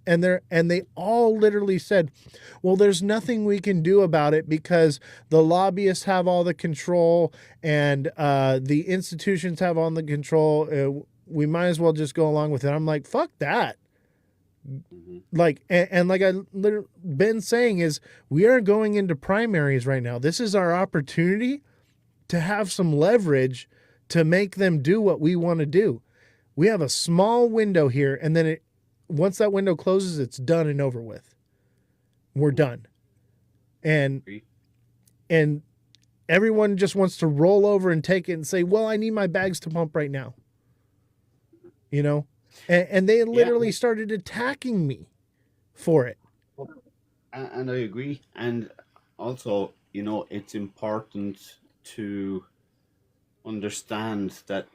And they all literally said, well, there's nothing we can do about it because the lobbyists have all the control and the institutions have all the control. We might as well just go along with it. I'm like, fuck that. Like, and like I literally been saying is we are going into primaries right now. This is our opportunity to have some leverage to make them do what we want to do. We have a small window here, and then once that window closes, it's done and over with. We're done. And everyone just wants to roll over and take it and say, well, I need my bags to pump right now. And they literally started attacking me for it. And I agree. And also, it's important to understand that,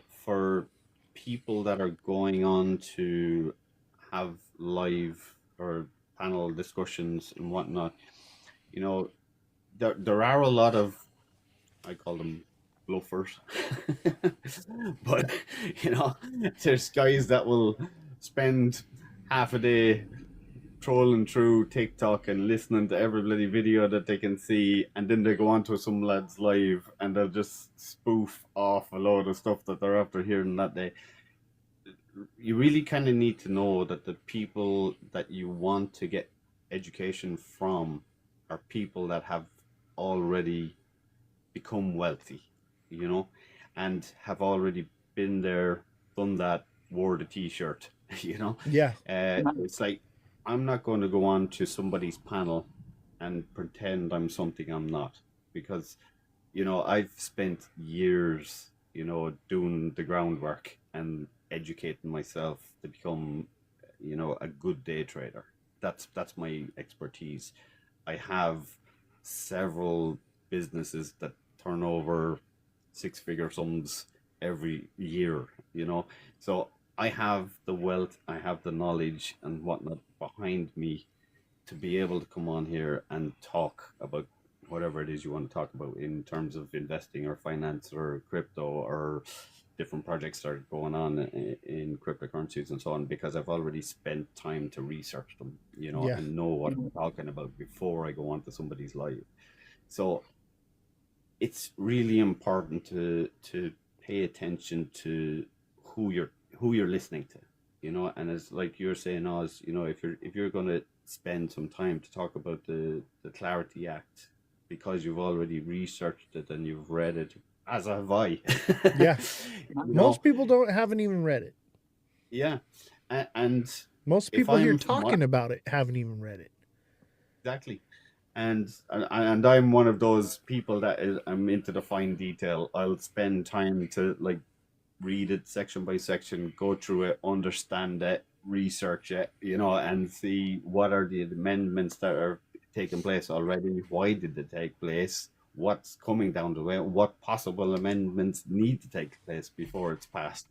for people that are going on to have live or panel discussions and whatnot, there are a lot of, I call them bluffers, but there's guys that will spend half a day trolling through TikTok and listening to every bloody video that they can see, and then they go on to some lads live and they'll just spoof off a load of stuff that they're after hearing that day. You really kind of need to know that the people that you want to get education from are people that have already become wealthy, and have already been there, done that, wore the t-shirt, Yeah. It's like, I'm not going to go on to somebody's panel and pretend I'm something I'm not, because I've spent years doing the groundwork and educating myself to become a good day trader. That's my expertise. I have several businesses that turn over six-figure sums every year, so I have the wealth, I have the knowledge and whatnot behind me to be able to come on here and talk about whatever it is you want to talk about in terms of investing or finance or crypto or different projects that are going on in cryptocurrencies and so on, because I've already spent time to research them, and know what I'm talking about before I go on to somebody's live. So it's really important to pay attention to who you're listening to, and it's like you're saying, Oz, if you're going to spend some time to talk about the Clarity Act because you've already researched it and you've read it, as have I. Yeah. Most people haven't even read it. Yeah. And most people here talking about it haven't even read it. Exactly. And I'm one of those people I'm into the fine detail. I'll spend time to read it section by section, go through it, understand it, research it, and see what are the amendments that are taking place already, why did they take place, what's coming down the way, what possible amendments need to take place before it's passed.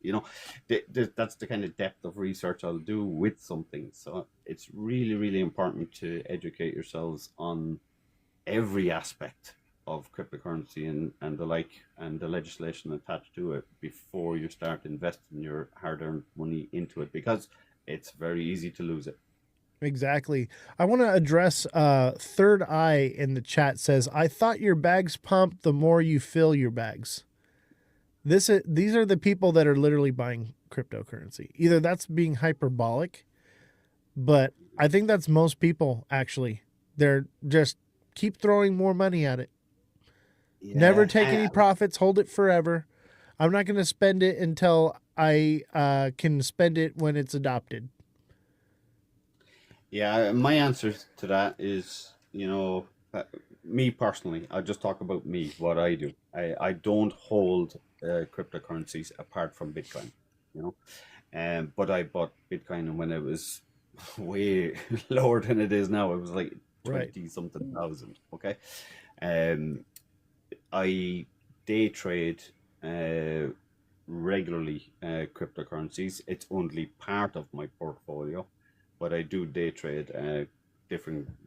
That's the kind of depth of research I'll do with something. So it's really, really important to educate yourselves on every aspect of cryptocurrency and the like, and the legislation attached to it before you start investing your hard-earned money into it, because it's very easy to lose it. Exactly. I want to address Third Eye in the chat says, I thought your bags pump the more you fill your bags. These are the people that are literally buying cryptocurrency. Either that's being hyperbolic, but I think that's most people actually. They're just keep throwing more money at it. Never Yeah, take any profits. Hold it forever. I'm not going to spend it until I can spend it when it's adopted. yeah. My answer to that is, me personally, I'll just talk about me, what I do. I don't hold cryptocurrencies apart from Bitcoin, you know. But I bought Bitcoin when it was way lower than it is now. It was like Right. 20 something thousand. Okay. Um, I day trade uh, regularly cryptocurrencies. It's only part of my portfolio, but I do day trade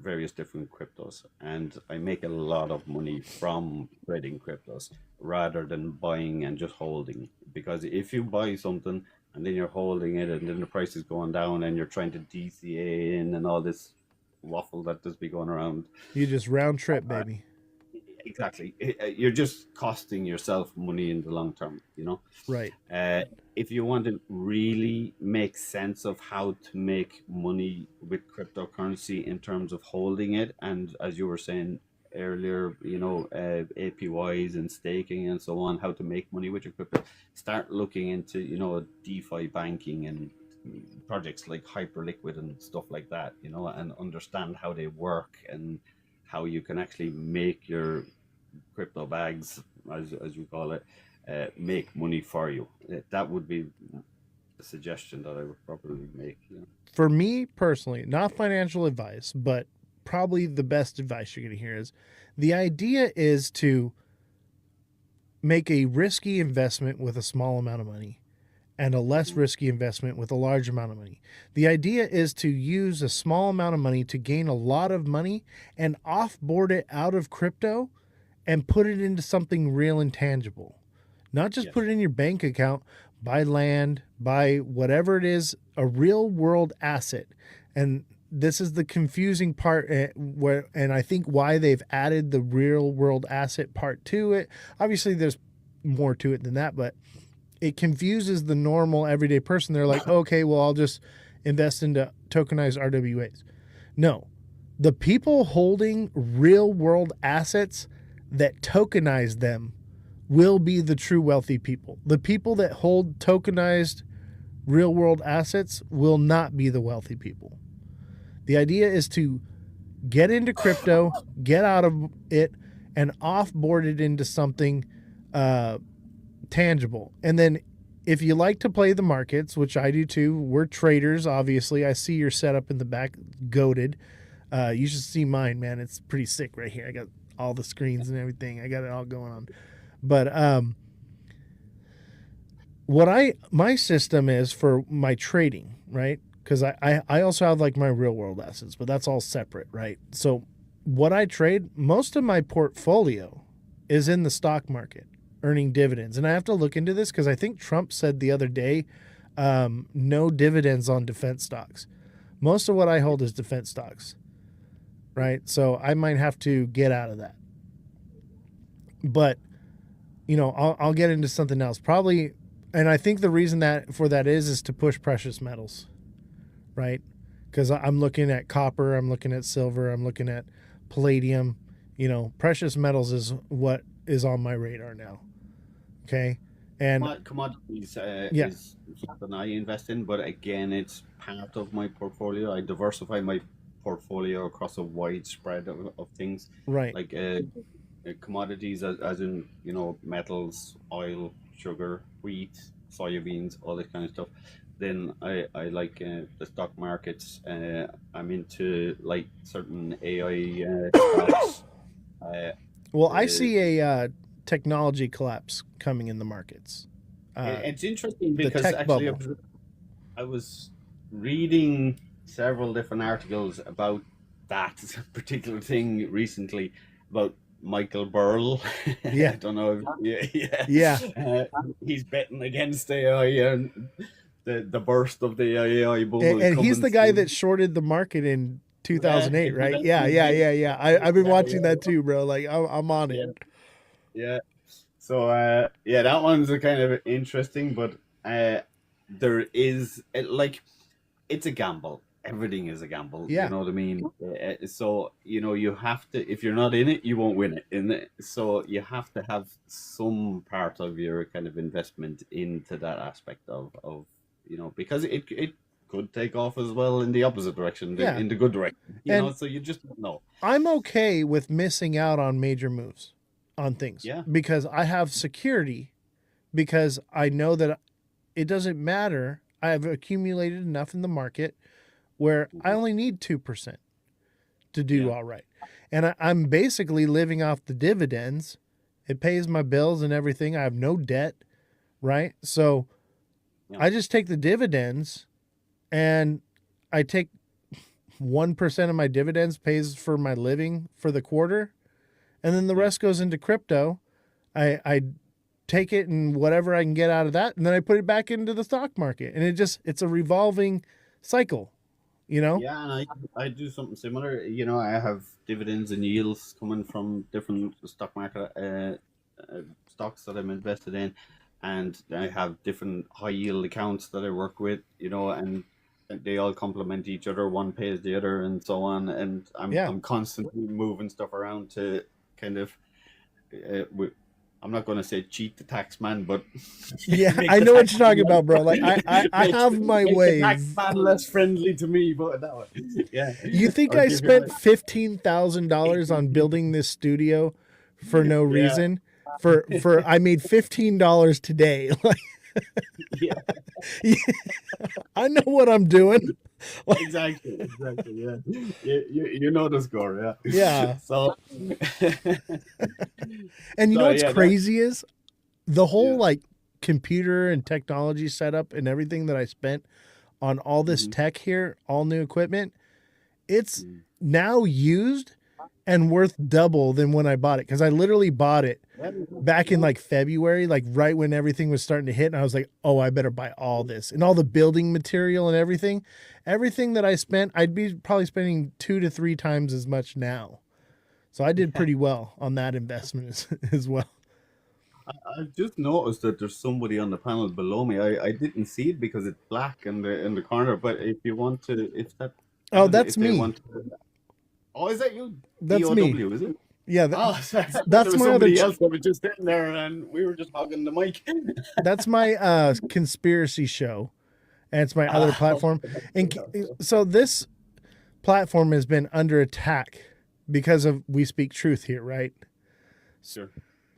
various different cryptos, and I make a lot of money from trading cryptos rather than buying and just holding. Because if you buy something and then you're holding it, and then the price is going down, and you're trying to DCA in and all this waffle that does be going around, You just round trip, baby. exactly. You're just costing yourself money in the long term, Right. If you want to really make sense of how to make money with cryptocurrency in terms of holding it, and as you were saying earlier, APYs and staking and so on, how to make money with your crypto, start looking into, DeFi banking and projects like Hyperliquid and stuff like that, and understand how they work and how you can actually make your crypto bags, as you call it, make money for you. That would be the suggestion that I would probably make. For me personally, not financial advice, but probably the best advice you're going to hear is the idea is to make a risky investment with a small amount of money and a less risky investment with a large amount of money. The idea is to use a small amount of money to gain a lot of money and offboard it out of crypto and put it into something real and tangible. Not just put it in your bank account, buy land, buy whatever it is, a real world asset. And this is the confusing part and I think why they've added the real world asset part to it. Obviously there's more to it than that, but it confuses the normal everyday person. They're like, okay, well, I'll just invest into tokenized RWAs. No, the people holding real world assets that tokenize them will be the true wealthy people. The people that hold tokenized real world assets will not be the wealthy people. The idea is to get into crypto, get out of it, and offboard it into something tangible. And then if you like to play the markets, which I do too, we're traders, obviously. I see your setup in the back, goated. You should see mine, man. It's pretty sick right here. I got all the screens and everything. I got it all going on. But my system is for my trading, right? Because I also have like my real world assets, but that's all separate, right? So what I trade, most of my portfolio is in the stock market, earning dividends. And I have to look into this because I think Trump said the other day, no dividends on defense stocks. Most of what I hold is defense stocks, right? So I might have to get out of that. But I'll get into something else probably, and I think the reason that is to push precious metals, right? Because I'm looking at copper, I'm looking at silver, I'm looking at palladium. Precious metals is what is on my radar now. Okay, and commodities is something I invest in, but again, it's part of my portfolio. I diversify my portfolio across a wide spread of things, right? Like commodities, as in metals, oil, sugar, wheat, soybeans, all this kind of stuff. Then I like the stock markets. I'm into like certain AI stocks. Well, I see a technology collapse coming in the markets. It's interesting because actually I was reading several different articles about that particular thing recently about Michael Burrell. Yeah. I don't know. Yeah. He's betting against AI and the burst of the AI boom. And he's the guy that shorted the market in 2008, right? Yeah. I've been watching that too, bro. Like I'm on it. Yeah. So that one's a kind of interesting, but there is it's a gamble. everything is a gamble. Yeah. You know what I mean? So you have to. If you're not in it, you won't win it. So you have to have some part of your kind of investment into that aspect of because it could take off as well in the opposite direction, Yeah. in the good direction. And So you just don't know. I'm okay with missing out on major moves on things. Yeah. Because I have security, because I know that it doesn't matter. I have accumulated enough in the market where I only need 2% to do all right. And I'm basically living off the dividends. It pays my bills and everything. I have no debt, right? So I just take the dividends, and I take 1% of my dividends pays for my living for the quarter, and then the rest goes into crypto. I take it and whatever I can get out of that, and then I put it back into the stock market, and it's a revolving cycle, Yeah, and I do something similar. I have dividends and yields coming from different stock market stocks that I'm invested in, and I have different high yield accounts that I work with. And they all complement each other. One pays the other, and so on. And I'm constantly moving stuff around to kind of. I'm not going to say cheat the tax man, but yeah, I know what you're talking about, bro. Like I have my ways. Tax man less friendly to me, but that one. Yeah. You think I spent $15,000 on building this studio for no reason? For I made $15 today. Like, I know what I'm doing. Exactly. Yeah. You know the score. Yeah. Yeah. So. And you know what's crazy is the whole like computer and technology setup and everything that I spent on all this tech here, all new equipment. It's now used and worth double than when I bought it, because I literally bought it back in like February, like right when everything was starting to hit, and I was like, oh, I better buy all this and all the building material and everything that I spent. I'd be probably spending 2 to 3 times as much now. So I did pretty well on that investment as well. I just noticed that there's somebody on the panel below me. I didn't see it because it's black in the corner. But if you want to, if that that's me. Oh, is that you? That's DOW, me. Is it? Yeah, that's my somebody other. Else that was just sitting there, and we were just hogging the mic. That's my conspiracy show, and it's my other platform. And so this platform has been under attack because of We Speak Truth here, right? Sure.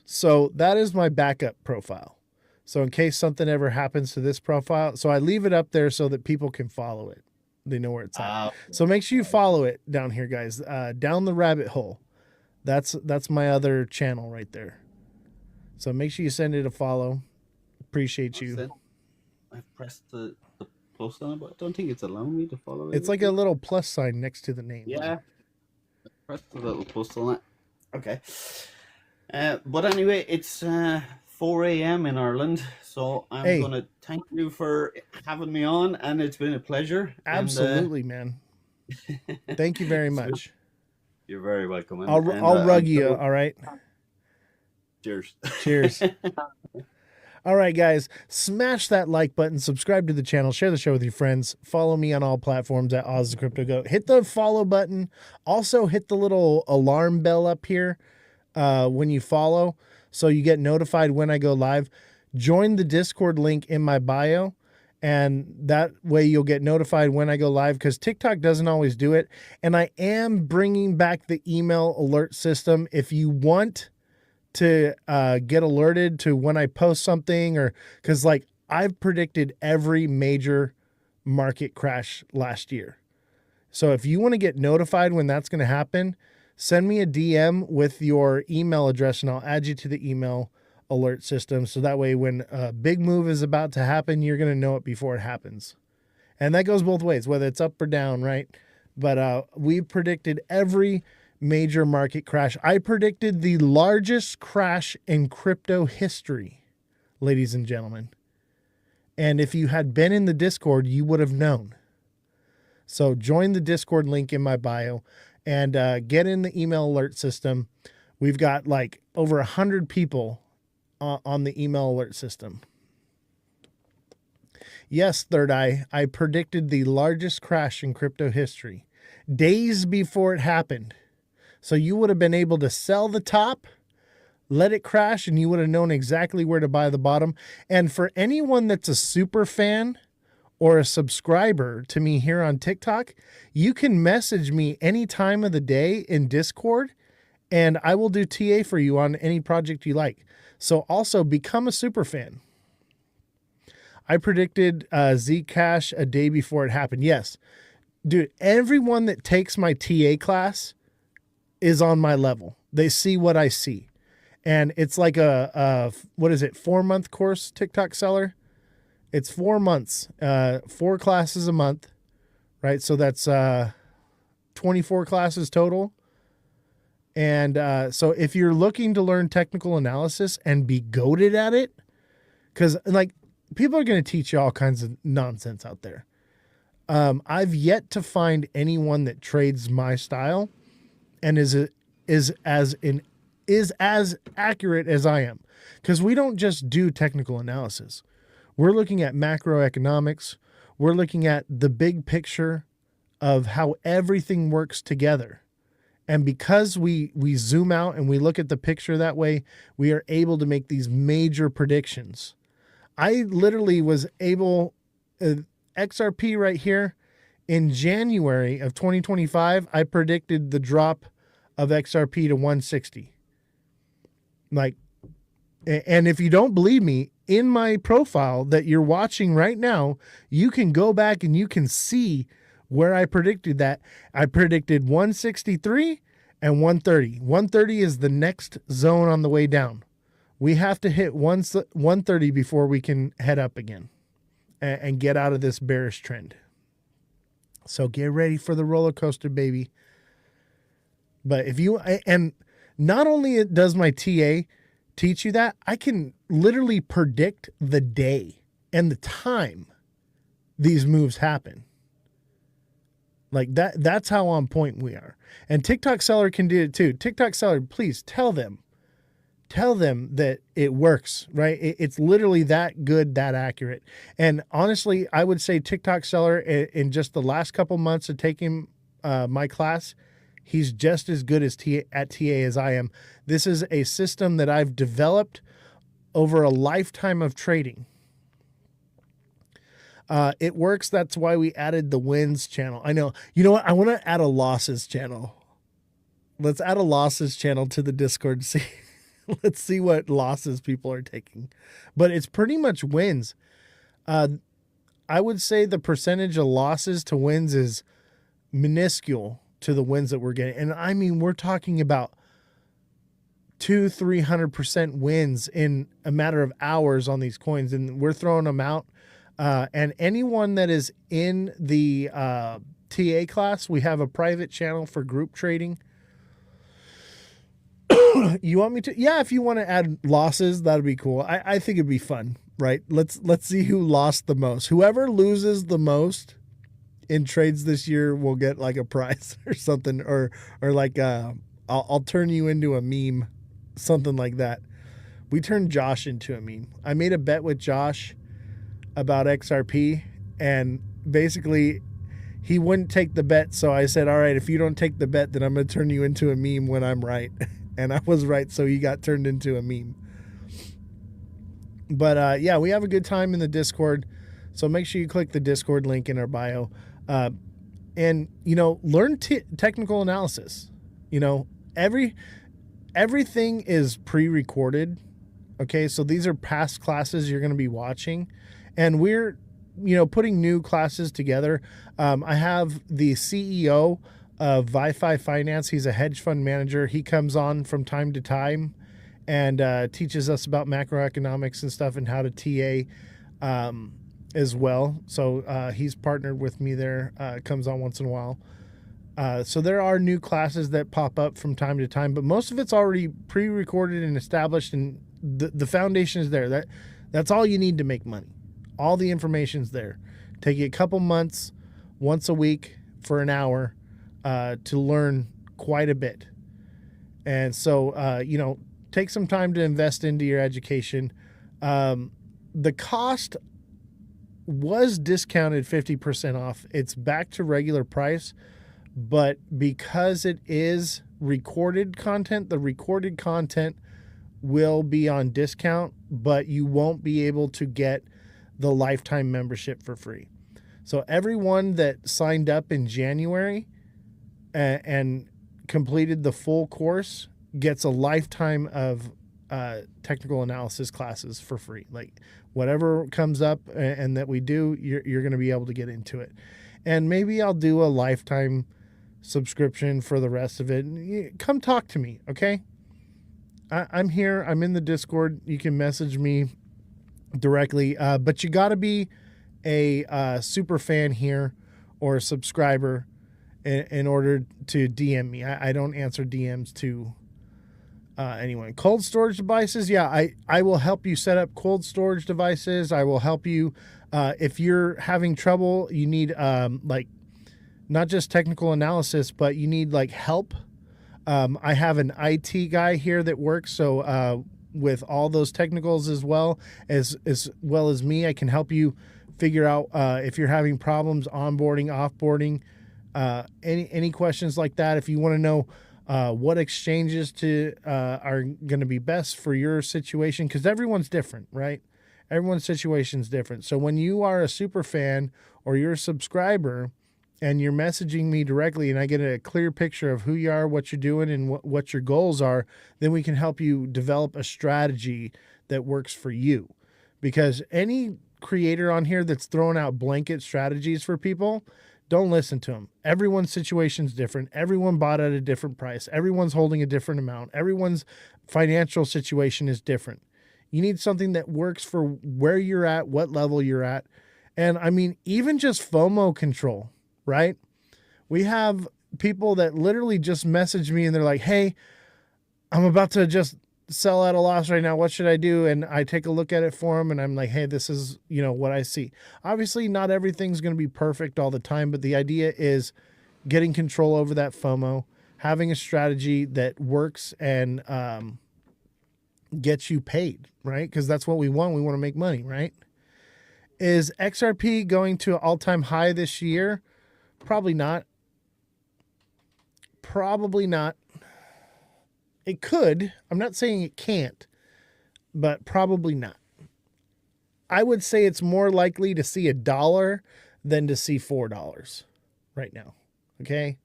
So that is my backup profile. So in case something ever happens to this profile, so I leave it up there so that people can follow it. They know where it's at. So make sure you follow it down here, guys. Down the rabbit hole. That's my other channel right there. So make sure you send it a follow. Appreciate you. I pressed the plus on it, but I don't think it's allowing me to follow it. It's like a little plus sign next to the name. Yeah. I pressed the little plus on it. Okay. But anyway, it's 4 a.m. in Ireland, so I'm going to thank you for having me on, and it's been a pleasure. Absolutely, man. Thank you very much. You're very welcome. I'll rug you, all right? Cheers. Cheers. All right, guys, smash that like button, subscribe to the channel, share the show with your friends, follow me on all platforms at Ozthecryptogoat. Hit the follow button. Also, hit the little alarm bell up here when you follow, so you get notified when I go live. Join the Discord link in my bio, and that way you'll get notified when I go live, because TikTok doesn't always do it. And I am bringing back the email alert system. If you want to get alerted to when I post something, or because like I've predicted every major market crash last year. So if you want to get notified when that's going to happen, send me a DM with your email address and I'll add you to the email alert system. So that way when a big move is about to happen, you're going to know it before it happens. And that goes both ways, whether it's up or down, right? But we predicted every major market crash. I predicted the largest crash in crypto history, ladies and gentlemen. And if you had been in the Discord, you would have known. So join the Discord link in my bio and get in the email alert system. We've got like over 100 people on the email alert system. Yes, Third Eye, I predicted the largest crash in crypto history days before it happened. So you would have been able to sell the top, let it crash, and you would have known exactly where to buy the bottom. And for anyone that's a super fan or a subscriber to me here on TikTok, you can message me any time of the day in Discord, and I will do TA for you on any project you like. So also become a super fan. I predicted Zcash a day before it happened. Yes, dude, everyone that takes my TA class is on my level. They see what I see. And it's like a 4-month course, TikTok seller? It's 4 months, 4 classes a month, right? So that's 24 classes total. And so if you're looking to learn technical analysis and be goated at it, because like people are going to teach you all kinds of nonsense out there. I've yet to find anyone that trades my style and is as accurate as I am, because we don't just do technical analysis. We're looking at macroeconomics. We're looking at the big picture of how everything works together. And because we zoom out and we look at the picture that way, we are able to make these major predictions. I literally was able, XRP right here, in January of 2025, I predicted the drop of XRP to 160. Like, and if you don't believe me, in my profile that you're watching right now, you can go back and you can see where I predicted that. I predicted 163 and 130. 130 is the next zone on the way down. We have to hit 130 before we can head up again and get out of this bearish trend. So get ready for the roller coaster, baby. But if you, and not only does my TA teach you that, I can literally predict the day and the time these moves happen. Like that's how on point we are. And TikTok Seller can do it too. TikTok Seller, please tell them that it works, right? It's literally that good, that accurate. And honestly, I would say TikTok Seller in just the last couple months of taking my class, he's just as good as at TA as I am. This is a system that I've developed over a lifetime of trading. It works. That's why we added the wins channel. I know. You know what? I want to add a losses channel. Let's add a losses channel to the Discord to see. Let's see what losses people are taking. But it's pretty much wins. I would say the percentage of losses to wins is minuscule to the wins that we're getting. And I mean, we're talking about 200-300% wins in a matter of hours on these coins. And we're throwing them out. And anyone that is in the TA class, we have a private channel for group trading. You want me to? Yeah, if you want to add losses, that'd be cool. I think it'd be fun, right? Let's see who lost the most. Whoever loses the most in trades this year will get like a prize or something, or like I'll turn you into a meme, something like that. We turned Josh into a meme. I made a bet with Josh about XRP, and basically he wouldn't take the bet. So I said, all right, if you don't take the bet, then I'm going to turn you into a meme when I'm right. And I was right. So he got turned into a meme. But yeah, we have a good time in the Discord. So make sure you click the Discord link in our bio. And, you know, learn technical analysis. You know, everything is pre-recorded. Okay. So these are past classes you're going to be watching. And we're, you know, putting new classes together. I have the CEO of Wi-Fi Finance. He's a hedge fund manager. He comes on from time to time and teaches us about macroeconomics and stuff and how to TA as well. So he's partnered with me there, comes on once in a while. So there are new classes that pop up from time to time, but most of it's already pre-recorded and established, and the foundation is there. That's all you need to make money. All the information's there. Take you a couple months, once a week for an hour, to learn quite a bit. And so, you know, take some time to invest into your education. The cost was discounted 50% off. It's back to regular price, but because it is recorded content, the recorded content will be on discount, but you won't be able to get the lifetime membership for free. So everyone that signed up in January and completed the full course gets a lifetime of technical analysis classes for free. Like whatever comes up and that we do, you're going to be able to get into it. And maybe I'll do a lifetime subscription for the rest of it. Come talk to me, okay? I'm here. I'm in the Discord. You can message me directly, but you got to be a super fan here or a subscriber in order to DM me. I don't answer DMs to anyone. Cold storage devices, yeah, I will help you set up cold storage devices. I will help you if you're having trouble. You need like not just technical analysis, but you need like help. I have an IT guy here that works with all those technicals as well as me. I can help you figure out if you're having problems onboarding, offboarding, any questions like that. If you want to know what exchanges are going to be best for your situation, because everyone's different, right? Everyone's situation is different. So when you are a super fan or you're a subscriber and you're messaging me directly and I get a clear picture of who you are, what you're doing, and what your goals are, then we can help you develop a strategy that works for you. Because any creator on here that's throwing out blanket strategies for people, don't listen to them. Everyone's situation is different. Everyone bought at a different price. Everyone's holding a different amount. Everyone's financial situation is different. You need something that works for where you're at, what level you're at. And I mean, even just FOMO control, right? We have people that literally just message me and they're like, hey, I'm about to just sell at a loss right now. What should I do? And I take a look at it for them and I'm like, hey, this is, what I see. Obviously, not everything's going to be perfect all the time, but the idea is getting control over that FOMO, having a strategy that works and gets you paid, right? Because that's what we want. We want to make money, right? Is XRP going to an all-time high this year? Probably not. Probably not. It could. I'm not saying it can't, but probably not. I would say it's more likely to see $1 than to see $4 right now. Okay?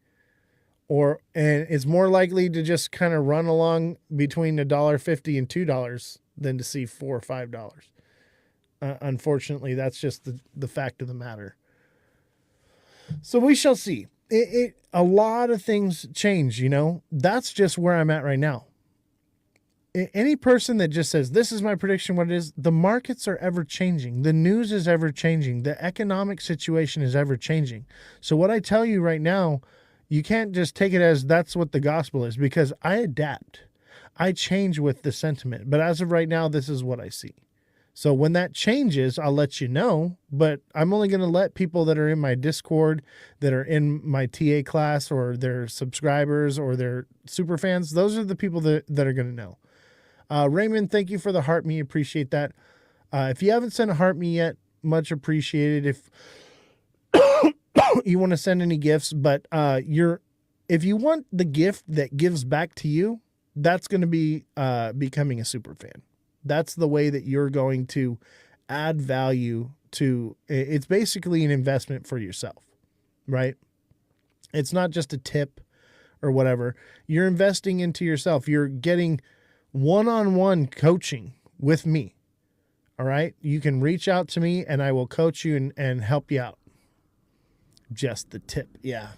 And it's more likely to just kind of run along between $1.50 and $2 than to see $4 or $5. Unfortunately, that's just the fact of the matter. So we shall see. A lot of things change, That's just where I'm at right now. Any person that just says, this is my prediction, what it is, the markets are ever changing. The news is ever changing. The economic situation is ever changing. So what I tell you right now, you can't just take it as that's what the gospel is, because I adapt. I change with the sentiment. But as of right now, this is what I see. So when that changes, I'll let you know, but I'm only going to let people that are in my Discord, that are in my TA class, or their subscribers, or their super fans. Those are the people that are going to know. Raymond, thank you for the heart me. Appreciate that. If you haven't sent a heart me yet, much appreciated. If you want to send any gifts, but if you want the gift that gives back to you, that's going to be becoming a super fan. That's the way that you're going to add value to. It's basically an investment for yourself, right? It's not just a tip or whatever. You're investing into yourself. You're getting one-on-one coaching with me. All right. You can reach out to me and I will coach you and help you out. Just the tip. Yeah.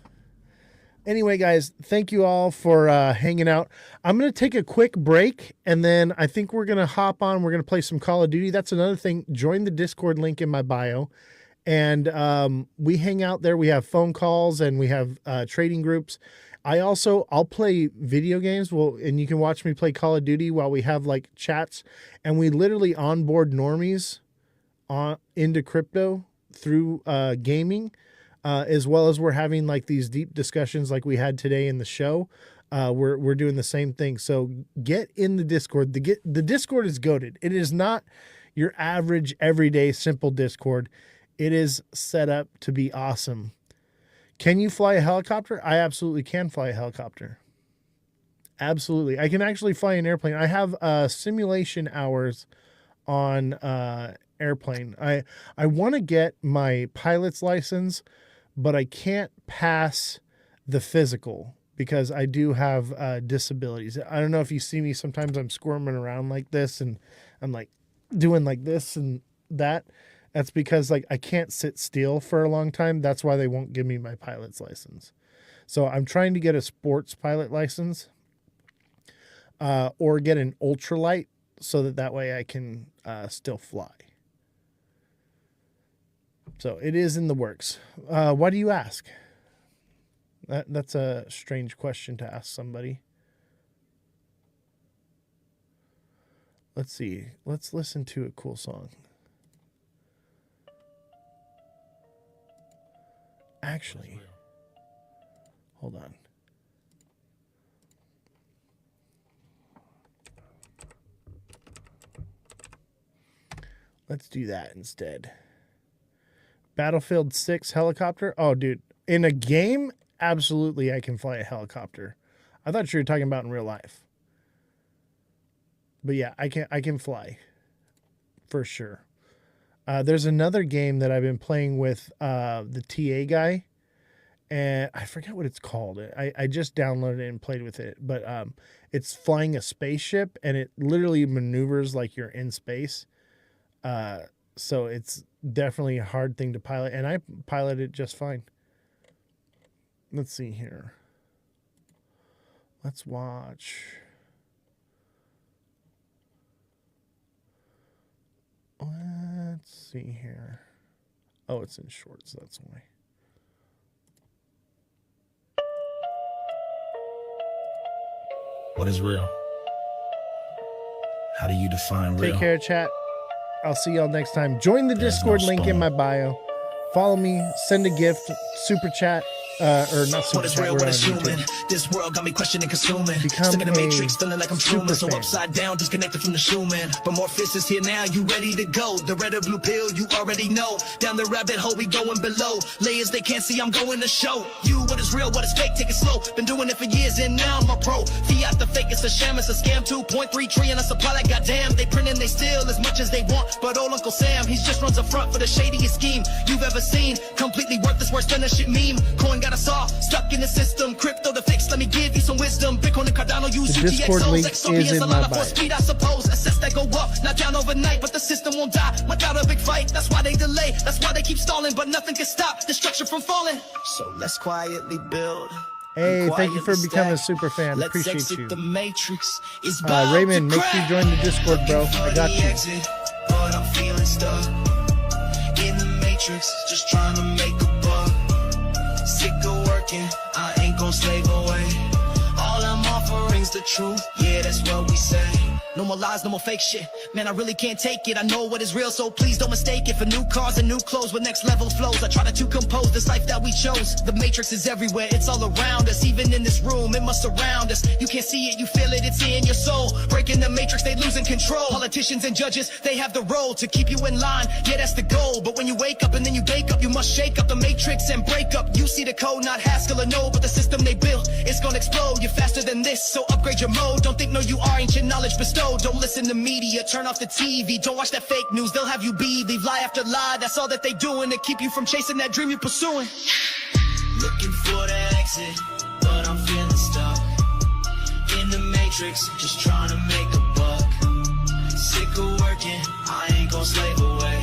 Anyway, guys, thank you all for hanging out. I'm going to take a quick break, and then I think we're going to hop on. We're going to play some Call of Duty. That's another thing. Join the Discord link in my bio, and we hang out there. We have phone calls, and we have trading groups. I'll play video games. And you can watch me play Call of Duty while we have like chats, and we literally onboard normies into crypto through gaming. As well as we're having like these deep discussions like we had today in the show. We're doing the same thing. So get in the Discord. The Discord is goated. It is not your average, everyday, simple Discord. It is set up to be awesome. Can you fly a helicopter? I absolutely can fly a helicopter. Absolutely. I can actually fly an airplane. I have simulation hours on airplane. I want to get my pilot's license, but I can't pass the physical because I do have disabilities. I don't know if you see me, sometimes I'm squirming around like this and I'm like doing like this and that. That's because like I can't sit still for a long time. That's why they won't give me my pilot's license. So I'm trying to get a sports pilot license or get an ultralight so that way I can still fly. So it is in the works. Why do you ask? That's a strange question to ask somebody. Let's see. Let's listen to a cool song. Actually, hold on. Let's do that instead. Battlefield 6 helicopter. Oh, dude. In a game, absolutely I can fly a helicopter. I thought you were talking about in real life. But yeah, I can fly. For sure. There's another game that I've been playing with the TA guy. And I forget what it's called. I just downloaded it and played with it. But it's flying a spaceship. And it literally maneuvers like you're in space. So it's definitely a hard thing to pilot. And I pilot it just fine. Let's see here. Let's watch. Let's see here. Oh, it's in shorts. That's why. What is real? How do you define real? Take care, chat. I'll see y'all next time. Join the Discord link in my bio. Follow me. Send a gift. Super chat. Or not super chat. What is human? This world got me questioning, consuming. Become Stuck in the matrix, feeling like I'm Truman. So fan. upside down, disconnected from the human. But more fists is here now, you ready to go. The red or blue pill, you already know. Down the rabbit hole, we going below. Layers they can't see, I'm going to show you what is real, what is fake, take it slow. Been doing it for years and now I'm a pro. Fiat the fake, it's a sham, it's a scam. 2.3 trillion a supply, like goddamn. They print and they steal as much as they want. But old Uncle Sam, he just runs a front for the shadiest scheme you've ever seen. Completely worthless, worse than a shit meme. Coin got us all stuck in the system. Crypto the fix, let me give you some wisdom. Bitcoin and Cardano use The Discord link XOs. is in a my lot of bio. force speed, I suppose. Assets that go up, not down overnight, but the system won't die without a big fight. That's why they delay, that's why they keep stalling, but nothing can stop destruction from falling. So let's quietly build. Hey, thank you for becoming a super fan. Let's Appreciate exit you. the matrix. It's about Raymond, to make sure you crack. join the Discord, bro. I got you. Exit, but I'm feeling stuck in the matrix, just trying to make a buck. Sick of working, I ain't gon' slave away. All I'm offering's the truth, yeah, that's what we say. No more lies, no more fake shit. Man, I really can't take it. I know what is real, so please don't mistake it for new cars and new clothes with next level flows. I try to compose this life that we chose. The matrix is everywhere, it's all around us. Even in this room, it must surround us. You can't see it, you feel it, it's in your soul. Breaking the matrix, they losing control. Politicians and judges, they have the role to keep you in line. Yeah, that's the goal. But when you wake up and then you bake up, you must shake up the matrix and break up. You see the code, not Haskell or no, but the system they built, it's gonna explode. You're faster than this, so upgrade your mode. Don't think no, you are, ain't your knowledge bestowed. Don't listen to media, turn off the TV. Don't watch that fake news, they'll have you believe lie after lie. That's all that they doing to keep you from chasing that dream you're pursuing. Looking for the exit, but I'm feeling stuck in the matrix, just trying to make a buck. Sick of working, I ain't gon' slave away.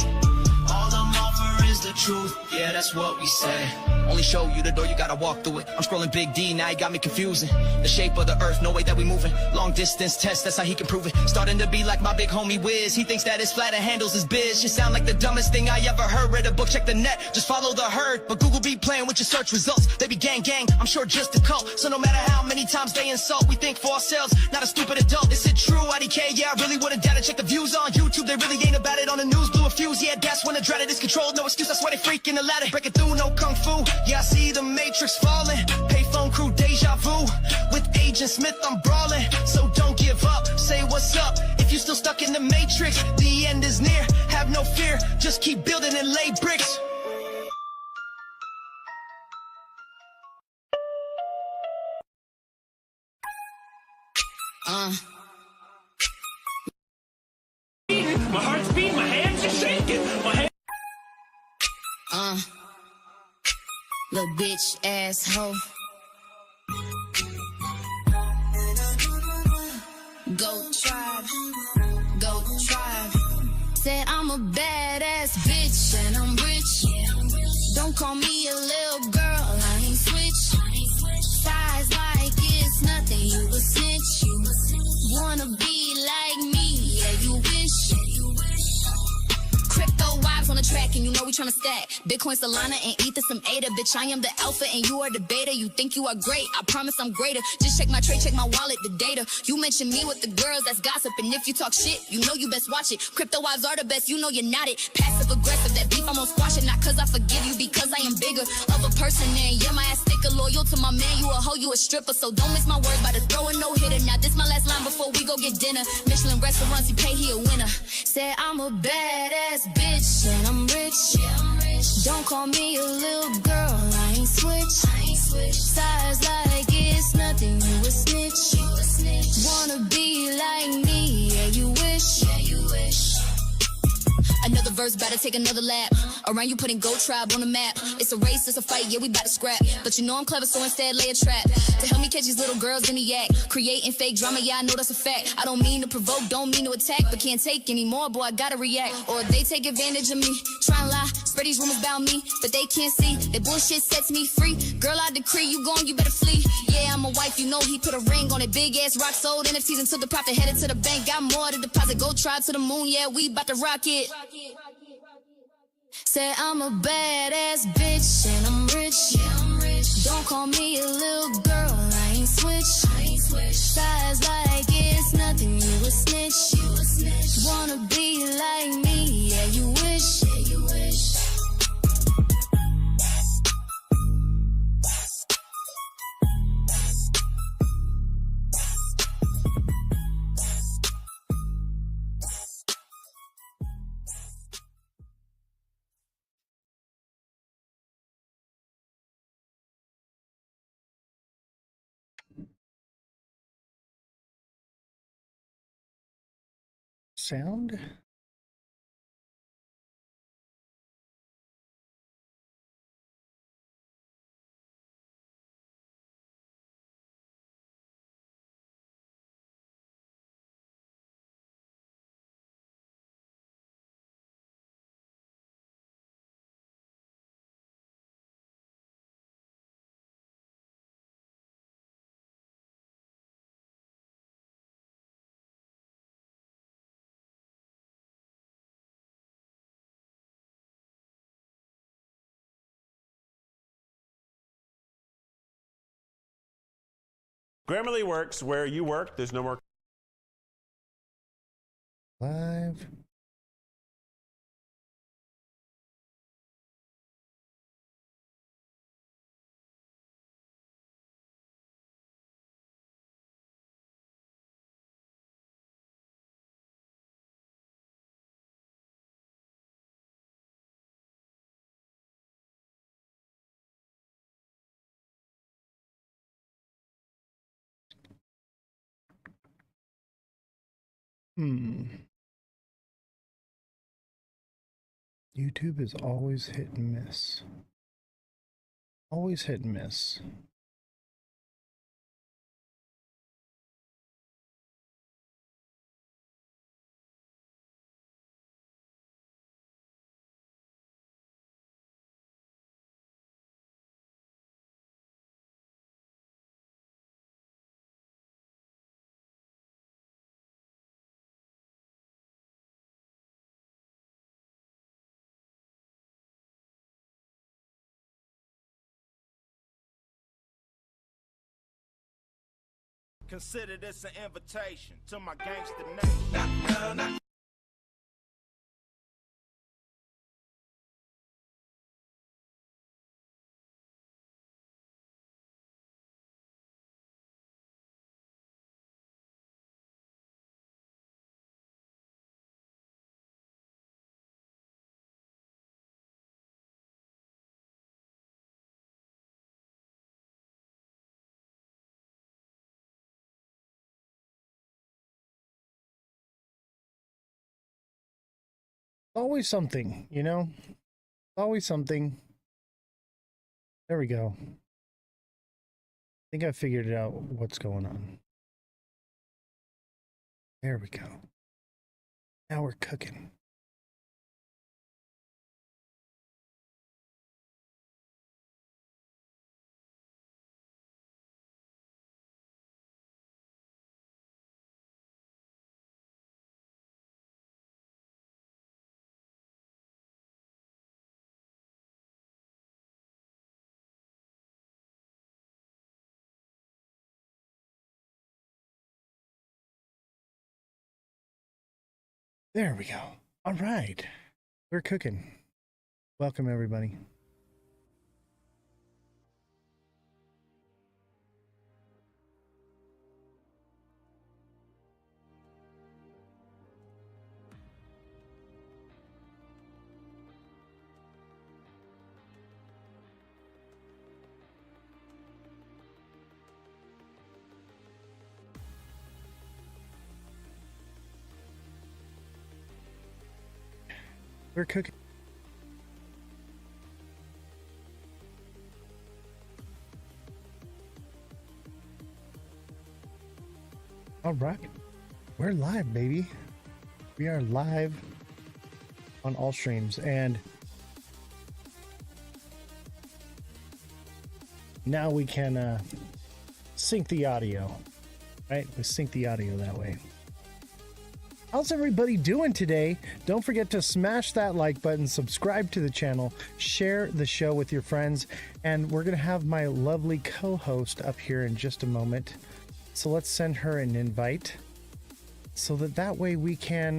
All I'm offering is the truth, yeah, that's what we say. Only show you the door, you gotta walk through it. I'm scrolling Big D, now he got me confusing. The shape of the earth, no way that we moving. Long distance test, that's how he can prove it. Starting to be like my big homie Wiz. He thinks that it's flat and handles his biz. You sound like the dumbest thing I ever heard. Read a book, check the net, just follow the herd. But Google be playing with your search results. They be gang, I'm sure just a cult. So no matter how many times they insult, we think for ourselves, not a stupid adult. Is it true, IDK? Yeah, I really would've data check the views on YouTube. They really ain't about it on the news. Blew a fuse, yeah, that's when the dreaded is controlled. No excuse, that's why they freaking the ladder. Break it through, no kung fu. Yeah, I see the matrix falling. Payphone crew, deja vu. With agents Agent Smith, I'm brawling, so don't give up. Say what's up if you still stuck in the matrix. The end is near, have no fear, just keep building and lay bricks. My heart's beating, my hands are shaking. Little bitch asshole. Go tribe, go tribe. Said I'm a badass bitch and I'm rich. Don't call me a little girl, I ain't switch. Size like it's nothing, you a snitch. Wanna be like me, yeah you wish. Crypto vibes on the track and you know we tryna stack. Bitcoin, Solana, and Ether, some ADA. Bitch, I am the alpha and you are the beta. You think you are great, I promise I'm greater. Just check my tray, check my wallet, the data. You mention me with the girls, that's gossip. And if you talk shit, you know you best watch it. Crypto wives are the best, you know you're not it. Passive aggressive, that beef I'm gonna squash it. Not cause I forgive you, because I am bigger of a person. And yeah, my ass sticker, loyal to my man. You a hoe, you a stripper, so don't miss my words by the throw a no hitter. Now this my last line before we go get dinner. Michelin restaurants, he pay, he a winner. Said I'm a badass bitch and I'm rich. Don't call me a little girl, I ain't switch. Size like it's nothing, you a snitch. Wanna be like me, yeah you wish. Another verse, better take another lap. Around you putting Goat Tribe on the map. It's a race, it's a fight, yeah we bout to scrap. But you know I'm clever, so instead lay a trap to help me catch these little girls in the act. Creating fake drama, yeah I know that's a fact. I don't mean to provoke, don't mean to attack, but can't take anymore, boy I gotta react. Or they take advantage of me, try and lie, spread these rumors about me, but they can't see that bullshit sets me free. Girl I decree, you gone, you better flee. Yeah I'm a wife, you know he put a ring on it. Big ass rock, sold NFTs and took the profit, headed to the bank. Got more to deposit, Goat Tribe to the moon, yeah we bout to rock it. Said I'm a badass bitch and I'm rich. Don't call me a little girl, I ain't switch. Size like it's nothing, you a snitch. Wanna be like me, yeah you wish. Sound? Grammarly works where you work. There's no more Live. YouTube is always hit and miss. Always hit and miss. Consider this an invitation to my gangster name. Always something, you know? Always something. There we go. I think I figured out what's going on. There we go. Now we're cooking. There we go. All right. We're cooking. Welcome, everybody. We're cooking. All right. We're live, baby. We are live on all streams, and now we can sync the audio, right? We sync the audio that way. How's everybody doing today? Don't forget to smash that like button, subscribe to the channel, share the show with your friends, and we're going to have my lovely co-host up here in just a moment. So let's send her an invite so that way we can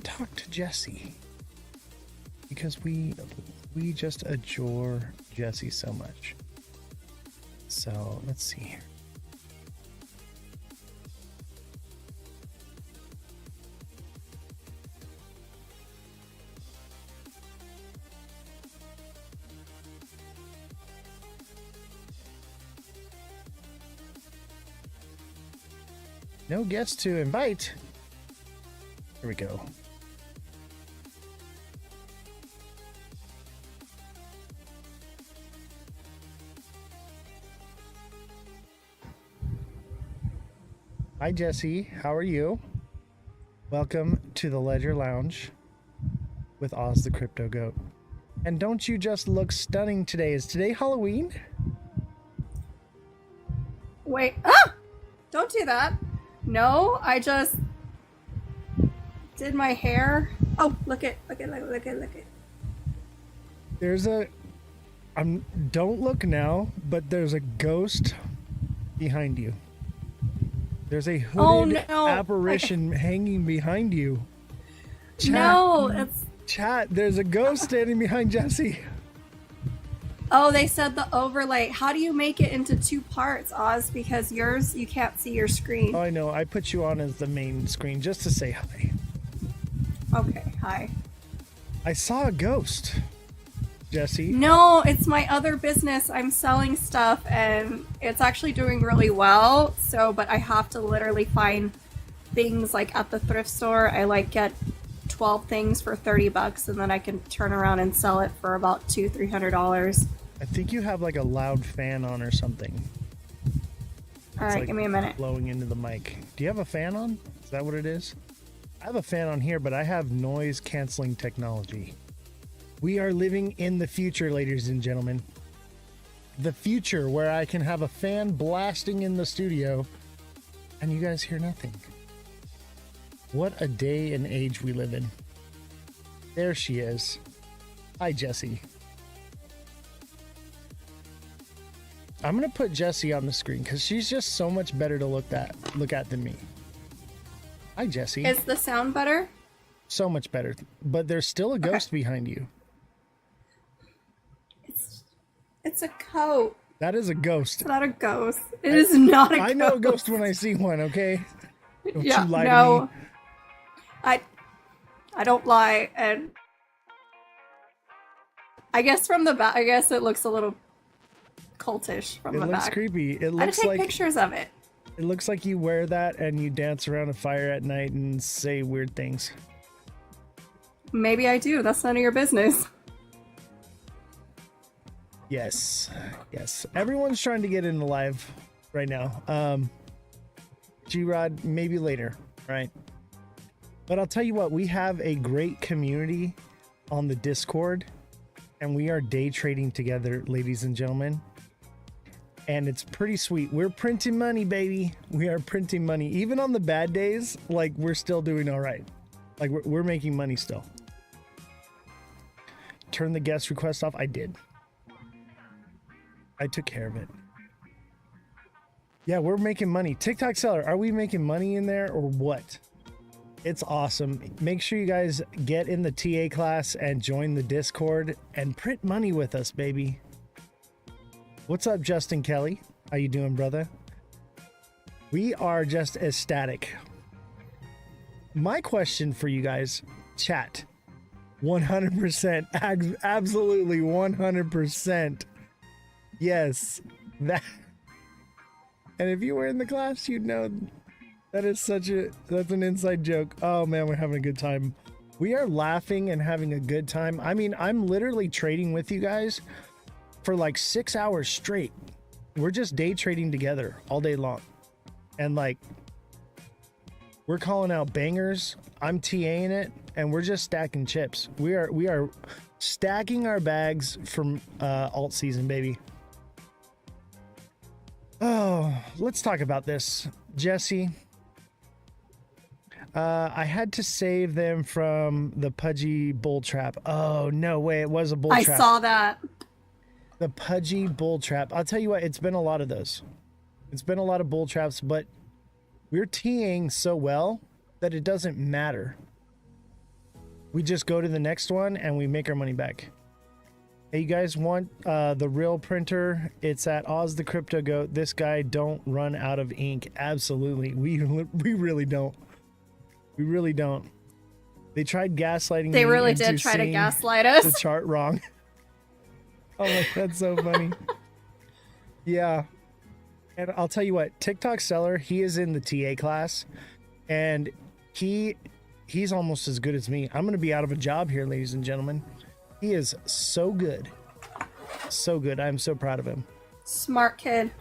talk to Jesse, because we just adore Jesse so much. So let's see here. No guests to invite. Here we go. Hi, Jesse. How are you? Welcome to the Ledger Lounge with Ozthecryptogoat. And don't you just look stunning today? Is today Halloween? Wait. Ah! Don't do that. No, I just did my hair. Oh, look it. There's a... don't look now, but there's a ghost behind you. There's a hooded apparition hanging behind you. Chat, no, it's... Chat, there's a ghost standing behind Jesse. Oh, they said the overlay. How do you make it into two parts, Oz? Because yours, you can't see your screen. Oh, I know. I put you on as the main screen just to say hi. Okay, hi. I saw a ghost, Jesse. No, it's my other business. I'm selling stuff, and it's actually doing really well. So, but I have to literally find things like at the thrift store. I like get 12 things for $30, and then I can turn around and sell it for about $200-300. I think you have like a loud fan on or something. All right, give me a minute. Blowing into the mic. Do you have a fan on? Is that what it is? I have a fan on here, but I have noise canceling technology. We are living in the future, ladies and gentlemen. The future where I can have a fan blasting in the studio and you guys hear nothing. What a day and age we live in. There she is. Hi, Jessie. I'm gonna put Jessie on the screen because she's just so much better to look at than me. Hi, Jessie. Is the sound better? So much better, but there's still a ghost behind you. It's a coat. That is a ghost. It's not a ghost. It is not a ghost. I know a ghost when I see one. Okay. Don't yeah. you lie no. to me. I don't lie, and I guess from the back, I guess it looks a little cultish from the back. It looks creepy. It I had looks to take like pictures of it. It looks like you wear that and you dance around a fire at night and say weird things. Maybe I do. That's none of your business. Yes. Everyone's trying to get in the live right now. G-Rod, maybe later, right? But I'll tell you what, we have a great community on the Discord, and we are day trading together, ladies and gentlemen. And it's pretty sweet. We're printing money, baby. We are printing money. Even on the bad days, like, we're still doing all right. Like, we're making money still. Turn the guest request off. I did. I took care of it. Yeah, we're making money. TikTok seller, are we making money in there or what? It's awesome. Make sure you guys get in the TA class and join the Discord and print money with us, baby. What's up, Justin Kelly? How you doing, brother? We are just ecstatic. My question for you guys, chat, 100%, absolutely 100%. Yes, that. And if you were in the class, you'd know that is that's an inside joke. Oh man, we're having a good time. We are laughing and having a good time. I mean, I'm literally trading with you guys for like 6 hours straight. We're just day trading together all day long. And like, we're calling out bangers. I'm TAing it, and we're just stacking chips. We are stacking our bags from alt season, baby. Oh, let's talk about this. Jesse, I had to save them from the Pudgy bull trap. Oh, no way. It was a bull trap. I saw that. The Pudgy bull trap. I'll tell you what, it's been a lot of those. It's been a lot of bull traps, but we're TAing so well that it doesn't matter. We just go to the next one and we make our money back. Hey, you guys want the real printer? It's at Ozthecryptogoat. This guy don't run out of ink. Absolutely. We really don't. We really don't. They tried gaslighting They me really into did try to seeing gaslight us. the chart wrong. Oh my, that's so funny. Yeah. And I'll tell you what, TikTok seller, he is in the TA class, and he's almost as good as me. I'm going to be out of a job here, ladies and gentlemen. He is so good. So good. I'm so proud of him. Smart kid.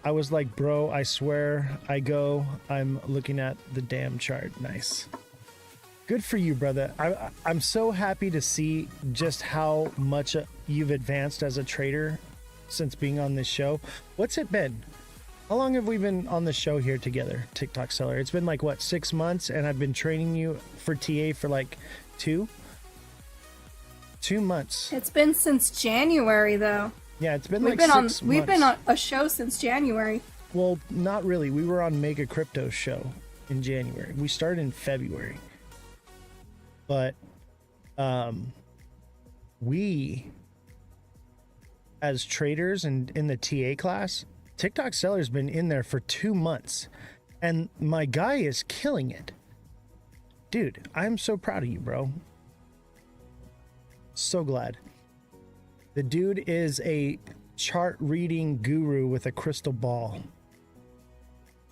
I was like, bro, I swear I'm looking at the damn chart. Nice. Good for you, brother. I'm so happy to see just how much you've advanced as a trader since being on this show. What's it been? How long have we been on the show here together, TikTok seller? It's been like, what, 6 months? And I've been training you for TA for like 2 months. It's been since January, though. Yeah, it's been We've like 6 months. We've been on a show since January. Well, not really. We were on Mega Crypto show in January. We started in February. But we, as traders and in the TA class, TikTok seller's been in there for 2 months. And my guy is killing it. Dude, I'm so proud of you, bro. So glad. The dude is a chart reading guru with a crystal ball.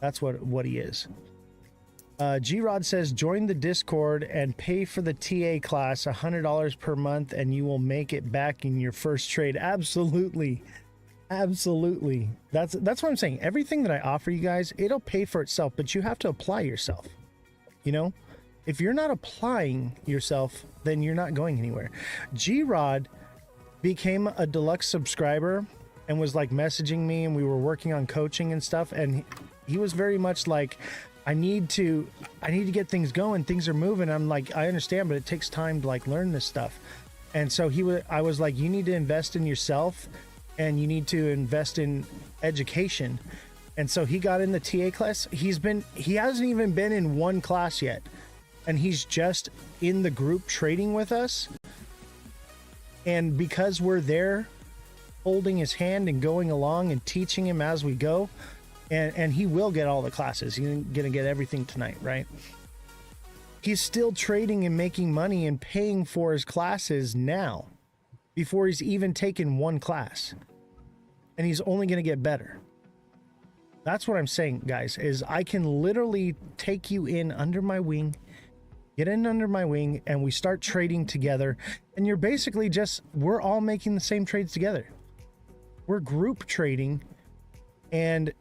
That's what he is. G-Rod says, join the Discord and pay for the TA class $100 per month and you will make it back in your first trade. Absolutely. Absolutely. That's what I'm saying. Everything that I offer you guys, it'll pay for itself, but you have to apply yourself. You know? If you're not applying yourself, then you're not going anywhere. G-Rod became a deluxe subscriber and was like messaging me, and we were working on coaching and stuff, and he was very much like, I need to get things going. Things are moving. I'm like, I understand, but it takes time to like learn this stuff. And so I was like, you need to invest in yourself and you need to invest in education. And so he got in the TA class. He hasn't even been in one class yet. And he's just in the group trading with us. And because we're there holding his hand and going along and teaching him as we go, and he will get all the classes. He's gonna get everything tonight, right? He's still trading and making money and paying for his classes now before he's even taken one class. And he's only gonna get better. That's what I'm saying, guys, is I can literally take you in under my wing Get in under my wing and we start trading together. And you're basically we're all making the same trades together. We're group trading. And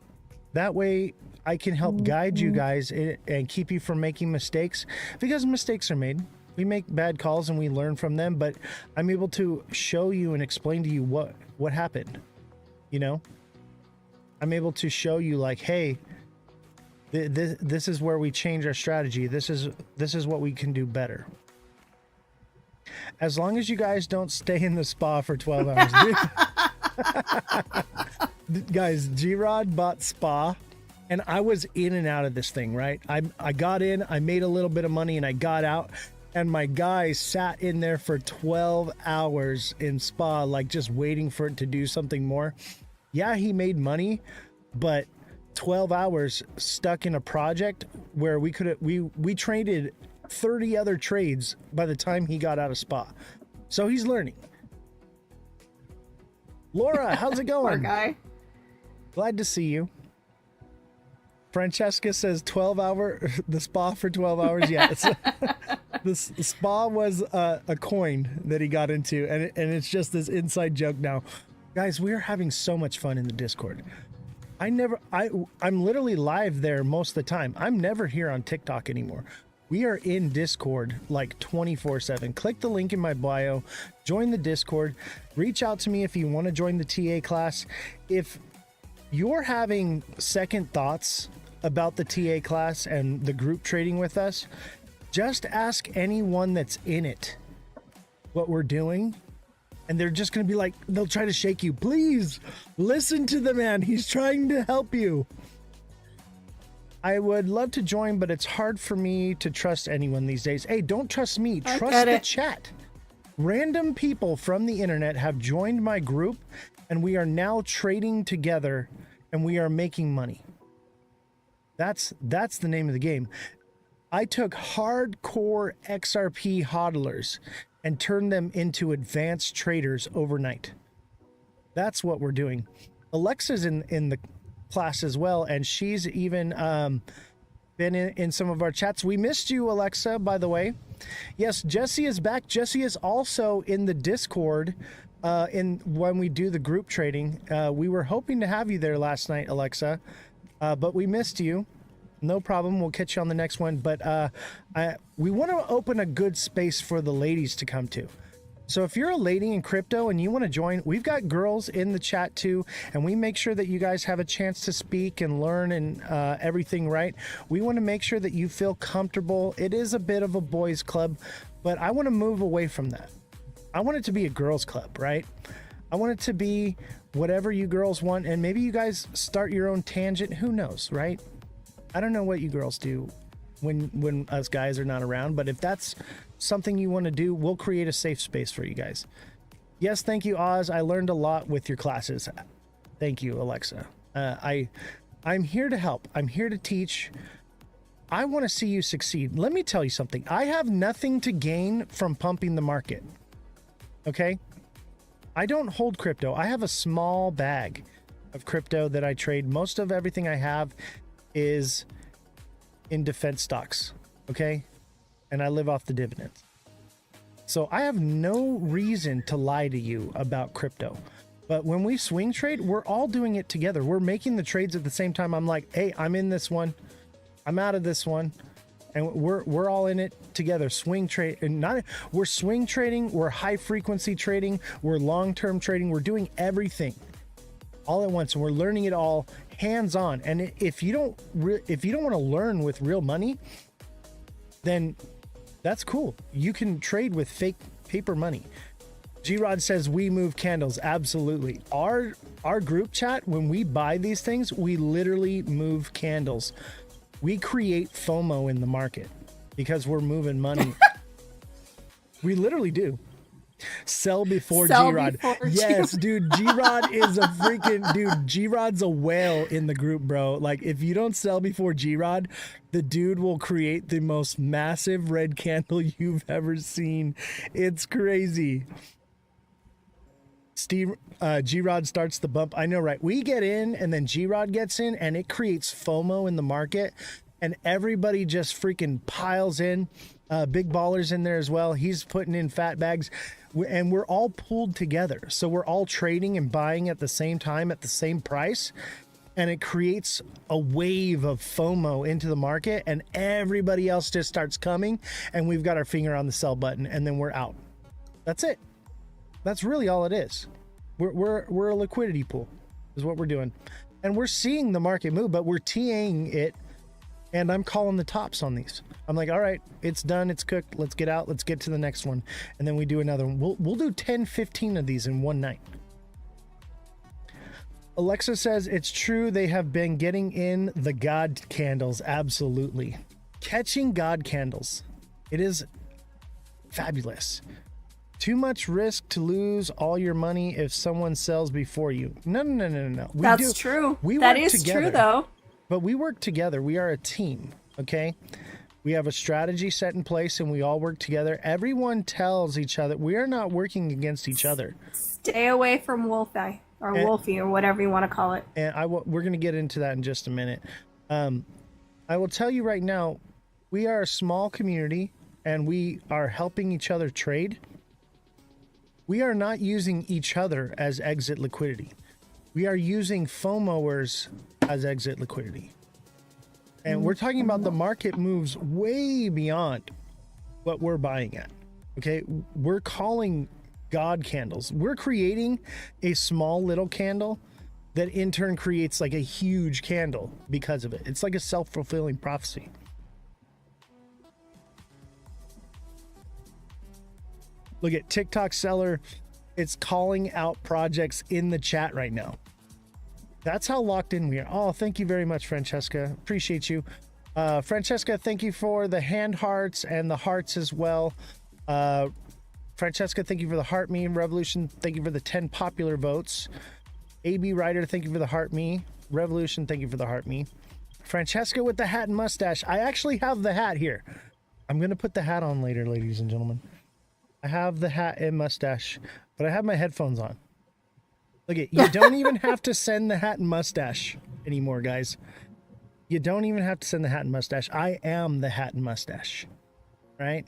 that way I can help guide you guys and keep you from making mistakes, because mistakes are made. We make bad calls and we learn from them, but I'm able to show you and explain to you what happened. You know, I'm able to show you like, hey, this is where we change our strategy. This is what we can do better. As long as you guys don't stay in the spa for 12 hours. Guys, G-Rod bought spa and I was in and out of this thing, right? I got in, I made a little bit of money and I got out, and my guy sat in there for 12 hours in spa, like just waiting for it to do something more. Yeah, he made money, but 12 hours stuck in a project where we traded 30 other trades by the time he got out of spa. So he's learning. Laura, how's it going? Poor guy. Glad to see you. Francesca says 12-hour, the spa for 12 hours. Yeah, the spa was a coin that he got into, and it's just this inside joke now. Guys, we are having so much fun in the Discord. I'm literally live there most of the time. I'm never here on TikTok anymore. We are in Discord like 24/7. Click the link in my bio, join the Discord, reach out to me if you want to join the TA class. If you're having second thoughts about the TA class and the group trading with us, just ask anyone that's in it what we're doing. And they're just going to be like, they'll try to shake you. Please listen to the man. He's trying to help you. I would love to join, but it's hard for me to trust anyone these days. Hey, don't trust me. Trust the chat. Random people from the internet have joined my group, and we are now trading together, and we are making money. That's the name of the game. I took hardcore XRP hodlers and turned them into advanced traders overnight. That's what we're doing. Alexa's in the class as well, and she's even been in some of our chats. We missed you, Alexa, by the way. Yes, Jesse is back. Jesse is also in the Discord when we do the group trading. We were hoping to have you there last night, Alexa, but we missed you. No problem. We'll catch you on the next one. But we want to open a good space for the ladies to come to. So if you're a lady in crypto and you want to join, we've got girls in the chat too, and we make sure that you guys have a chance to speak and learn and everything, right? We want to make sure that you feel comfortable. It is a bit of a boys club, but I want to move away from that. I want it to be a girls club, right? I want it to be whatever you girls want, and maybe you guys start your own tangent. Who knows, right? I don't know what you girls do when us guys are not around, but if that's something you want to do, we'll create a safe space for you guys. Yes, thank you, Oz. I learned a lot with your classes. Thank you, Alexa. I'm here to help. I'm here to teach. I want to see you succeed. Let me tell you something. I have nothing to gain from pumping the market. Okay? I don't hold crypto. I have a small bag of crypto that I trade. Most of everything I have is in defense stocks. Okay? And I live off the dividends. So I have no reason to lie to you about crypto. But when we swing trade, we're all doing it together. We're making the trades at the same time. I'm like, hey, I'm in this one. I'm out of this one. And we're all in it together. Swing trade, and we're swing trading, we're high frequency trading, we're long-term trading, we're doing everything all at once, and we're learning it all hands-on. And if you don't want to learn with real money, then that's cool. You can trade with fake paper money. G-Rod says we move candles. Absolutely. Our group chat, when we buy these things, we literally move candles. We create FOMO in the market because we're moving money. We literally do. Sell before G-Rod. Yes, dude. G-Rod is a freaking dude. G-Rod's a whale in the group, bro. Like, if you don't sell before G-Rod, the dude will create the most massive red candle you've ever seen. It's crazy. G-Rod starts the bump. I know, right? We get in and then G-Rod gets in and it creates FOMO in the market. and everybody just freaking piles in. Big Baller's in there as well. He's putting in fat bags, and we're all pooled together. So we're all trading and buying at the same time at the same price, and it creates a wave of FOMO into the market, and everybody else just starts coming, and we've got our finger on the sell button, and then we're out. That's it. That's really all it is. We're a liquidity pool is what we're doing, and we're seeing the market move, but we're TAing it, and I'm calling the tops on these. I'm like, all right, it's done, it's cooked, let's get out, let's get to the next one, and then we do another one. We'll do 10, 15 of these in one night. Alexa says it's true, they have been getting in the God candles. Absolutely. Catching God candles. It is fabulous. Too much risk to lose all your money if someone sells before you. No. That's true. We That work is together, true, though. But we work together. We are a team, okay? We have a strategy set in place, and we all work together. Everyone tells each other. We are not working against each other. Stay away from Wolfie or Wolfie or whatever you want to call it. And we're going to get into that in just a minute. I will tell you right now, we are a small community, and we are helping each other trade. We are not using each other as exit liquidity. We are using FOMOers as exit liquidity. And we're talking about the market moves way beyond what we're buying at. Okay, we're calling God candles. We're creating a small little candle that in turn creates like a huge candle because of it. It's like a self-fulfilling prophecy. Look at TikTok seller. It's calling out projects in the chat right now. That's how locked in we are. Oh, thank you very much, Francesca. Appreciate you. Francesca, thank you for the hand hearts and the hearts as well. Francesca, thank you for the heart me. Revolution, thank you for the 10 popular votes. AB Ryder, thank you for the heart me. Revolution, thank you for the heart me. Francesca with the hat and mustache. I actually have the hat here. I'm going to put the hat on later, ladies and gentlemen. I have the hat and mustache, but I have my headphones on. Look at, you don't even have to send the hat and mustache anymore, guys. You don't even have to send the hat and mustache. I am the hat and mustache, right?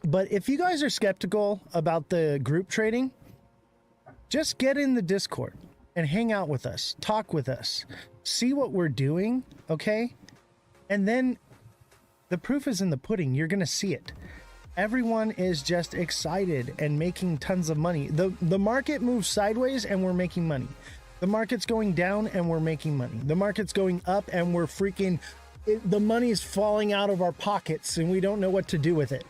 But if you guys are skeptical about the group trading, just get in the Discord and hang out with us, talk with us, see what we're doing, okay? And then the proof is in the pudding. You're going to see it. Everyone is just excited and making tons of money. The market moves sideways and we're making money. The market's going down and we're making money. The market's going up and we're freaking... the money's falling out of our pockets and we don't know what to do with it.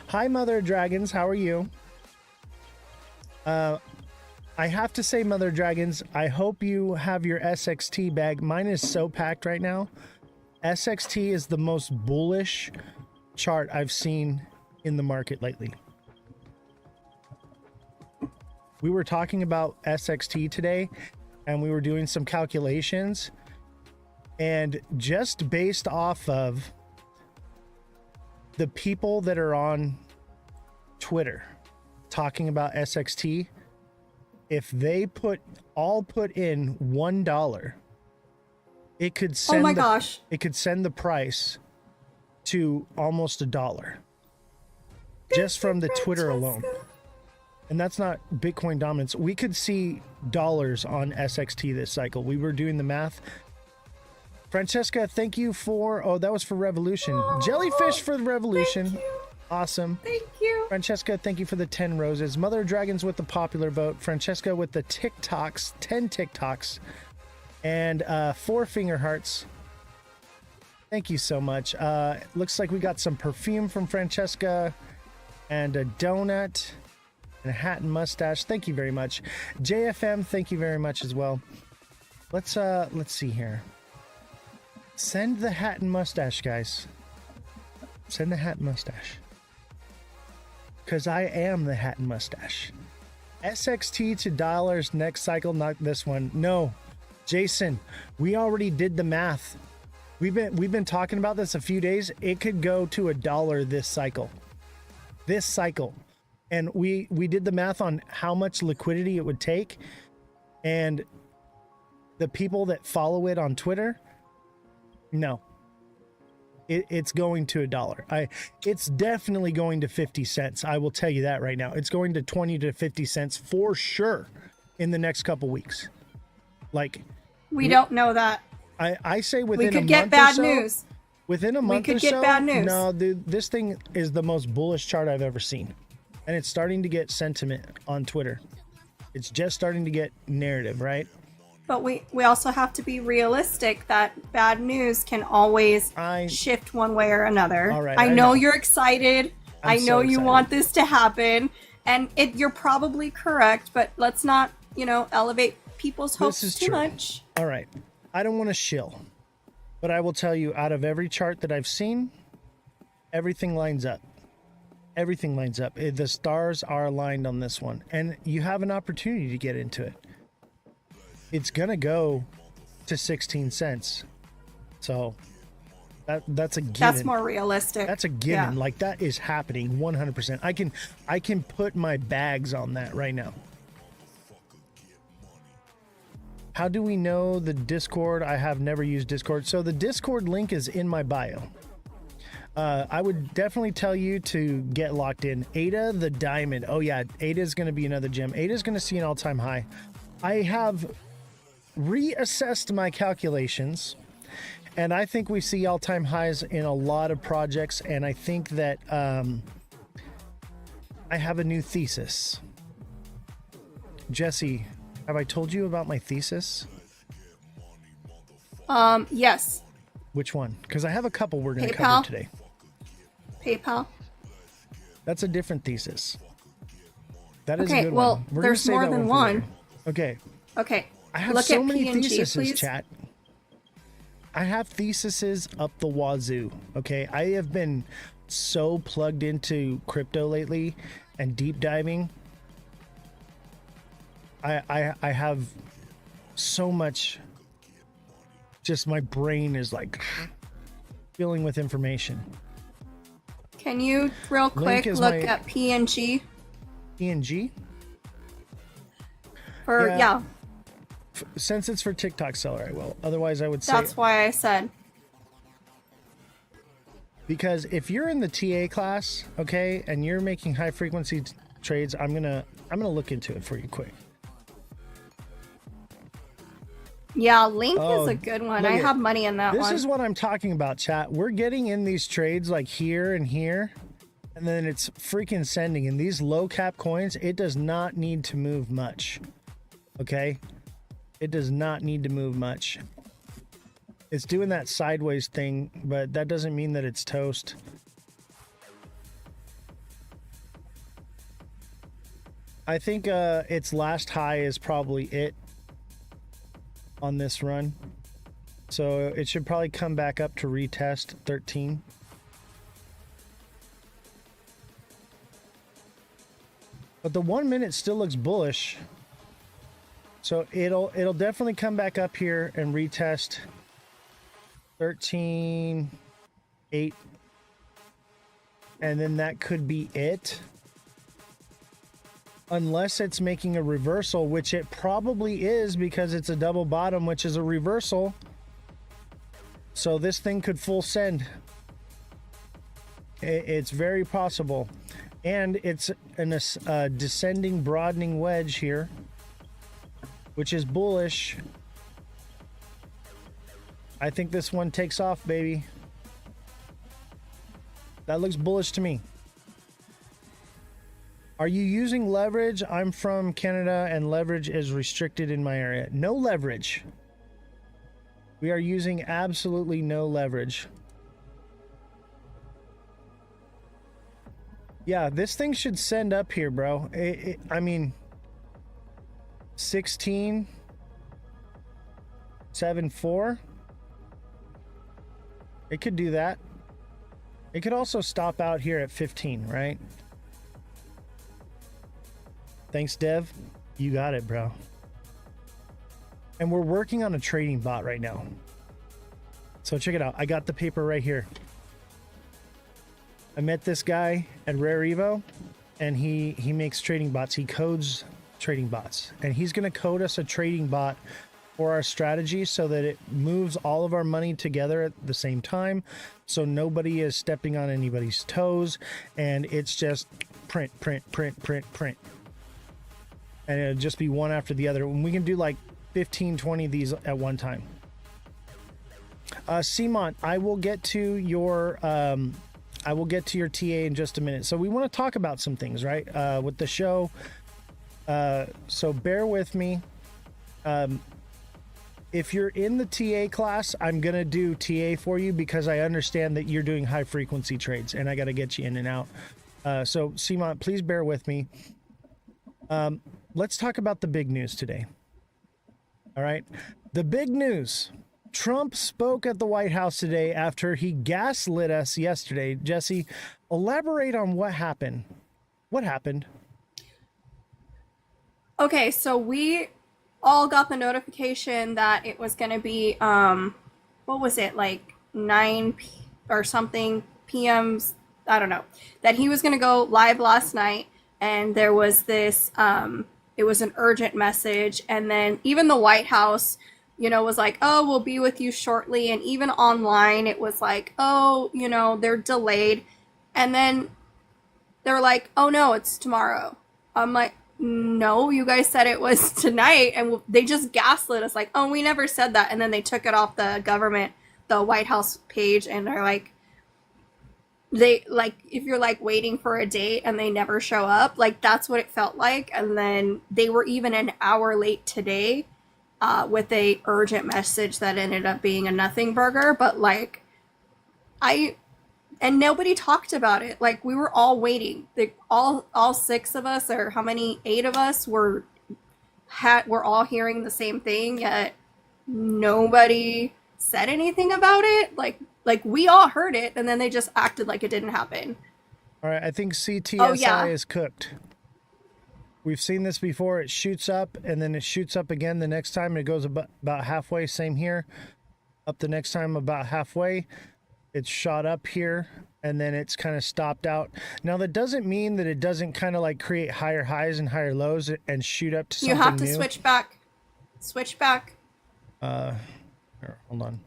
Hi, Mother Dragons. How are you? I have to say, Mother Dragons, I hope you have your SXT bag. Mine is so packed right now. SXT is the most bullish chart I've seen in the market lately. We were talking about SXT today, and we were doing some calculations, and just based off of the people that are on Twitter talking about SXT, if they put in $1, it could send oh my gosh. It could send the price to almost $1 just from the Twitter alone. And that's not Bitcoin dominance. We could see dollars on SXT this cycle. We were doing the math. Francesca, thank you for... Oh, that was for Revolution. Jellyfish for the Revolution. Thank you. Awesome. Thank you. Francesca, thank you for the 10 roses. Mother Dragons with the popular vote. Francesca with the TikToks, 10 TikToks. And 4 finger hearts. Thank you so much. Looks like we got some perfume from Francesca. And a donut. And a hat and mustache. Thank you very much. JFM, thank you very much as well. Let's see here. Send the hat and mustache, guys. Send the hat and mustache. Because I am the hat and mustache. SXT to dollars next cycle, not this one. No, Jason, we already did the math. We've been talking about this a few days. It could go to $1 this cycle. This cycle. And we did the math on how much liquidity it would take. And The people that follow it on Twitter, no. It's going to $1. It's definitely going to 50 cents. I will tell you that right now. It's going to 20 to 50 cents for sure in the next couple weeks. Like, We don't know that. I say within We a could month get or bad so, news. Within a We month could or get so, bad news. no, dude, this thing is the most bullish chart I've ever seen. And it's starting to get sentiment on Twitter. It's just starting to get narrative, right? But we also have to be realistic that bad news can always shift one way or another. All right, I I know know. you're excited. I'm I know so you excited. want this to happen. And you're probably correct, but let's not, elevate people's hopes This is too true. much. All right. I don't want to shill, but I will tell you, out of every chart that I've seen, everything lines up. Everything lines up. The stars are aligned on this one, and you have an opportunity to get into it. It's going to go to 16 cents. So that's a given. That's more realistic. That's a given. Yeah. Like, that is happening 100%. I can put my bags on that right now. How do we know the Discord? I have never used Discord. So the Discord link is in my bio. I would definitely tell you to get locked in. Ada the Diamond. Oh yeah, Ada is going to be another gem. Ada is going to see an all-time high. I have reassessed my calculations, and I think we see all-time highs in a lot of projects, and I think that I have a new thesis. Jesse, have I told you about my thesis? Yes. Which one? Because I have a couple we're going to PayPal. cover today. PayPal. That's a different thesis. That is a Okay, good well, one. We're gonna there's save more that than for one. later. Okay. Okay. I have Look so at many P&G, theses, please. chat. I have theses up the wazoo. Okay. I have been so plugged into crypto lately and deep diving. I have so much, just my brain is like filling with information. Can you real Link quick is look my- at P&G? P&G? Or yeah, Since it's for TikTok seller, I will. Otherwise, I would say that's why I said. because if you're in the TA class, okay, and you're making high frequency trades, I'm gonna look into it for you quick. Yeah, Link Oh, is a good one. look I at- have money in that This one. is what I'm talking about, chat. We're getting in these trades like here and here, and then it's freaking sending. And these low cap coins, it does not need to move much. Okay? It does not need to move much. It's doing that sideways thing, but that doesn't mean that it's toast. I think its last high is probably it on this run. So it should probably come back up to retest 13. But the 1 minute still looks bullish. So it'll definitely come back up here and retest 13.8. And then that could be it. Unless it's making a reversal, which it probably is because it's a double bottom, which is a reversal. So this thing could full send. It's very possible. And it's a descending broadening wedge here, which is bullish. I think this one takes off, baby. That looks bullish to me. Are you using leverage? I'm from Canada and leverage is restricted in my area. No leverage. We are using absolutely no leverage. Yeah, this thing should send up here, bro. I mean, 16.74. It could do that. It could also stop out here at 15, right? Thanks, Dev. You got it, bro. And we're working on a trading bot right now. So check it out. I got the paper right here. I met this guy at Rare Evo, and he makes trading bots. He codes trading bots. And he's going to code us a trading bot for our strategy so that it moves all of our money together at the same time, so nobody is stepping on anybody's toes, and it's just print, print, print, print, print. And it'll just be one after the other. And we can do like 15, 20 of these at one time. Simon, I will get to your TA in just a minute. So we want to talk about some things, right? With the show. So bear with me. If you're in the TA class, I'm going to do TA for you because I understand that you're doing high frequency trades and I got to get you in and out. So Simon, please bear with me. Let's talk about the big news today. All right. The big news. Trump spoke at the White House today after he gaslit us yesterday. Jesse, elaborate on what happened. What happened? Okay, so we all got the notification that it was going to be, what was it, like 9 or something p.m.? I don't know. That he was going to go live last night, and there was this, it was an urgent message, and then even the White House, you know, was like, oh, we'll be with you shortly, and even online, it was like, oh, you know, they're delayed, and then they're like, oh, no, it's tomorrow. I'm like, no, you guys said it was tonight, and they just gaslit us like, oh, we never said that, and then they took it off the White House page, and they're like, if you're like waiting for a date and they never show up, like that's what it felt like. And then they were even an hour late today with a urgent message that ended up being a nothing burger, but like and nobody talked about it. Like we were all waiting. All 6 of us, or how many, 8 of us were all hearing the same thing, yet nobody said anything about it. Like we all heard it, and then they just acted like it didn't happen. All right, I think CTSI is cooked. We've seen this before. It shoots up, and then it shoots up again the next time. It goes about halfway. Same here. Up the next time about halfway. It's shot up here, and then it's kind of stopped out. Now, that doesn't mean that it doesn't kind of like create higher highs and higher lows and shoot up to something new. You have to switch back. Switch back. Here, hold on.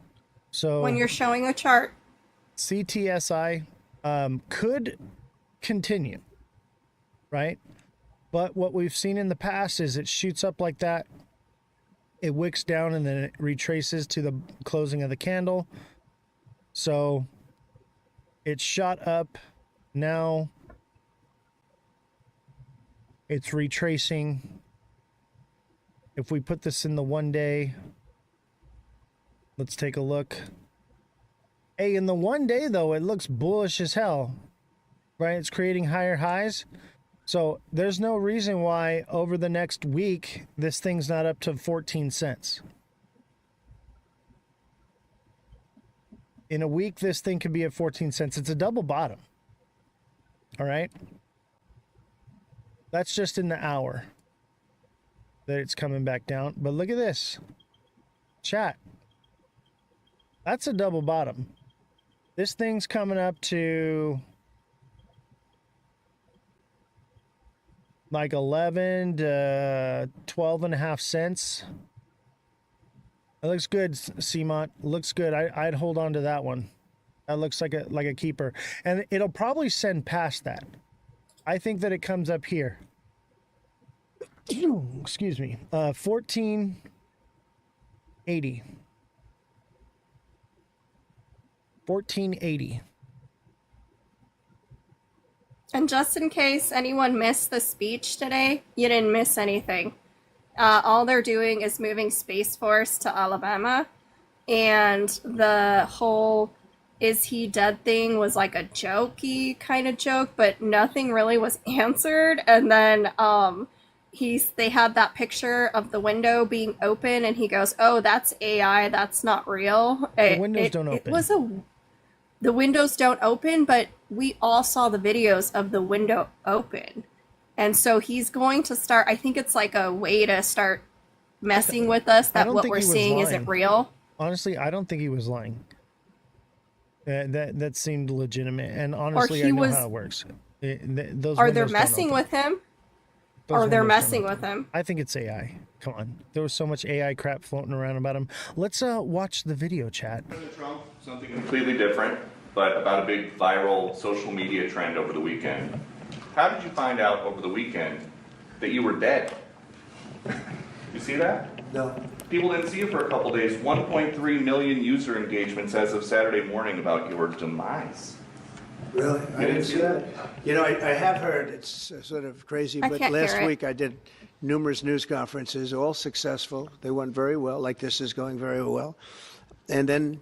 So when you're showing a chart, CTSI could continue, right? But what we've seen in the past is it shoots up like that, it wicks down, and then it retraces to the closing of the candle. So it's shot up. Now it's retracing. If we put this in the 1 day, let's take a look. Hey, in the 1 day, though, it looks bullish as hell, right? It's creating higher highs. So there's no reason why over the next week, this thing's not up to 14 cents. In a week, this thing could be at 14 cents. It's a double bottom. All right. That's just in the hour that it's coming back down. But look at this. Chat. That's a double bottom. This thing's coming up to like 11 to 12 and a half cents. It looks good, CMOT. Looks good. I'd hold on to that one. That looks like a keeper. And it'll probably send past that. I think that it comes up here. Excuse me. 1480. 1480. and just in case anyone missed the speech today, you didn't miss anything. All they're doing is moving Space Force to Alabama, and the whole "is he dead" thing was like a jokey kind of joke, but nothing really was answered. And then they had that picture of the window being open, and he goes, "Oh, that's AI. That's not real." The windows don't open. The windows don't open, but we all saw the videos of the window open. And so he's going to start, I think it's like a way to start messing with us, that what we're seeing isn't real. Honestly, I don't think he was lying. That seemed legitimate. And honestly, I know how it works. Or they're messing with him. Those Or they're windows don't messing open. with him. I think it's AI. Come on. There was so much AI crap floating around about him. Let's watch the video chat. President Trump, something completely different, but about a big viral social media trend over the weekend. How did you find out over the weekend that you were dead? You see that? No. People didn't see you for a couple days. 1.3 million user engagements as of Saturday morning about your demise. Really? I You didn't see that. You know, I have heard, it's sort of crazy, I but can't last hear it. week I did numerous news conferences, all successful. They went very well, like this is going very well. And then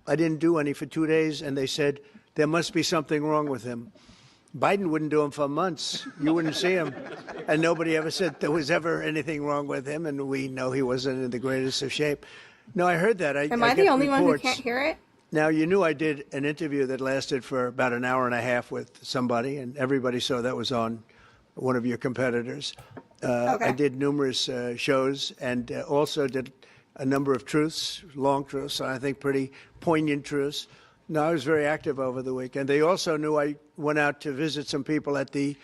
I didn't do any for 2 days, and they said, there must be something wrong with him. Biden wouldn't do them for months. You wouldn't see him. And nobody ever said there was ever anything wrong with him, and we know he wasn't in the greatest of shape. No, I heard that. Am I the get only one who reports. can't hear it? Now, you knew I did an interview that lasted for about an hour and a half with somebody, and everybody saw that was on one of your competitors. I did numerous shows and also did a number of truths, long truths, and I think pretty poignant truths. No, I was very active over the weekend. They also knew I went out to visit some people at the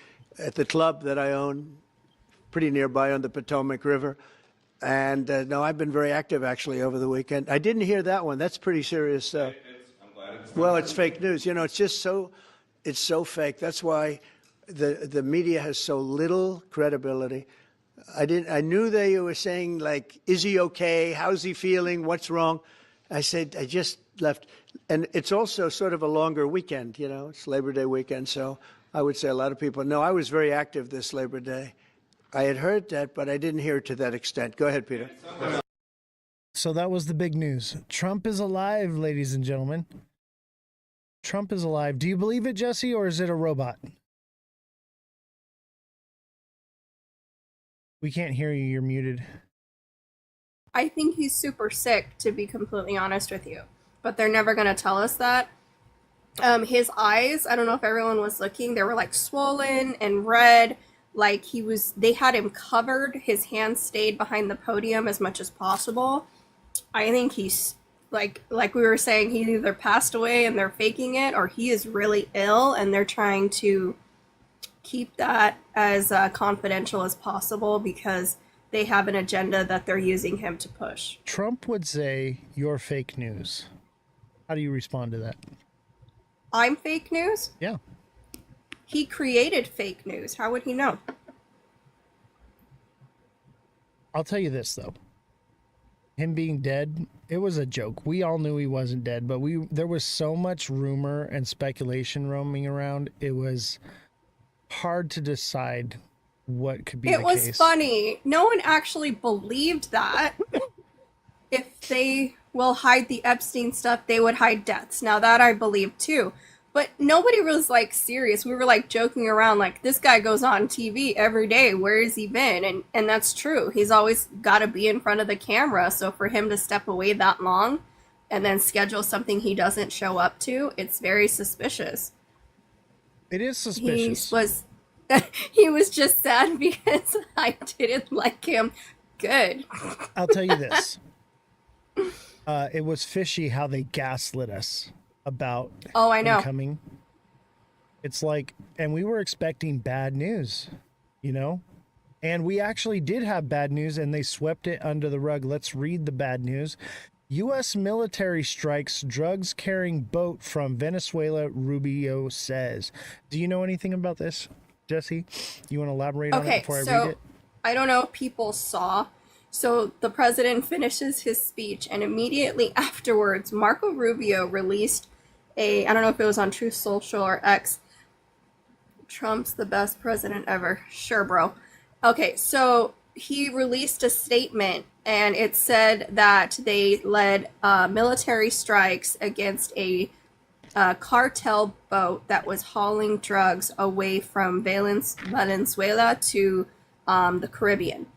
club that I own, pretty nearby on the Potomac River. And no, I've been very active actually over the weekend. I didn't hear that one. That's pretty serious stuff. Well, it's fake news. You know, it's just it's so fake. That's why the media has so little credibility. I knew they were saying like, is he okay? How's he feeling? What's wrong? I said, I just left. And it's also sort of a longer weekend, you know, it's Labor Day weekend. So I would say a lot of people, no, I was very active this Labor Day. I had heard that, but I didn't hear it to that extent. Go ahead, Peter. So that was the big news. Trump is alive, ladies and gentlemen. Trump is alive. Do you believe it, Jesse, or is it a robot? We can't hear you. You're muted. I think he's super sick, to be completely honest with you. But they're never going to tell us that. His eyes, I don't know if everyone was looking, they were like swollen and red. Like they had him covered. His hands stayed behind the podium as much as possible. I think he's, like we were saying, he either passed away and they're faking it, or he is really ill and they're trying to keep that as confidential as possible because they have an agenda that they're using him to push. Trump would say you're fake news. How do you respond to that? I'm fake news? Yeah. He created fake news. How would he know? I'll tell you this, though. Him being dead, it was a joke. We all knew he wasn't dead, but there was so much rumor and speculation roaming around. It was hard to decide what could be the case. It was funny. No one actually believed that. If they will hide the Epstein stuff, they would hide deaths. Now that I believe too. But nobody was like serious. We were like joking around like, this guy goes on TV every day. Where has he been? And that's true. He's always got to be in front of the camera. So for him to step away that long and then schedule something he doesn't show up to, it's very suspicious. It is suspicious. He was just sad because I didn't like him. Good. I'll tell you this. It was fishy how they gaslit us about I know. him coming. It's like, and we were expecting bad news, you know? And we actually did have bad news and they swept it under the rug. Let's read the bad news. U.S. military strikes drugs carrying boat from Venezuela, Rubio says. Do you know anything about this, Jesse? You want to elaborate on it before I read it? I don't know if people saw. So the president finishes his speech, and immediately afterwards, Marco Rubio released I don't know if it was on Truth Social or X. Trump's the best president ever. Sure, bro. Okay, so he released a statement, and it said that they led military strikes against a cartel boat that was hauling drugs away from Venezuela to the Caribbean.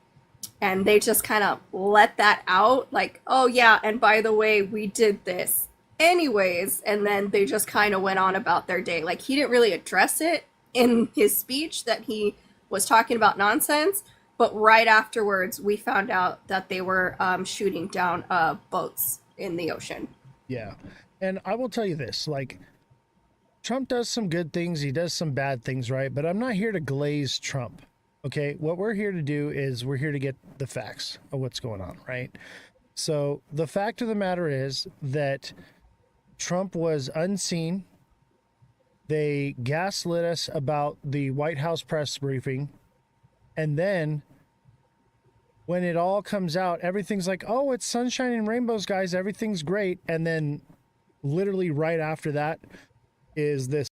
And they just kind of let that out, like, oh yeah, and by the way, we did this anyways. And then they just kind of went on about their day. Like, he didn't really address it in his speech that he was talking about nonsense. But right afterwards, we found out that they were shooting down boats in the ocean. Yeah. And I will tell you this, like, Trump does some good things. He does some bad things, right? But I'm not here to glaze Trump. Okay, what we're here to do is we're here to get the facts of what's going on, right? So the fact of the matter is that Trump was unseen. They gaslit us about the White House press briefing. And then when it all comes out, everything's like, oh, it's sunshine and rainbows, guys. Everything's great. And then literally right after that is this